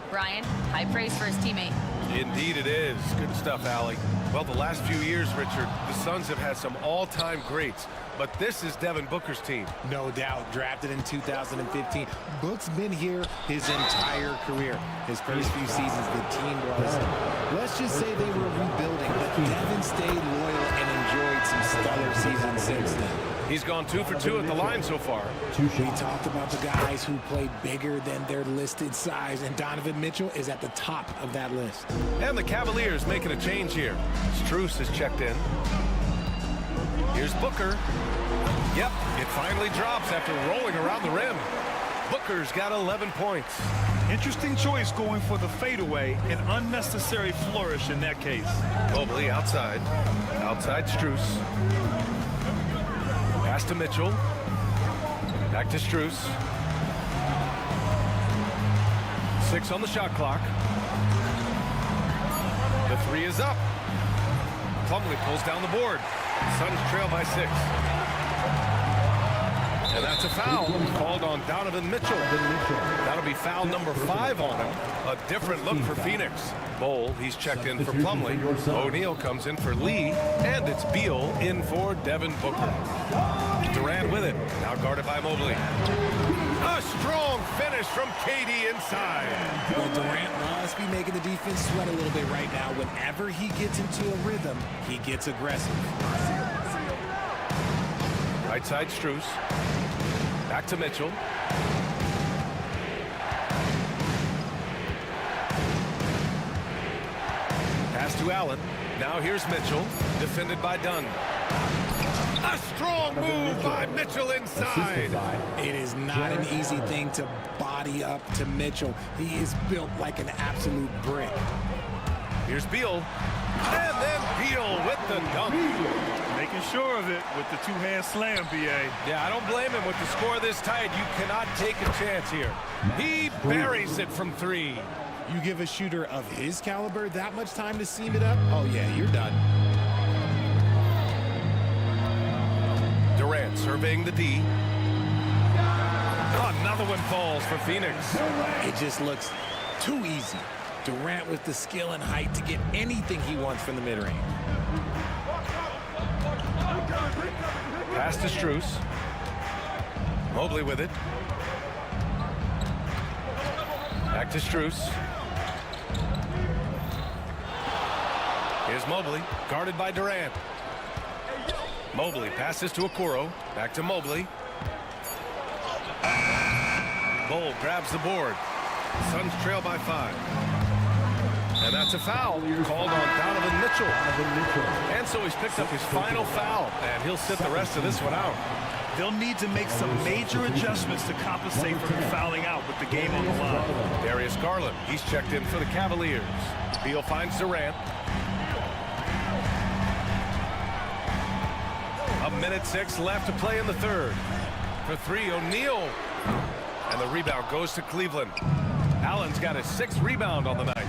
D: Brian, high praise for his teammate.
A: Indeed it is. Good stuff, Allie. Well, the last few years, Richard, the Suns have had some all-time greats, but this is Devin Booker's team.
J: No doubt. Drafted in 2015. Book's been here his entire career. His first few seasons, the team was, let's just say they were rebuilding, but Devin stayed loyal and enjoyed some stellar seasons since then.
A: He's gone 2 for 2 at the line so far.
O: We talked about the guys who play bigger than their listed size, and Donovan Mitchell is at the top of that list.
A: And the Cavaliers making a change here. Strus is checked in. Here's Booker. Yep, it finally drops after rolling around the rim. Booker's got 11 points.
C: Interesting choice going for the fadeaway, an unnecessary flourish in that case.
A: Mobley outside. Outside Strus. Pass to Mitchell. Back to Strus. 6 on the shot clock. The 3 is up. Plumlee pulls down the board. Suns trail by 6. And that's a foul called on Donovan Mitchell. That'll be foul number 5 on him. A different look for Phoenix. Bowl, he's checked in for Plumlee. O'Neal comes in for Lee. And it's Beal in for Devin Booker. Durant with it. Now guarded by Mobley. A strong finish from KD inside.
O: Well, Durant must be making the defense sweat a little bit right now. Whenever he gets into a rhythm, he gets aggressive.
A: Right side Strus. Back to Mitchell. Pass to Allen. Now here's Mitchell. Defended by Dunn. A strong move by Mitchell inside.
O: It is not an easy thing to body up to Mitchell. He is built like an absolute brick.
A: Here's Beal. And then Beal with the dunk.
C: Making sure of it with the two-hand slam, B.A.
A: Yeah, I don't blame him. With the score this tight, you cannot take a chance here. He buries it from 3.
O: You give a shooter of his caliber that much time to seam it up? Oh, yeah, you're done.
A: Durant surveying the D. Another one falls for Phoenix.
O: It just looks too easy. Durant with the skill and height to get anything he wants from the mid-range.
A: Pass to Strus. Mobley with it. Back to Strus. Here's Mobley, guarded by Durant. Mobley passes to Okoro. Back to Mobley. Bowl grabs the board. Suns trail by 5. And that's a foul called on Donovan Mitchell. And so he's picked up his final foul, and he'll sit the rest of this one out.
C: They'll need to make some major adjustments to compensate for him fouling out with the game on the line.
A: Darius Garland, he's checked in for the Cavaliers. Beal finds Durant. 1:06 left to play in the third. For 3, O'Neal. And the rebound goes to Cleveland. Allen's got his 6th rebound on the night.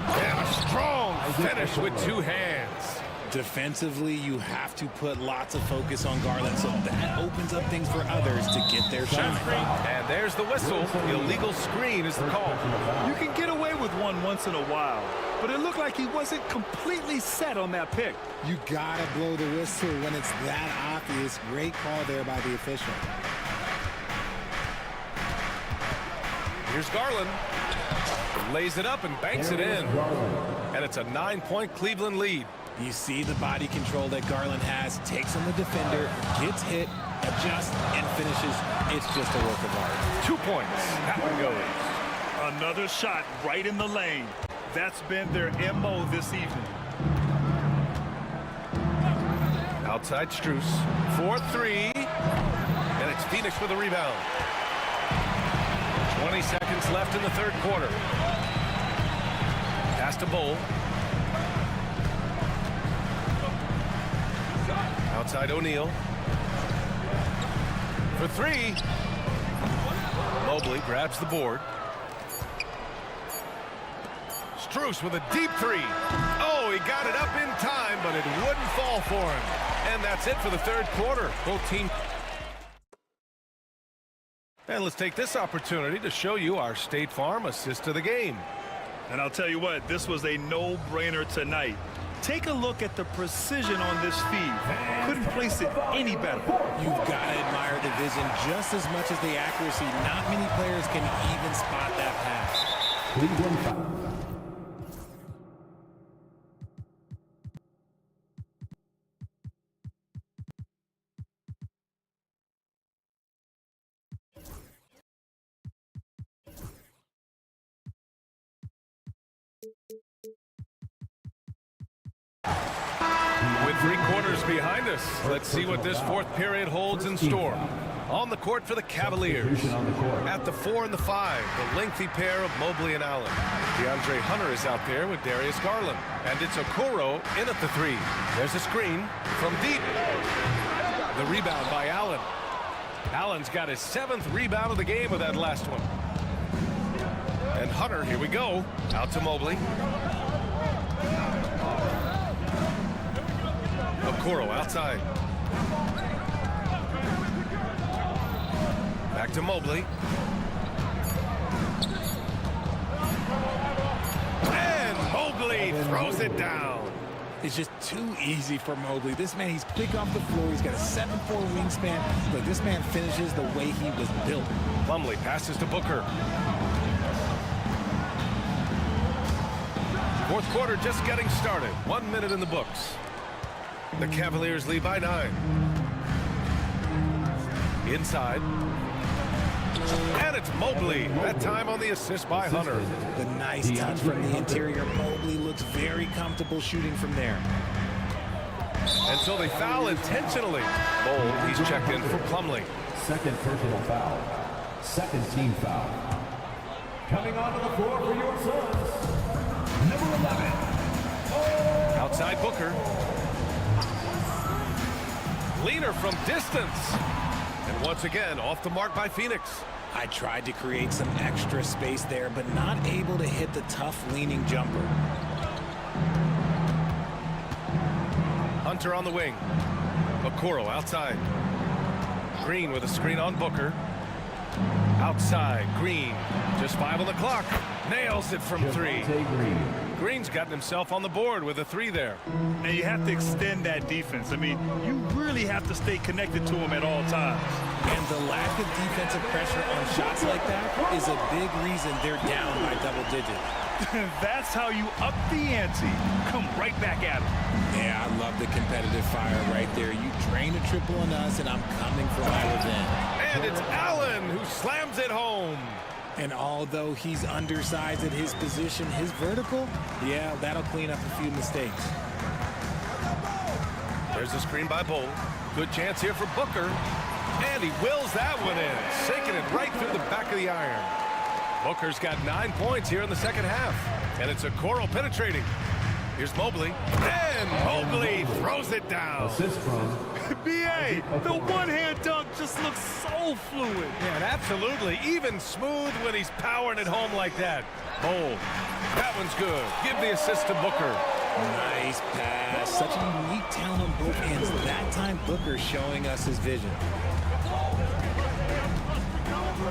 A: And a strong finish with 2 hands.
O: Defensively, you have to put lots of focus on Garland, so that opens up things for others to get their shot.
A: And there's the whistle. Illegal screen is the call.
C: You can get away with one once in a while, but it looked like he wasn't completely set on that pick.
O: You gotta blow the whistle when it's that obvious. Great call there by the official.
A: Here's Garland. Lays it up and banks it in. And it's a 9-point Cleveland lead.
O: You see the body control that Garland has. Takes on the defender, gets hit, adjusts, and finishes. It's just a work of art.
A: 2 points. That one goes.
C: Another shot right in the lane. That's been their MO this evening.
A: Outside Strus. 4-3. And it's Phoenix with a rebound. 20 seconds left in the third quarter. Pass to Bowl. Outside O'Neal. For 3. Mobley grabs the board. Strus with a deep 3. Oh, he got it up in time, but it wouldn't fall for him. And that's it for the third quarter. Both teams. And let's take this opportunity to show you our State Farm assist to the game.
C: And I'll tell you what, this was a no-brainer tonight. Take a look at the precision on this feed. Couldn't place it any better.
O: You've got to admire the vision just as much as the accuracy. Not many players can even spot that pass.
A: Three quarters behind us. Let's see what this fourth period holds in store. On the court for the Cavaliers. At the 4 and the 5, the lengthy pair of Mobley and Allen. DeAndre Hunter is out there with Darius Garland. And it's Okoro in at the 3. There's a screen from deep. The rebound by Allen. Allen's got his 7th rebound of the game with that last one. And Hunter, here we go. Out to Mobley. Okoro outside. Back to Mobley. And Mobley throws it down.
O: It's just too easy for Mobley. This man, he's quick off the floor. He's got a 7'4" wingspan. But this man finishes the way he was built.
A: Plumlee passes to Booker. Fourth quarter just getting started. 1 minute in the books. The Cavaliers lead by 9. Inside. And it's Mobley. That time on the assist by Hunter.
O: The nice touch from the interior. Mobley looks very comfortable shooting from there.
A: And so they foul intentionally. Bold, he's checked in for Plumlee.
N: Second personal foul. Second team foul. Coming onto the floor for your Suns, number 11.
A: Outside Booker. Leaner from distance. And once again, off the mark by Phoenix.
O: I tried to create some extra space there, but not able to hit the tough leaning jumper.
A: Hunter on the wing. Okoro outside. Green with a screen on Booker. Outside, Green. Just 5 on the clock. Nails it from 3. Green's gotten himself on the board with a 3 there.
C: And you have to extend that defense. I mean, you really have to stay connected to him at all times.
O: And the lack of defensive pressure on shots like that is a big reason they're down by double digits.
C: That's how you up the ante. Come right back at him.
O: Yeah, I love the competitive fire right there. You drain a triple on us, and I'm coming for my revenge.
A: And it's Allen who slams it home.
O: And although he's undersized at his position, his vertical, yeah, that'll clean up a few mistakes.
A: There's a screen by Bowl. Good chance here for Booker. And he wills that one in, sinking it right through the back of the iron. Booker's got 9 points here in the second half. And it's Okoro penetrating. Here's Mobley. And Mobley throws it down.
N: Assist from
C: B.A., the one-hand dunk just looks so fluid.
A: Yeah, and absolutely. Even smooth when he's powering it home like that. Bold. That one's good. Give the assist to Booker.
O: Nice pass. Such a unique talent on both ends. That time, Booker showing us his vision.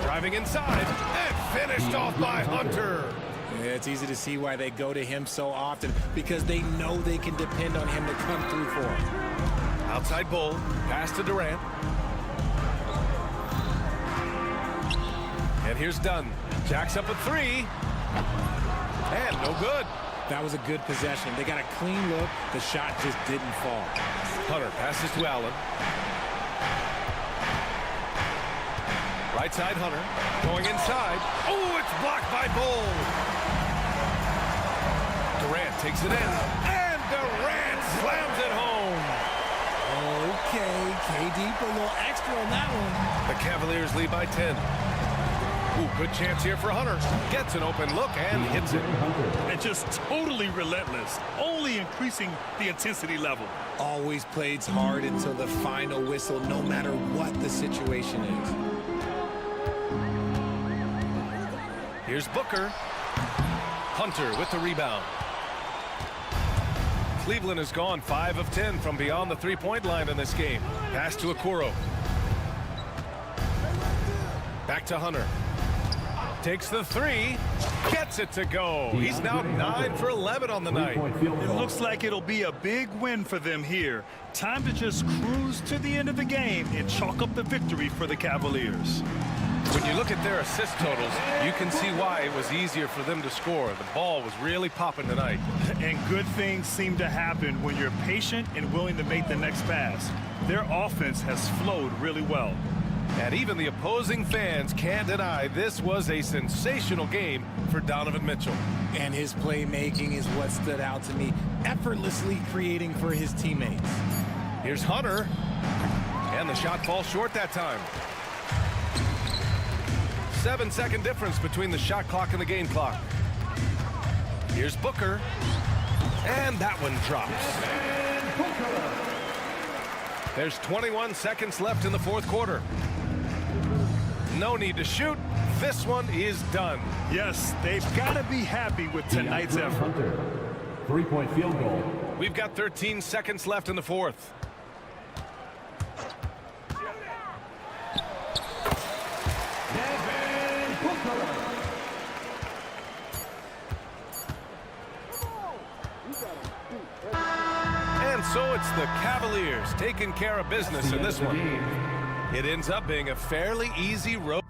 A: Driving inside. And finished off by Hunter.
O: Yeah, it's easy to see why they go to him so often, because they know they can depend on him to come through for them.
A: Outside Bull, pass to Durant. And here's Dunn. Jacks up a 3. And no good.
O: That was a good possession. They got a clean look. The shot just didn't fall.
A: Hunter passes to Allen. Right side Hunter. Going inside. Oh, it's blocked by Bull. Durant takes it in. And Durant slams it home.
O: Okay, KD put a little extra on that one.
A: The Cavaliers lead by 10. Ooh, good chance here for Hunter. Gets an open look and hits it.
C: And just totally relentless, only increasing the intensity level.
O: Always plays hard until the final whistle, no matter what the situation is.
A: Here's Booker. Hunter with the rebound. Cleveland has gone 5 of 10 from beyond the three-point line in this game. Pass to Okoro. Back to Hunter. Takes the 3. Gets it to go. He's now 9 for 11 on the night.
C: It looks like it'll be a big win for them here. Time to just cruise to the end of the game and chalk up the victory for the Cavaliers.
A: When you look at their assist totals, you can see why it was easier for them to score. The ball was really popping tonight.
C: And good things seem to happen when you're patient and willing to make the next pass. Their offense has flowed really well.
A: And even the opposing fans can't deny this was a sensational game for Donovan Mitchell.
O: And his playmaking is what stood out to me, effortlessly creating for his teammates.
A: Here's Hunter, and the shot falls short that time. 7-second difference between the shot clock and the game clock. Here's Booker, and that one drops. There's 21 seconds left in the fourth quarter. No need to shoot. This one is done.
C: Yes, they've got to be happy with tonight's effort.
E: Hunter, 3-point field goal.
A: We've got 13 seconds left in the fourth. And so it's the Cavaliers taking care of business in this one. It ends up being a fairly easy road.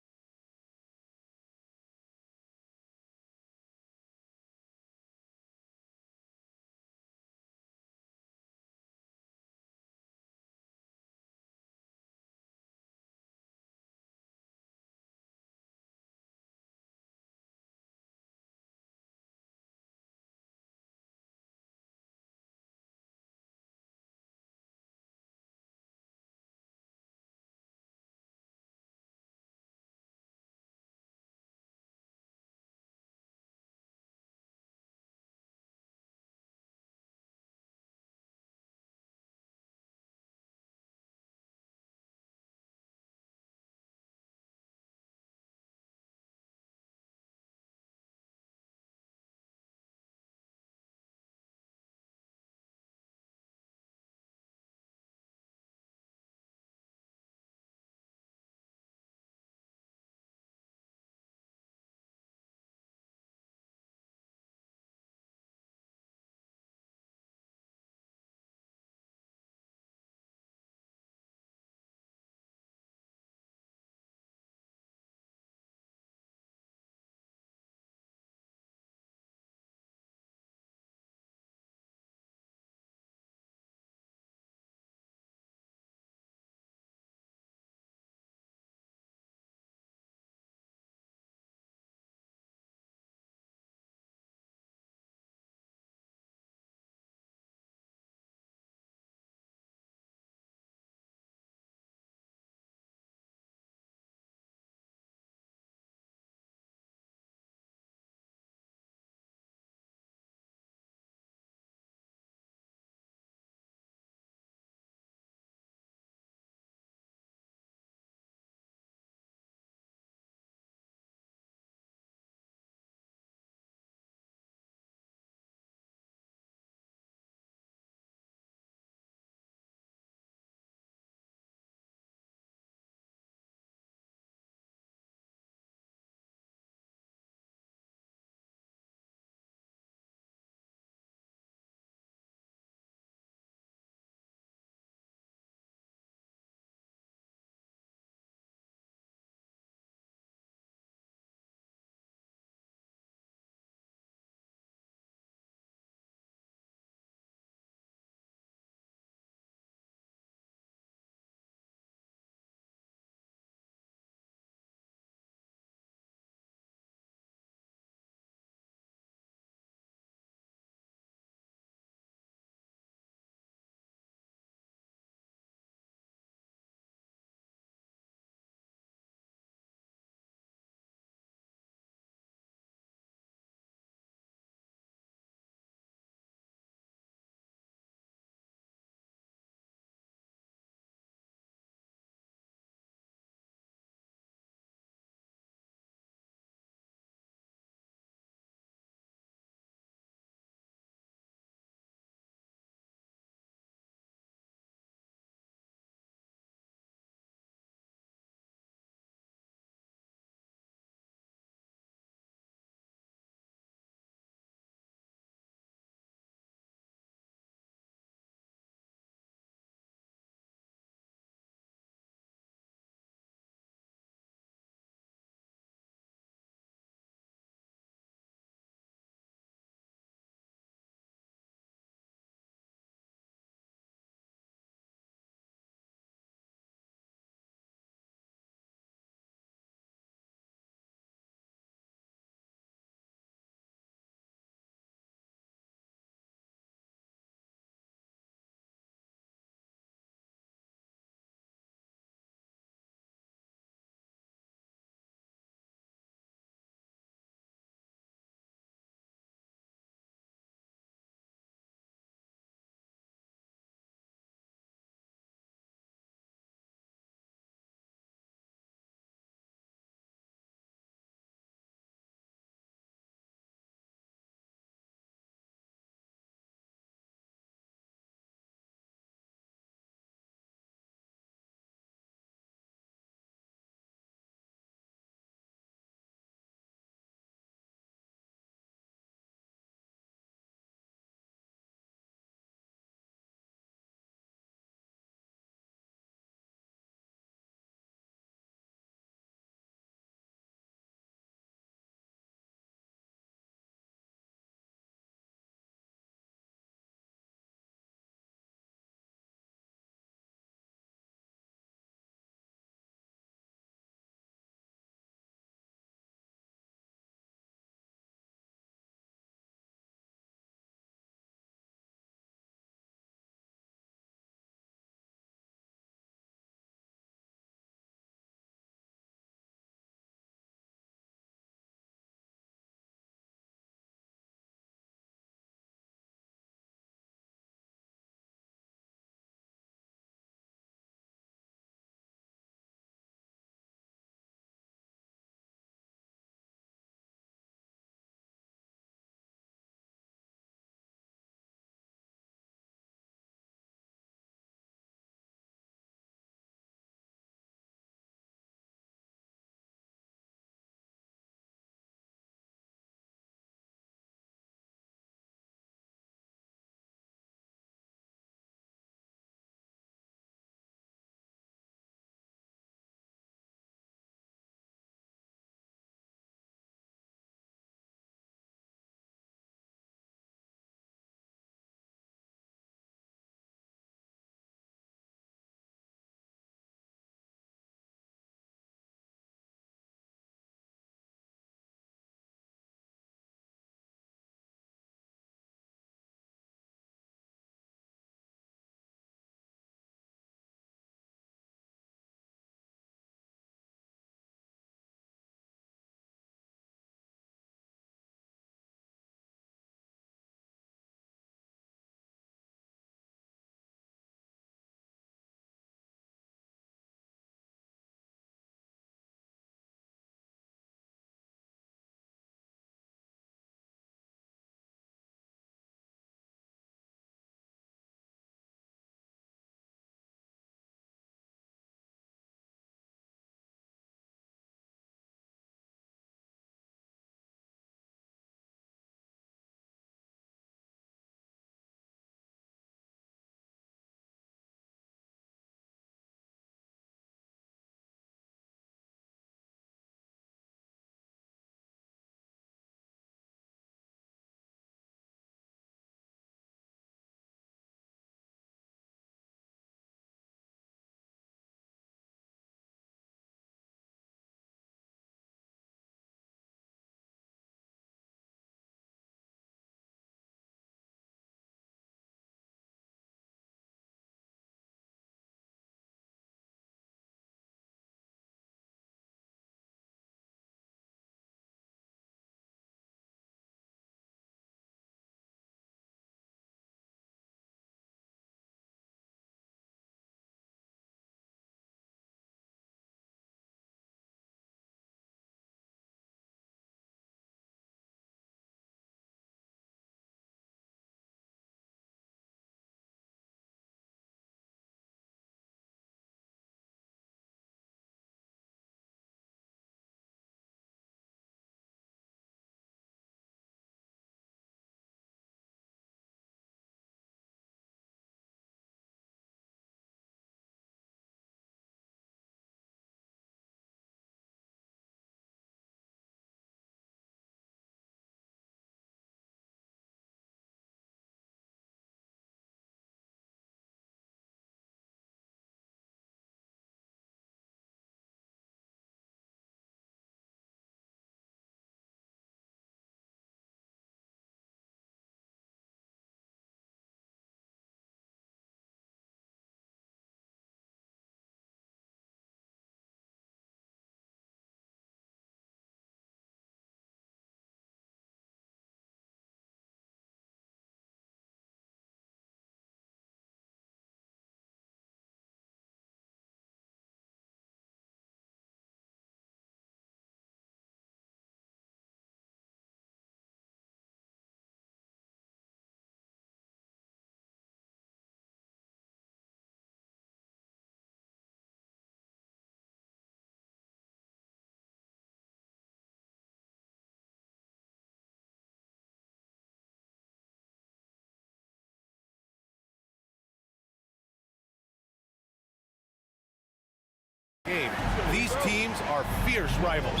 A: game. These teams are fierce rivals.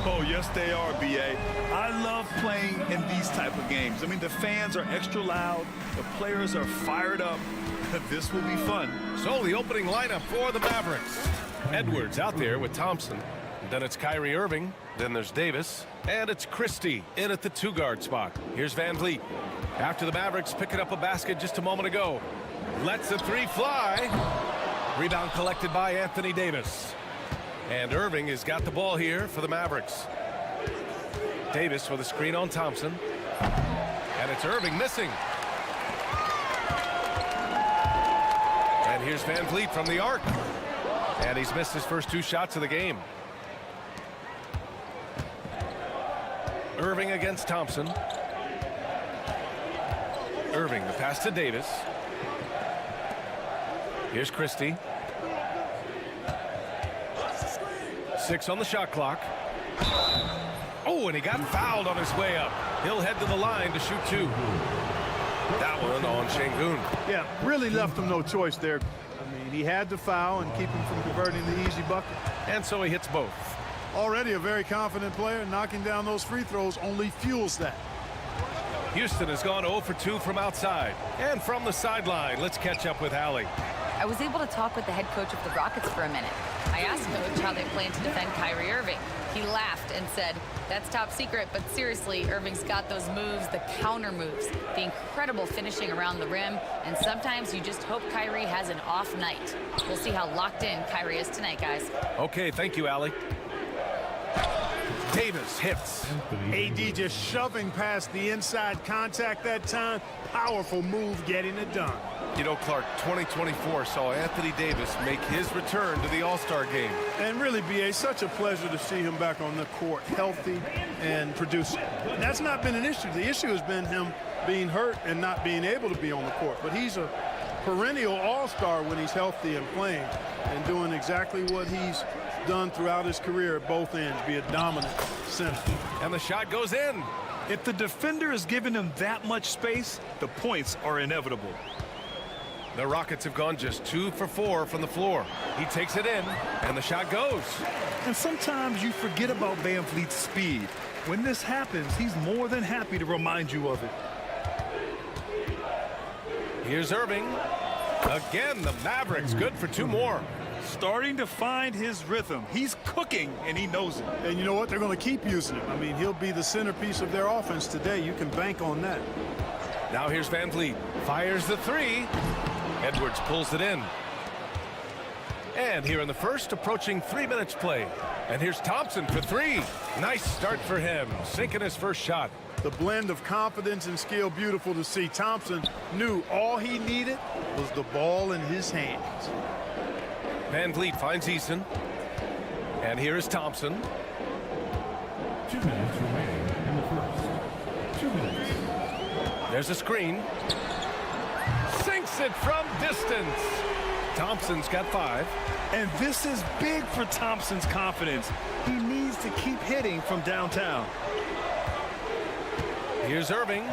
C: Oh, yes, they are, B.A. I love playing in these type of games. I mean, the fans are extra loud. The players are fired up. This will be fun.
A: So the opening lineup for the Mavericks. Edwards out there with Thompson. Then it's Kyrie Irving. Then there's Davis. And it's Christie in at the two-guard spot. Here's Van Vliet. After the Mavericks picking up a basket just a moment ago. Lets the three fly. Rebound collected by Anthony Davis. And Irving has got the ball here for the Mavericks. Davis with a screen on Thompson. And it's Irving missing. And here's Van Vliet from the arc. And he's missed his first two shots of the game. Irving against Thompson. Irving, the pass to Davis. Here's Christie. 6 on the shot clock. Oh, and he got fouled on his way up. He'll head to the line to shoot 2. That one on Şengün.
B: Yeah, really left him no choice there. I mean, he had to foul and keep him from converting the easy bucket.
A: And so he hits both.
B: Already a very confident player. Knocking down those free throws only fuels that.
A: Houston has gone 0 for 2 from outside. And from the sideline, let's catch up with Allie.
D: I was able to talk with the head coach of the Rockets for a minute. I asked Coach how they plan to defend Kyrie Irving. He laughed and said, "That's top secret, but seriously, Irving's got those moves, the counter moves, the incredible finishing around the rim, and sometimes you just hope Kyrie has an off night." We'll see how locked in Kyrie is tonight, guys.
A: Okay, thank you, Allie. Davis hits.
B: AD just shoving past the inside contact that time. Powerful move getting it done.
A: You know, Clark, 2024 saw Anthony Davis make his return to the All-Star game.
B: And really, B.A., such a pleasure to see him back on the court, healthy and producing. That's not been an issue. The issue has been him being hurt and not being able to be on the court. But he's a perennial All-Star when he's healthy and playing and doing exactly what he's done throughout his career at both ends, be a dominant center.
A: And the shot goes in.
C: If the defender is giving him that much space, the points are inevitable.
A: The Rockets have gone just 2 for 4 from the floor. He takes it in, and the shot goes.
C: And sometimes you forget about Van Vliet's speed. When this happens, he's more than happy to remind you of it.
A: Here's Irving. Again, the Mavericks good for 2 more.
C: Starting to find his rhythm. He's cooking, and he knows it.
B: And you know what? They're going to keep using him. I mean, he'll be the centerpiece of their offense today. You can bank on that.
A: Now here's Van Vliet. Fires the 3. Edwards pulls it in. And here in the first, approaching 3 minutes play. And here's Thompson for 3. Nice start for him, sinking his first shot.
B: The blend of confidence and skill, beautiful to see. Thompson knew all he needed was the ball in his hands.
A: Van Vliet finds Eason. And here is Thompson.
E: 2 minutes remaining in the first. 2 minutes.
A: There's a screen. Sinks it from distance. Thompson's got 5.
C: And this is big for Thompson's confidence. He needs to keep hitting from downtown.
A: Here's Irving.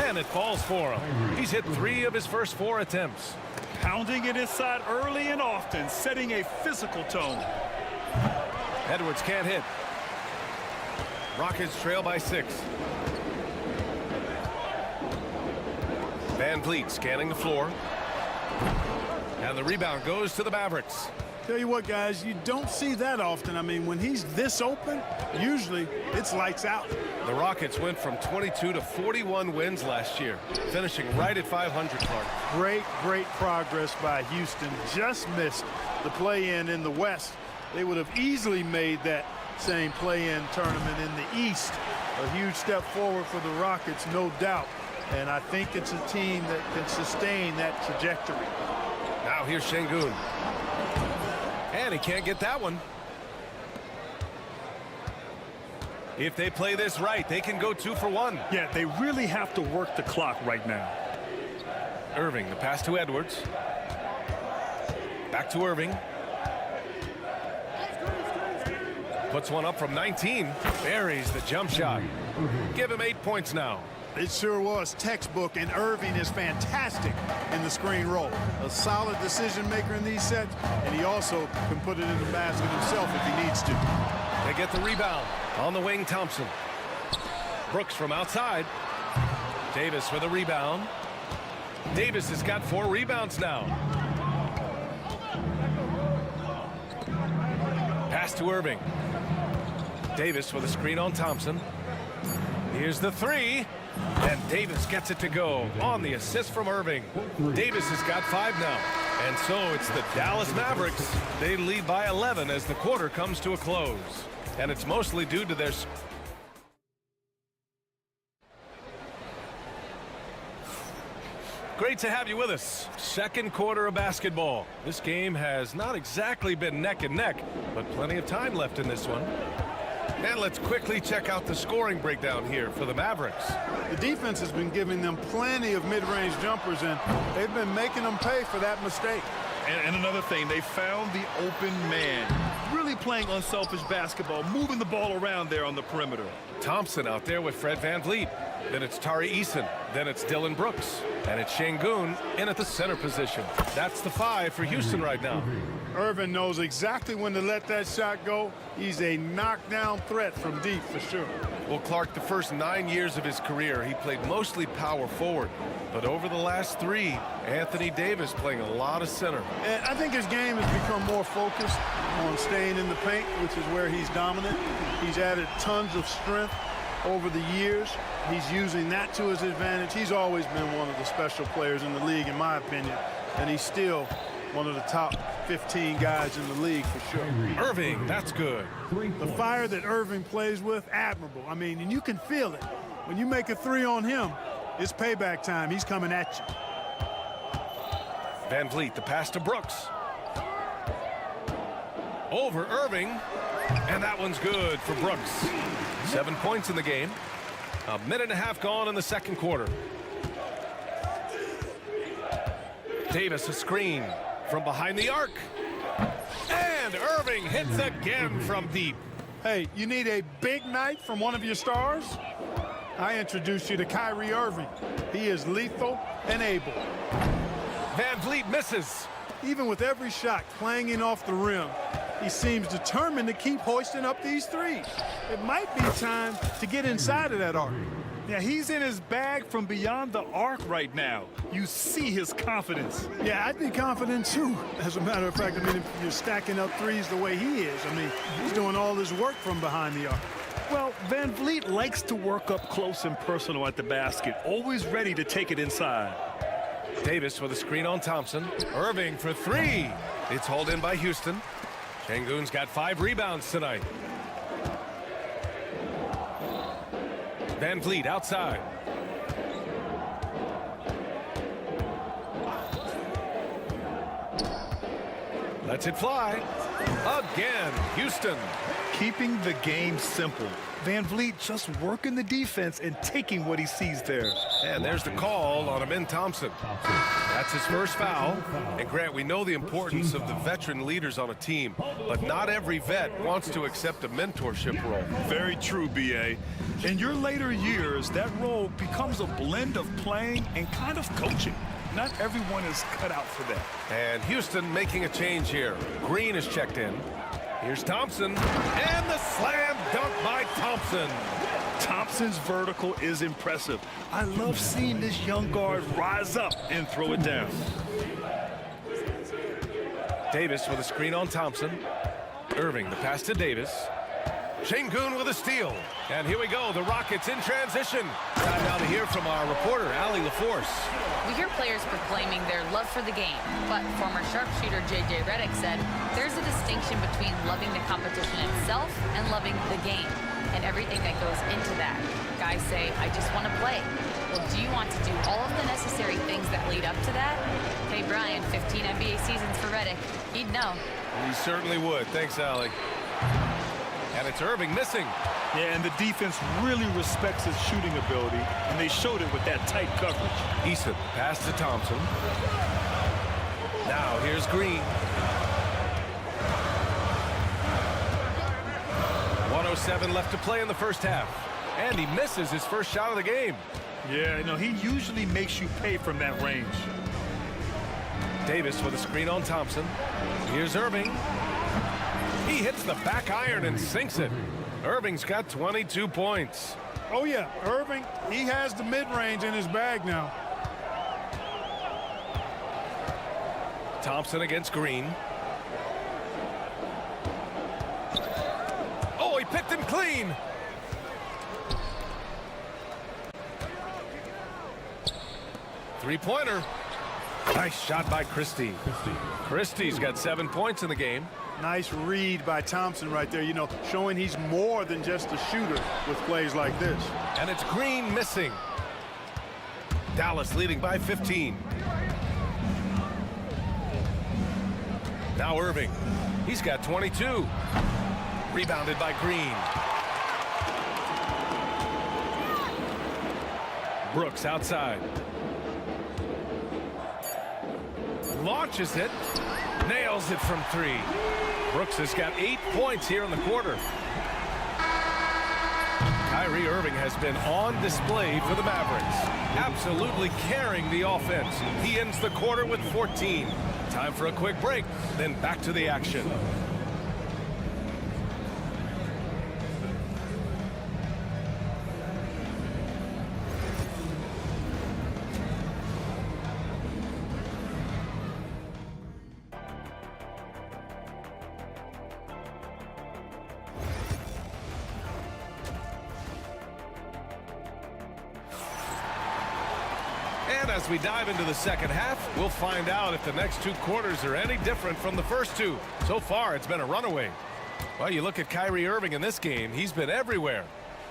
A: And it falls for him. He's hit 3 of his first 4 attempts.
C: Pounding it inside early and often, setting a physical tone.
A: Edwards can't hit. Rockets trail by 6. Van Vliet scanning the floor. And the rebound goes to the Mavericks.
B: Tell you what, guys, you don't see that often. I mean, when he's this open, usually it's lights out.
A: The Rockets went from 22 to 41 wins last year, finishing right at 500, Clark.
B: Great progress by Houston. Just missed the play-in in the West. They would have easily made that same play-in tournament in the East. A huge step forward for the Rockets, no doubt. And I think it's a team that can sustain that trajectory.
A: Now here's Şengün. And he can't get that one. If they play this right, they can go 2 for 1.
C: Yeah, they really have to work the clock right now.
A: Irving, the pass to Edwards. Back to Irving. Puts one up from 19. Buries the jump shot. Give him 8 points now.
B: It sure was textbook, and Irving is fantastic in the screen roll. A solid decision maker in these sets, and he also can put it in the basket himself if he needs to.
A: They get the rebound. On the wing, Thompson. Brooks from outside. Davis with a rebound. Davis has got 4 rebounds now. Pass to Irving. Davis with a screen on Thompson. Here's the 3. And Davis gets it to go on the assist from Irving. Davis has got 5 now. And so it's the Dallas Mavericks. They lead by 11 as the quarter comes to a close. And it's mostly due to their... Great to have you with us. Second quarter of basketball. This game has not exactly been neck and neck, but plenty of time left in this one. And let's quickly check out the scoring breakdown here for the Mavericks.
B: The defense has been giving them plenty of mid-range jumpers, and they've been making them pay for that mistake.
C: And another thing, they found the open man. Really playing unselfish basketball, moving the ball around there on the perimeter.
A: Thompson out there with Fred VanVleet. Then it's Tari Eason. Then it's Dylan Brooks. And it's Şengün in at the center position. That's the 5 for Houston right now.
B: Irvin knows exactly when to let that shot go. He's a knockdown threat from deep for sure.
A: Well, Clark, the first 9 years of his career, he played mostly power forward. But over the last 3, Anthony Davis playing a lot of center.
B: And I think his game has become more focused on staying in the paint, which is where he's dominant. He's added tons of strength over the years. He's using that to his advantage. He's always been one of the special players in the league, in my opinion. And he's still one of the top 15 guys in the league for sure.
A: Irving, that's good.
B: The fire that Irving plays with, admirable. I mean, and you can feel it. When you make a 3 on him, it's payback time. He's coming at you.
A: VanVleet, the pass to Brooks. Over Irving. And that one's good for Brooks. 7 points in the game. A minute and a half gone in the second quarter. Davis a screen from behind the arc. And Irving hits again from deep.
B: Hey, you need a big night from one of your stars? I introduce you to Kyrie Irving. He is lethal and able.
A: VanVleet misses.
B: Even with every shot clanging off the rim, he seems determined to keep hoisting up these threes. It might be time to get inside of that arc.
C: Yeah, he's in his bag from beyond the arc right now. You see his confidence.
B: Yeah, I'd be confident too. As a matter of fact, I mean, if you're stacking up threes the way he is, I mean, he's doing all his work from behind the arc.
C: Well, VanVleet likes to work up close and personal at the basket, always ready to take it inside.
A: Davis with a screen on Thompson. Irving for 3. It's hauled in by Houston. Şengün's got 5 rebounds tonight. VanVleet outside. Lets it fly. Again, Houston.
C: Keeping the game simple. VanVleet just working the defense and taking what he sees there.
A: And there's the call on Amin Thompson. That's his first foul. And Grant, we know the importance of the veteran leaders on a team, but not every vet wants to accept a mentorship role.
C: Very true, B.A. In your later years, that role becomes a blend of playing and kind of coaching. Not everyone is cut out for that.
A: And Houston making a change here. Green is checked in. Here's Thompson, and the slam dunk by Thompson.
C: Thompson's vertical is impressive. I love seeing this young guard rise up and throw it down.
A: Davis with a screen on Thompson. Irving, the pass to Davis. Şengün with a steal. And here we go, the Rockets in transition. Time now to hear from our reporter, Allie LaForce.
D: We hear players proclaiming their love for the game, but former sharpshooter J.J. Redick said there's a distinction between loving the competition itself and loving the game, and everything that goes into that. Guys say, I just want to play. Well, do you want to do all of the necessary things that lead up to that? Hey, Brian, 15 NBA seasons for Redick. He'd know.
A: He certainly would. Thanks, Allie. And it's Irving missing.
C: Yeah, and the defense really respects his shooting ability, and they showed it with that tight coverage.
A: Eason, pass to Thompson. Now here's Green. 1:07 left to play in the first half. And he misses his first shot of the game.
C: Yeah, he usually makes you pay from that range.
A: Davis with a screen on Thompson. Here's Irving. He hits the back iron and sinks it. Irving's got 22 points.
B: Oh, yeah, Irving, he has the mid-range in his bag now.
A: Thompson against Green. Oh, he picked him clean. Three-pointer. Nice shot by Christie. Christie's got 7 points in the game.
B: Nice read by Thompson right there, showing he's more than just a shooter with plays like this.
A: And it's Green missing. Dallas leading by 15. Now Irving. He's got 22. Rebounded by Green. Brooks outside. Launches it. Nails it from three. Brooks has got 8 points here in the quarter. Kyrie Irving has been on display for the Mavericks. Absolutely carrying the offense. He ends the quarter with 14. Time for a quick break, then back to the action. And as we dive into the second half, we'll find out if the next 2 quarters are any different from the first 2. So far, it's been a runaway. Well, you look at Kyrie Irving in this game, he's been everywhere.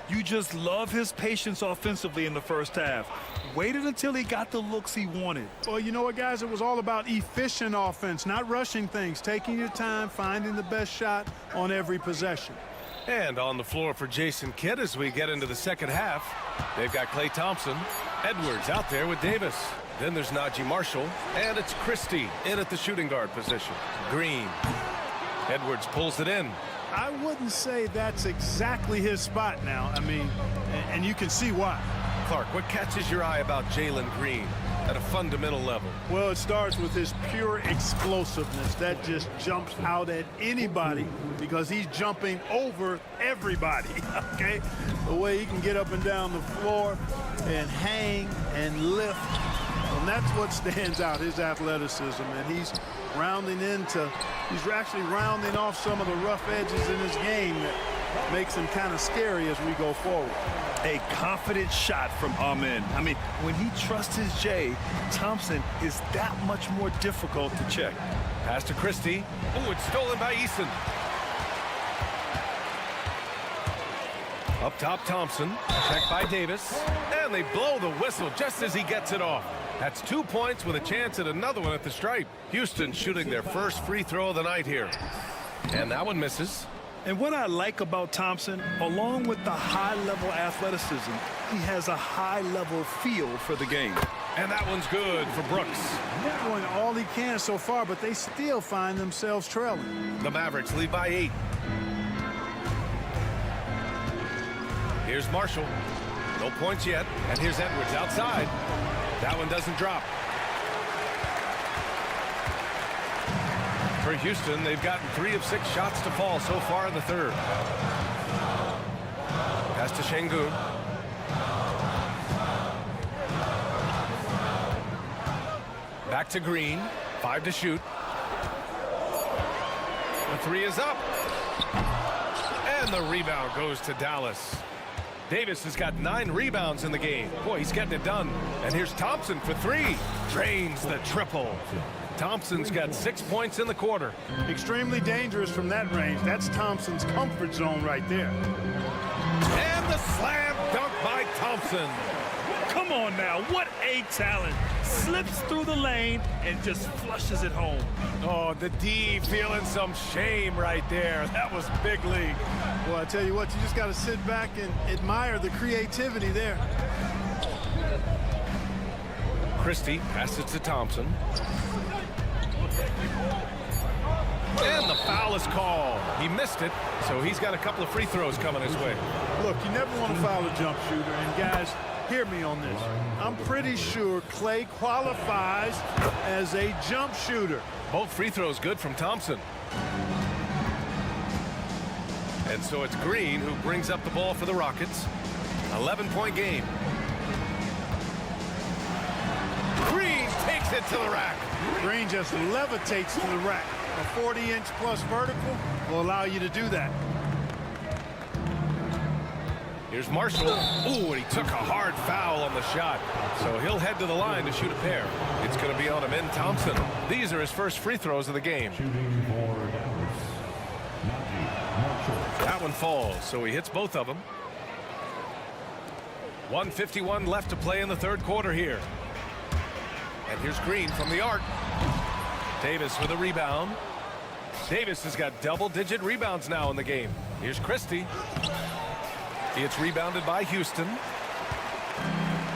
C: You just love his patience offensively in the first half. Waited until he got the looks he wanted.
B: Well, you know what, guys? It was all about efficient offense, not rushing things, taking your time, finding the best shot on every possession.
A: And on the floor for Jason Kidd as we get into the second half, they've got Klay Thompson. Edwards out there with Davis. Then there's Najee Marshall. And it's Christie in at the shooting guard position. Green. Edwards pulls it in.
B: I wouldn't say that's exactly his spot now. I mean, and you can see why.
A: Clark, what catches your eye about Jalen Green at a fundamental level?
B: Well, it starts with his pure explosiveness. That just jumps out at anybody because he's jumping over everybody, okay? The way he can get up and down the floor and hang and lift. And that's what stands out, his athleticism. And he's actually rounding off some of the rough edges in his game that makes him kind of scary as we go forward.
C: A confident shot from Amen. I mean, when he trusts his J, Thompson is that much more difficult to check.
A: Pass to Christie. Oh, it's stolen by Eason. Up top, Thompson. Checked by Davis. And they blow the whistle just as he gets it off. That's 2 points with a chance at another one at the stripe. Houston shooting their first free throw of the night here. And that one misses.
C: And what I like about Thompson, along with the high-level athleticism, he has a high-level feel for the game.
A: And that one's good for Brooks.
B: He's doing all he can so far, but they still find themselves trailing.
A: The Mavericks lead by 8. Here's Marshall. No points yet. And here's Edwards outside. That one doesn't drop. For Houston, they've gotten 3 of 6 shots to fall so far in the third. Pass to Şengün. Back to Green. 5 to shoot. The 3 is up. And the rebound goes to Dallas. Davis has got 9 rebounds in the game. Boy, he's getting it done. And here's Thompson for 3. Drains the triple. Thompson's got 6 points in the quarter.
B: Extremely dangerous from that range. That's Thompson's comfort zone right there.
A: And the slam dunk by Thompson.
C: Come on now, what a talent. Slips through the lane and just flushes it home.
A: Oh, the D feeling some shame right there. That was big league.
B: Well, I tell you what, you just got to sit back and admire the creativity there.
A: Christie passes to Thompson. And the foul is called. He missed it, so he's got a couple of free throws coming his way.
B: Look, you never want to foul a jump shooter. And guys, hear me on this. I'm pretty sure Clay qualifies as a jump shooter.
A: Both free throws good from Thompson. And so it's Green who brings up the ball for the Rockets. 11-point game. Green takes it to the rack.
B: Green just levitates to the rack. A 40-inch plus vertical will allow you to do that.
A: Here's Marshall. Ooh, and he took a hard foul on the shot. So he'll head to the line to shoot a pair. It's going to be on him in Thompson. These are his first free throws of the game. That one falls, so he hits both of them. 1:51 left to play in the third quarter here. And here's Green from the arc. Davis with a rebound. Davis has got double-digit rebounds now in the game. Here's Christie. It's rebounded by Houston.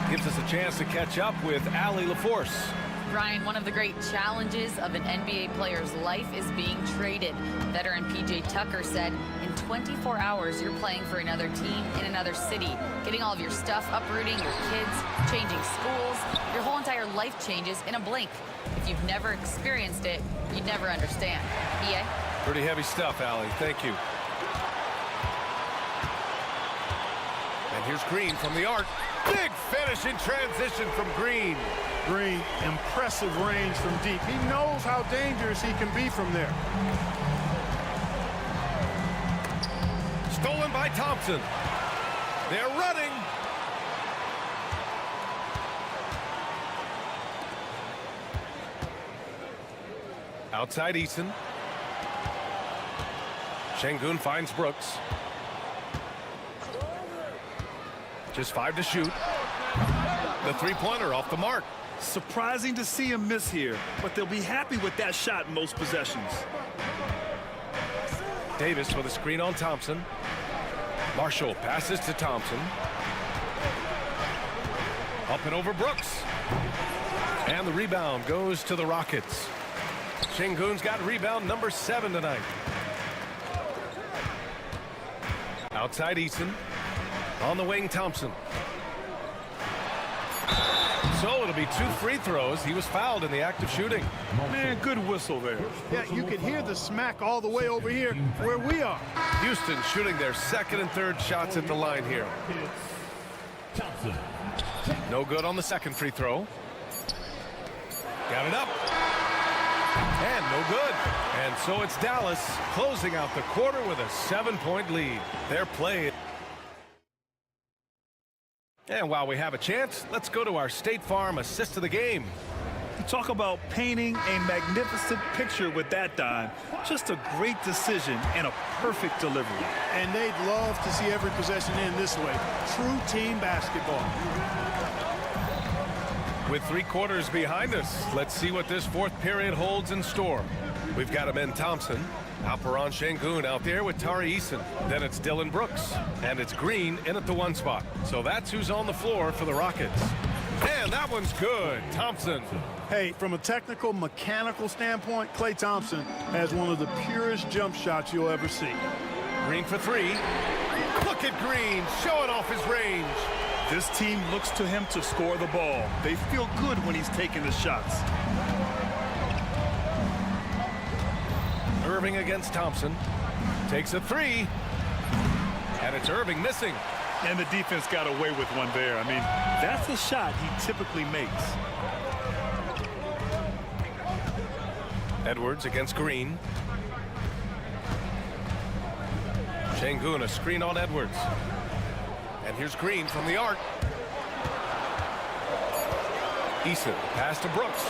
A: Gives us a chance to catch up with Allie LaForce.
D: Ryan, one of the great challenges of an NBA player's life is being traded. Veteran PJ Tucker said, in 24 hours, you're playing for another team in another city, getting all of your stuff, uprooting your kids, changing schools. Your whole entire life changes in a blink. If you've never experienced it, you'd never understand. EA?
A: Pretty heavy stuff, Allie. Thank you. And here's Green from the arc. Big finish in transition from Green.
B: Green, impressive range from deep. He knows how dangerous he can be from there.
A: Stolen by Thompson. They're running. Outside Eason. Şengün finds Brooks. Just 5 to shoot. The three-pointer off the mark.
C: Surprising to see him miss here, but they'll be happy with that shot in most possessions.
A: Davis with a screen on Thompson. Marshall passes to Thompson. Up and over Brooks. And the rebound goes to the Rockets. Şengün's got rebound number 7 tonight. Outside Eason. On the wing, Thompson. So it'll be 2 free throws. He was fouled in the act of shooting.
C: Man, good whistle there.
B: Yeah, you can hear the smack all the way over here where we are.
A: Houston shooting their second and third shots at the line here. No good on the second free throw. Got it up. And no good. And so it's Dallas closing out the quarter with a 7-point lead. Their play. And while we have a chance, let's go to our State Farm assist of the game.
C: You talk about painting a magnificent picture with that dime. Just a great decision and a perfect delivery.
B: And they'd love to see every possession end this way. True team basketball.
A: With 3 quarters behind us, let's see what this fourth period holds in store. We've got Amen Thompson. Alperen Şengün out there with Tari Eason. Then it's Dylan Brooks. And it's Green in at the 1 spot. So that's who's on the floor for the Rockets. And that one's good. Thompson.
B: Hey, from a technical, mechanical standpoint, Klay Thompson has one of the purest jump shots you'll ever see.
A: Green for 3. Look at Green showing off his range.
C: This team looks to him to score the ball. They feel good when he's taking the shots.
A: Irving against Thompson. Takes a 3. And it's Irving missing.
C: And the defense got away with one there. I mean, that's a shot he typically makes.
A: Edwards against Green. Şengün, a screen on Edwards. And here's Green from the arc. Eason, pass to Brooks.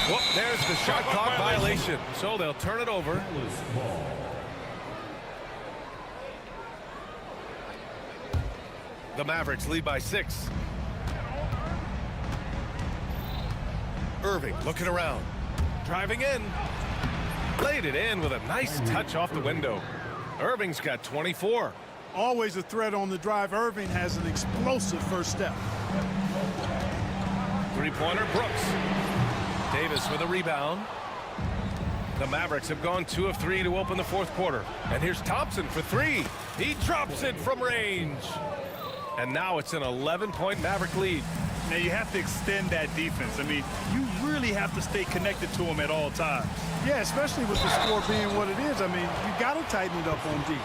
A: Whoop, there's the shot clock violation. So they'll turn it over. The Mavericks lead by 6. Irving looking around. Driving in. Laid it in with a nice touch off the window. Irving's got 24.
B: Always a threat on the drive. Irving has an explosive first step.
A: Three-pointer, Brooks. Davis with a rebound. The Mavericks have gone 2 of 3 to open the fourth quarter. And here's Thompson for 3. He drops it from range. And now it's an 11-point Maverick lead.
C: Now you have to extend that defense. I mean, you really have to stay connected to them at all times.
B: Yeah, especially with the score being what it is. I mean, you got to tighten it up on D.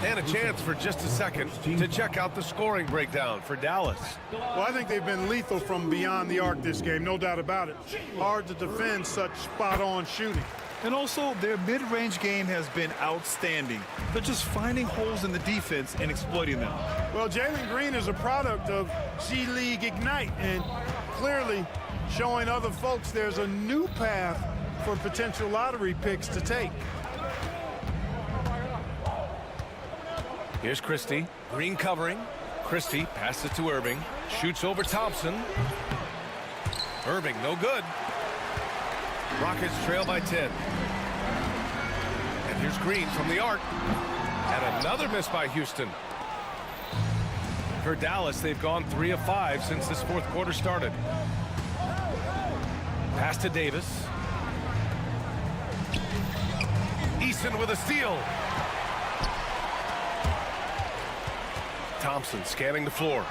A: And a chance for just a second to check out the scoring breakdown for Dallas.
B: Well, I think they've been lethal from beyond the arc this game, no doubt about it. Hard to defend such spot-on shooting.
C: And also, their mid-range game has been outstanding. They're just finding holes in the defense and exploiting them.
B: Well, Jalen Green is a product of G League Ignite and clearly showing other folks there's a new path for potential lottery picks to take.
A: Here's Christie. Green covering. Christie passes to Irving. Shoots over Thompson. Irving, no good. Rockets trail by 10. And here's Green from the arc. And another miss by Houston. For Dallas, they've gone 3 of 5 since this fourth quarter started. Pass to Davis. Easton with a steal. Thompson scanning the floor.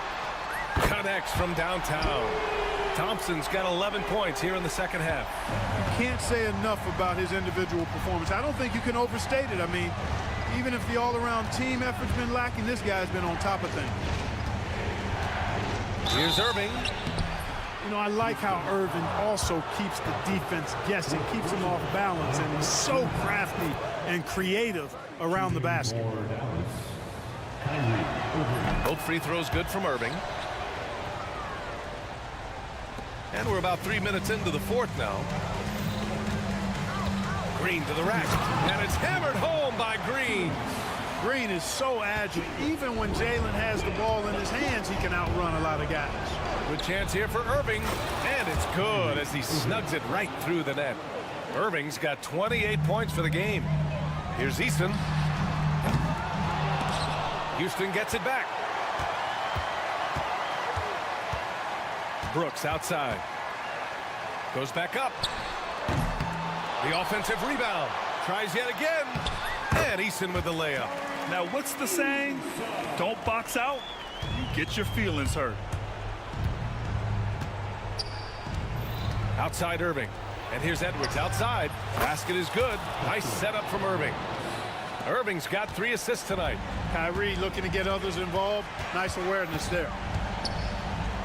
A: Connects from downtown. Thompson's got 11 points here in the second half.
B: You can't say enough about his individual performance. I don't think you can overstate it. I mean, even if the all-around team effort's been lacking, this guy's been on top of things.
A: Here's Irving.
B: You know, I like how Irving also keeps the defense guessing, keeps them off balance, and is so crafty and creative around the basket.
A: Both free throws good from Irving. And we're about 3 minutes into the fourth now. Green to the rack. And it's hammered home by Green.
B: Green is so agile. Even when Jalen has the ball in his hands, he can outrun a lot of guys.
A: Good chance here for Irving. And it's good as he snugs it right through the net. Irving's got 28 points for the game. Here's Easton. Houston gets it back. Brooks outside. Goes back up. The offensive rebound. Tries yet again. And Easton with the layup.
C: Now, what's the saying? Don't box out. You get your feelings hurt.
A: Outside Irving. And here's Edwards outside. Basket is good. Nice setup from Irving. Irving's got 3 assists tonight.
B: Kyrie looking to get others involved. Nice awareness there.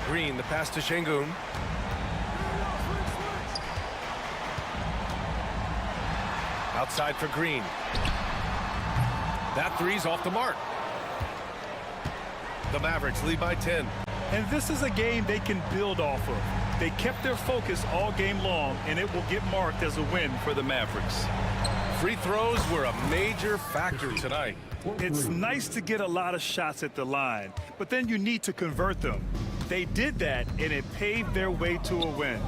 A: Green, the pass to Şengün. Outside for Green. That three's off the mark. The Mavericks lead by 10.
C: And this is a game they can build off of. They kept their focus all game long, and it will get marked as a win for the Mavericks.
A: Free throws were a major factor tonight.
C: It's nice to get a lot of shots at the line, but then you need to convert them. They did that, and it paved their way to a win.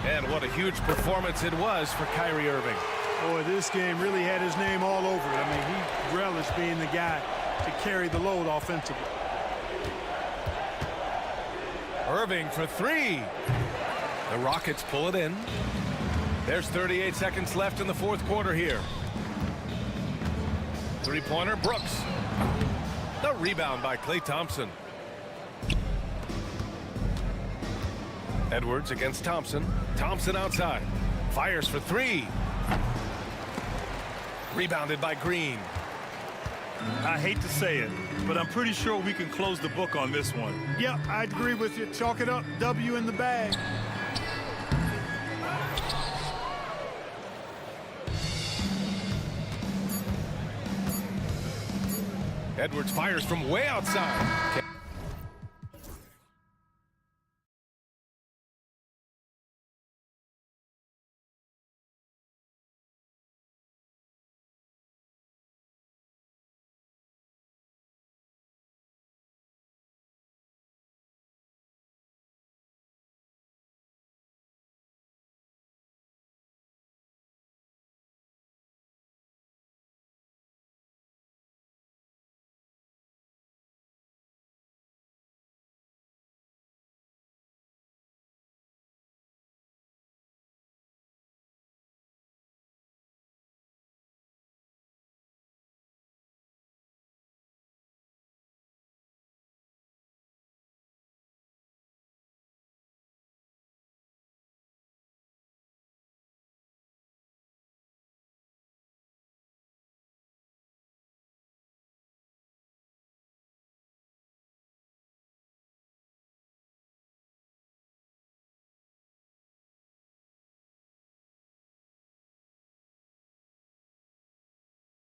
A: And what a huge performance it was for Kyrie Irving.
B: Boy, this game really had his name all over it. I mean, he relished being the guy to carry the load offensively.
A: Irving for 3. The Rockets pull it in. There's 38 seconds left in the fourth quarter here. Three-pointer, Brooks. The rebound by Klay Thompson. Edwards against Thompson. Thompson outside. Fires for 3. Rebounded by Green.
C: I hate to say it, but I'm pretty sure we can close the book on this one.
B: Yeah, I agree with you. Chalk it up. W in the bag.
A: Edwards fires from way outside.